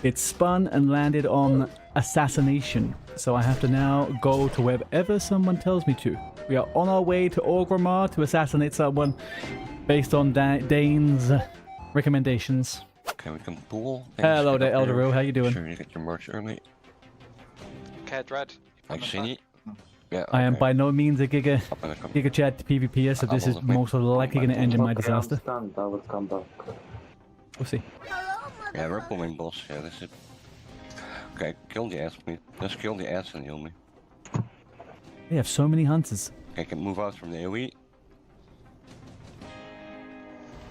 it spun and landed on assassination. So I have to now go to wherever someone tells me to. We are on our way to Orgrimmar to assassinate someone based on Dane's recommendations. Okay, we can pool. Hello there, Eldero, how you doing? Sure you get your merch early. Okay, Dread. Like Shinny. Yeah, I am by no means a Giga Chad PvPer, so this is most likely going to end in my disaster. We'll see. Yeah, we're pulling boss. Yeah, this is. Okay, kill the ass, please. Just kill the ass and heal me. They have so many hunters. Okay, can move out from the AoE.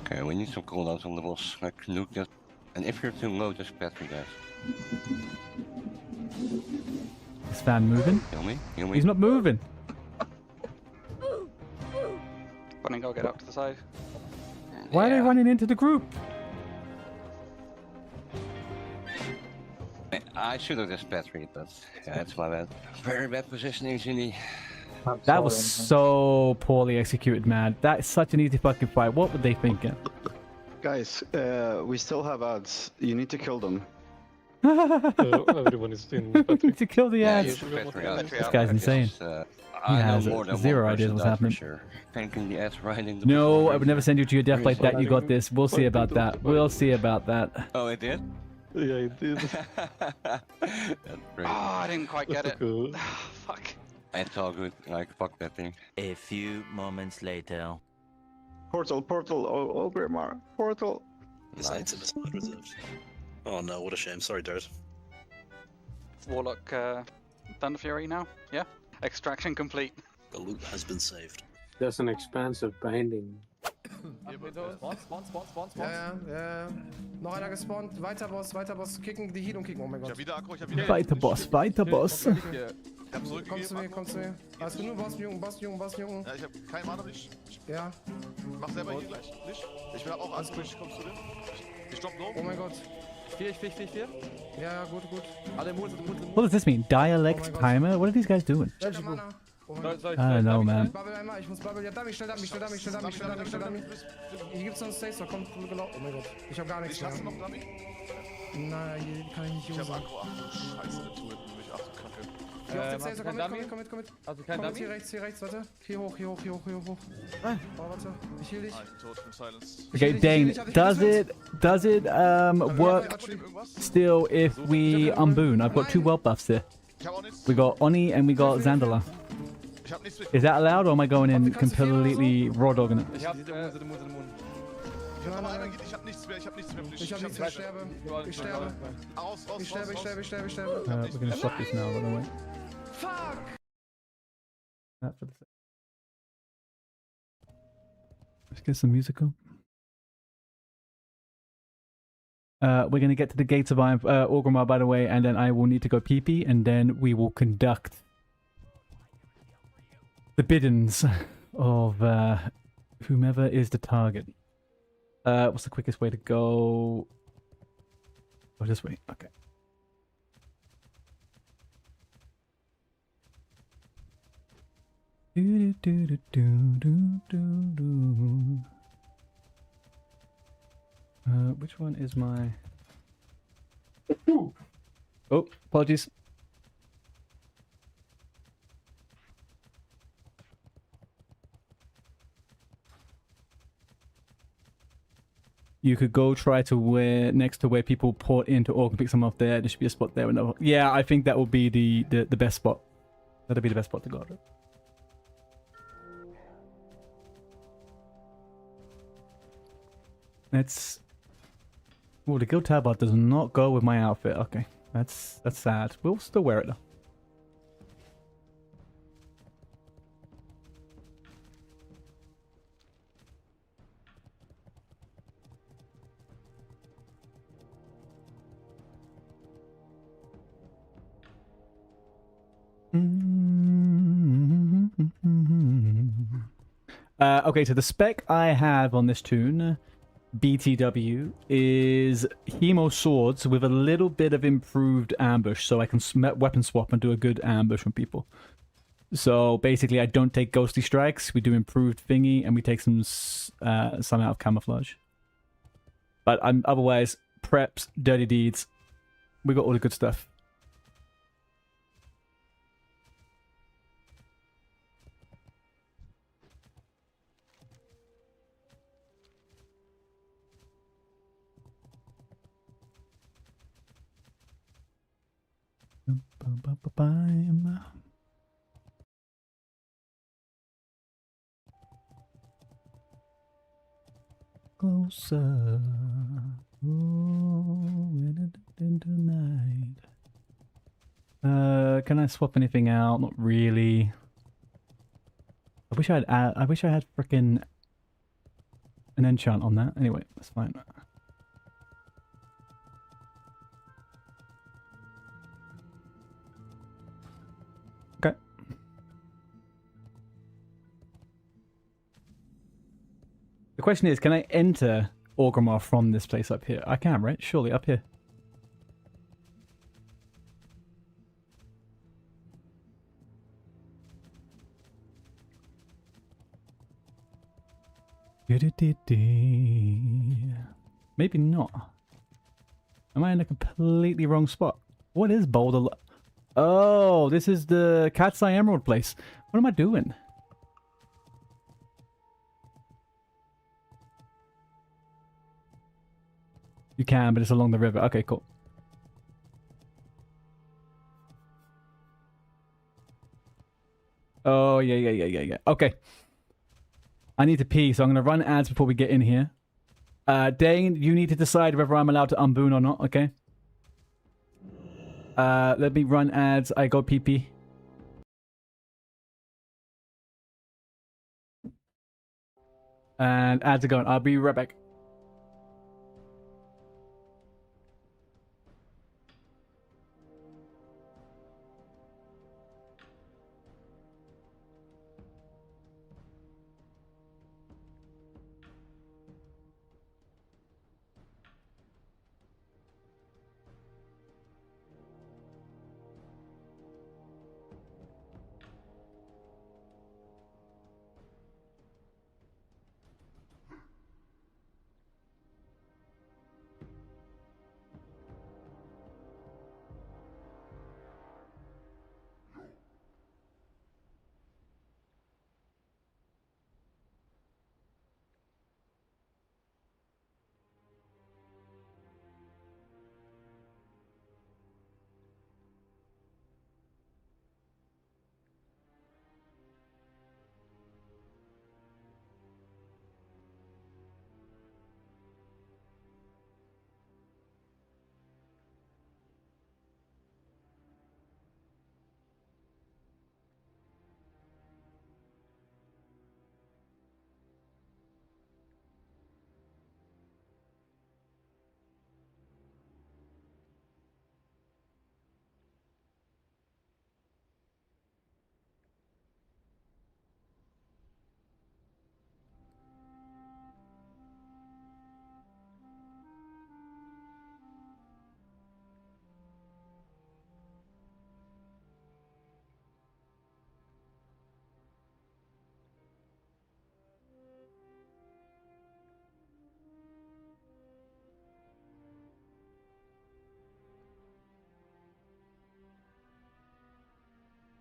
Okay, we need some cooldowns on the boss. Like, nuke just. And if you're too low, just battery guys. Is Fan moving? Heal me, heal me. He's not moving. Running, go get up to the side. Why are they running into the group? I should have just battery, but yeah, that's my bad. Very bad positioning, Ginny. That was so poorly executed, man. That is such an easy fucking fight. What were they thinking? Guys, we still have ads. You need to kill them. Everyone is in To kill the ads. This guy's insane. He has zero ideas what's happening. Sure. Tanking the ass right in the No, I would never send you to your death like that. You got this. We'll see about that. We'll see about that. Oh, it did? Yeah, it did. That's great. Oh, I didn't quite get it. Cool. Fuck. It's all good. Like, fuck that thing. A few moments later. Portal, oh Grimmar, portal. This item is not reserved. Oh no, what a shame. Sorry, Dirt. Warlock, Thunder Fury now? Yeah? Extraction complete. The loot has been saved. There's an expansive binding. Spawn. Ja. Noch einer gespawnt. Weiter Boss. Kicken, die Heal kicken. Oh mein Gott. Weiter Boss. Komm zu mir. Alles genug, Boss, Jungen. Ja, ich hab keinen Mana nicht. Ja. Mach selber hier gleich. Nicht? Ich will auch alles durch. Kommst du denn? Ich stopp low. Oh mein Gott. 4. Ja, gut. Alle Mut. What does this mean? Dialect timer? What are these guys doing? I don't know, man. Ich muss Bubble. Ja, schnell Dummy. Hier gibt's noch einen Safe, komm, genau. Oh mein Gott. Ich hab gar nichts mehr. Hast du noch Dummy? Nein, hier kann ich nicht usen. Ich hab Akku. Ach, scheiße, der Tool. Ich achte Kacke. Hier auf den Safe, komm mit. Also kein Komm, Dummy? hier rechts, warte. Hier hoch. Oh, warte. Ich heal dich. Nein, tot, ich bin silenced. Okay, Dane, does it work still if we unboon? I've got 2 world buffs here. We got Oni and we got Zandala. Is that allowed or am I going in completely raw dogging it? Ich hab Ich hab noch einer geht, ich hab nichts mehr, ich hab nichts mehr. Ich hab nichts mehr, ich sterbe. Ich sterbe. Raus, raus, ich sterbe, ich sterbe, ich sterbe, ich sterbe. We're gonna stop this now, by the way. Fuck! Let's get some musical. We're gonna get to the gates of Orgrimmar, by the way, and then I will need to go pee-pee, and then we will conduct the biddens of whomever is the target. What's the quickest way to go? Oh, this way. Okay. Which one is my... Oh, apologies. You could go try to where next to where people port into Orc and pick some up there. There should be a spot there. Yeah, I think that will be the best spot. That'll be the best spot to go to. Let's... Oh, the guild tabard does not go with my outfit. Okay, that's sad. We'll still wear it though. Okay, so the spec I have on this tune, BTW, is Hemo Swords with a little bit of improved ambush, so I can weapon swap and do a good ambush from people. So basically, I don't take ghostly strikes, we do improved thingy, and we take some out of camouflage. But I'm otherwise, preps, dirty deeds, we got all the good stuff. Closer. Tonight. Can I swap anything out? Not really. I wish I had frickin' an enchant on that. Anyway, that's fine. Okay. The question is, can I enter Orgrimmar from this place up here? I can, right? Surely, up here. Maybe not. Am I in a completely wrong spot? What is Boulder? Oh, this is the Cat's Eye Emerald place. What am I doing? You can, but it's along the river. Okay, cool. Oh, yeah. Okay. I need to pee, so I'm going to run ads before we get in here. Dane, you need to decide whether I'm allowed to unboon or not, okay? Let me run ads. I go pee-pee. And ads are going. I'll be right back.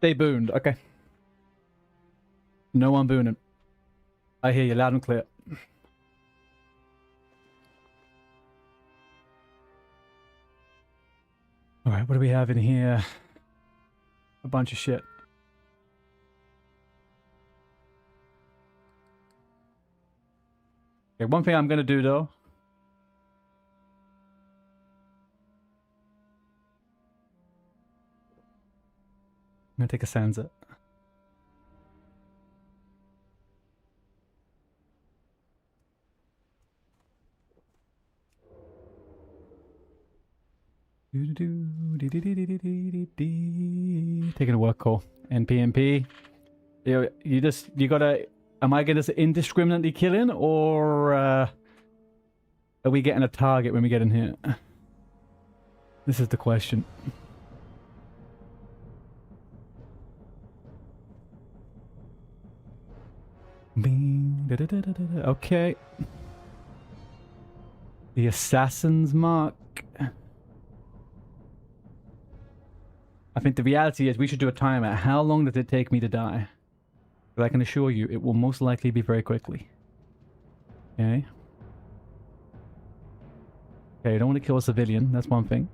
They booned. Okay. No one booning. I hear you loud and clear. Alright, what do we have in here? A bunch of shit. Okay, one thing I'm gonna do though. I'm gonna take a Sansa. Taking a work call. NPMP. You gotta. Am I gonna indiscriminately killing, or are we getting a target when we get in here? This is the question. Okay. The assassin's mark. I think the reality is we should do a timer. How long does it take me to die? But I can assure you it will most likely be very quickly. Okay. Okay, you don't want to kill a civilian. That's one thing.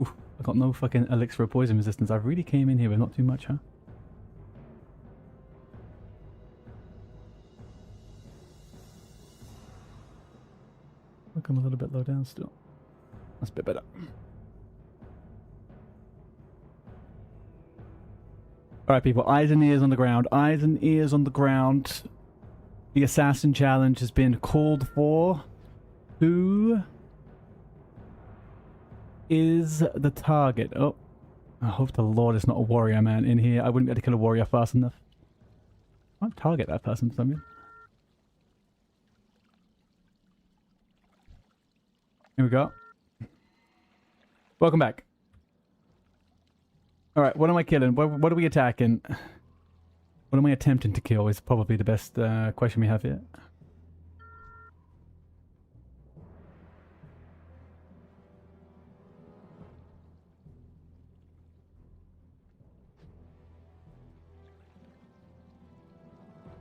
Oof, I got no fucking elixir of poison resistance. I really came in here with not too much, huh? I'm a little bit low down still. That's a bit better. Alright people, eyes and ears on the ground. Eyes and ears on the ground. The assassin challenge has been called for. Who is the target? Oh, I hope the Lord is not a warrior man in here. I wouldn't be able to kill a warrior fast enough. I can't target that person for some reason. Here we go. Welcome back. Alright, what am I killing? What are we attacking? What am I attempting to kill is probably the best question we have here.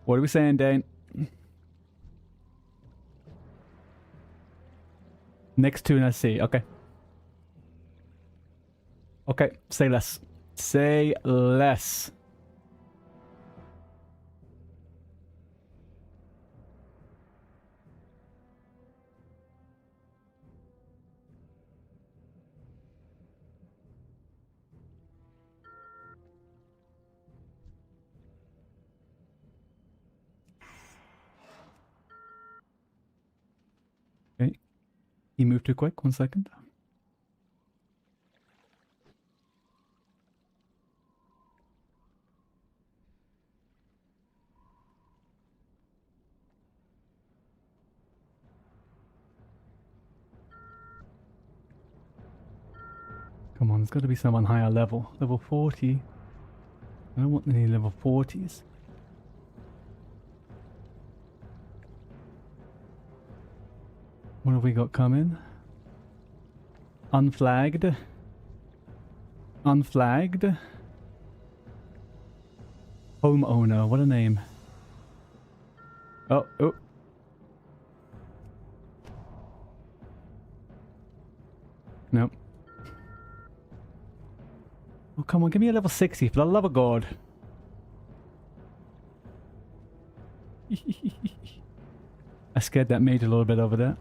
What are we saying, Dane? Next tune I see. Okay. Okay, say less. Say less. Okay. He moved too quick. 1 second. Come on, there's got to be someone higher level. Level 40. I don't want any level 40s. What have we got coming? Unflagged. Unflagged. Homeowner, what a name. Oh, oh. Nope. Oh, come on, give me a level 60 for the love of God. I scared that mage a little bit over there.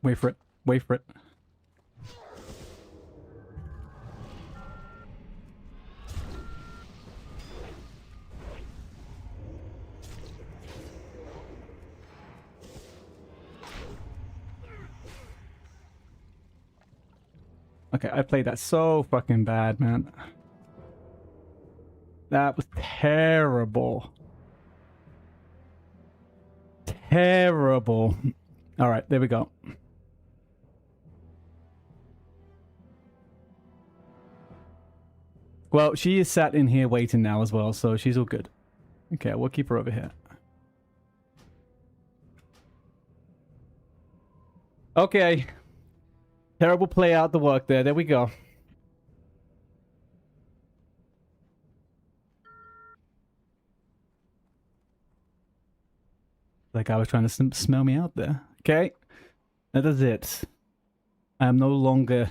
Wait for it. Wait for it. Okay, I played that so fucking bad, man. That was terrible. Terrible. All right, there we go. Well, she is sat in here waiting now as well, so she's all good. Okay, we'll keep her over here. Okay. Terrible play out the work there. There we go. Like I was trying to smell me out there. Okay. That is it. I am no longer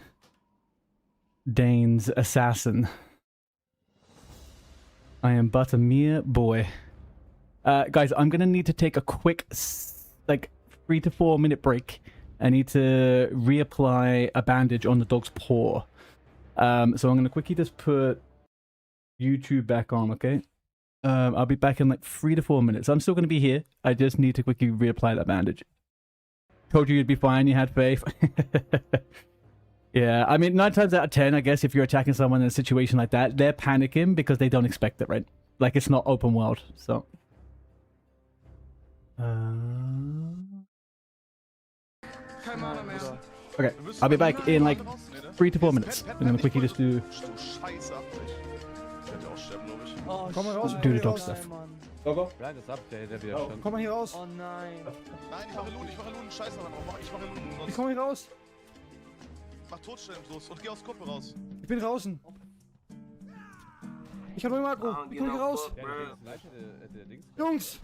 Dane's assassin. I am but a mere boy. Guys, I'm going to need to take a quick, like, 3 to 4 minute break. I need to reapply a bandage on the dog's paw. So I'm going to quickly just put YouTube back on, okay? I'll be back in like 3 to 4 minutes. I'm still going to be here. I just need to quickly reapply that bandage. Told you you'd be fine. You had faith. Yeah, I mean, 9 times out of 10, I guess, if you're attacking someone in a situation like that, they're panicking because they don't expect it, right? Like, it's not open world, so... Okay, I'll be back in like 3 to 4 minutes. I'm gonna quickly just do the dog stuff. Gogo? Ja, das Update, der wieder stand. Komm mal hier raus. Oh nein. Nein, ich mache Luden, scheiß daran. Ich mache Luden. Ich komm hier raus. Mach Totstellen los und geh aus Kuppe raus. Ich bin draußen. Ich hab nur Marco. Ich komm hier raus. Jungs!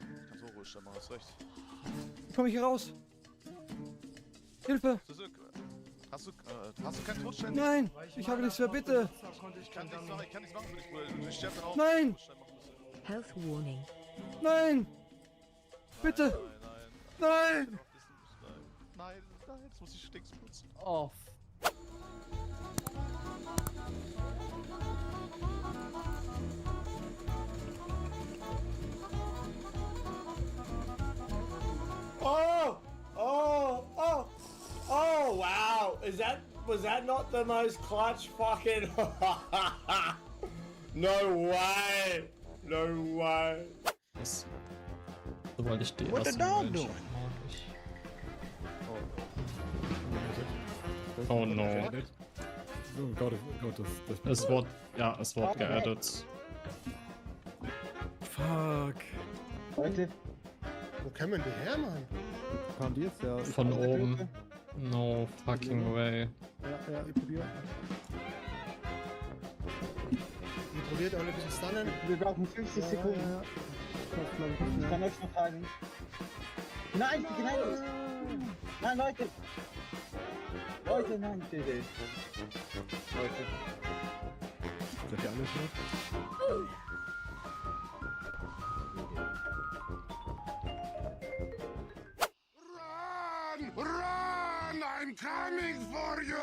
Ich kann so ruhig, dann hast recht. Ich komm hier raus. Hilfe! Hast du keinen Totstellen? Nein! Ich habe nichts mehr, bitte! Ich kann nichts machen für dich, Bruder. Ich sterbe auch. Nein! Health warning. Nein! Bitte! Nein! Nein, jetzt muss ich Sticks putzen. Oh. Oh! Oh! Oh! Oh! Wow! Was that not the most clutch fucking? No way! No way! So wollte ich die What the dog doing? Oh no. Es wurde, ja, es wurde geaddet. Fuck. Leute, wo kommen die her, Mann? Kam die jetzt ja? Von oben. No fucking way. Ja, ich probiere. Ihr probiert auch ein bisschen stunnen. Wir brauchen 50 Sekunden. Ja. Ich kann euch noch fragen. Nein, nein! Nein, Leute! Leute, nein, bitte! Leute. Seid ihr alles noch? Run! I'm coming for you!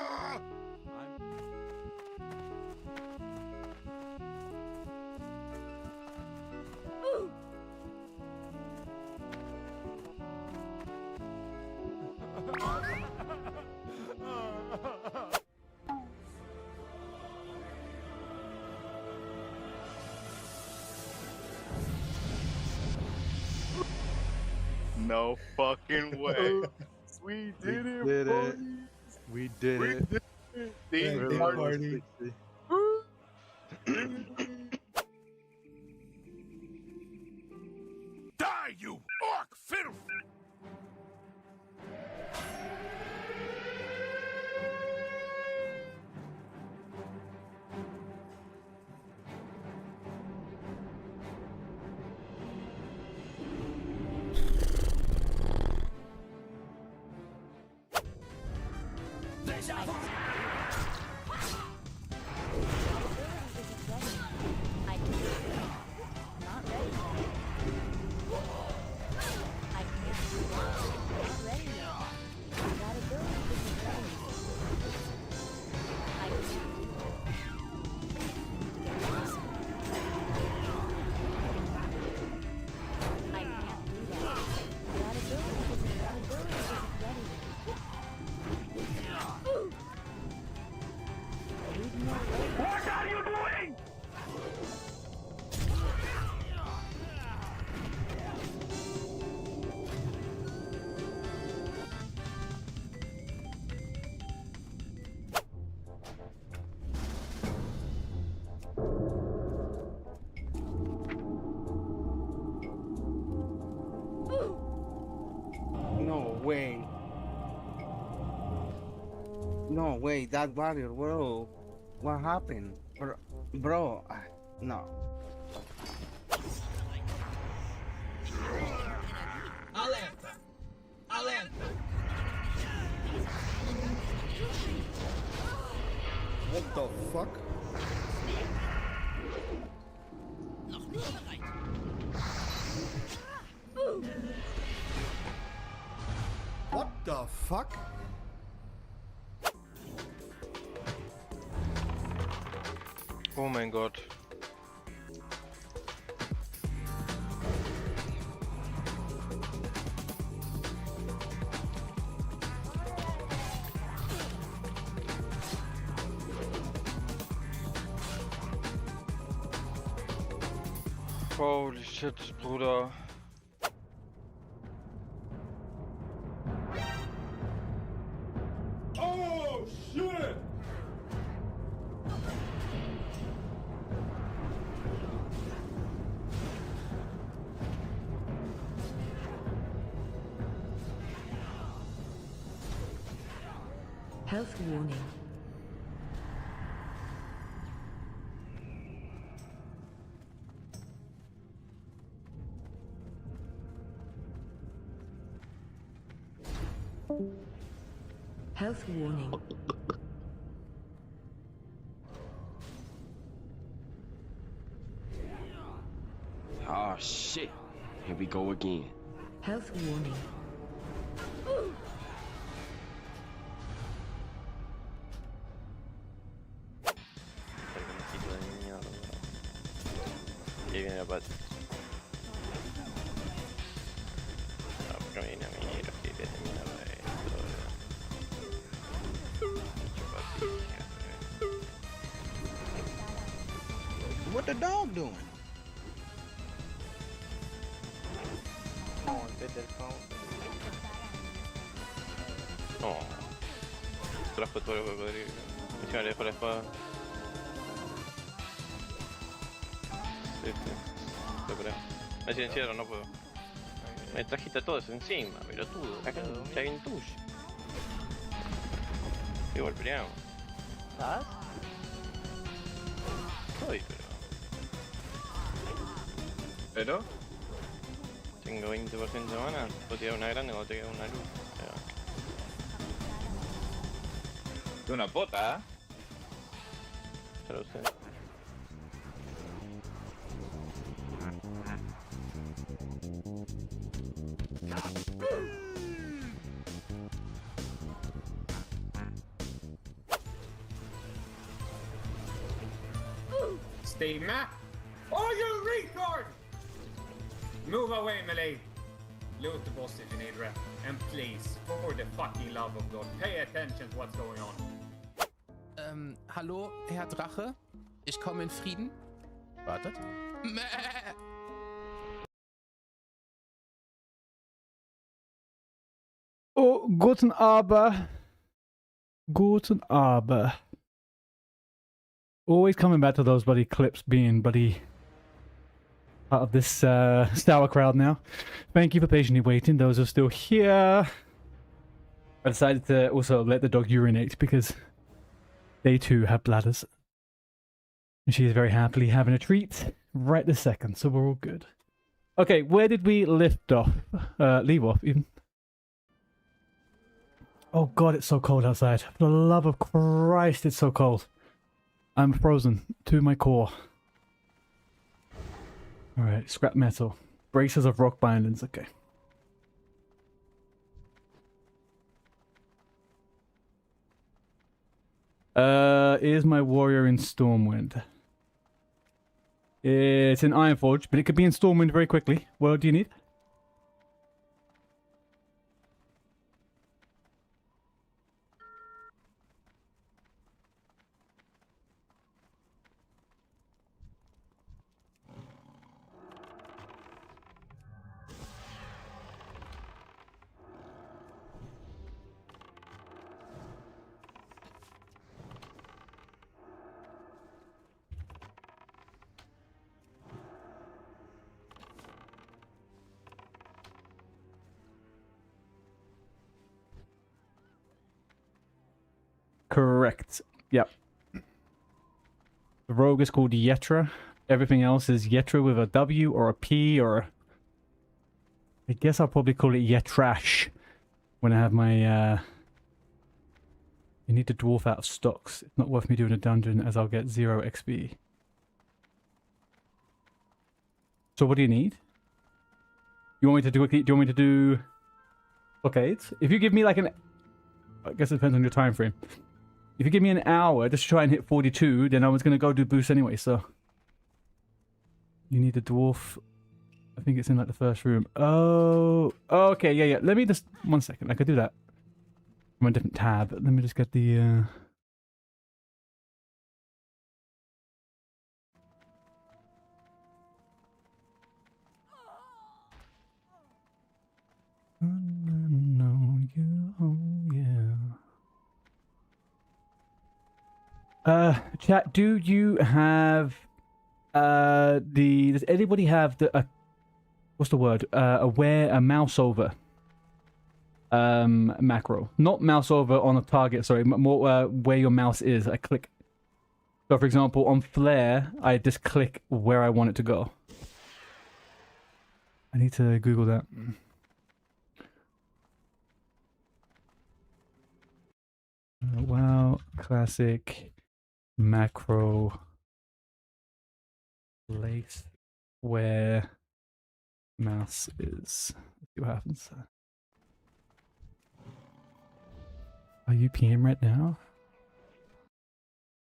No fucking way. We did it, boys. We did it. Theme party. Die, you orc filth! No, wait, that warrior, bro. What happened? Bro, no. Alerta! Alerta! What the fuck? Noch nicht bereit. What the fuck? Oh mein Gott. Holy shit, Bruder. Oh shit! Health warning. Health warning. Oh shit. Here we go again. Health warning. Y viene la pata. No, pero viene a mí, los que vienen a mierda de What the dog doing? No, vete el phone. No. Trajo todo lo que podría. Encima le dejó la espada. Sí, sí. Lo creo. Me silenciaron, no puedo. Me trajiste todo eso encima, pelotudo. Acá está bien tuyo. Igual peleamos. ¿Estás? Estoy, pero... Tengo 20% de mana, puedo tirar una grande o te queda una luz. De una pota, ¿eh? Ya lo sé. Steve Matt? Oh, you retard! Move away, melee. Loot the boss if you need rep. And please, for the fucking love of God, pay attention to what's going on. Hallo, Herr Drache? Ich komme in Frieden. Wartet. Oh, guten Abend. Guten Abend. Always coming back to those bloody clips being bloody part of this sour crowd now. Thank you for patiently waiting. Those are still here. I decided to also let the dog urinate because they too have bladders. And she is very happily having a treat right this second, so we're all good. Okay, where did we lift off? Leave off, even. Oh god, it's so cold outside. For the love of Christ, it's so cold. I'm frozen to my core. Alright, scrap metal. Braces of rock bindings, okay. Is my warrior in Stormwind? It's in Ironforge, but it could be in Stormwind very quickly. What do you need? Correct. Yep. The rogue is called Yetra. Everything else is Yetra with a W or a P or a... I guess I'll probably call it Yetrash when I have my... You need to dwarf out of stocks. It's not worth me doing a dungeon as I'll get 0 XP. So what do you need? You want me to do? Do you want me to do blockades? If you give me like an, I guess it depends on your time frame. If you give me an hour just to try and hit 42, then I was gonna go do boost anyway. So you need a dwarf. I think it's in like the first room. Oh, okay, yeah. Let me just 1 second. I could do that from a different tab. Let me just get the. No, you, oh yeah. Chat, do you have does anybody have the what's the word? A mouse over macro. Not mouse over on a target, sorry, more where your mouse is. I click. So for example, on Flare, I just click where I want it to go. I need to Google that. Wow, classic macro place where mouse is. Let's see what happens. Are you PM right now?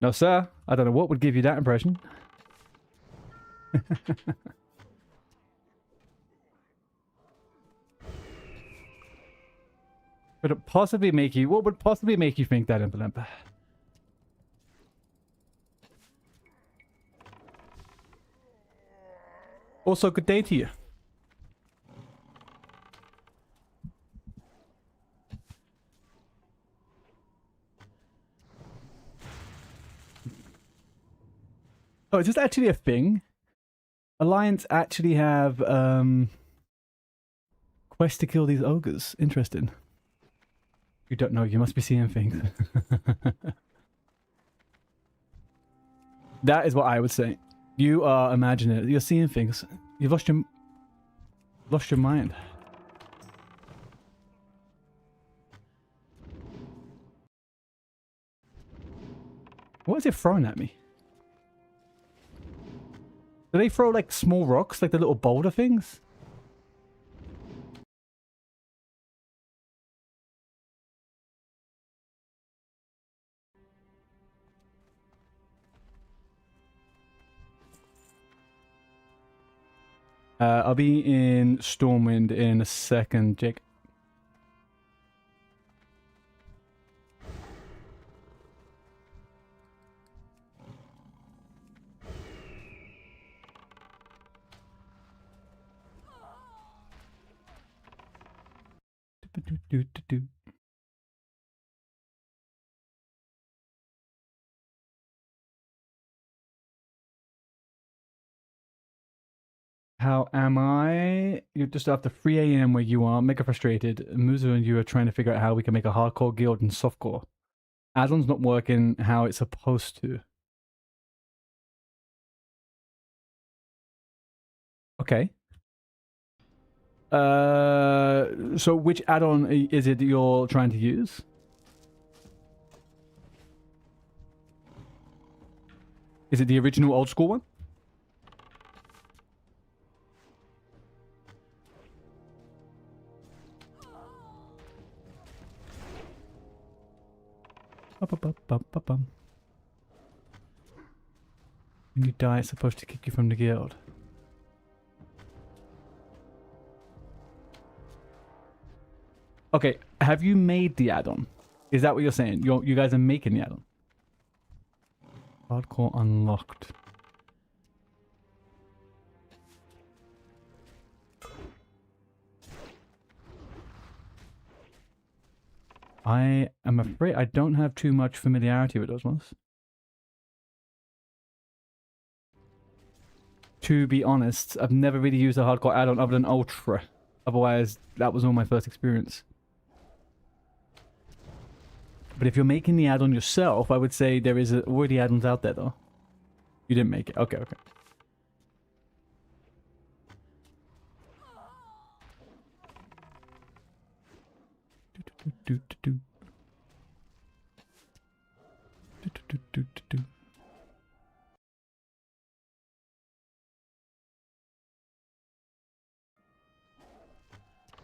No, sir. I don't know what would give you that impression. Would it possibly make you... What would possibly make you think that, Impolimp? Also, good day to you. Oh, is this actually a thing? Alliance actually have quest to kill these ogres. Interesting. You don't know, you must be seeing things. That is what I would say. You are imagining it. You're seeing things. You've lost your mind. What is it throwing at me? Do they throw like small rocks, like the little boulder things? I'll be in Stormwind in a second, Jake. How am I? You're just after 3 AM where you are, mega frustrated. Muzu and you are trying to figure out how we can make a hardcore guild and softcore. Add-on's not working how it's supposed to. Okay. So which add-on is it that you're trying to use? Is it the original old school one? When you die, it's supposed to kick you from the guild. Okay, have you made the add-on? Is that what you're saying? You guys are making the add-on? Hardcore unlocked. I am afraid I don't have too much familiarity with those ones. To be honest, I've never really used a hardcore add-on other than Ultra. Otherwise, that was all my first experience. But if you're making the add-on yourself, I would say there is already add-ons out there, though. You didn't make it. Okay, okay.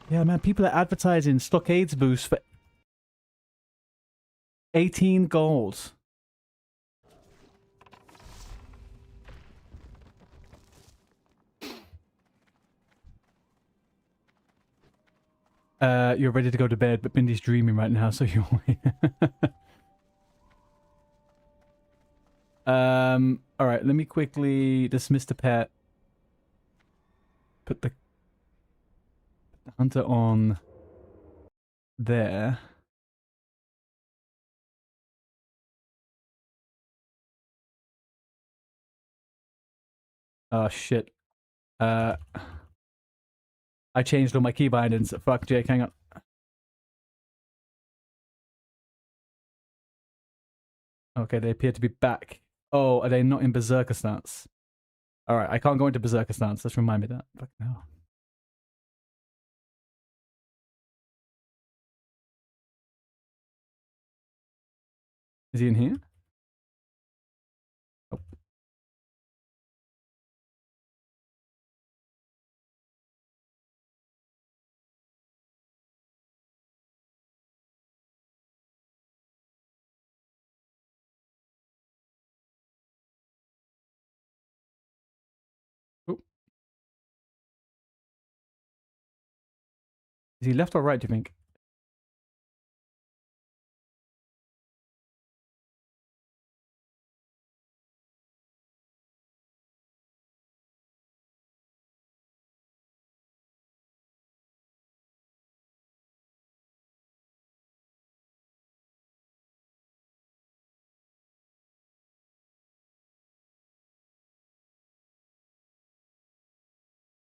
Yeah, man, people are advertising Stockades boost for 18 gold. You're ready to go to bed, but Mindy's dreaming right now, so you're alright, let me quickly dismiss the pet. Put the hunter on there. Oh shit. I changed all my key bindings. Fuck, Jake, hang on. Okay, they appear to be back. Oh, are they not in Berserker stance? Alright, I can't go into Berserker stance. Let's remind me that. Fuck no. Is he in here? Oh. Is he left or right, do you think?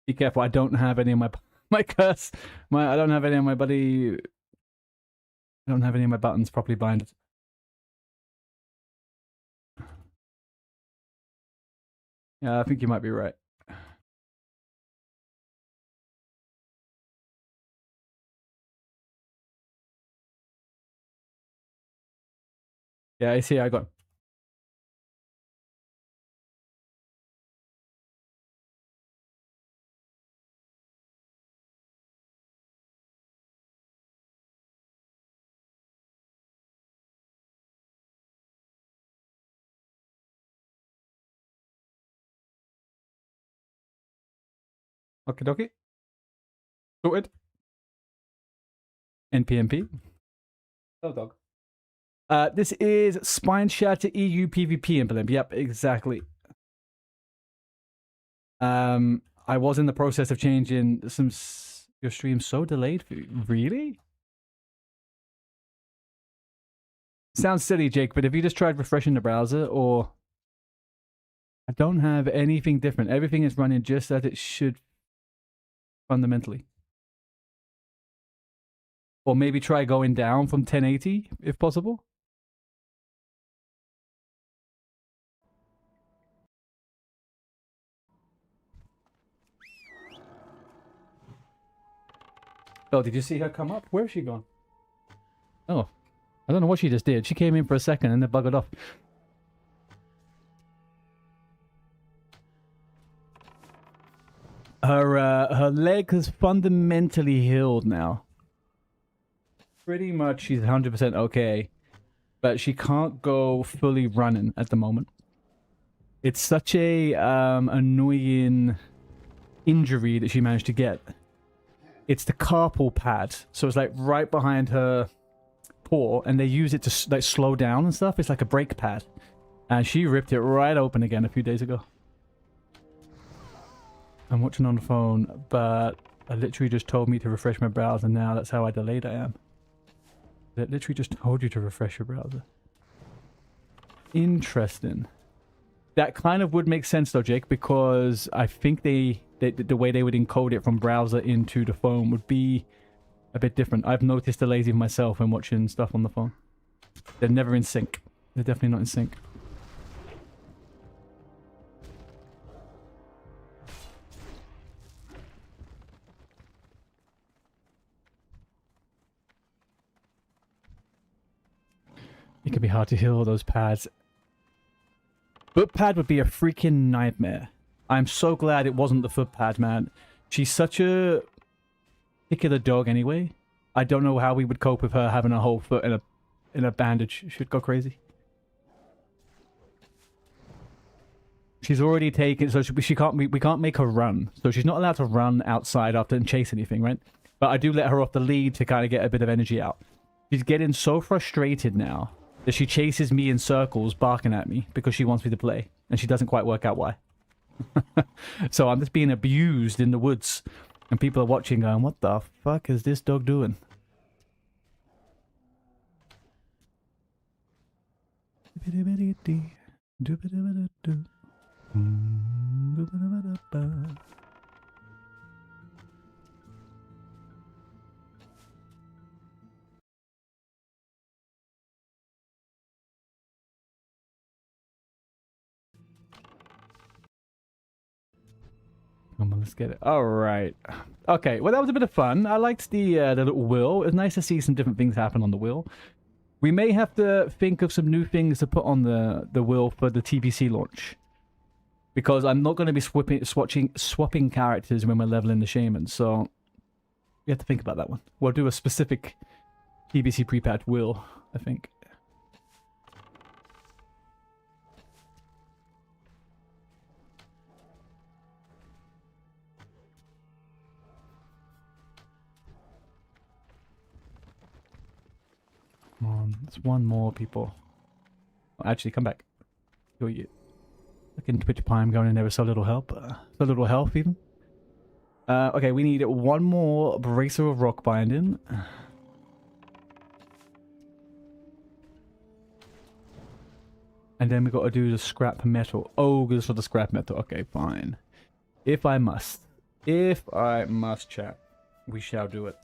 Be careful, I don't have any of my curse. I don't have any of my I don't have any of my buttons properly binded. Yeah, I think you might be right. Yeah, I see, I got him. Okie dokie. Sorted. NPMP. Oh, dog. This is SPINESHATTER EU PvP emblem. Yep, exactly. I was in the process of changing some... Your stream's so delayed for you. Really? Sounds silly, Jake, but have you just tried refreshing the browser, or... I don't have anything different. Everything is running just as it should, fundamentally. Or maybe try going down from 1080, if possible. Oh, did you see her come up? Where is she gone? Oh, I don't know what she just did. She came in for a second and then buggered off. Her leg has fundamentally healed now. Pretty much she's 100% okay. But she can't go fully running at the moment. It's such a annoying injury that she managed to get. It's the carpal pad. So it's like right behind her paw, and they use it to like slow down and stuff. It's like a brake pad. And she ripped it right open again a few days ago. I'm watching on the phone, but I literally just told me to refresh my browser now. That's how delayed I am. It literally just told you to refresh your browser. Interesting. That kind of would make sense though, Jake, because I think the way they would encode it from browser into the phone would be a bit different. I've noticed delays even myself when watching stuff on the phone. They're never in sync. They're definitely not in sync. It could be hard to heal all those pads. Foot pad would be a freaking nightmare. I'm so glad it wasn't the foot pad, man. She's such a particular dog anyway. I don't know how we would cope with her having a whole foot in a bandage. She'd go crazy. She's already taken, so we can't make her run. So she's not allowed to run outside after and chase anything, right? But I do let her off the lead to kind of get a bit of energy out. She's getting so frustrated now that she chases me in circles, barking at me because she wants me to play, and she doesn't quite work out why. So I'm just being abused in the woods, and people are watching going, what the fuck is this dog doing? Come on, let's get it. All right. Okay, well, that was a bit of fun. I liked the little wheel. It was nice to see some different things happen on the wheel. We may have to think of some new things to put on the wheel for the TBC launch. Because I'm not going to be swapping characters when we're leveling the shaman, so we have to think about that one. We'll do a specific TBC pre-patch wheel, I think. Come on, there's one more, people. Oh, actually, come back. Who are you? Looking Twitch Prime going in there with so little help. So little health, even. Okay, we need one more Bracer of Rock Binding. And then we got to do the scrap metal. Ogres for the scrap metal. Okay, fine. If I must, chat, we shall do it.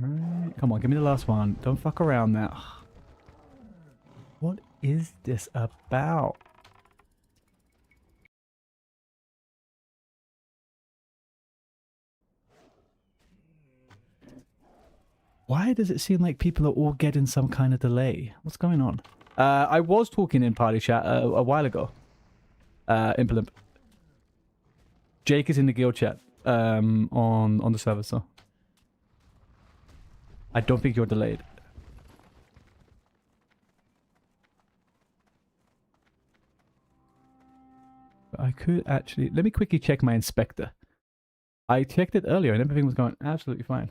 Alright, come on, give me the last one. Don't fuck around now. What is this about? Why does it seem like people are all getting some kind of delay? What's going on? I was talking in party chat a while ago. Implement. Jake is in the guild chat on the server, so I don't think you're delayed. I could actually... Let me quickly check my inspector. I checked it earlier and everything was going absolutely fine.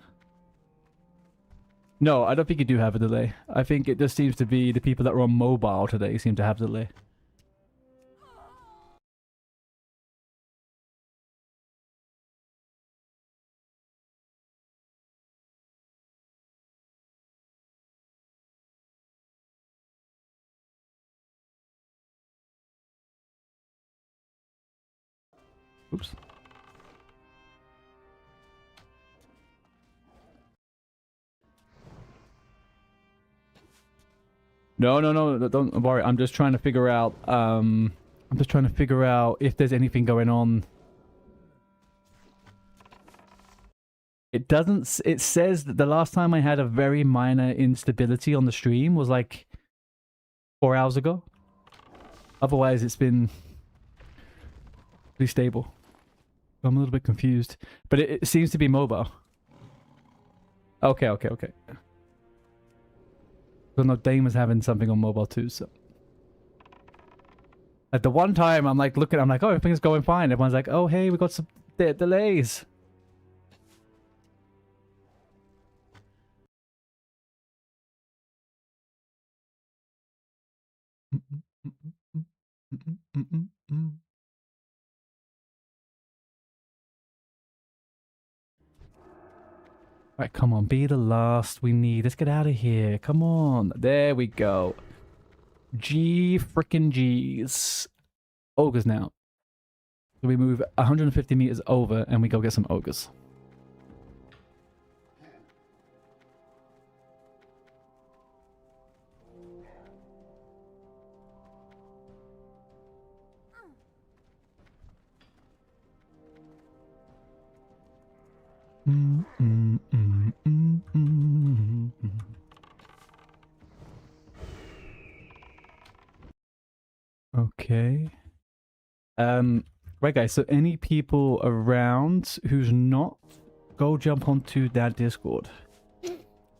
No, I don't think you do have a delay. I think it just seems to be the people that are on mobile today seem to have a delay. Oops. No, don't worry. I'm just trying to figure out if there's anything going on. It doesn't... It says that the last time I had a very minor instability on the stream was like 4 hours ago. Otherwise, it's been pretty stable. I'm a little bit confused. But it seems to be mobile. Okay. So no, Dame was having something on mobile too, so... At the one time, I'm like looking, I'm like, oh, everything's going fine. Everyone's like, oh, hey, we got some delays. Right, come on, be the last we need. Let's get out of here. Come on. There we go. G frickin' G's. Ogres now. So we move 150 meters over and we go get some ogres. Okay. Right, guys. So any people around who's not, go jump onto that Discord.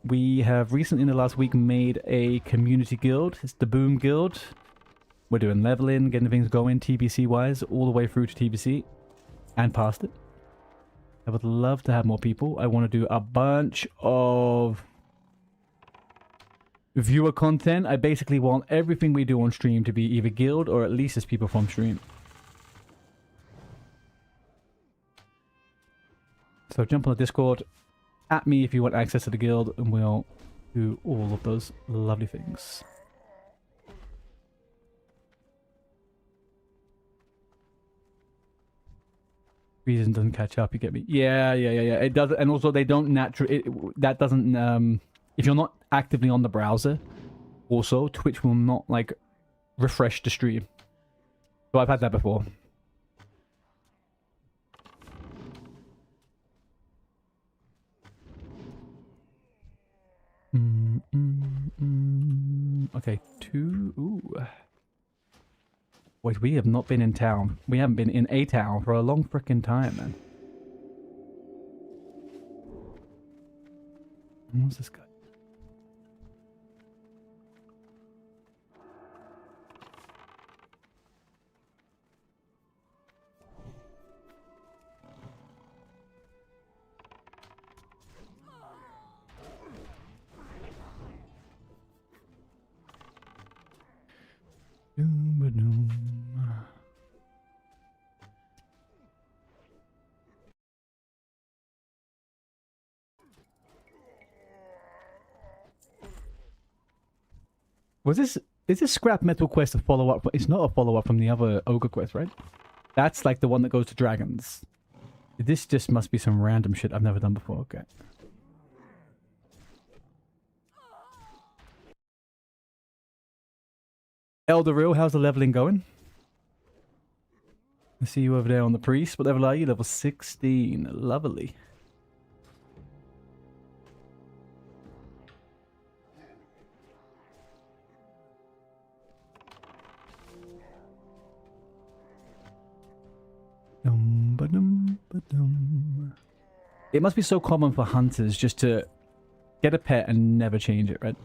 We have recently in the last week made a community guild. It's the Boom Guild. We're doing leveling, getting things going TBC wise, all the way through to TBC and past it. I would love to have more people. I want to do a bunch of viewer content. I basically want everything we do on stream to be either guild or at least as people from stream. So jump on the Discord, at me if you want access to the guild, and we'll do all of those lovely things. Reason doesn't catch up, you get me? Yeah. It does, and also they don't naturally. That doesn't. If you're not actively on the browser, also Twitch will not like refresh the stream. So I've had that before. Okay, 2. Ooh. Wait, we have not been in town. We haven't been in a town for a long freaking time, man. What's this guy? Is this scrap metal quest a follow-up? It's not a follow-up from the other ogre quest, right? That's like the one that goes to dragons. This just must be some random shit I've never done before. Okay. Elder Real, how's the leveling going? I see you over there on the priest. What level are you? Level 16. Lovely. It must be so common for hunters just to get a pet and never change it, right?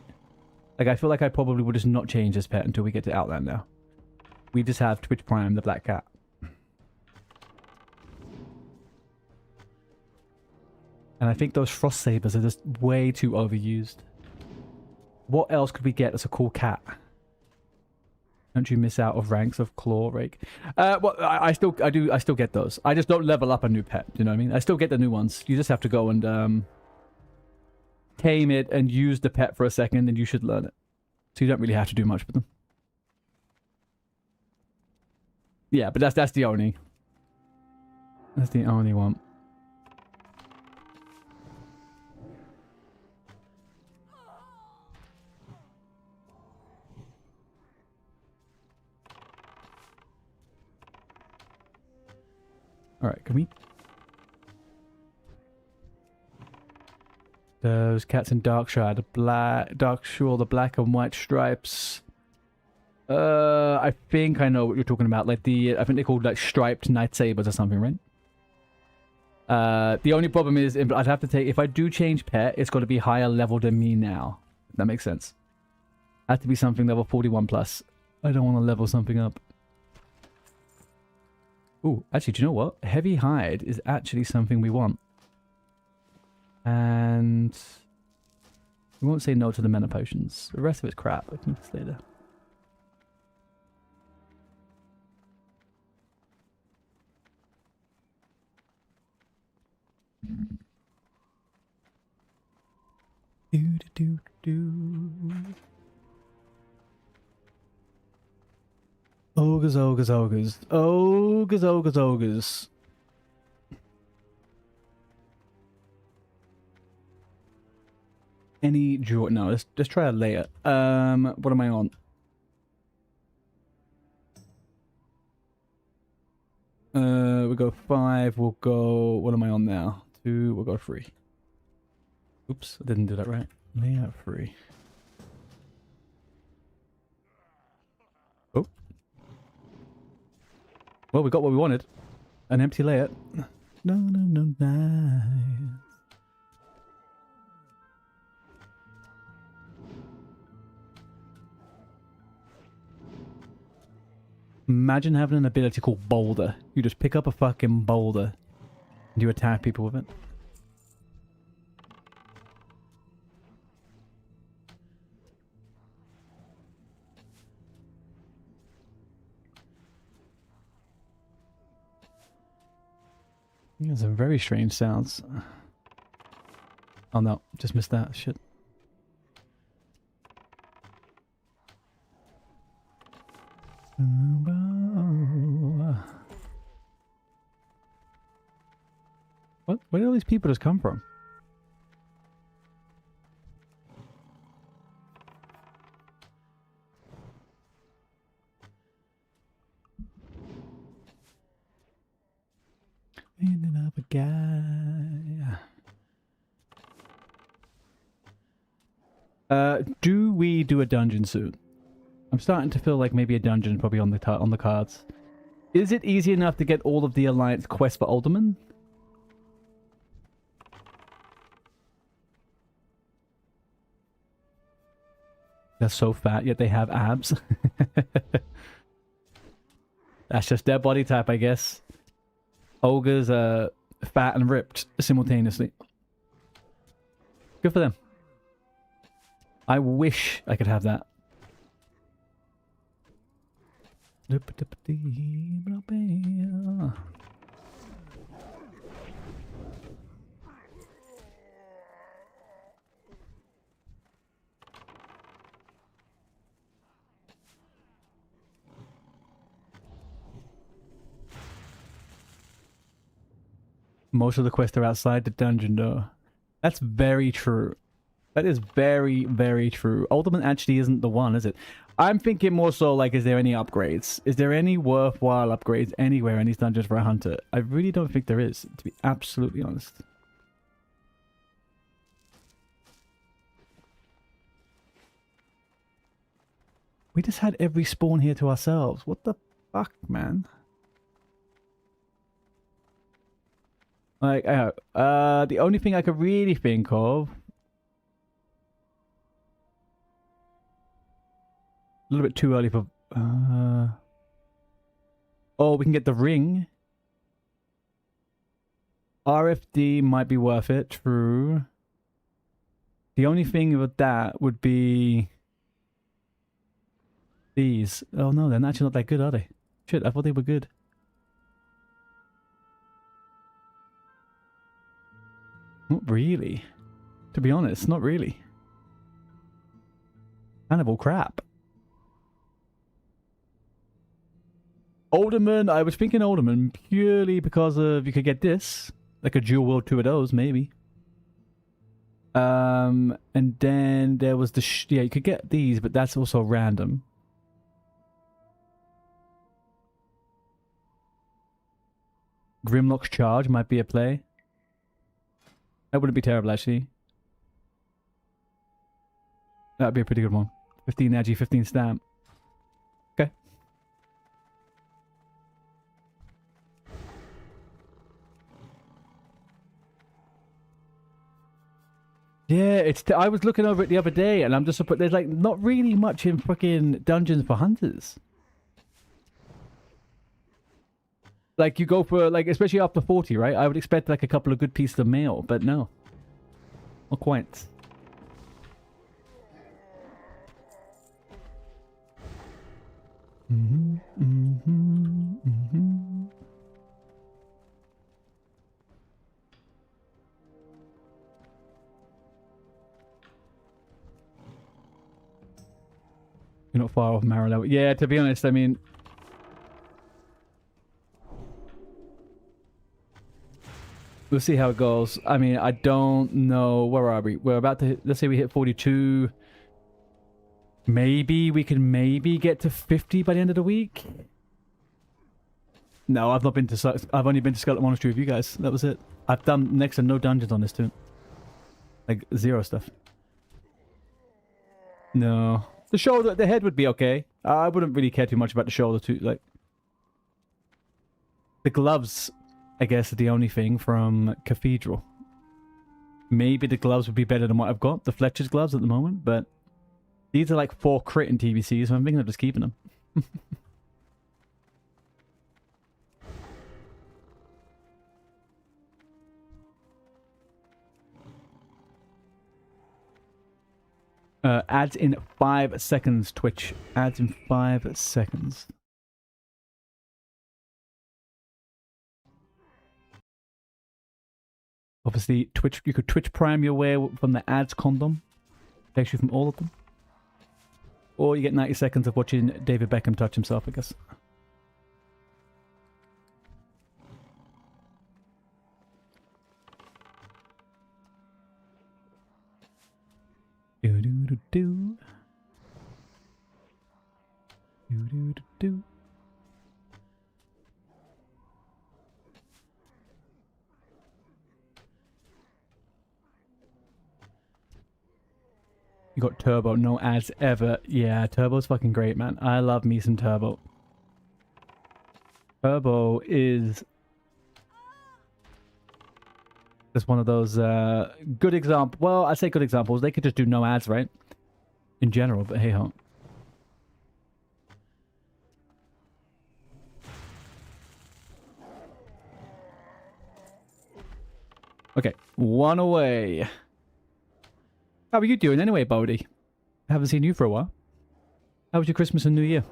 Like, I feel like I probably would just not change this pet until we get to Outland now. We just have Twitch Prime, the black cat. And I think those frost sabers are just way too overused. What else could we get that's a cool cat? Don't you miss out of ranks of claw rake? Well, I still get those. I just don't level up a new pet. You know what I mean? I still get the new ones. You just have to go and tame it and use the pet for a second, and you should learn it. So you don't really have to do much with them. Yeah, but that's the only. That's the only one. Alright, can we... Those cats in Darkshire, the Darkshire, the black and white stripes. I think I know what you're talking about. Like I think they're called like striped night sabers or something, right? The only problem is I'd have to take, if I do change pet, it's got to be higher level than me now. That makes sense. Has to be something level 41 plus. I don't want to level something up. Ooh, actually, do you know what? Heavy hide is actually something we want. And we won't say no to the mana potions. The rest of it's crap. I can stay there. Ogres, ogres, ogres. Ogres, ogres, ogres. Any draw? No, let's try a layer. What am I on? We'll go 5. We'll go. What am I on now? 2. We'll go 3. Oops, I didn't do that right. Layout 3. Oh. Well, we got what we wanted. An empty layout. No, no, no, nice. Imagine having an ability called Boulder. You just pick up a fucking boulder and you attack people with it. These are very strange sounds. Oh no, just missed that shit. What? Where did all these people just come from? Ended up a guy. Do we do a dungeon soon? I'm starting to feel like maybe a dungeon is probably on the cards. Is it easy enough to get all of the Alliance quests for Alderman? They're so fat, yet they have abs. That's just their body type, I guess. Ogres are fat and ripped simultaneously. Good for them. I wish I could have that. Most of the quests are outside the dungeon, though. That's very true. That is very, very true. Alderman actually isn't the one, is it? I'm thinking more so like, is there any upgrades? Is there any worthwhile upgrades anywhere in these dungeons for a hunter? I really don't think there is, to be absolutely honest. We just had every spawn here to ourselves. What the fuck, man? Like, the only thing I could really think of... A little bit too early for... Oh, we can get the ring. RFD might be worth it, true. The only thing with that would be... These. Oh no, they're actually not that good, are they? Shit, I thought they were good. Not really. To be honest, not really. Kind of all crap. Alderman, I was thinking Alderman purely because of you could get this. Like a dual wield 2 of those, maybe. And then there was the... yeah, you could get these, but that's also random. Grimlock's Charge might be a play. That wouldn't be terrible, actually. That'd be a pretty good one. 15 agi, 15 stamp. Okay. Yeah, it's... I was looking over it the other day, and I'm just... there's, like, not really much in fucking dungeons for hunters. Like, you go for, like, especially after 40, right? I would expect, like, a couple of good pieces of mail, but no. Not quite. You're not far off Marrow level. Yeah, to be honest, I mean... We'll see how it goes. I mean, I don't know. Where are we? We're about to hit, let's say we hit 42. Maybe we can get to 50 by the end of the week. No, I've not been to. I've only been to Skeleton Monastery with you guys. That was it. I've done next to no dungeons on this too. Like 0 stuff. No, the shoulder, the head would be okay. I wouldn't really care too much about the shoulder too. Like the gloves, I guess, are the only thing from Cathedral. Maybe the gloves would be better than what I've got, the Fletcher's gloves at the moment, but these are like 4 crit in TBC, so I'm thinking of just keeping them. Ads in 5 seconds, Twitch. Ads in 5 seconds. Obviously, Twitch. You could Twitch Prime your way from the ads condom. Takes you from all of them. Or you get 90 seconds of watching David Beckham touch himself, I guess. Do do do do. Do do do do. You got Turbo, no ads ever. Yeah, Turbo's fucking great, man. I love me some Turbo. Turbo is just one of those good example. Well, I say good examples. They could just do no ads, right? In general, but hey ho. Okay, 1 away. How are you doing anyway, Bodhi? I haven't seen you for a while. How was your Christmas and New Year?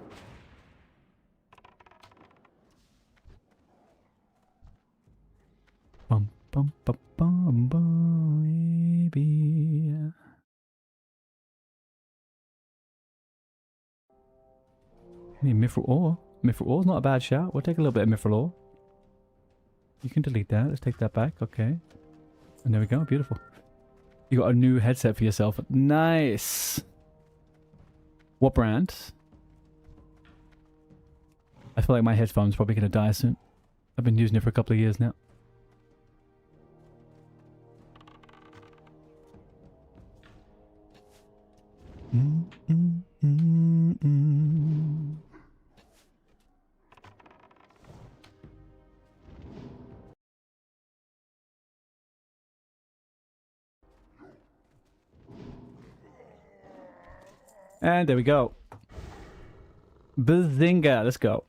Bum bum bum bum bum, baby. Need mithril ore. Mithril ore's not a bad shout. We'll take a little bit of mithril ore. You can delete that. Let's take that back. Okay. And there we go. Beautiful. You got a new headset for yourself. Nice. What brand? I feel like my headphone's probably going to die soon. I've been using it for a couple of years now. And there we go. Bazinga. Let's go.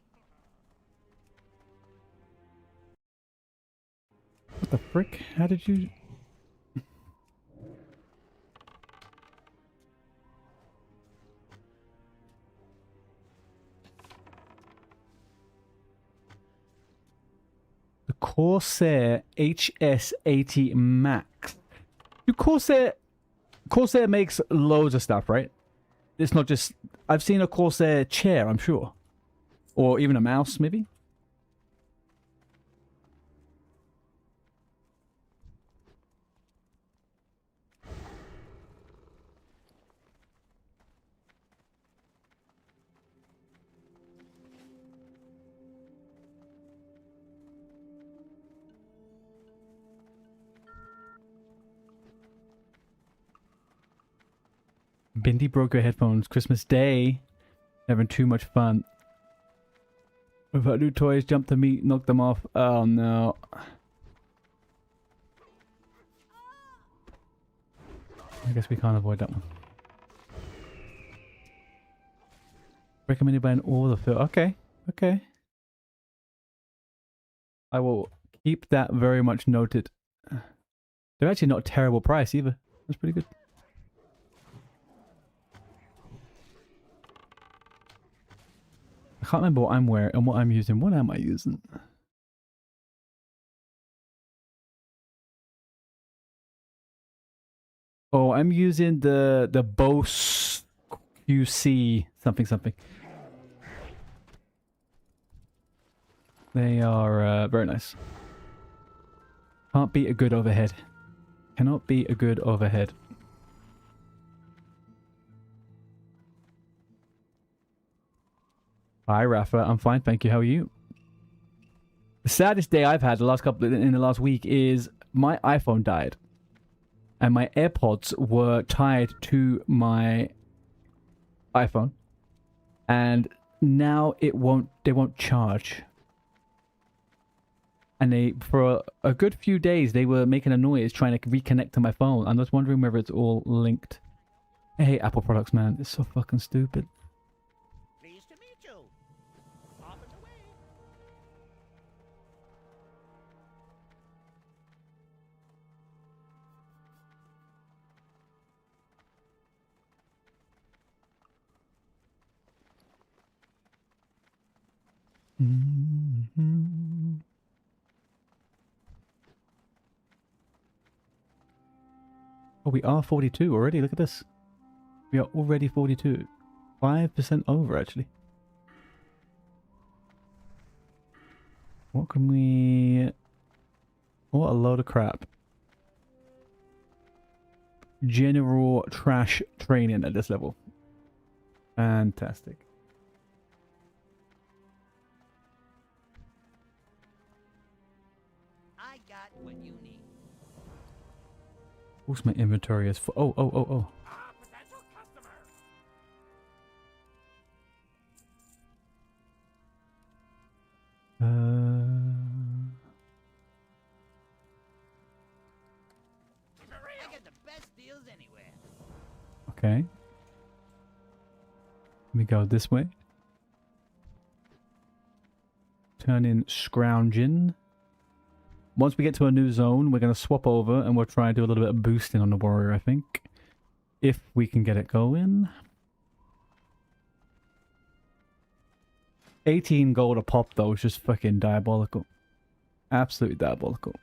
What the frick? How did you... The Corsair HS80 Max. Do Corsair makes loads of stuff, right? It's not just... I've seen a Corsair chair, I'm sure. Or even a mouse, maybe? Bindi broke her headphones. Christmas Day. Having too much fun. Without new toys, jumped to meet, knocked them off. Oh no. I guess we can't avoid that one. Recommended by an order fill. Okay. Okay. I will keep that very much noted. They're actually not a terrible price either. That's pretty good. I can't remember what I'm wearing and what I'm using. What am I using? Oh, I'm using the Bose QC something something. They are very nice. Can't beat a good overhead. Cannot beat a good overhead. Hi, Rafa. I'm fine, thank you. How are you? The saddest day I've had in the last week is my iPhone died. And my AirPods were tied to my iPhone. And now they won't charge. And for a good few days, they were making a noise trying to reconnect to my phone. I'm just wondering whether it's all linked. I hate Apple products, man. It's so fucking stupid. Pleased to meet you. Off and away. Oh, we are 42 already. Look at this. We are already 42. 5% over, actually. What can we... What a load of crap. General trash training at this level. Fantastic. I got what you need. What's my inventory is for? Oh. Potential customer. I get the best deals anywhere. Okay. Let me go this way. Turn in scrounging. Once we get to a new zone, we're going to swap over and we'll try and do a little bit of boosting on the warrior, I think. If we can get it going. 18 gold a pop, though, is just fucking diabolical. Absolutely diabolical.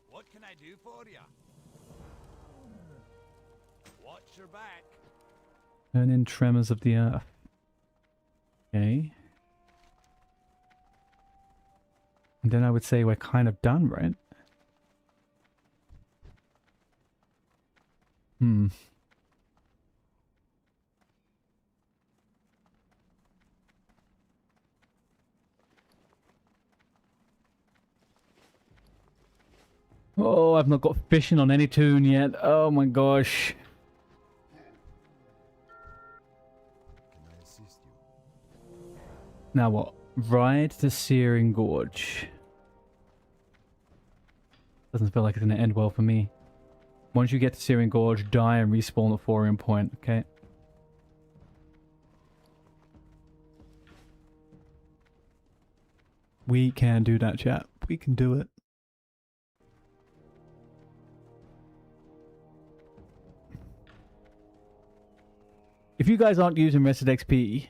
What can I do for you? Watch your back. Turn in tremors of the earth. Okay. And then I would say we're kind of done, right? Oh, I've not got fishing on any tune yet. Oh my gosh. Now what? Ride to Searing Gorge. Doesn't feel like it's going to end well for me. Once you get to Searing Gorge, die and respawn at Thorium Point, okay? We can do that, chat. We can do it. If you guys aren't using Rested XP,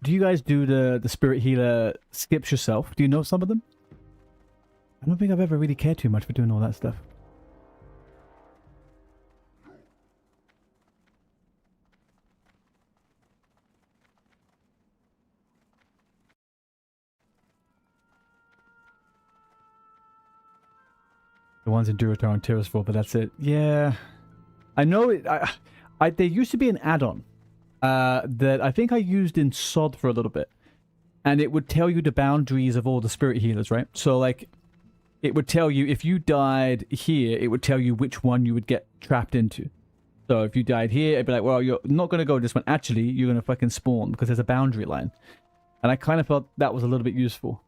do you guys do the Spirit Healer skips yourself? Do you know some of them? I don't think I've ever really cared too much for doing all that stuff. The ones in Durotar and Tirisford, but that's it. Yeah. I know it. There used to be an add-on that I think I used in SOD for a little bit. And it would tell you the boundaries of all the Spirit Healers, right? So, like, it would tell you if you died here, it would tell you which one you would get trapped into. So if you died here, it'd be like, well, you're not going to go this one. Actually, you're going to fucking spawn because there's a boundary line. And I kind of felt that was a little bit useful.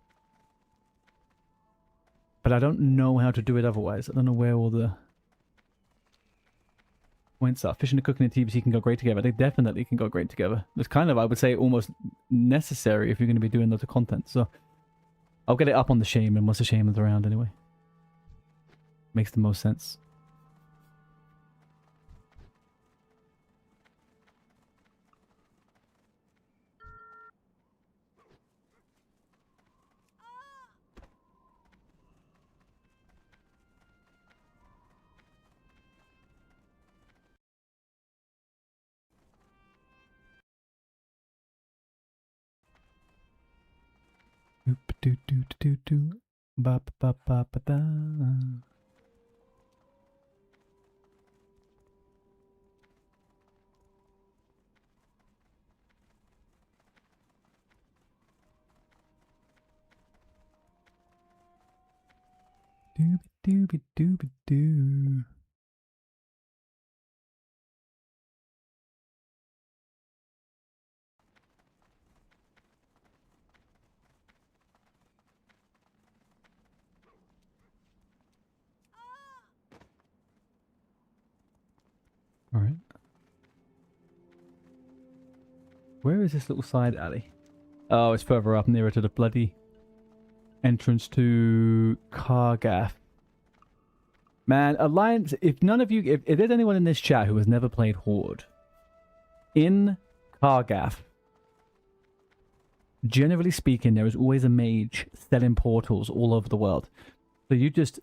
But I don't know how to do it otherwise. I don't know where all the points are. Fishing and cooking and TBC can go great together. They definitely can go great together. It's kind of, I would say, almost necessary if you're going to be doing lots of content. So I'll get it up on the Shaman once the Shaman's around anyway. Makes the most sense. Do-ba-do-do-do-do-do. Ba-ba-ba-ba-da. Dooby-dooby-dooby-doo. All right. Where is this little side alley? Oh, it's further up, nearer to the bloody entrance to Kargath. Man, Alliance, if none of you, if there's anyone in this chat who has never played Horde, in Kargath, generally speaking, there is always a mage selling portals all over the world. So you just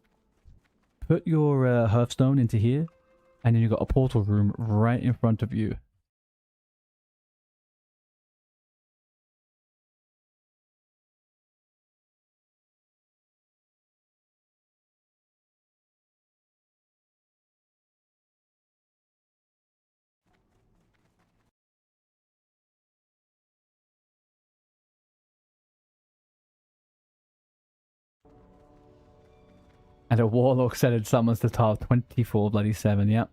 put your Hearthstone into here, and then you've got a portal room right in front of you. And a Warlock said it summons the tile 24 bloody 7, yep.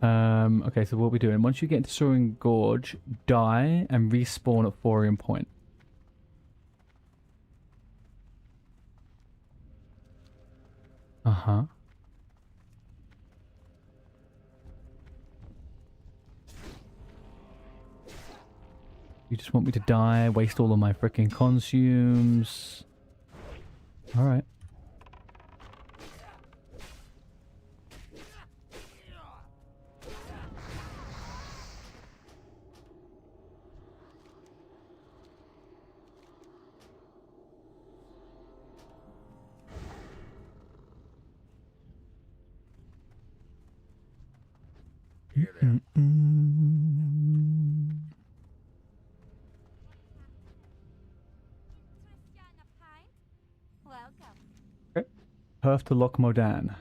Okay, so what are we doing? Once you get into Soaring Gorge, die and respawn at Thorium Point. Uh-huh. You just want me to die, waste all of my freaking consumes. Alright. Okay. Perth to Loch Modan.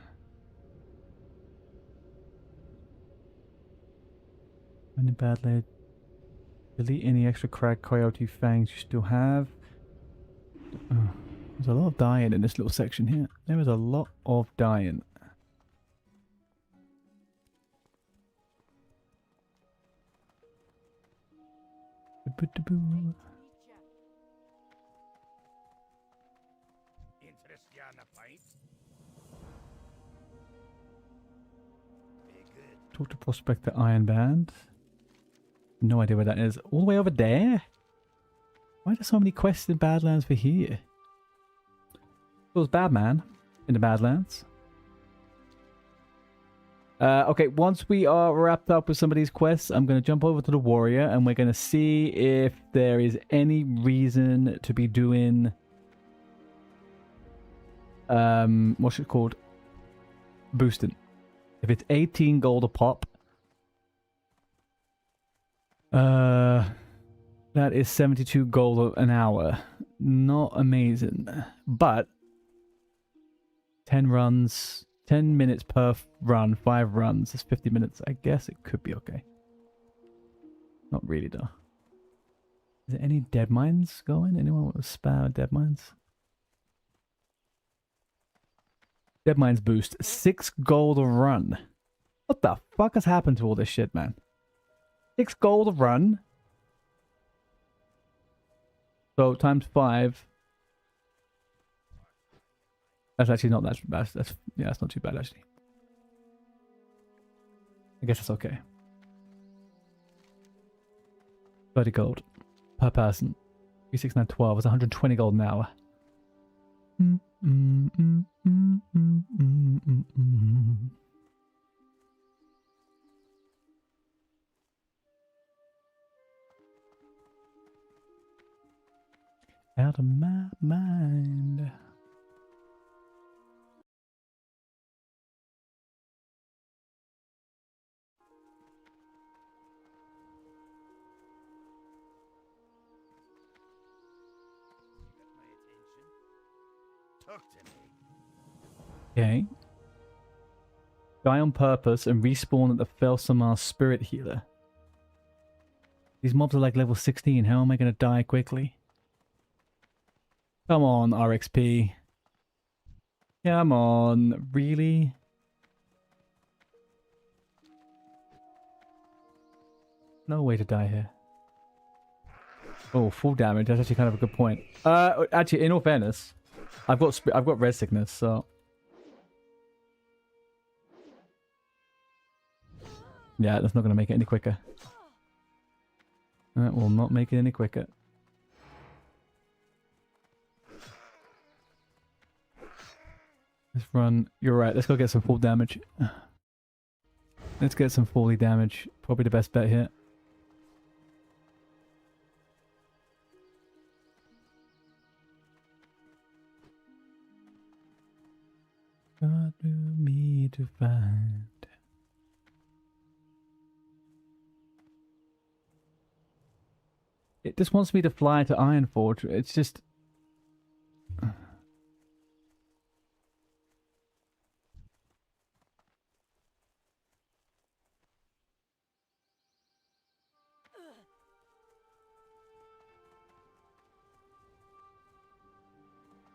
Any bad lead? Delete any extra crag coyote fangs you still have. Oh, there's a lot of dying in this little section here. There is a lot of dying. Talk to Prospector Iron Band. No idea where that is. All the way over there? Why are there so many quests in Badlands for here? It was Badman in the Badlands. Okay, once we are wrapped up with some of these quests, I'm going to jump over to the Warrior and we're going to see if there is any reason to be doing... what's it called? Boosting. If it's 18 gold a pop... that is 72 gold an hour. Not amazing. But 10 runs, 10 minutes per run, 5 runs is 50 minutes. I guess it could be okay. Not really though. Is there any dead mines going? Anyone want to spare dead mines? Dead mines boost 6 gold a run. What the fuck has happened to all this shit, man? 6 gold a run. So times 5. That's actually not that bad. That's not too bad actually. I guess that's okay. 30 gold per person. 36912 is 120 gold an hour. Out of my mind. Okay. Die on purpose and respawn at the Felsamar Spirit Healer. These mobs are like level 16. How am I going to die quickly? Come on, RXP. Come on. Really? No way to die here. Oh, full damage. That's actually kind of a good point. Actually, in all fairness, I've got red sickness, so yeah, that's not going to make it any quicker. That will not make it any quicker. Let's run. You're right. Let's go get some full damage. Let's get some fully damage. Probably the best bet here. God do me to find. It just wants me to fly to Ironforge. It's just...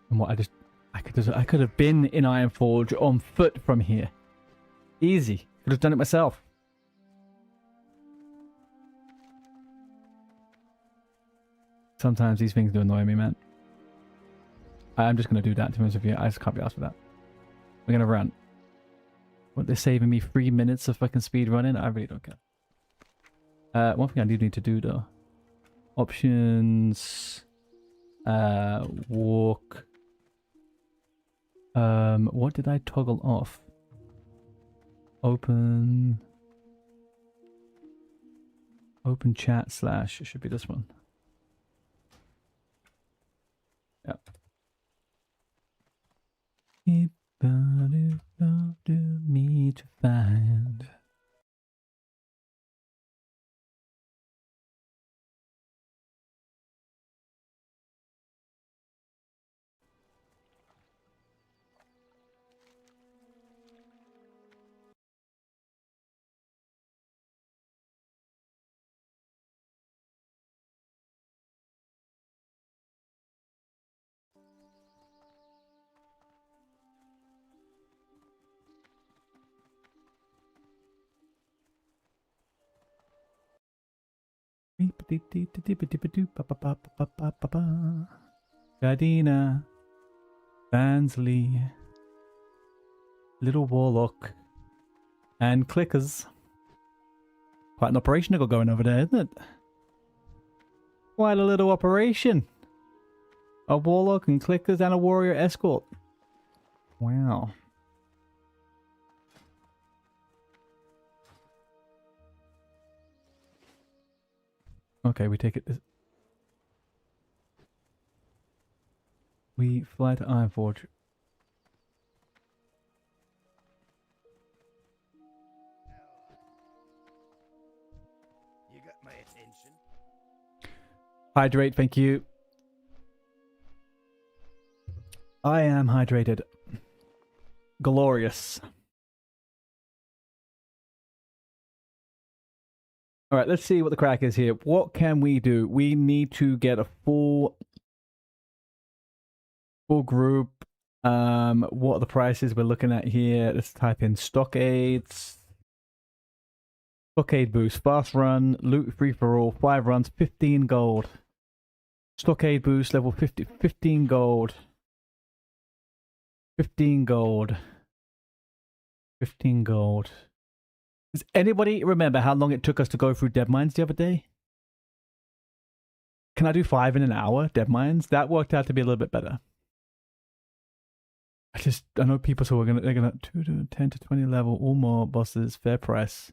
And what I could have been in Ironforge on foot from here. Easy. Could have done it myself. Sometimes these things do annoy me, man. I'm just going to do that, to be honest with you. I just can't be asked for that. We're going to run. What, they're saving me 3 minutes of fucking speed running? I really don't care. One thing I do need to do, though. Options. Walk. What did I toggle off? Open chat slash. It should be this one. Yep. Keep on to me to find. Gardena, Bansley, Little Warlock, and Clickers. Quite an operation I got going over there, isn't it? Quite a little operation. A Warlock and Clickers and a Warrior Escort. Wow. Okay, we take it. We fly to Ironforge. You got my attention. Hydrate, thank you. I am hydrated. Glorious. All right, let's see what the crack is here. What can we do? We need to get a full group. What are the prices we're looking at here? Let's type in stockades. Stockade boost, fast run, loot free for all, 5 runs, 15 gold. Stockade boost, level 50, 15 gold. 15 gold. 15 gold. Does anybody remember how long it took us to go through dead mines the other day? Can I do 5 in an hour, dead mines? That worked out to be a little bit better. I know people who are they're gonna 2 to 10 to 20 level, all more bosses, fair price.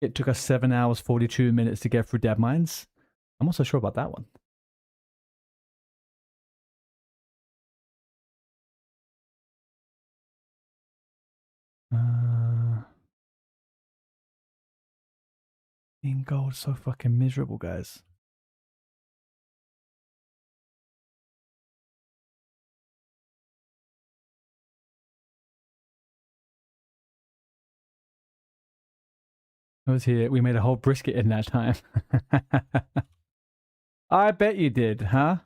It took us 7 hours, 42 minutes to get through dead mines. I'm not so sure about that one. Being gold so fucking miserable, guys. I was here. We made a whole brisket in that time. I bet you did, huh?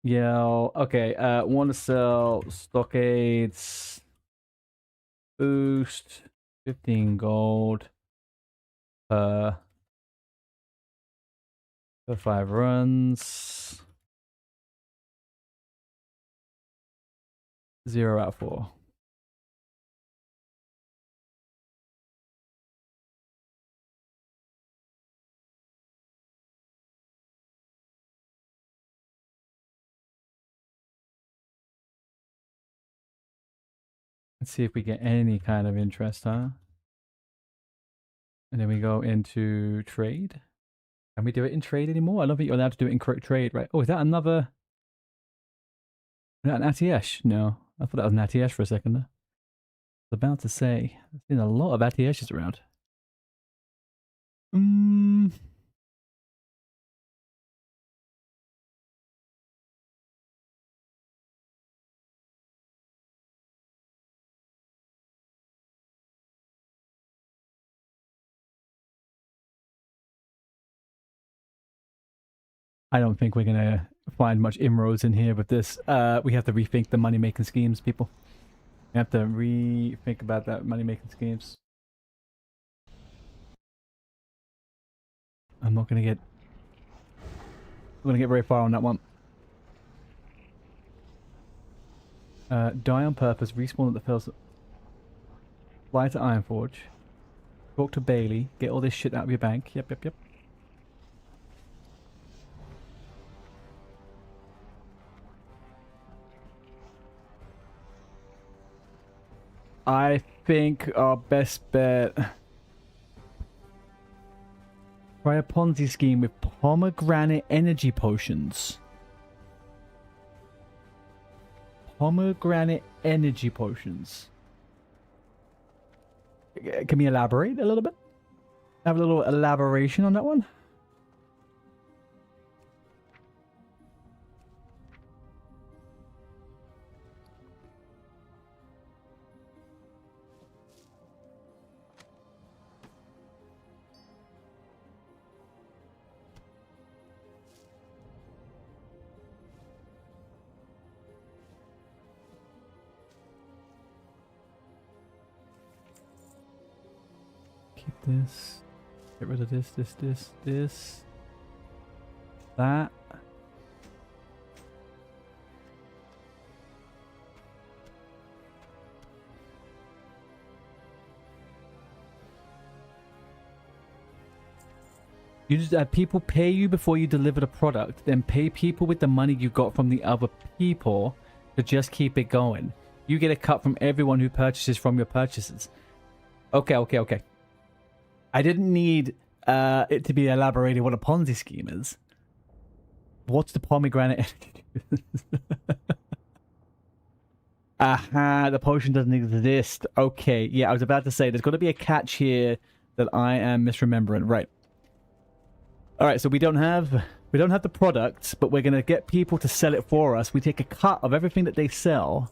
Yeah. Okay. Want to sell stockades. Boost. 15 gold. For 5 runs. 0 out of 4. Let's see if we get any kind of interest, huh? And then we go into trade. Can we do it in trade anymore? I don't think you're allowed to do it in trade, right? Oh, is that another... Is that an Atiesh? No. I thought that was an Atiesh for a second there. I was about to say, I've seen a lot of Atieshes around. I don't think we're gonna find much inroads in here with this. We have to rethink the money-making schemes, people. We have to rethink about that money-making schemes. I'm not gonna get very far on that one. Die on purpose, respawn at the first. Fly to Ironforge. Talk to Bailey. Get all this shit out of your bank. Yep. I think our best bet... Try a Ponzi scheme with pomegranate energy potions. Pomegranate energy potions. Can we elaborate a little bit? Have a little elaboration on that one? Keep this. Get rid of this. That. You just people pay you before you deliver the product, then pay people with the money you got from the other people to just keep it going. You get a cut from everyone who purchases from your purchases. Okay. I didn't need it to be elaborated what a Ponzi scheme is. What's the pomegranate? Aha, the potion doesn't exist. Okay, yeah, I was about to say there's got to be a catch here that I am misremembering. Right. All right, so we don't have the product, but we're gonna get people to sell it for us. We take a cut of everything that they sell,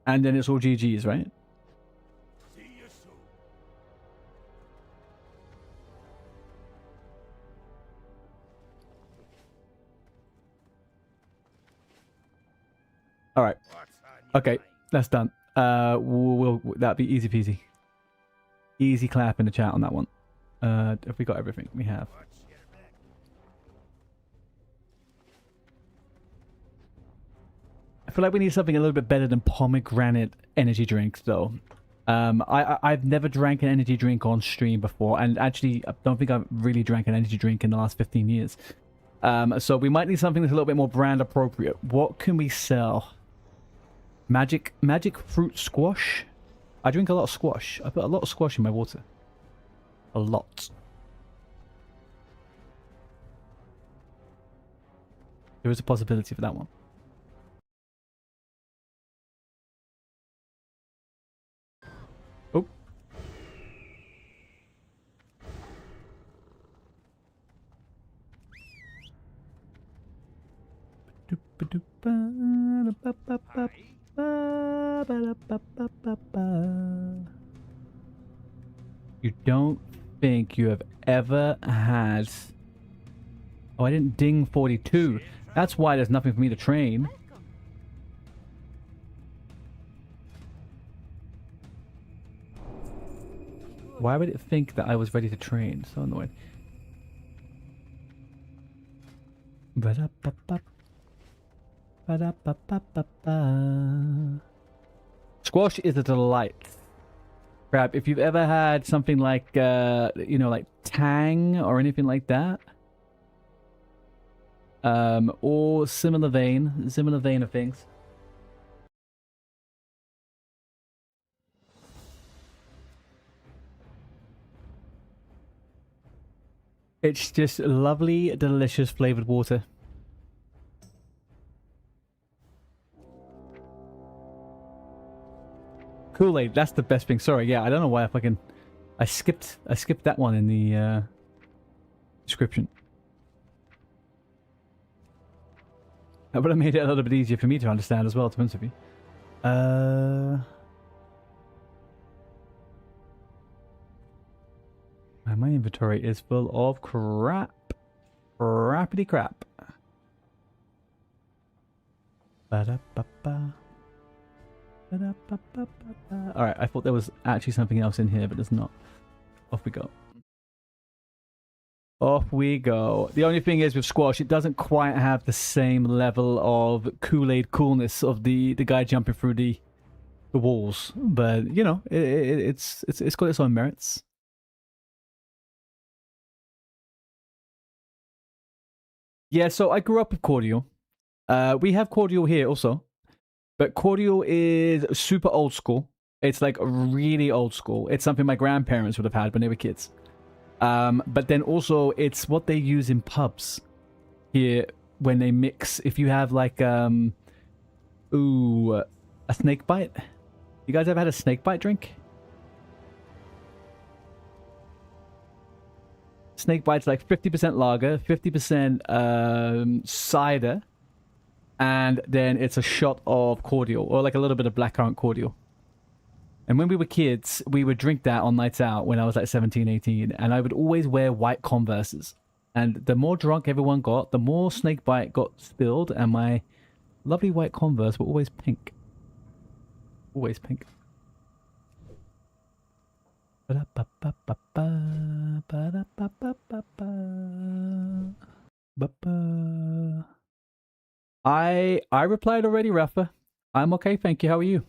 and then it's all GG's, right? All right. Okay, that's done. That'll be easy peasy. Easy clap in the chat on that one. Have we got everything? We have. I feel like we need something a little bit better than pomegranate energy drinks, though. I've never drank an energy drink on stream before, and actually, I don't think I've really drank an energy drink in the last 15 years. So we might need something that's a little bit more brand appropriate. What can we sell? Magic fruit squash? I drink a lot of squash. I put a lot of squash in my water. A lot. There is a possibility for that one. Oh. You don't think you have ever had... Oh, I didn't ding 42. That's why there's nothing for me to train. Why would it think that I was ready to train? So annoying. Squash is a delight. Crap, if you've ever had something like, you know, like Tang or anything like that, or similar vein of things. It's just lovely, delicious flavored water. Kool-Aid, that's the best thing. Sorry, yeah, I don't know why I skipped that one in the description. That would have made it a little bit easier for me to understand as well, to be honest with you. My inventory is full of crap. Crappity crap. Ba-da-ba-ba. Alright, I thought there was actually something else in here, but there's not. Off we go. Off we go. The only thing is with Squash, it doesn't quite have the same level of Kool-Aid coolness of the guy jumping through the walls. But, you know, it's got its own merits. Yeah, so I grew up with cordial. We have cordial here also. But cordial is super old school. It's like really old school. It's something my grandparents would have had when they were kids. But then also it's what they use in pubs here when they mix. If you have like, a snake bite. You guys ever had a snake bite drink? Snake bite's like 50% lager, 50% cider. And then it's a shot of cordial, or like a little bit of blackcurrant cordial. And when we were kids, we would drink that on nights out when I was like 17, 18. And I would always wear white Converses. And the more drunk everyone got, the more snakebite got spilled. And my lovely white Converse were always pink. Always pink. I replied already, Rafa. I'm okay, thank you. How are you?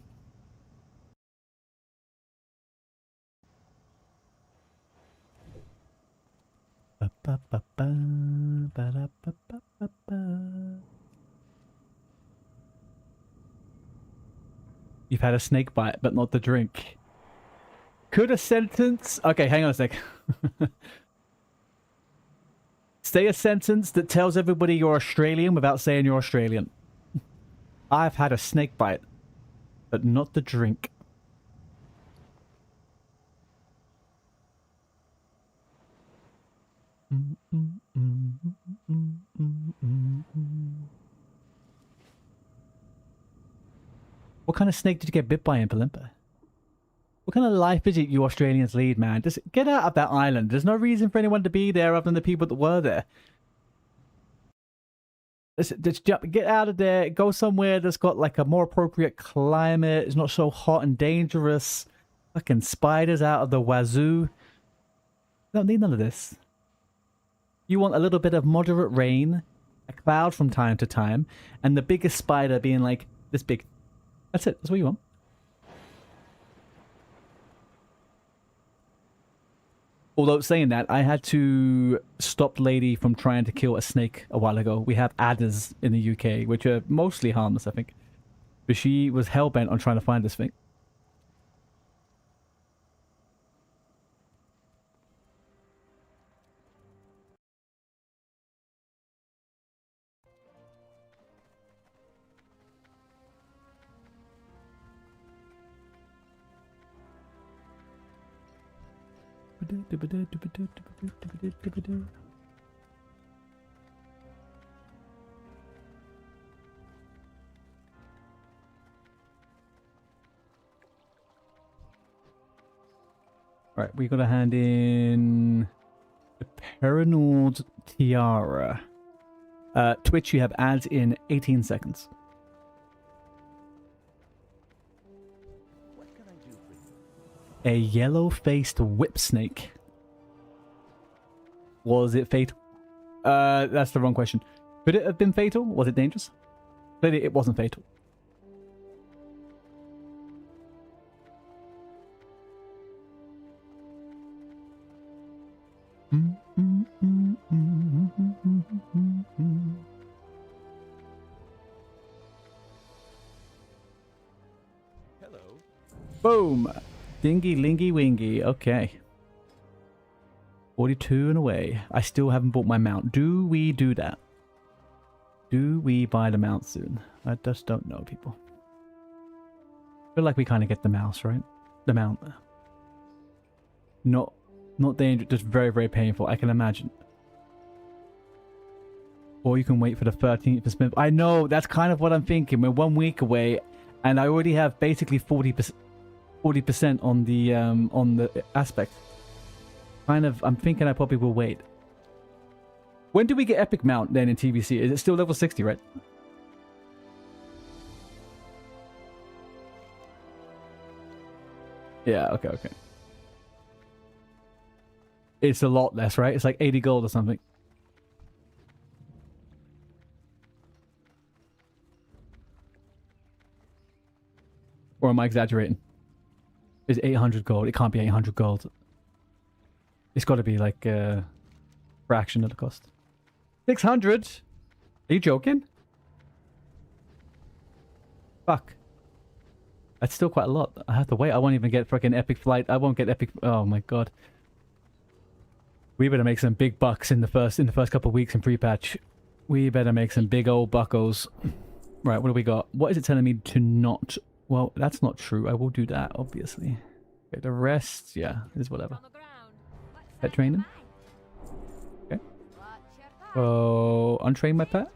You've had a snake bite, but not the drink. Could a sentence... Okay, hang on a sec. Say a sentence that tells everybody you're Australian without saying you're Australian. I've had a snake bite, but not the drink. What kind of snake did you get bit by in Palimpa? What kind of life is it you Australians lead, man? Just get out of that island. There's no reason for anyone to be there other than the people that were there. Just get out of there. Go somewhere that's got like a more appropriate climate. It's not so hot and dangerous. Fucking spiders out of the wazoo. Don't need none of this. You want a little bit of moderate rain, a cloud from time to time, and the biggest spider being like this big. That's it. That's what you want. Although saying that, I had to stop the lady from trying to kill a snake a while ago. We have adders in the UK, which are mostly harmless, I think. But she was hell-bent on trying to find this thing. Right, we gotta hand in the Paranoid Tiara. Twitch, you have ads in 18 seconds. A yellow-faced whip snake. Was it fatal? That's the wrong question. Could it have been fatal? Was it dangerous? Clearly, it wasn't fatal. Hello. Boom! Dingy lingy wingy. Okay. 42 and away. I still haven't bought my mount. Do we do that? Do we buy the mount soon? I just don't know, people. I feel like we kind of get the mouse, right? The mount. Not dangerous, just very, very painful. I can imagine. Or you can wait for the 13th for Smith. I know, that's kind of what I'm thinking. We're 1 week away, and I already have basically 40% on the aspect. Kind of, I'm thinking I probably will wait. When do we get epic mount then in TBC? Is it still level 60, right? Yeah, okay. It's a lot less, right? It's like 80 gold or something. Or am I exaggerating? It's 800 gold. It can't be 800 gold. It's got to be like a fraction of the cost. 600? Are you joking? Fuck. That's still quite a lot. I have to wait. I won't even get freaking epic flight. I won't get epic. Oh my god. We better make some big bucks in the first couple of weeks in pre-patch. We better make some big old buckos. Right, what do we got? What is it telling me to not? Well, that's not true. I will do that, obviously. Okay, the rest, yeah, is whatever. Pet training. Okay. Oh, untrain my pet.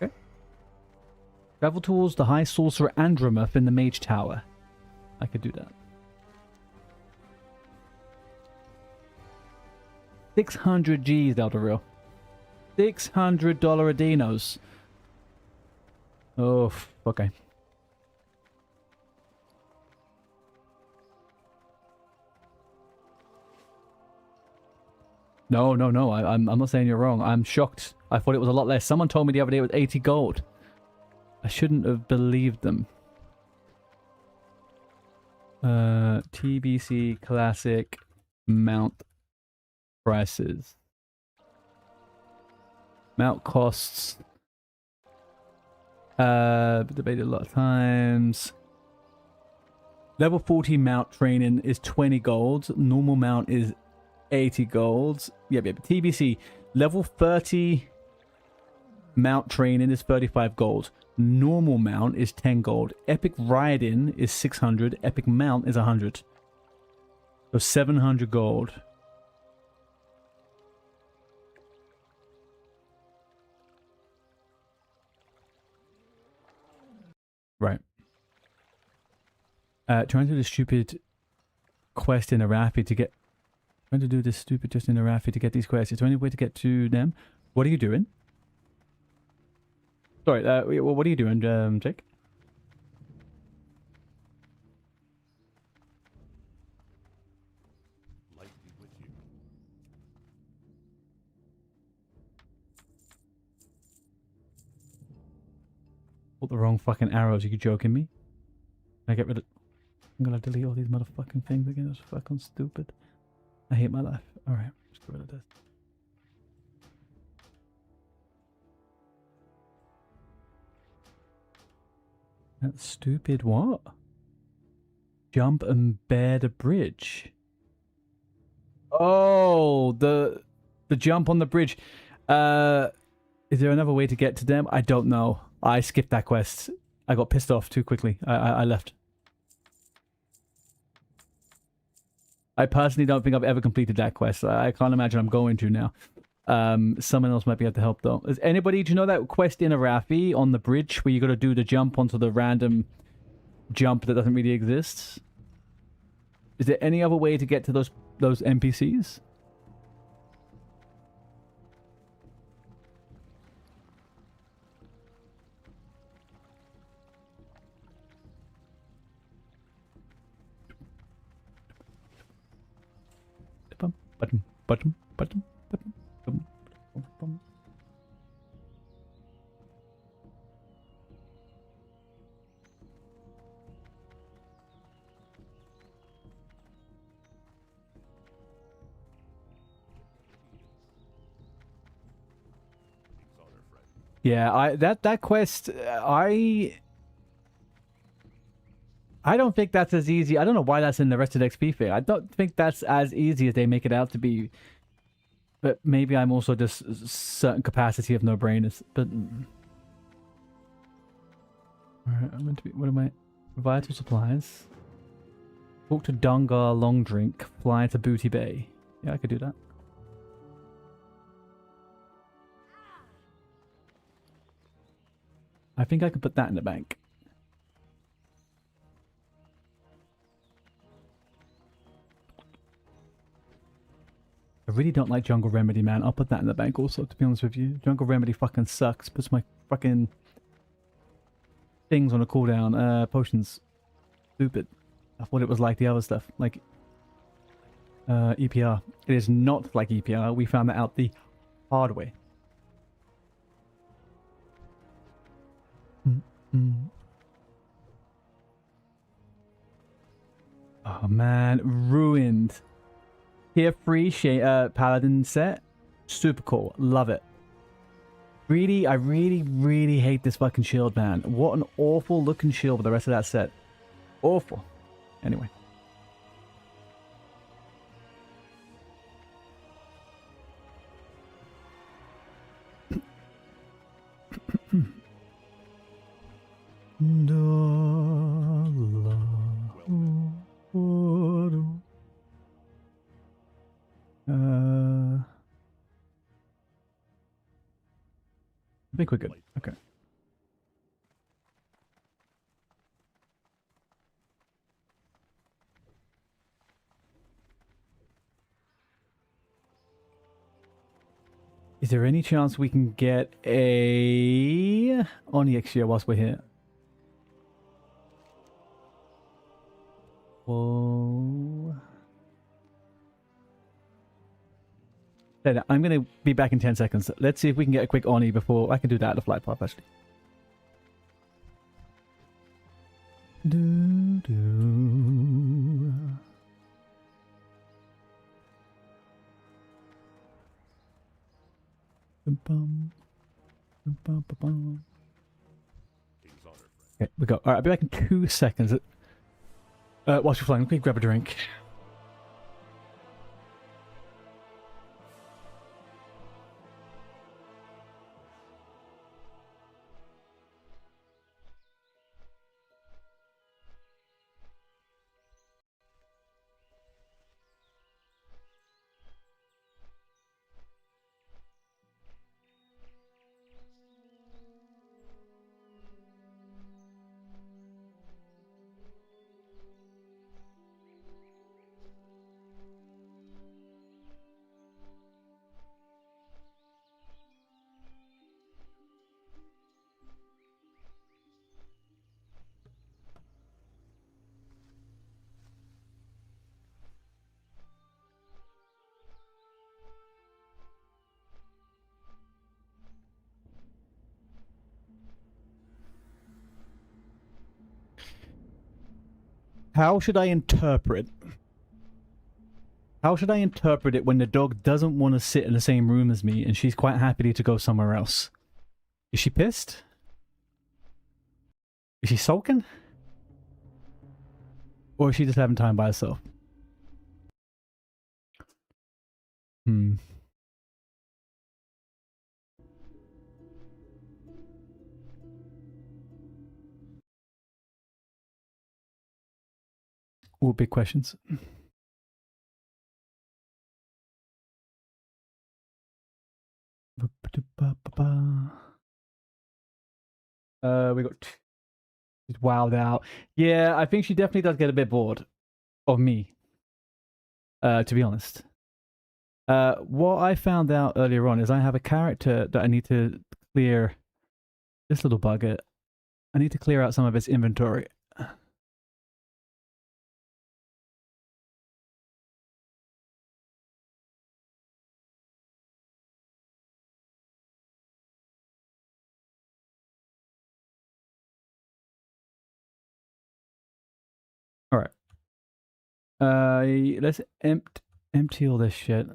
Okay. Travel towards the High Sorcerer Andromoth in the Mage Tower. I could do that. 600 G's, Delta Real. $600 Adinos. Oh, okay. No. I'm not saying you're wrong. I'm shocked. I thought it was a lot less. Someone told me the other day it was 80 gold. I shouldn't have believed them. TBC Classic Mount prices. Mount costs. Debated a lot of times. Level 40 mount training is 20 gold. Normal mount is 80 golds. Yep. TBC level 30 mount training is 35 gold. Normal mount is 10 gold. Epic riding is 600. Epic mount is 100. So 700 gold. Right. Trying to do the stupid quest in Arathi to get. Trying to do this stupid just in Arathi to get these quests. Is there any way to get to them? What are you doing? Sorry, what are you doing, Jake? Light be with you. Pulled the wrong fucking arrows. Are you joking me? Can I get rid of... I'm gonna delete all these motherfucking things again. It's fucking stupid. I hate my life. Alright, let's get rid of this. That's stupid. What? Jump and bear the bridge. Oh, the jump on the bridge. Is there another way to get to them? I don't know. I skipped that quest. I got pissed off too quickly. I left. I personally don't think I've ever completed that quest. I can't imagine I'm going to now. Someone else might be able to help though. Is anybody, do you know that quest in Arathi on the bridge where you got to do the jump onto the random jump that doesn't really exist? Is there any other way to get to those NPCs? Button. Yeah, that quest, I don't think that's as easy. I don't know why that's in the rest of the XP thing. I don't think that's as easy as they make it out to be. But maybe I'm also just a certain capacity of no-brainers. But alright, I'm going to be. What am I? Vital supplies. Walk to Dungar, long drink. Fly to Booty Bay. Yeah, I could do that. I think I can put that in the bank. I really don't like Jungle Remedy, man. I'll put that in the bank also, to be honest with you. Jungle Remedy fucking sucks. Puts my fucking things on a cooldown. Potions. Stupid. I thought it was like the other stuff. Like EPR. It is not like EPR. We found that out the hard way. Oh man, ruined. Tier 3 Paladin set. Super cool. Love it. I really hate this fucking shield, man. What an awful looking shield with the rest of that set. Awful. Anyway. I think we're good. Okay. Is there any chance we can get a Onyx here whilst we're here? Whoa. I'm going to be back in 10 seconds. Let's see if we can get a quick Oni before... I can do that at the flight path, actually. Okay, we go. Alright, I'll be back in 2 seconds. Whilst you're flying, let me grab a drink. How should I interpret? How should I interpret it when the dog doesn't want to sit in the same room as me and she's quite happy to go somewhere else? Is she pissed? Is she sulking? Or is she just having time by herself? All big questions. We got... She's wowed out. Yeah, I think she definitely does get a bit bored of me. to be honest. What I found out earlier on is I have a character that I need to clear. This little bugger. I need to clear out some of its inventory. All right. Let's empty all this shit.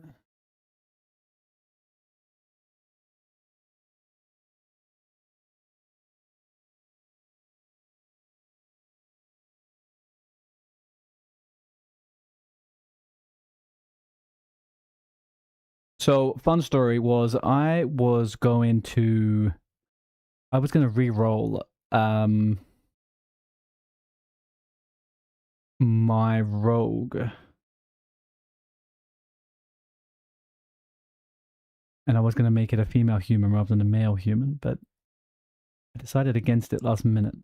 So, fun story was I was going to re-roll my rogue. And I was going to make it a female human rather than a male human, but I decided against it last minute.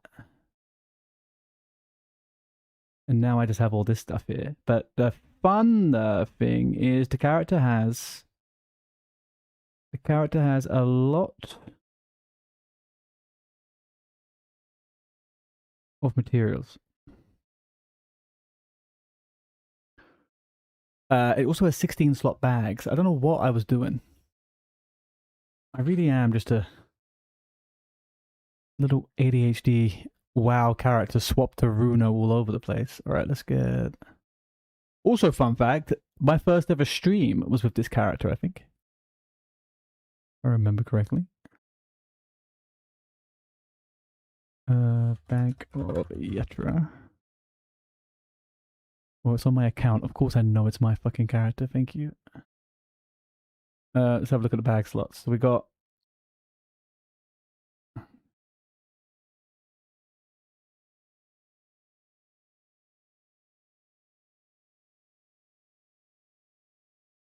And now I just have all this stuff here. But the fun thing is the character has a lot of materials. It also has 16 slot bags. I don't know what I was doing. I really am just a little ADHD WoW character swapped to Runo all over the place. Alright, let's get... Also, fun fact, my first ever stream was with this character, I think. If I remember correctly. Bank of Yetra. Well, it's on my account. Of course I know it's my fucking character, thank you. Let's have a look at the bag slots. So we got...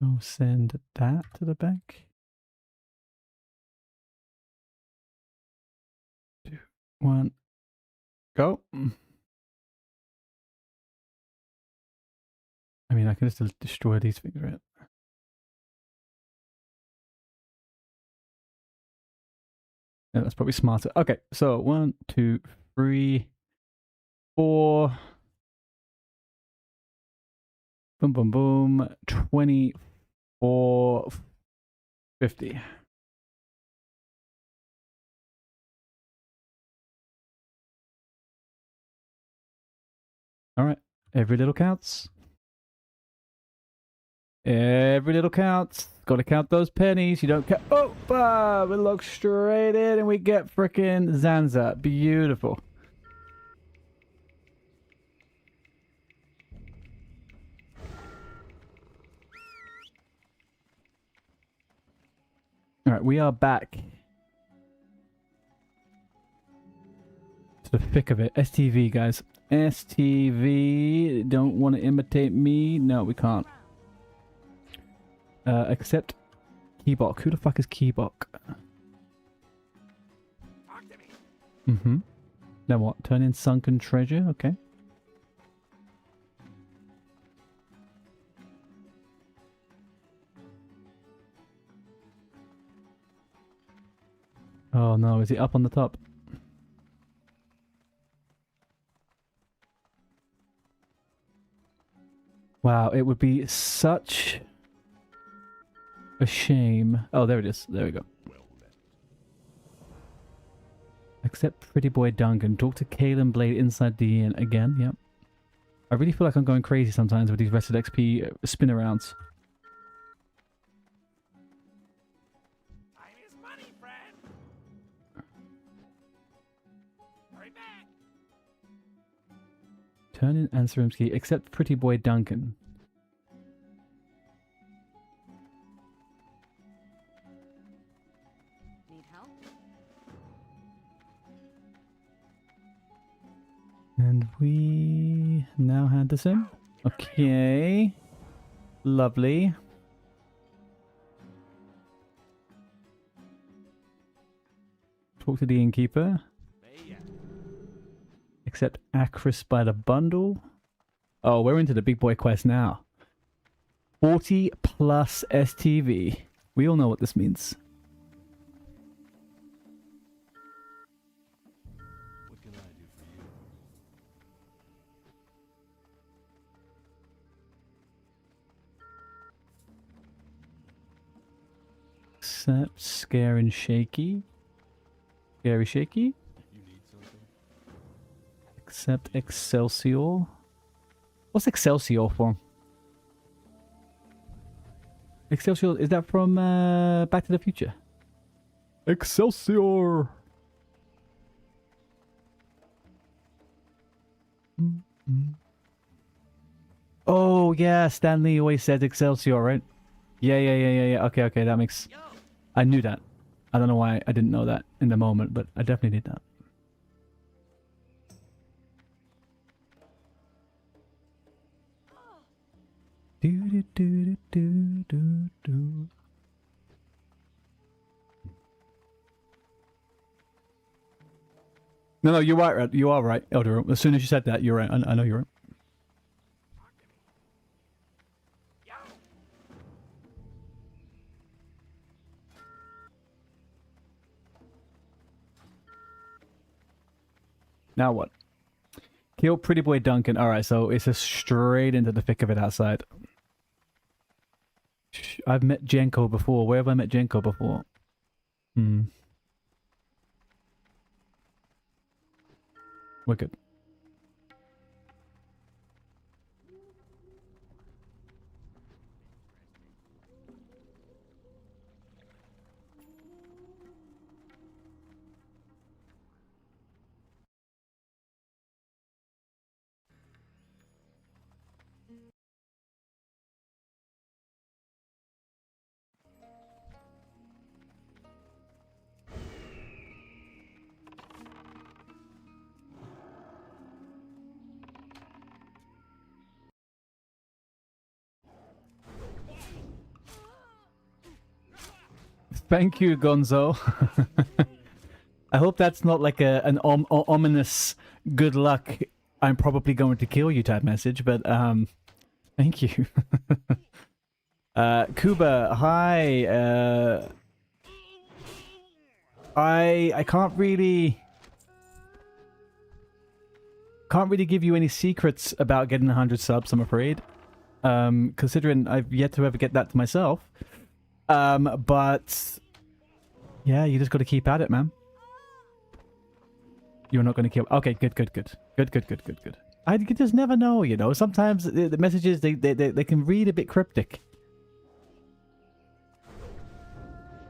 Oh, send that to the bank. 2, 1, go. I mean, I can just destroy these things, right? Yeah, that's probably smarter. Okay, so 1, 2, 3, 4. Boom, boom, boom. 24.50. All right, every little counts. Every little counts. Gotta count those pennies. You don't count. Oh, we look straight in and we get frickin' Zanza. Beautiful. Alright, we are back to the thick of it. STV, guys. STV. Don't want to imitate me? No, we can't. Except Keybok. Who the fuck is Keybok? Mm-hmm. Then what? Turn in sunken treasure? Okay. Oh no, is he up on the top? Wow, it would be such a shame. Oh, there it is. There we go. Accept Pretty Boy Duncan. Talk to Kalen Blade inside the inn again. Yep. I really feel like I'm going crazy sometimes with these Rested XP spin arounds. Turn in Answerimski. Accept Pretty Boy Duncan. Need help? And we now hand this in. Okay. Lovely. Talk to the innkeeper. Accept Acris by the bundle. Oh, we're into the big boy quest now. 40 plus STV. We all know what this means. What can I do for you? Accept scare and shaky. Scary shaky. You need something? Accept Excelsior. What's Excelsior from? Excelsior, is that from Back to the Future? Excelsior! Oh, yeah, Stanley always said Excelsior, right? Yeah. Okay, that makes... I knew that. I don't know why I didn't know that in the moment, but I definitely did that. Do. No, you're right. You are right, Elder. As soon as you said that, you're right. I know you're right. Now what? Kill Pretty Boy Duncan. Alright, so it's just straight into the thick of it outside. I've met Jenko before. Where have I met Jenko before? Wicked. Thank you, Gonzo. I hope that's not like an ominous good luck, I'm probably going to kill you type message, but thank you. Kuba, hi. I can't really give you any secrets about getting 100 subs, I'm afraid. Considering I've yet to ever get that to myself. But yeah, you just got to keep at it, man. You're not going to kill. Okay, good. I just never know, you know. Sometimes the messages they can read a bit cryptic.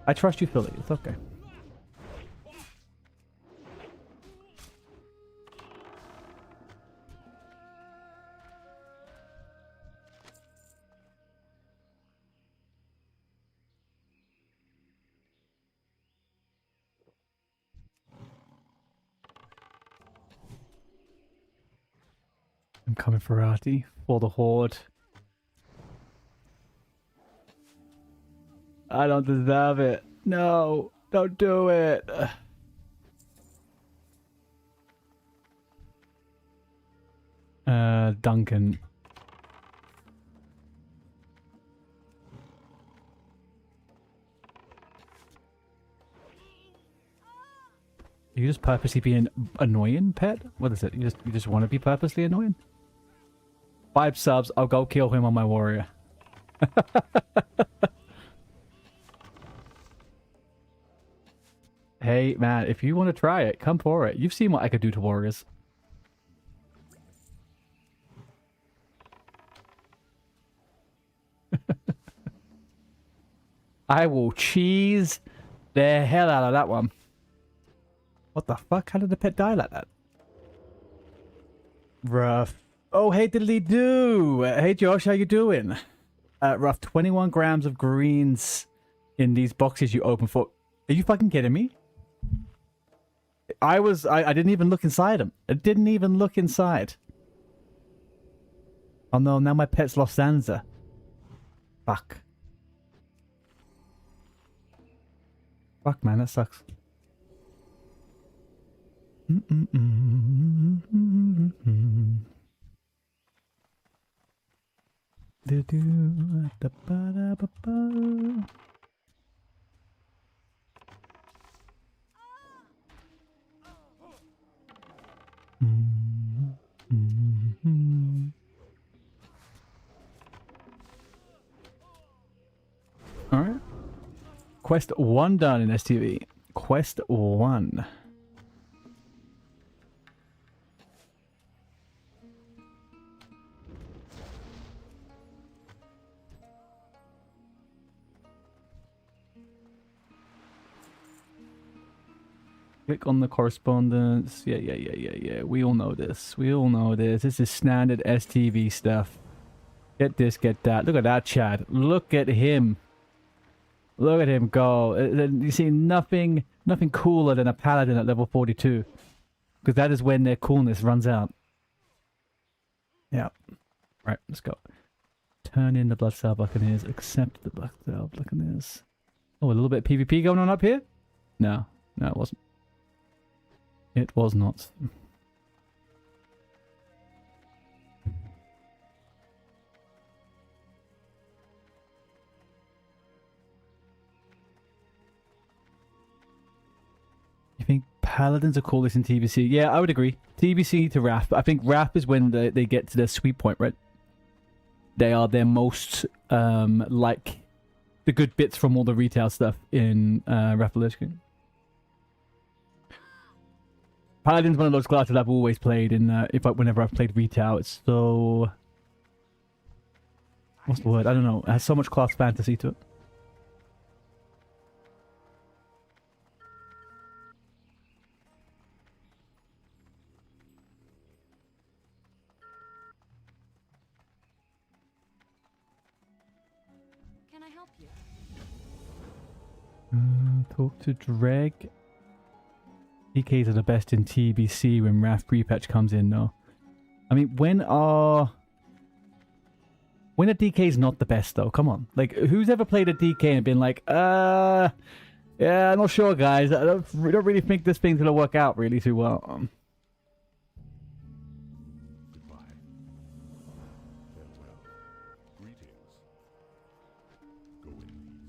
I trust you fully. It's okay. I'm coming for Artie, for the Horde. I don't deserve it. No, don't do it. Duncan. You just purposely being annoying, pet? What is it? You just want to be purposely annoying? 5 subs, I'll go kill him on my warrior. Hey, man, if you want to try it, come for it. You've seen what I could do to warriors. I will cheese the hell out of that one. What the fuck? How did the pet die like that? Rough. Oh, hey, diddly do. Hey, Josh, how you doing? Rough, 21 grams of greens in these boxes you open for... Are you fucking kidding me? I didn't even look inside them. I didn't even look inside. Oh no, now my pet's lost Sansa. Fuck. Fuck, man, that sucks. All right. Quest 1 done in STV. Quest 1. Click on the correspondence. Yeah. We all know this. We all know this. This is standard STV stuff. Get this, get that. Look at that, Chad. Look at him. Look at him go. You see nothing cooler than a paladin at level 42. Because that is when their coolness runs out. Yeah. Right, let's go. Turn in the Bloodsail Buccaneers. Accept the Bloodsail Buccaneers. Oh, a little bit of PvP going on up here? No, it wasn't. It was not. You think Paladins are coolest in TBC? Yeah, I would agree. TBC to Wrath, but I think Wrath is when they get to their sweet point, right? They are their most, like, the good bits from all the retail stuff in Wrath of Lich King. Paladin's one of those classes I've always played in, whenever I've played retail. It's so... What's the word? I don't know. It has so much class fantasy to it. Can I help you? Talk to Dreg. DKs are the best in TBC when Wrath pre-patch comes in, though. I mean, when are DKs not the best, though? Come on. Like, who's ever played a DK and been like, yeah, I'm not sure, guys. I don't really think this thing's gonna work out really too well.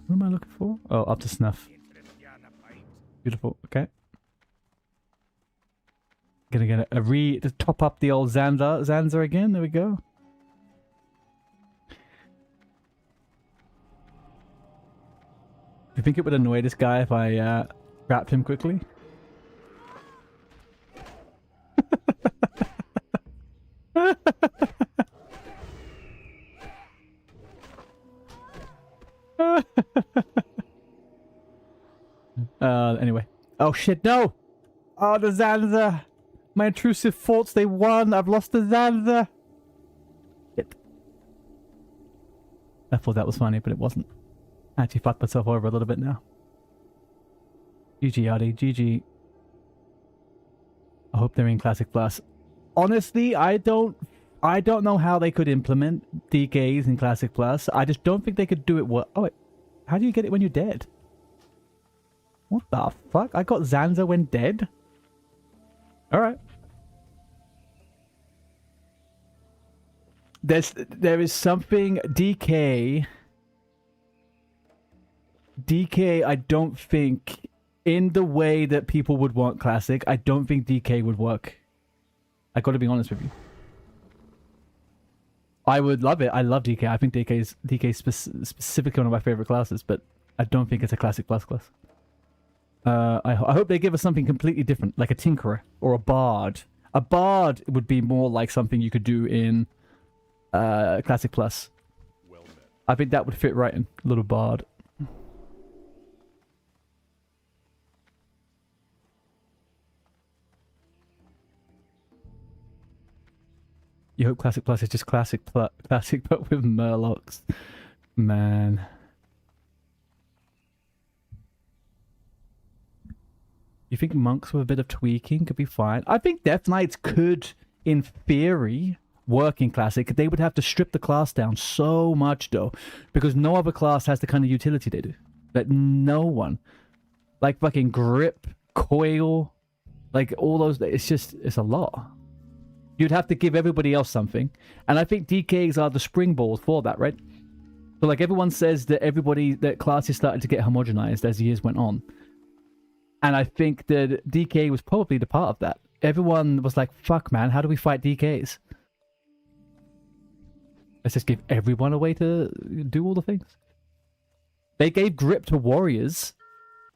What am I looking for? Oh, up to snuff. Beautiful. Okay. Gonna get to top up the old Zanza again. There we go. Do you think it would annoy this guy if I wrapped him quickly? Anyway. Oh shit, no! Oh, the Zanza! My intrusive thoughts, they won! I've lost the Zanza! Shit. I thought that was funny, but it wasn't. I actually fucked myself over a little bit now. GG, Yadi. GG. I hope they're in Classic Plus. Honestly, I don't know how they could implement DKs in Classic Plus. I just don't think they could do it well. Oh, wait. How do you get it when you're dead? What the fuck? I got Zanza when dead? Alright. There is something... DK, I don't think... In the way that people would want Classic, I don't think DK would work. I gotta be honest with you. I would love it. I love DK. I think DK is specifically one of my favorite classes, but I don't think it's a Classic Plus class. I hope they give us something completely different, like a Tinkerer or a Bard. A Bard would be more like something you could do in Classic Plus. I think that would fit right in. A little Bard. You hope Classic Plus is just Classic but with Murlocs. Man. You think monks with a bit of tweaking could be fine? I think Death Knights could, in theory, work in Classic. They would have to strip the class down so much, though. Because no other class has the kind of utility they do. Like, no one. Like, fucking Grip, Coil, like, all those... It's a lot. you'd have to give everybody else something. And I think DKs are the springboard for that, right? So like everyone says that that classes started to get homogenized as years went on. And I think that DK was probably the part of that. Everyone was like, fuck man, how do we fight DKs? Let's just give everyone a way to do all the things. They gave grip to warriors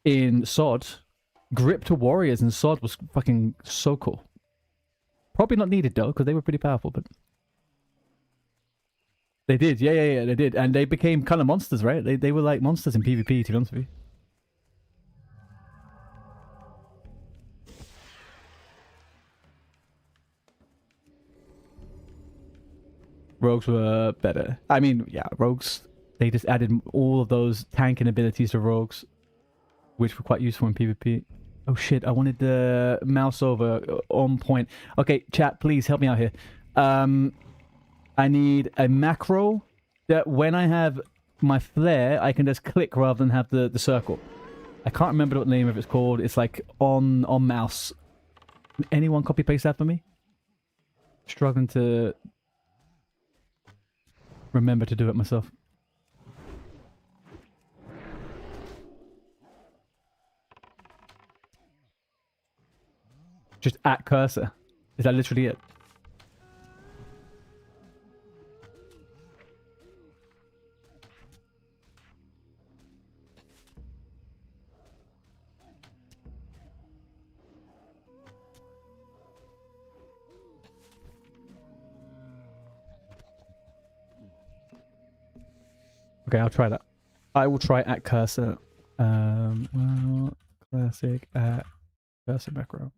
in SOD. Grip to warriors in SOD was fucking so cool. Probably not needed though, because they were pretty powerful, but... They did, yeah, they did. And they became kind of monsters, right? They were like monsters in PvP, to be honest with you. Rogues were better. I mean, yeah, rogues, they just added all of those tanking abilities to rogues, which were quite useful in PvP. Oh shit, I wanted the mouse over on point. Okay, chat, please help me out here. I need a macro that when I have my flare, I can just click rather than have the circle. I can't remember what the name of it's called. It's like on mouse. Anyone copy paste that for me? Struggling to remember to do it myself. Just at cursor. Is that literally it? Okay, I'll try that. I will try at cursor. Well, classic at cursor macro.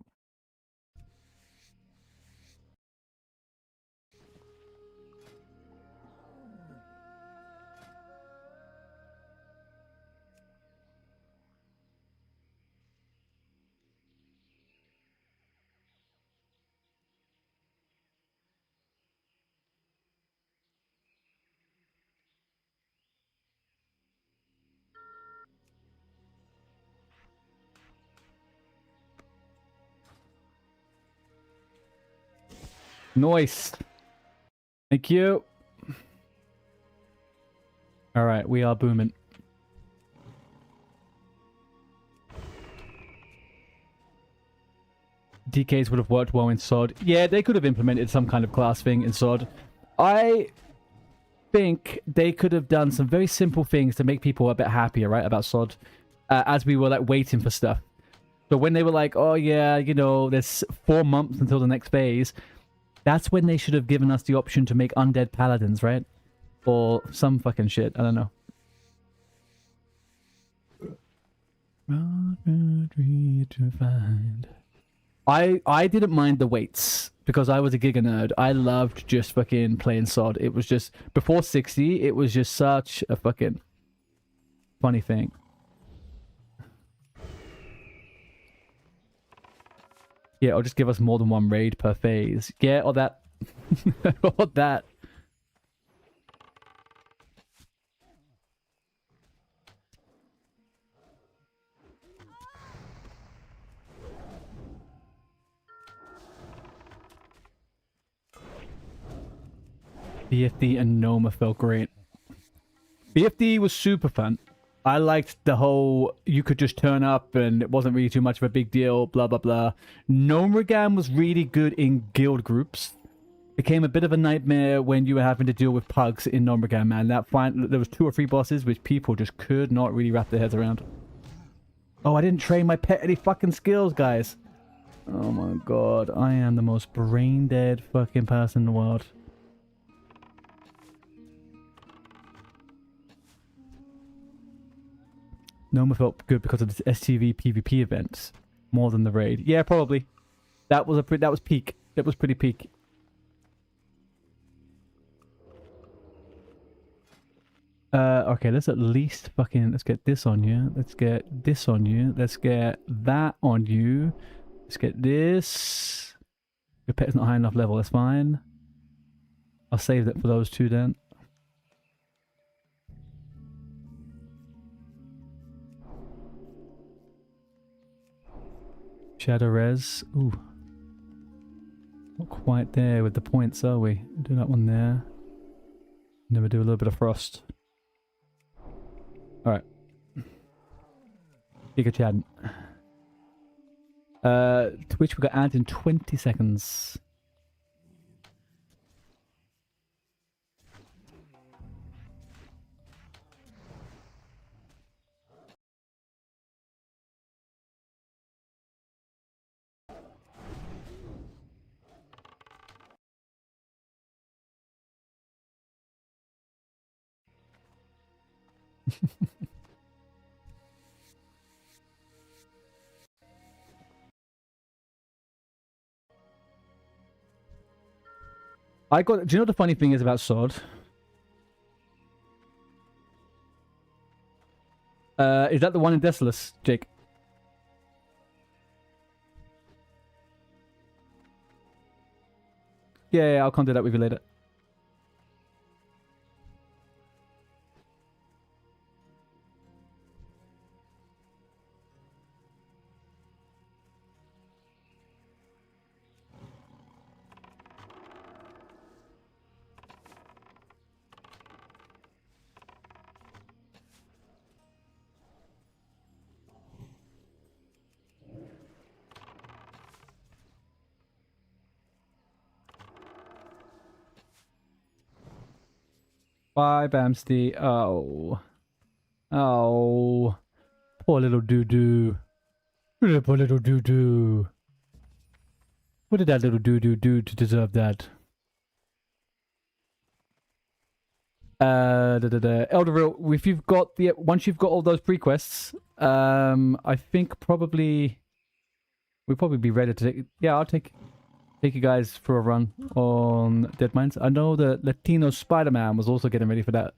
Nice. Thank you. All right, we are booming. DKs would have worked well in SOD. Yeah, they could have implemented some kind of class thing in SOD. I think they could have done some very simple things to make people a bit happier, right, about SOD, as we were like waiting for stuff. So when they were like, oh yeah, you know, there's 4 months until the next phase, that's when they should have given us the option to make undead paladins, right? Or some fucking shit. I don't know. I didn't mind the weights because I was a Giga nerd. I loved just fucking playing SOD. It was just, before 60, it was just such a fucking funny thing. Yeah, or just give us more than one raid per phase. Yeah, or that. Or that. BFD and Noma felt great. BFD was super fun. I liked the whole, you could just turn up and it wasn't really too much of a big deal, blah, blah, blah. Gnomeregan was really good in guild groups. Became a bit of a nightmare when you were having to deal with pugs in Gnomeregan, man. There was 2 or 3 bosses which people just could not really wrap their heads around. Oh, I didn't train my pet any fucking skills, guys. Oh my god, I am the most brain dead fucking person in the world. Noma felt good because of the STV PvP events more than the raid. Yeah, probably. That was peak. It was pretty peak. Okay, let's at least fucking, let's get this on you. Let's get this on you. Let's get that on you. Let's get this. Your pet's not high enough level, that's fine. I'll save that for those 2 then. Shadow Res. Ooh. Not quite there with the points, are we? Do that one there. Never do a little bit of frost. Alright. Giga Chad. Twitch we got added in 20 seconds. I got. Do you know what the funny thing is about Sod? Is that the one in Desolus, Jake? Yeah, I'll come do that with you later. Bye, Bamsty. Oh. Oh. Poor little doo-doo. Poor little doo-doo. What did that little doo-doo do to deserve that? Elderville, if you've got the... Once you've got all those pre-quests, I think probably... We'll probably be ready to take... Yeah, I'll take you guys for a run on Dead Mines. I know the Latino Spider-Man was also getting ready for that.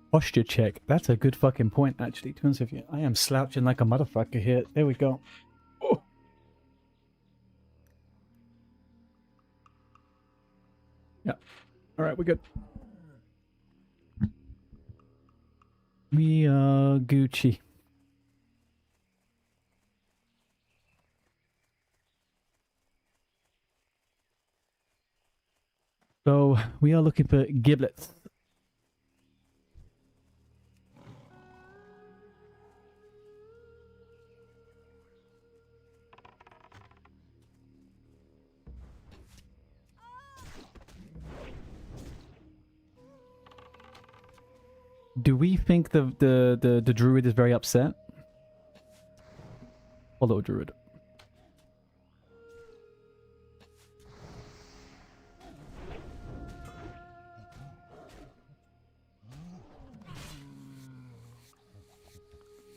Posture check. That's a good fucking point, actually. To be honest with you, I am slouching like a motherfucker here. There we go. Oh. Yeah. All right, we're good. We are Gucci. So we are looking for giblets. Do we think the druid is very upset? Hello, druid.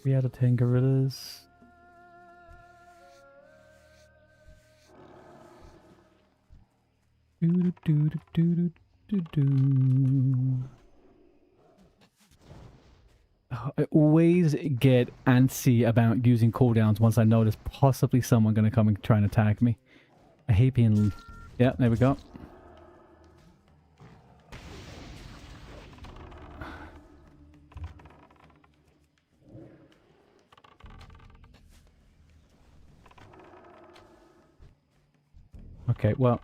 We out of 10 gorillas. Do do do do do do. I always get antsy about using cooldowns once I know there's possibly someone going to come and try and attack me. I hate being... Yeah, there we go. Okay, well...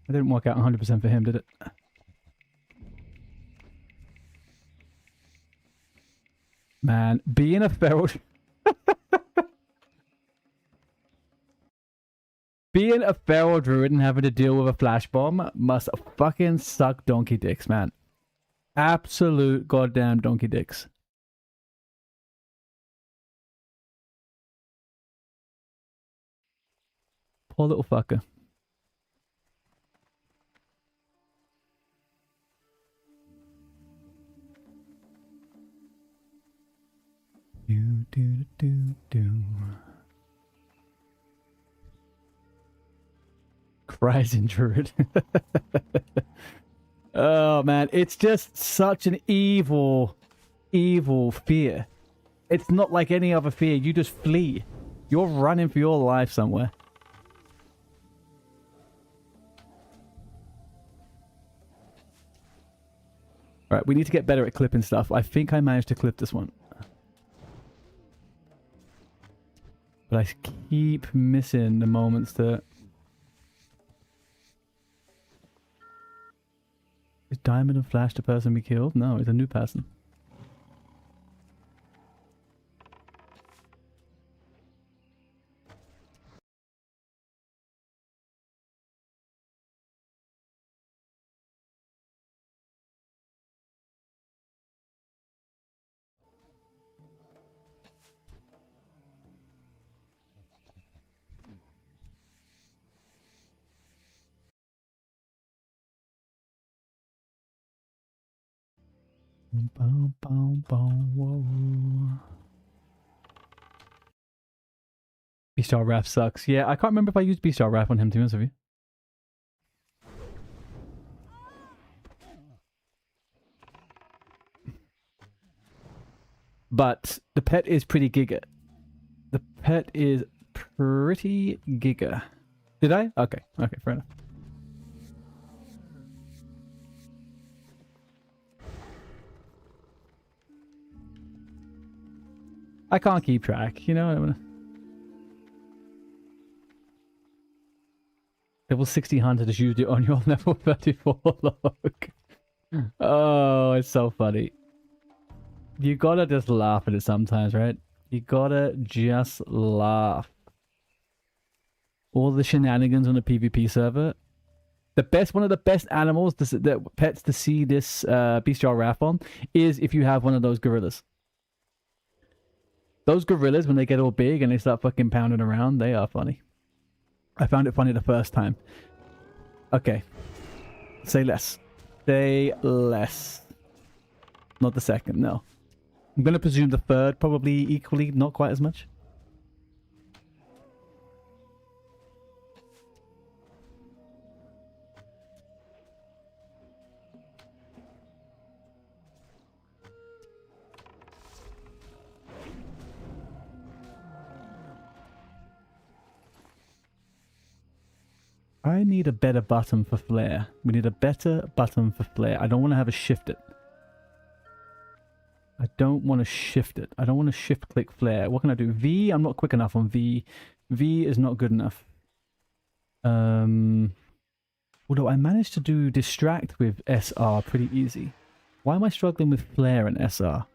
It didn't work out 100% for him, did it? Man, being a feral... Being a feral druid and having to deal with a flash bomb must fucking suck donkey dicks, man. Absolute goddamn donkey dicks. Poor little fucker. Do do do do. Cries in druid. Oh man, it's just such an evil evil fear. It's not like any other fear. You just flee. You're running for your life somewhere. Alright, we need to get better at clipping stuff. I think I managed to clip this one. But I keep missing the moments that... Is Diamond and Flash the person we killed? No, it's a new person. Boom, boom, boom, whoa. B-Star Raph sucks. Yeah, I can't remember if I used B-Star Raph on him, to be honest with you. But the pet is pretty giga. The pet is pretty giga. Did I? Okay, okay, fair enough. I can't keep track, you know what I mean? Level 60 hunter just used it on your level 34 log. Oh, it's so funny. You gotta just laugh at it sometimes, right? You gotta just laugh. All the shenanigans on the PvP server. One of the best animals, the pets to see this Bestial Raph on, is if you have one of those gorillas. Those gorillas, when they get all big and they start fucking pounding around, they are funny. I found it funny the first time. Okay. Say less. Say less. Not the second, no. I'm going to presume the third probably equally, not quite as much. I need a better button for flare. We need a better button for flare. I don't want to have a shift it. I don't want to shift it. I don't want to shift click flare. What can I do? V, I'm not quick enough on V. V is not good enough. Although I managed to do distract with SR pretty easy. Why am I struggling with flare and SR?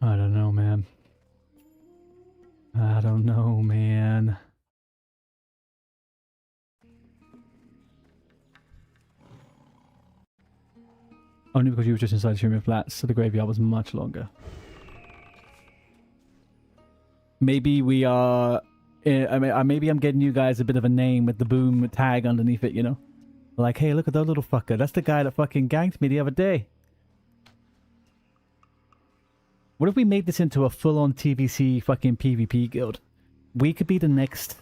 I don't know, man. I don't know, man. Only because you were just inside the Shimmer Flats, so the graveyard was much longer. Maybe we are... maybe I'm getting you guys a bit of a name with the boom tag underneath it, you know? Like, hey, look at that little fucker. That's the guy that fucking ganked me the other day. What if we made this into a full-on TBC fucking PvP guild? We could be the next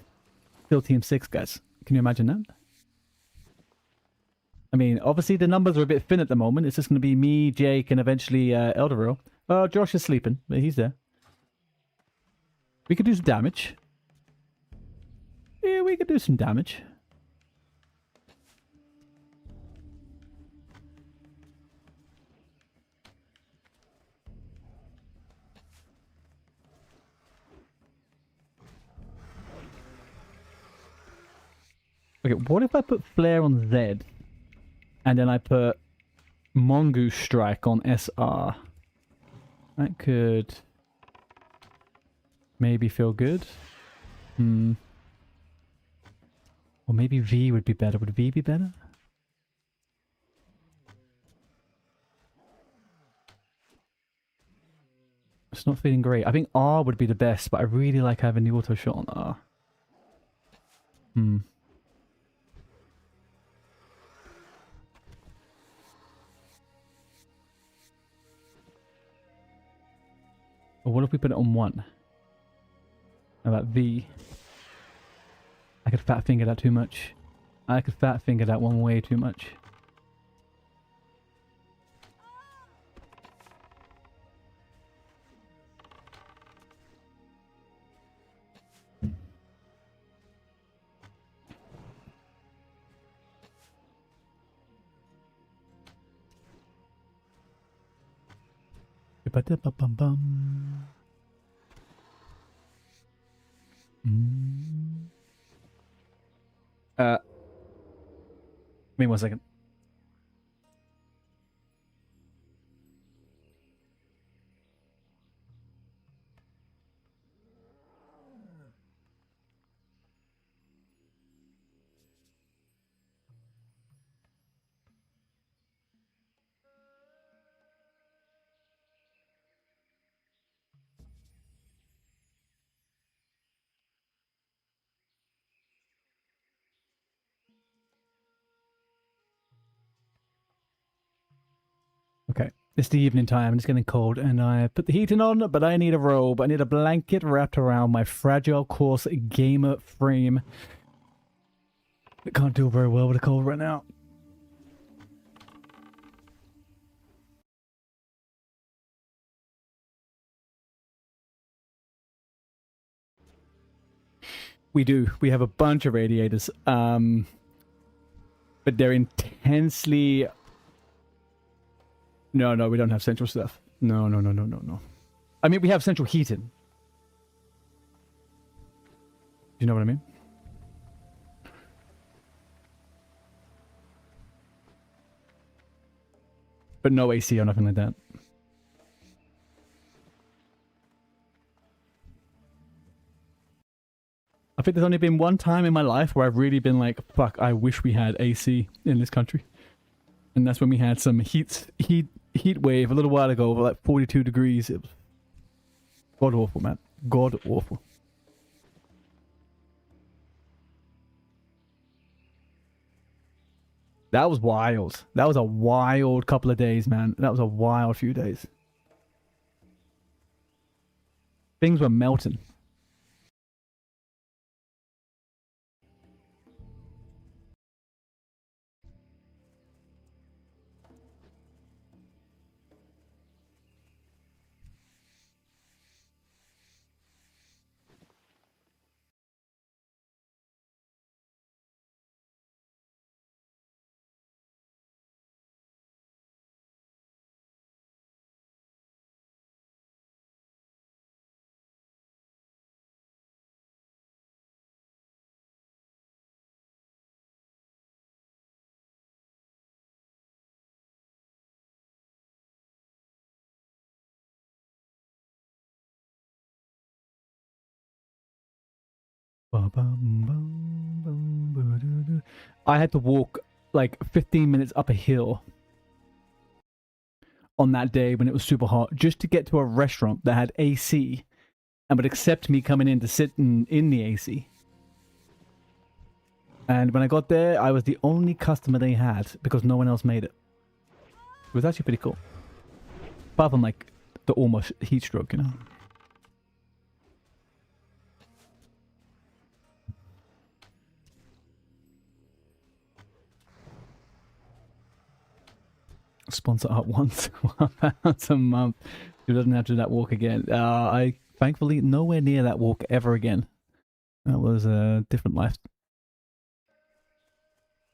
Kill Team 6, guys. Can you imagine that? I mean, obviously the numbers are a bit thin at the moment. It's just going to be me, Jake, and eventually Eldero. Oh, Josh is sleeping, but he's there. We could do some damage. Yeah, we could do some damage. Okay, what if I put Flare on Z, and then I put Mongoose Strike on SR? That could maybe feel good. Or maybe V would be better. Would V be better? It's not feeling great. I think R would be the best, but I really like having the auto shot on R. Or what if we put it on 1? How about V? I could fat finger that too much. I could fat finger that one way too much. Ba-da-ba-bum-bum. Give me 1 second. Okay, it's the evening time, it's getting cold, and I put the heating on, but I need a robe. I need a blanket wrapped around my fragile, coarse gamer frame. I can't do very well with the cold right now. We do. We have a bunch of radiators, but they're intensely... No, we don't have central stuff. No. I mean, we have central heating. You know what I mean? But no AC or nothing like that. I think there's only been one time in my life where I've really been like, fuck, I wish we had AC in this country. And that's when we had some heat wave a little while ago, like 42 degrees. It was god awful, man. God awful. That was wild. That was a wild couple of days, man. That was a wild few days. Things were melting. I had to walk like 15 minutes up a hill on that day when it was super hot just to get to a restaurant that had AC and would accept me coming in to sit in the AC. And when I got there, I was the only customer they had because no one else made it. It was actually pretty cool. Apart from like the almost heat stroke, you know. Sponsor art once a month. Who doesn't have to do that walk again? I thankfully nowhere near that walk ever again. That was a different life.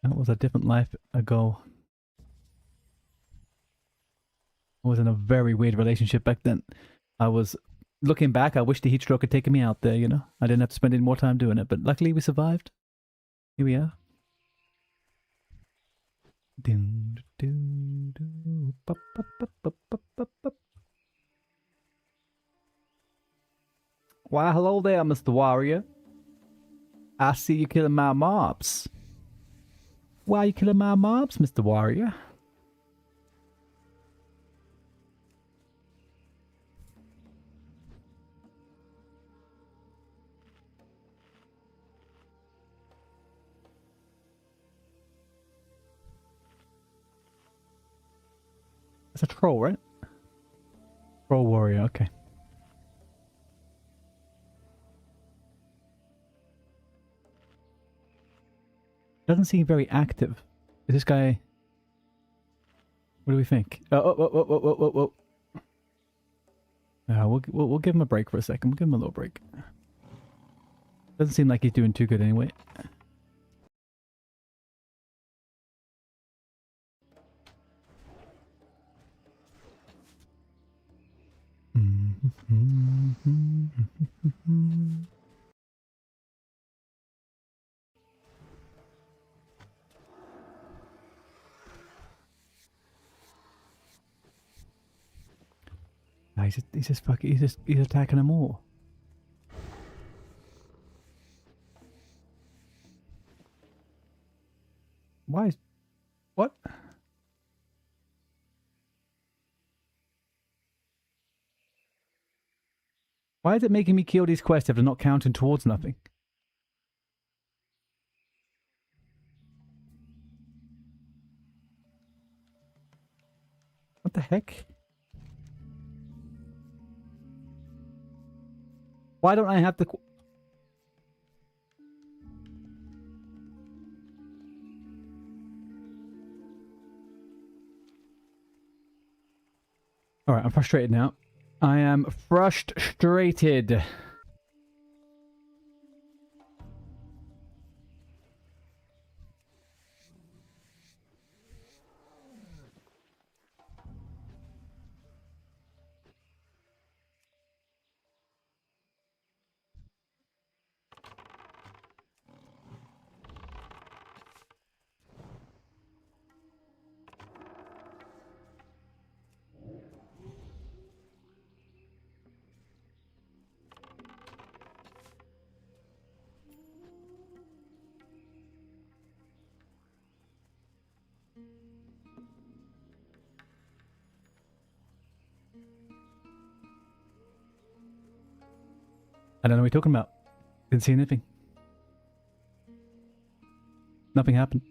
That was a different life ago. I was in a very weird relationship back then. I was looking back. I wish the heat stroke had taken me out there. You know, I didn't have to spend any more time doing it. But luckily, we survived. Here we are. Why, hello there, Mr. Warrior. I see you killing my mobs. Why are you killing my mobs, Mr. Warrior? It's a troll, right? Troll warrior, okay. Doesn't seem very active. Is this guy... What do we think? Oh. We'll give him a break for a second. We'll give him a little break. Doesn't seem like he's doing too good anyway. No, he's attacking them all. Why is... What? Why is it making me kill these quests if they're not counting towards nothing? What the heck? Why don't I have the... Alright, I'm frustrated now. I am frustrated. I don't know what you're talking about. Didn't see anything. Nothing happened.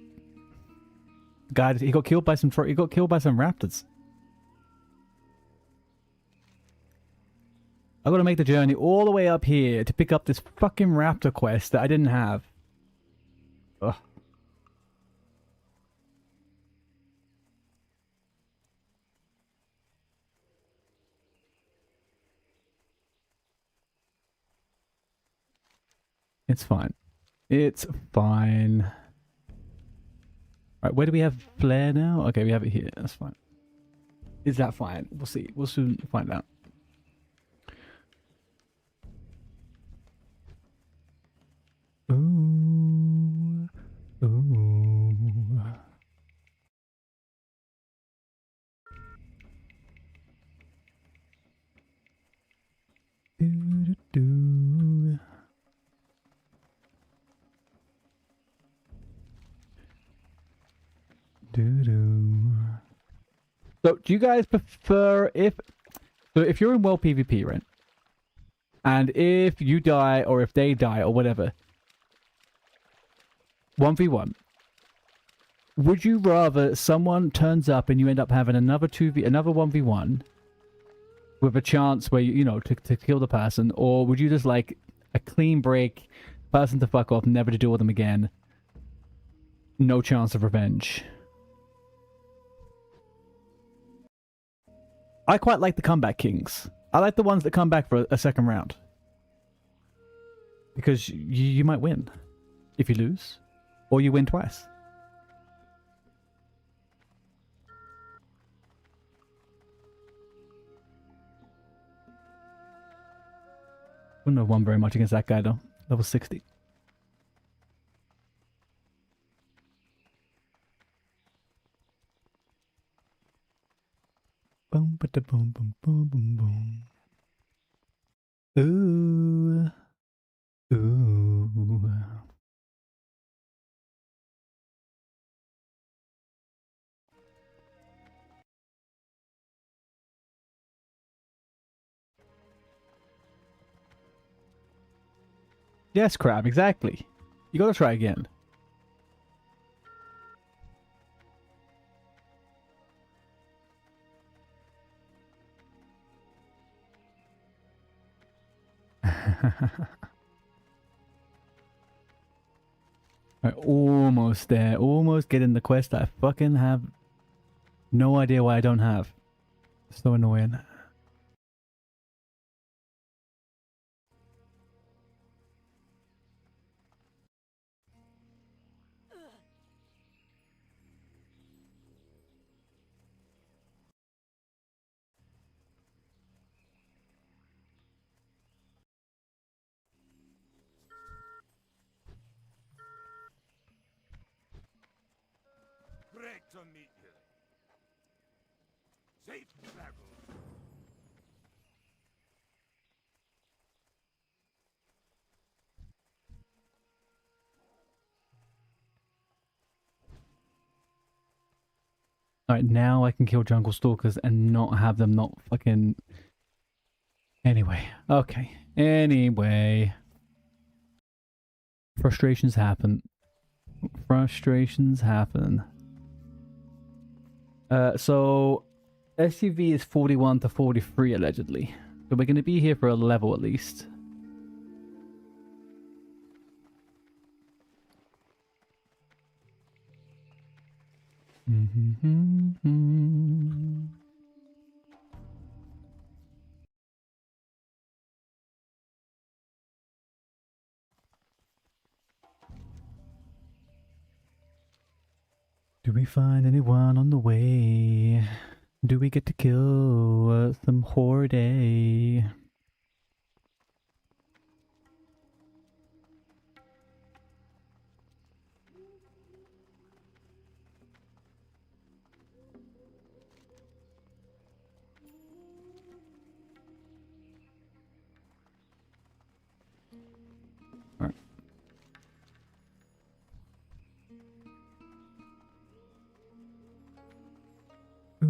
Guy, he got killed by some raptors. I gotta make the journey all the way up here to pick up this fucking raptor quest that I didn't have. Ugh. It's fine. It's fine. Right, where do we have flare now? Okay, we have it here. That's fine. Is that fine? We'll see. We'll soon find out. Ooh. Ooh. Do. So, do you guys prefer if you're in world PvP, right? And if you die or if they die or whatever, 1v1, would you rather someone turns up and you end up having another 1v1 with a chance where you know to kill the person, or would you just like a clean break, person to fuck off, never to deal with them again, no chance of revenge? I quite like the comeback kings. I like the ones that come back for a second round. Because you might win if you lose. Or you win twice. Wouldn't have won very much against that guy though. Level 60. Boom, ba da boom, boom, boom, boom, boom. Ooh. Ooh. Yes, Crab, exactly. You gotta try again. Right, almost there. Almost getting the quest that I fucking have no idea why I don't have. So annoying. Great to meet you. Safe travel. Alright, now I can kill jungle stalkers and not have them not fucking... Anyway. Okay. Anyway. Frustrations happen. Frustrations happen. So... SUV is 41 to 43 allegedly. So we're going to be here for a level at least. Do we find anyone on the way? Do we get to kill some horde? Alright. Ooh,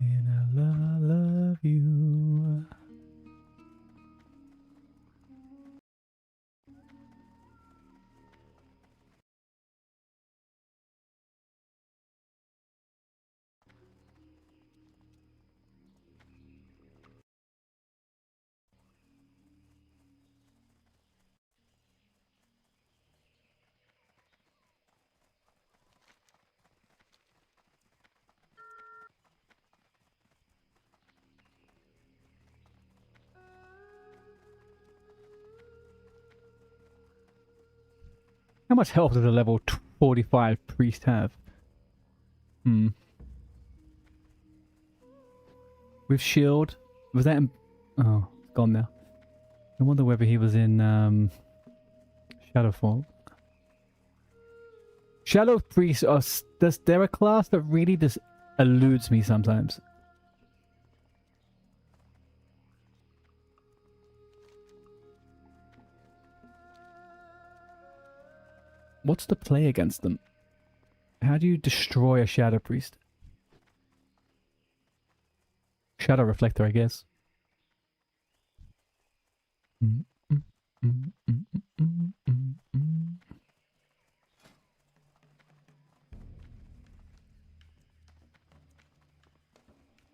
and I love you. How much health does a level 45 priest have? With shield? Was that in... Oh, it's gone now. I wonder whether he was in Shadowfall. Shadow Priest, does there a class that really just eludes me sometimes? What's the play against them? How do you destroy a Shadow Priest? Shadow Reflector, I guess.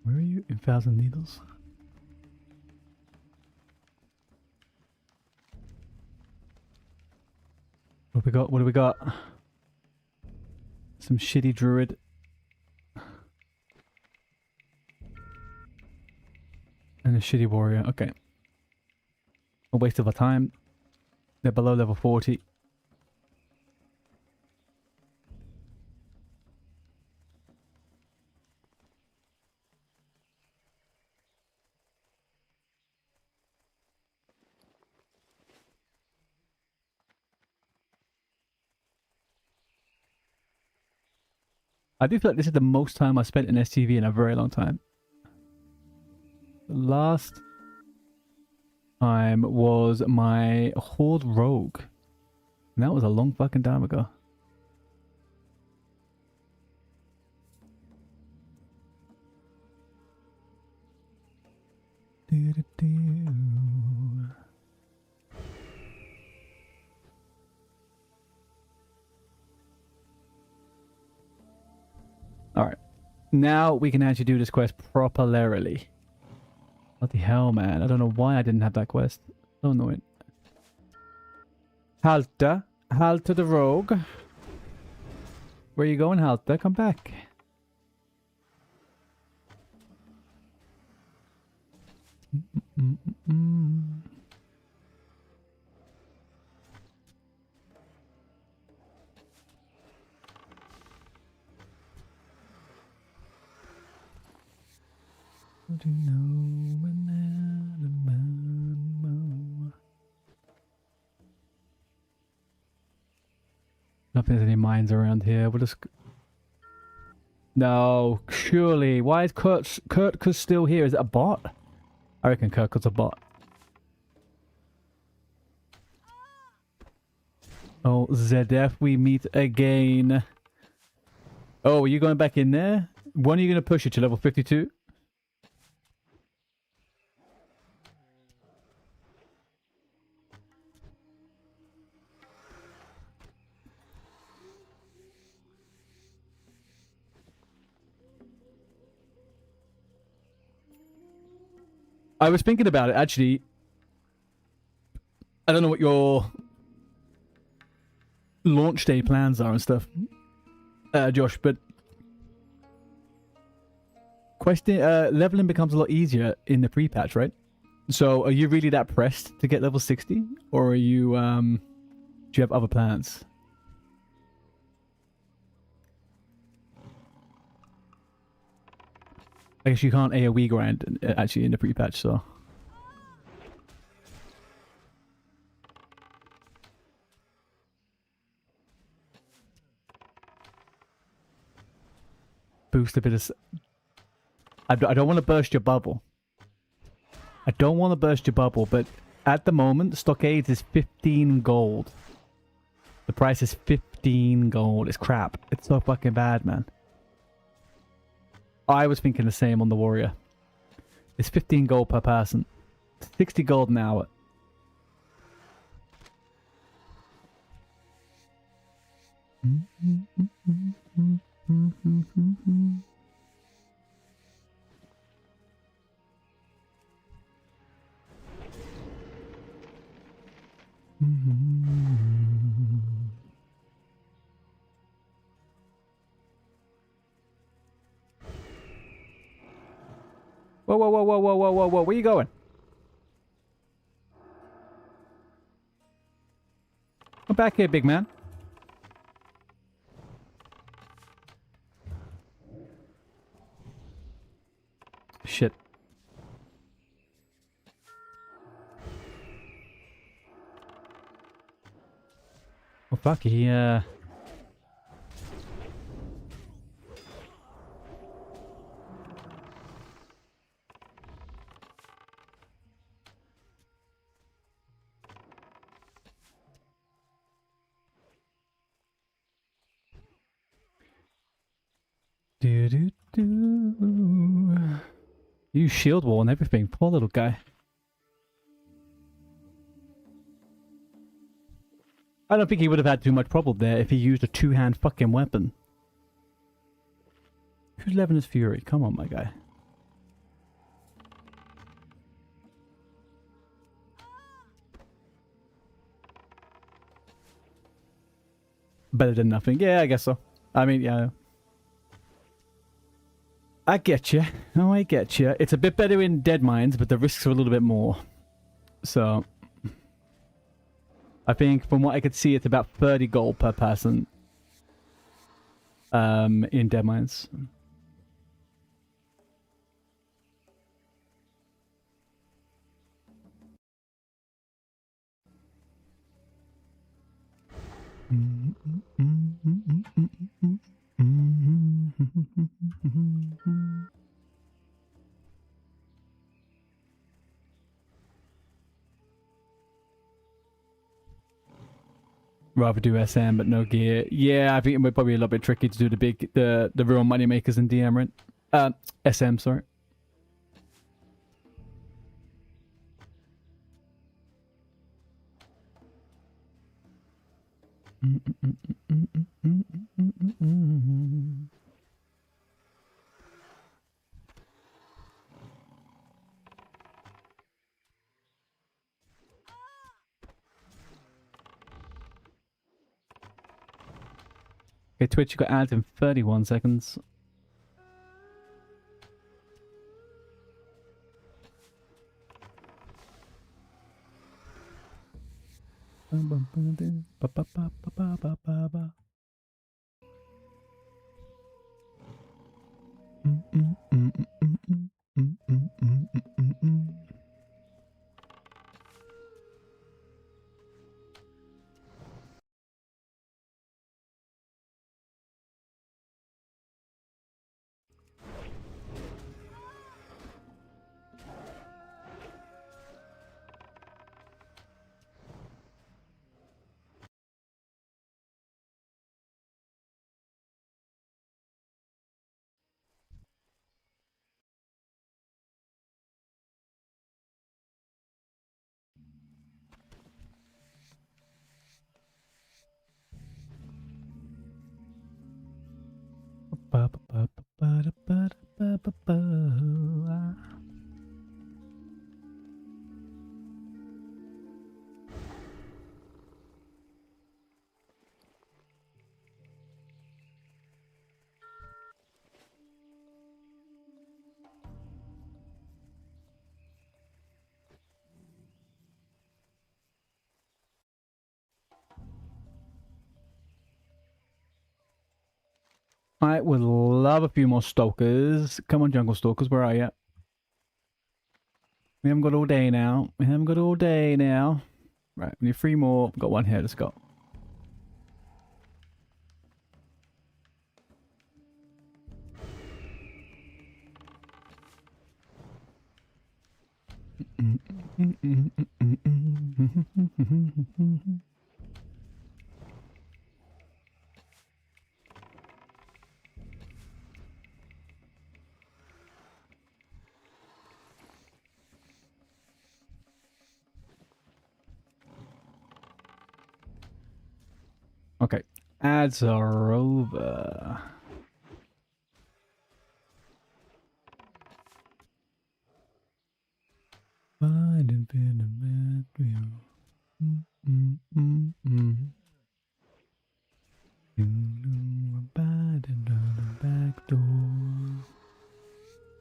Where are you? In Thousand Needles? What we got? What do we got? Some shitty druid. And a shitty warrior. Okay. A waste of our time. They're below level 40. I do feel like this is the most time I spent in STV in a very long time. The last time was my Horde Rogue. And that was a long fucking time ago. Alright. Now we can actually do this quest properly. What the hell, man? I don't know why I didn't have that quest. So annoying. Halta. Halter the rogue. Where you going, Halter? Come back. Do you know when nothing, any mines around here. We'll just... No, surely. Why is Kurtkus still here? Is it a bot? I reckon Kurtkus a bot. Oh, ZF, we meet again. Oh, are you going back in there? When are you going to push it to level 52? I was thinking about it, actually. I don't know what your launch day plans are and stuff, Josh, but leveling becomes a lot easier in the pre-patch, right? So are you really that pressed to get level 60? Or are you, do you have other plans? I guess you can't AoE grind actually in the pre-patch, so... Boost a bit of... I don't want to burst your bubble. I don't want to burst your bubble, but at the moment, Stockades is 15 gold. The price is 15 gold. It's crap. It's so fucking bad, man. I was thinking the same on the Warrior. It's 15 gold per person. 60 gold an hour. Whoa, whoa, whoa, whoa, whoa, whoa, whoa, whoa, where you going? Come back here, big man. Shit. Oh fuck, he You shield wall and everything, poor little guy. I don't think he would have had too much problem there if he used a two-hand fucking weapon. Who's Levin's Fury? Come on, my guy. Better than nothing. Yeah, I guess so. I mean, yeah. I get you. Oh, I get you. It's a bit better in Dead Mines, but the risks are a little bit more. So... I think from what I could see, it's about 30 gold per person in Dead Mines. Rather do SM but no gear. Yeah, I think it would probably be a little bit tricky to do the real money makers in DM, right? SM, sorry. Okay, Twitch, you got ads in 31 seconds. I would love a few more stalkers. Come on, jungle stalkers, where are you? We haven't got all day now. We haven't got all day now. Right, we need 3 more. We've got 1 here, let's go. Okay, ads are over.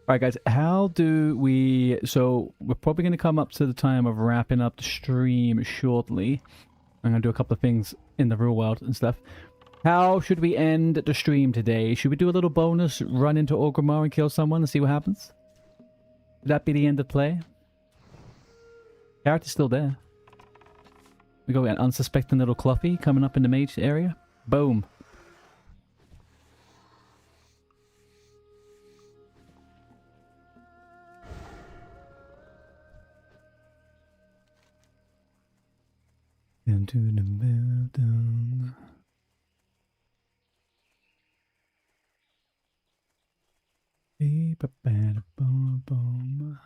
Alright guys, how do we... So, we're probably going to come up to the time of wrapping up the stream shortly. I'm going to do a couple of things in the real world and stuff. How should we end the stream today? Should we do a little bonus, run into Orgrimmar and kill someone and see what happens? Would that be the end of play? Character's still there. We got an unsuspecting little Cluffy coming up in the mage area. Boom. Into the meltdown. Beep a bad boom boom.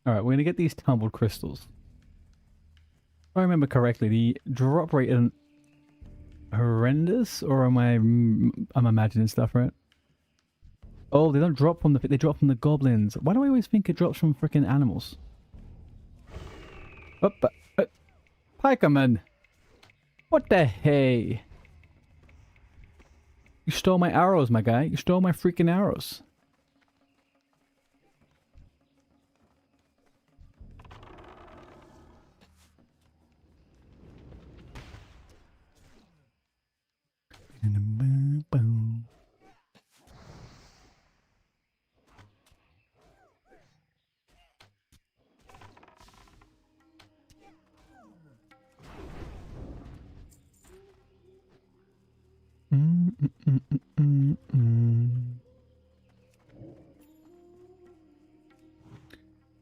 Alright, we're gonna get these tumbled crystals. If I remember correctly, the drop rate isn't horrendous, or am I'm imagining stuff, right? Oh, they don't drop from they drop from the goblins. Why do I always think it drops from freaking animals? Oh, Pikeman! What the hey? You stole my arrows, my guy. You stole my freaking arrows.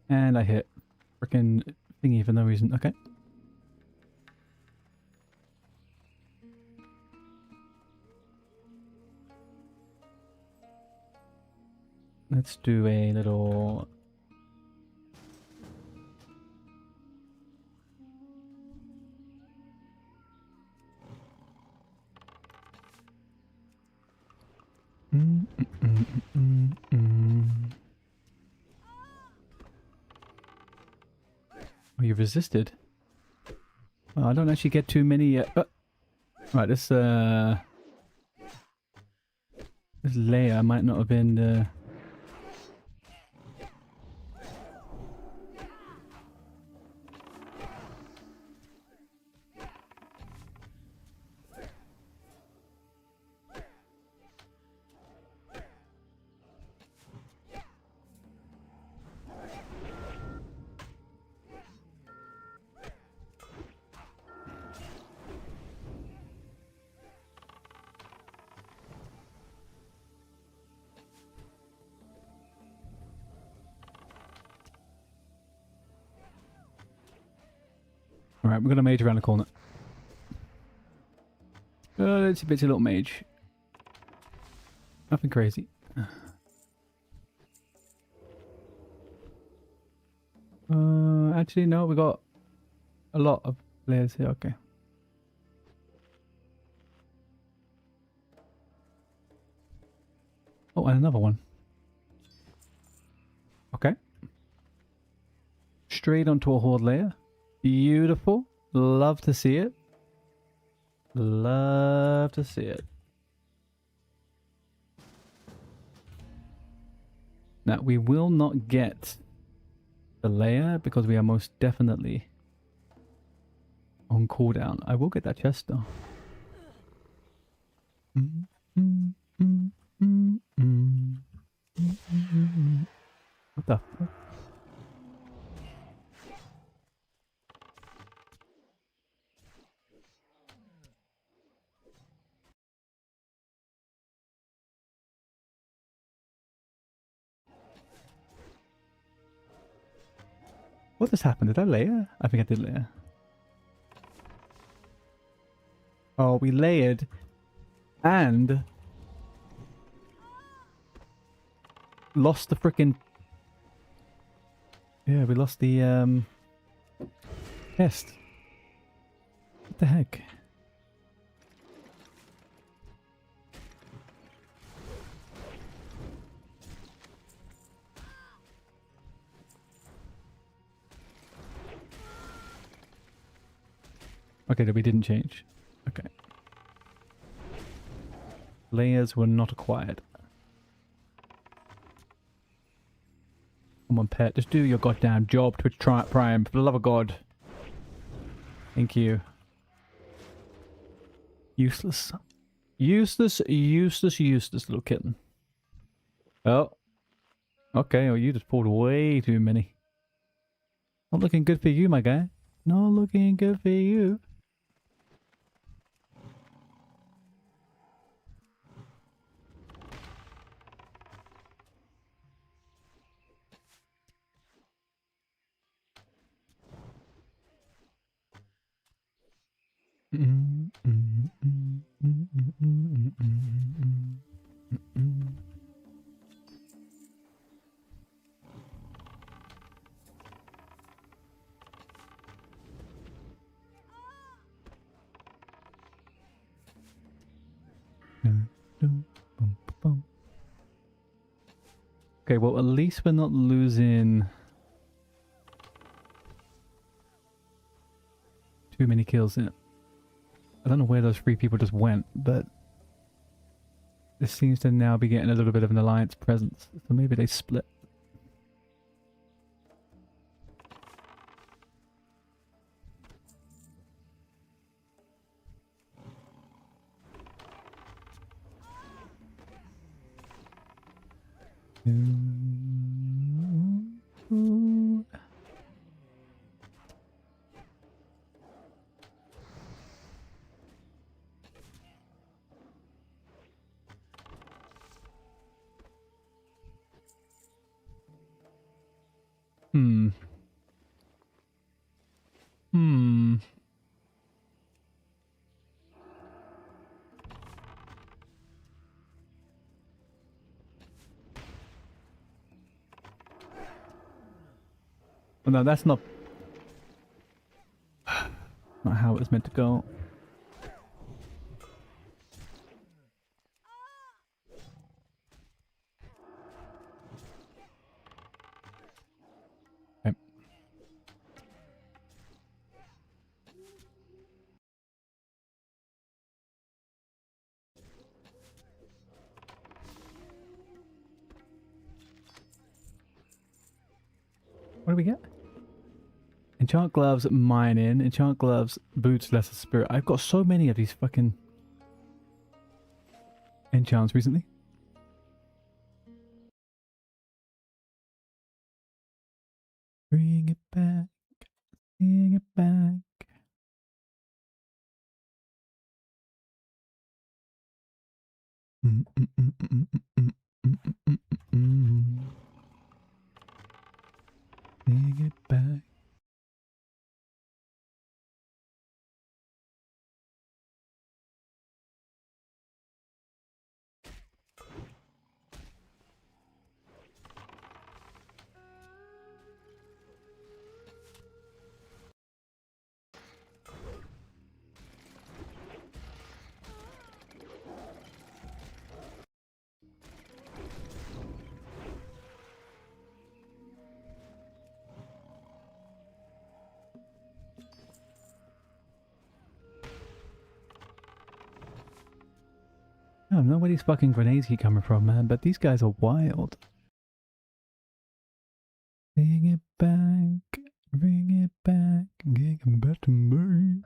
And I hit frickin' thingy for no reason. Okay. Let's do a little... Oh, you resisted. Well, I don't actually get too many... Right, this layer might not have been... Alright, we're gonna mage around the corner. It's a bitty little mage. Nothing crazy. Actually, no, we got a lot of layers here. Okay. Oh, and another one. Okay. Straight onto a horde layer. Beautiful. Love to see it. Love to see it. Now, we will not get the layer because we are most definitely on cooldown. I will get that chest though. What the fuck? What just happened? Did I layer? I think I did layer. Oh, we layered and lost the frickin'... Yeah, we lost the test. What the heck? Okay, that we didn't change. Okay. Layers were not acquired. Come on, pet. Just do your goddamn job, Twitch Prime. For the love of God. Thank you. Useless. Useless, useless, useless little kitten. Oh. Okay, well, you just pulled way too many. Not looking good for you, my guy. Not looking good for you. Okay, well, at least we're not losing too many kills in it. I don't know where those 3 people just went, but this seems to now be getting a little bit of an alliance presence. So maybe they split. Hmm. Hmm. Well, no, that's not how it was meant to go. Okay. What do we get? Enchant gloves, mining. Enchant gloves, boots, lesser spirit. I've got so many of these fucking enchants recently. Bring it back. Bring it back. Bring it back. I don't know where these fucking grenades keep coming from, man, but these guys are wild. Bring it back, bring it back, get it back to me.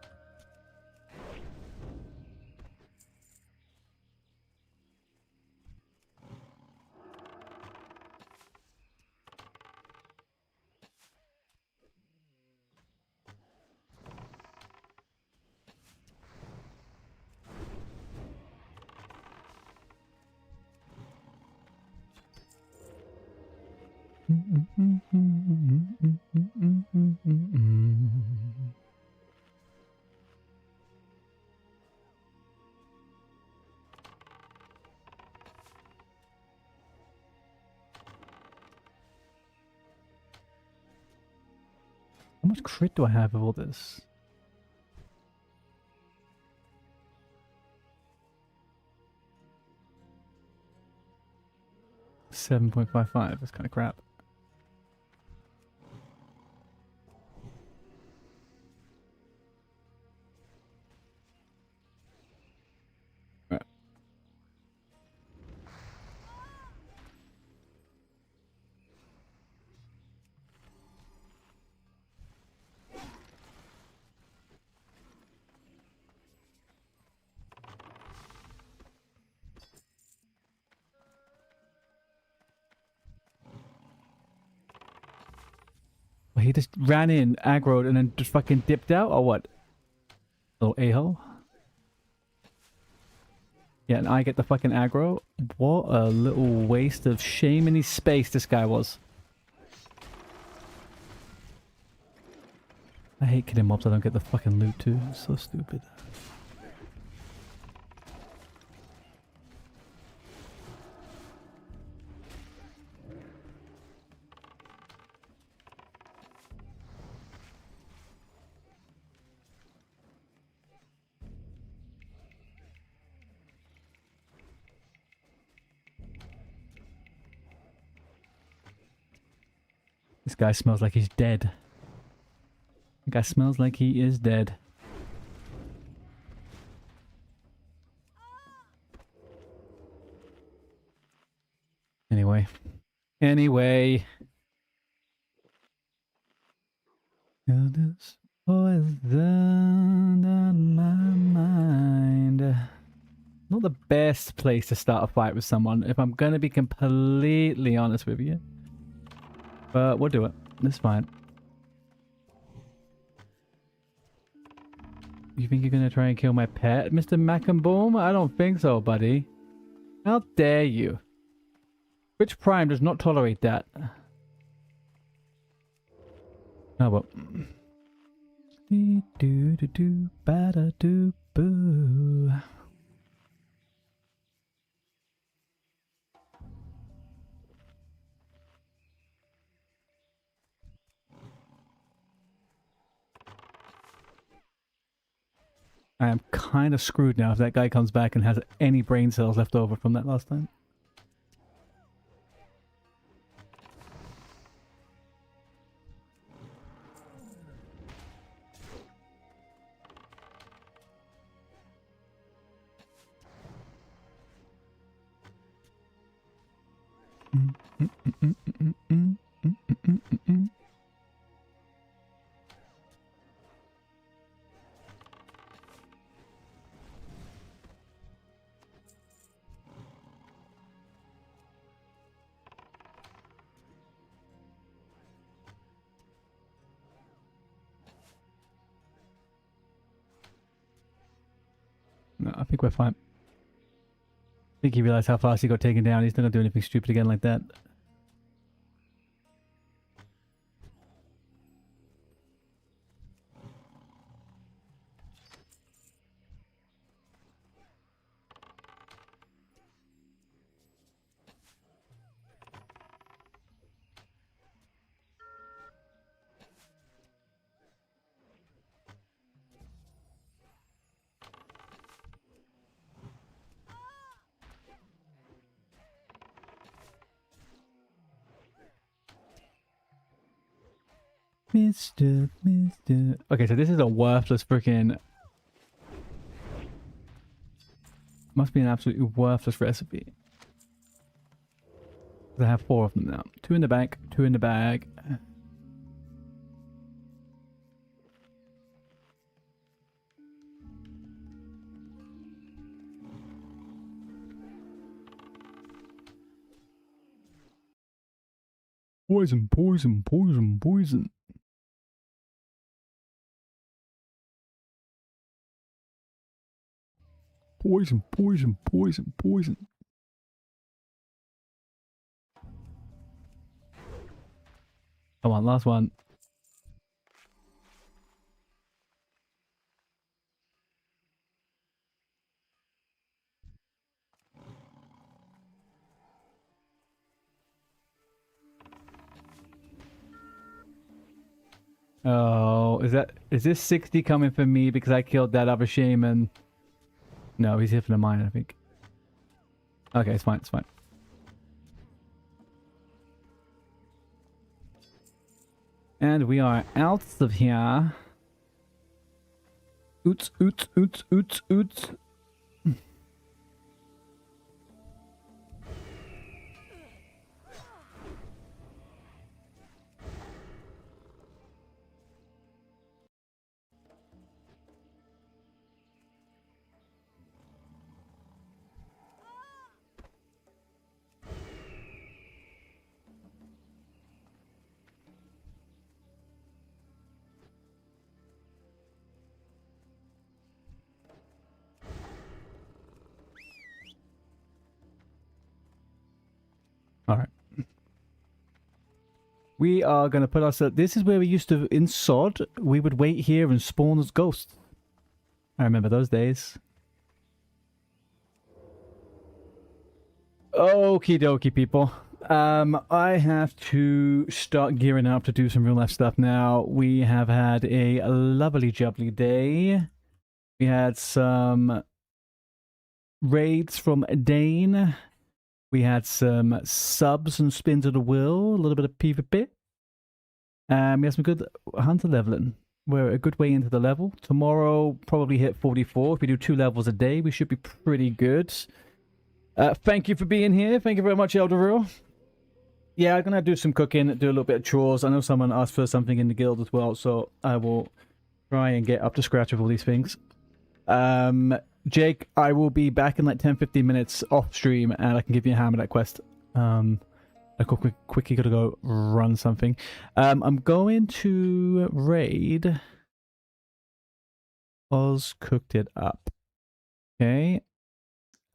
How much crit do I have of all this? $7.55. That's kind of crap. Right. Well, he just ran in, aggroed, and then just fucking dipped out, or what? Little a-hole. Yeah, and I get the fucking aggro. What a little waste of shame in his space this guy was. I hate killing mobs I don't get the fucking loot too. It's so stupid. This guy smells like he's dead. The guy smells like he is dead. Anyway. Got this poison on my mind. Not the best place to start a fight with someone, if I'm gonna be completely honest with you. But we'll do it. It's fine. You think you're gonna try and kill my pet, Mr. Mackenboom? I don't think so, buddy. How dare you? Twitch Prime does not tolerate that. Oh well. Do do do do bada do boo. I am kind of screwed now if that guy comes back and has any brain cells left over from that last time. No, I think we're fine. I think he realized how fast he got taken down. He's not going to do anything stupid again like that. Mr. Okay, so this is a worthless freaking... Must be an absolutely worthless recipe. I have 4 of them now. 2 in the bank, 2 in the bag. Poison, poison, poison, poison. Poison, poison, poison, poison. Come on, last one. Oh, is this 60 coming for me because I killed that other shaman? No, he's here for the mine, I think. Okay, it's fine, it's fine. And we are out of here. Oots, oots, oots, oots, oots. Alright. We are going to put ourselves... This is where we used to... In Sod, we would wait here and spawn as ghosts. I remember those days. Okie dokie, people. I have to start gearing up to do some real life stuff now. We have had a lovely jubbly day. We had some raids from Dane. We had some subs and spins of the wheel, a little bit of PvP. We had some good hunter leveling. We're a good way into the level. Tomorrow, probably hit 44. If we do 2 levels a day, we should be pretty good. Thank you for being here. Thank you very much, Elderoo. Yeah, I'm going to do some cooking, do a little bit of chores. I know someone asked for something in the guild as well, so I will try and get up to scratch with all these things. Jake, I will be back in like 10-15 minutes off stream, and I can give you a hand with that quest. I quickly gotta go run something. I'm going to raid Oz Cooked It Up. Okay.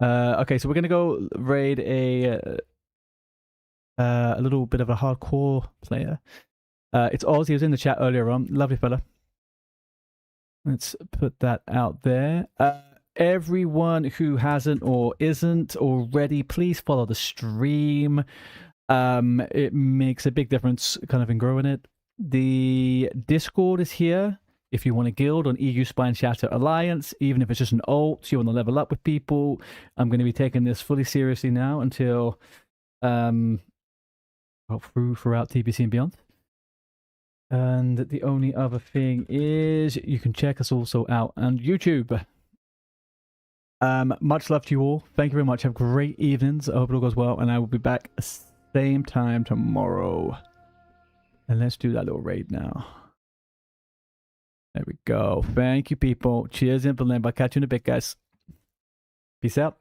Okay, so we're gonna go raid a little bit of a hardcore player. It's Oz. He was in the chat earlier on. Lovely fella. Let's put that out there. Everyone who hasn't or isn't already, please follow the stream. It makes a big difference kind of in growing it. The Discord is here. If you want a guild on EU SPINESHATTER Alliance, even if it's just an alt, you want to level up with people. I'm going to be taking this fully seriously now until throughout TBC and beyond. And the only other thing is you can check us also out on YouTube. Much love to you all. Thank you very much. Have great evenings. I hope it all goes well, and I will be back same time tomorrow. And let's do that little raid now. There we go. Thank you, people. Cheers in Berlin. I'll catch you in a bit, guys. Peace out.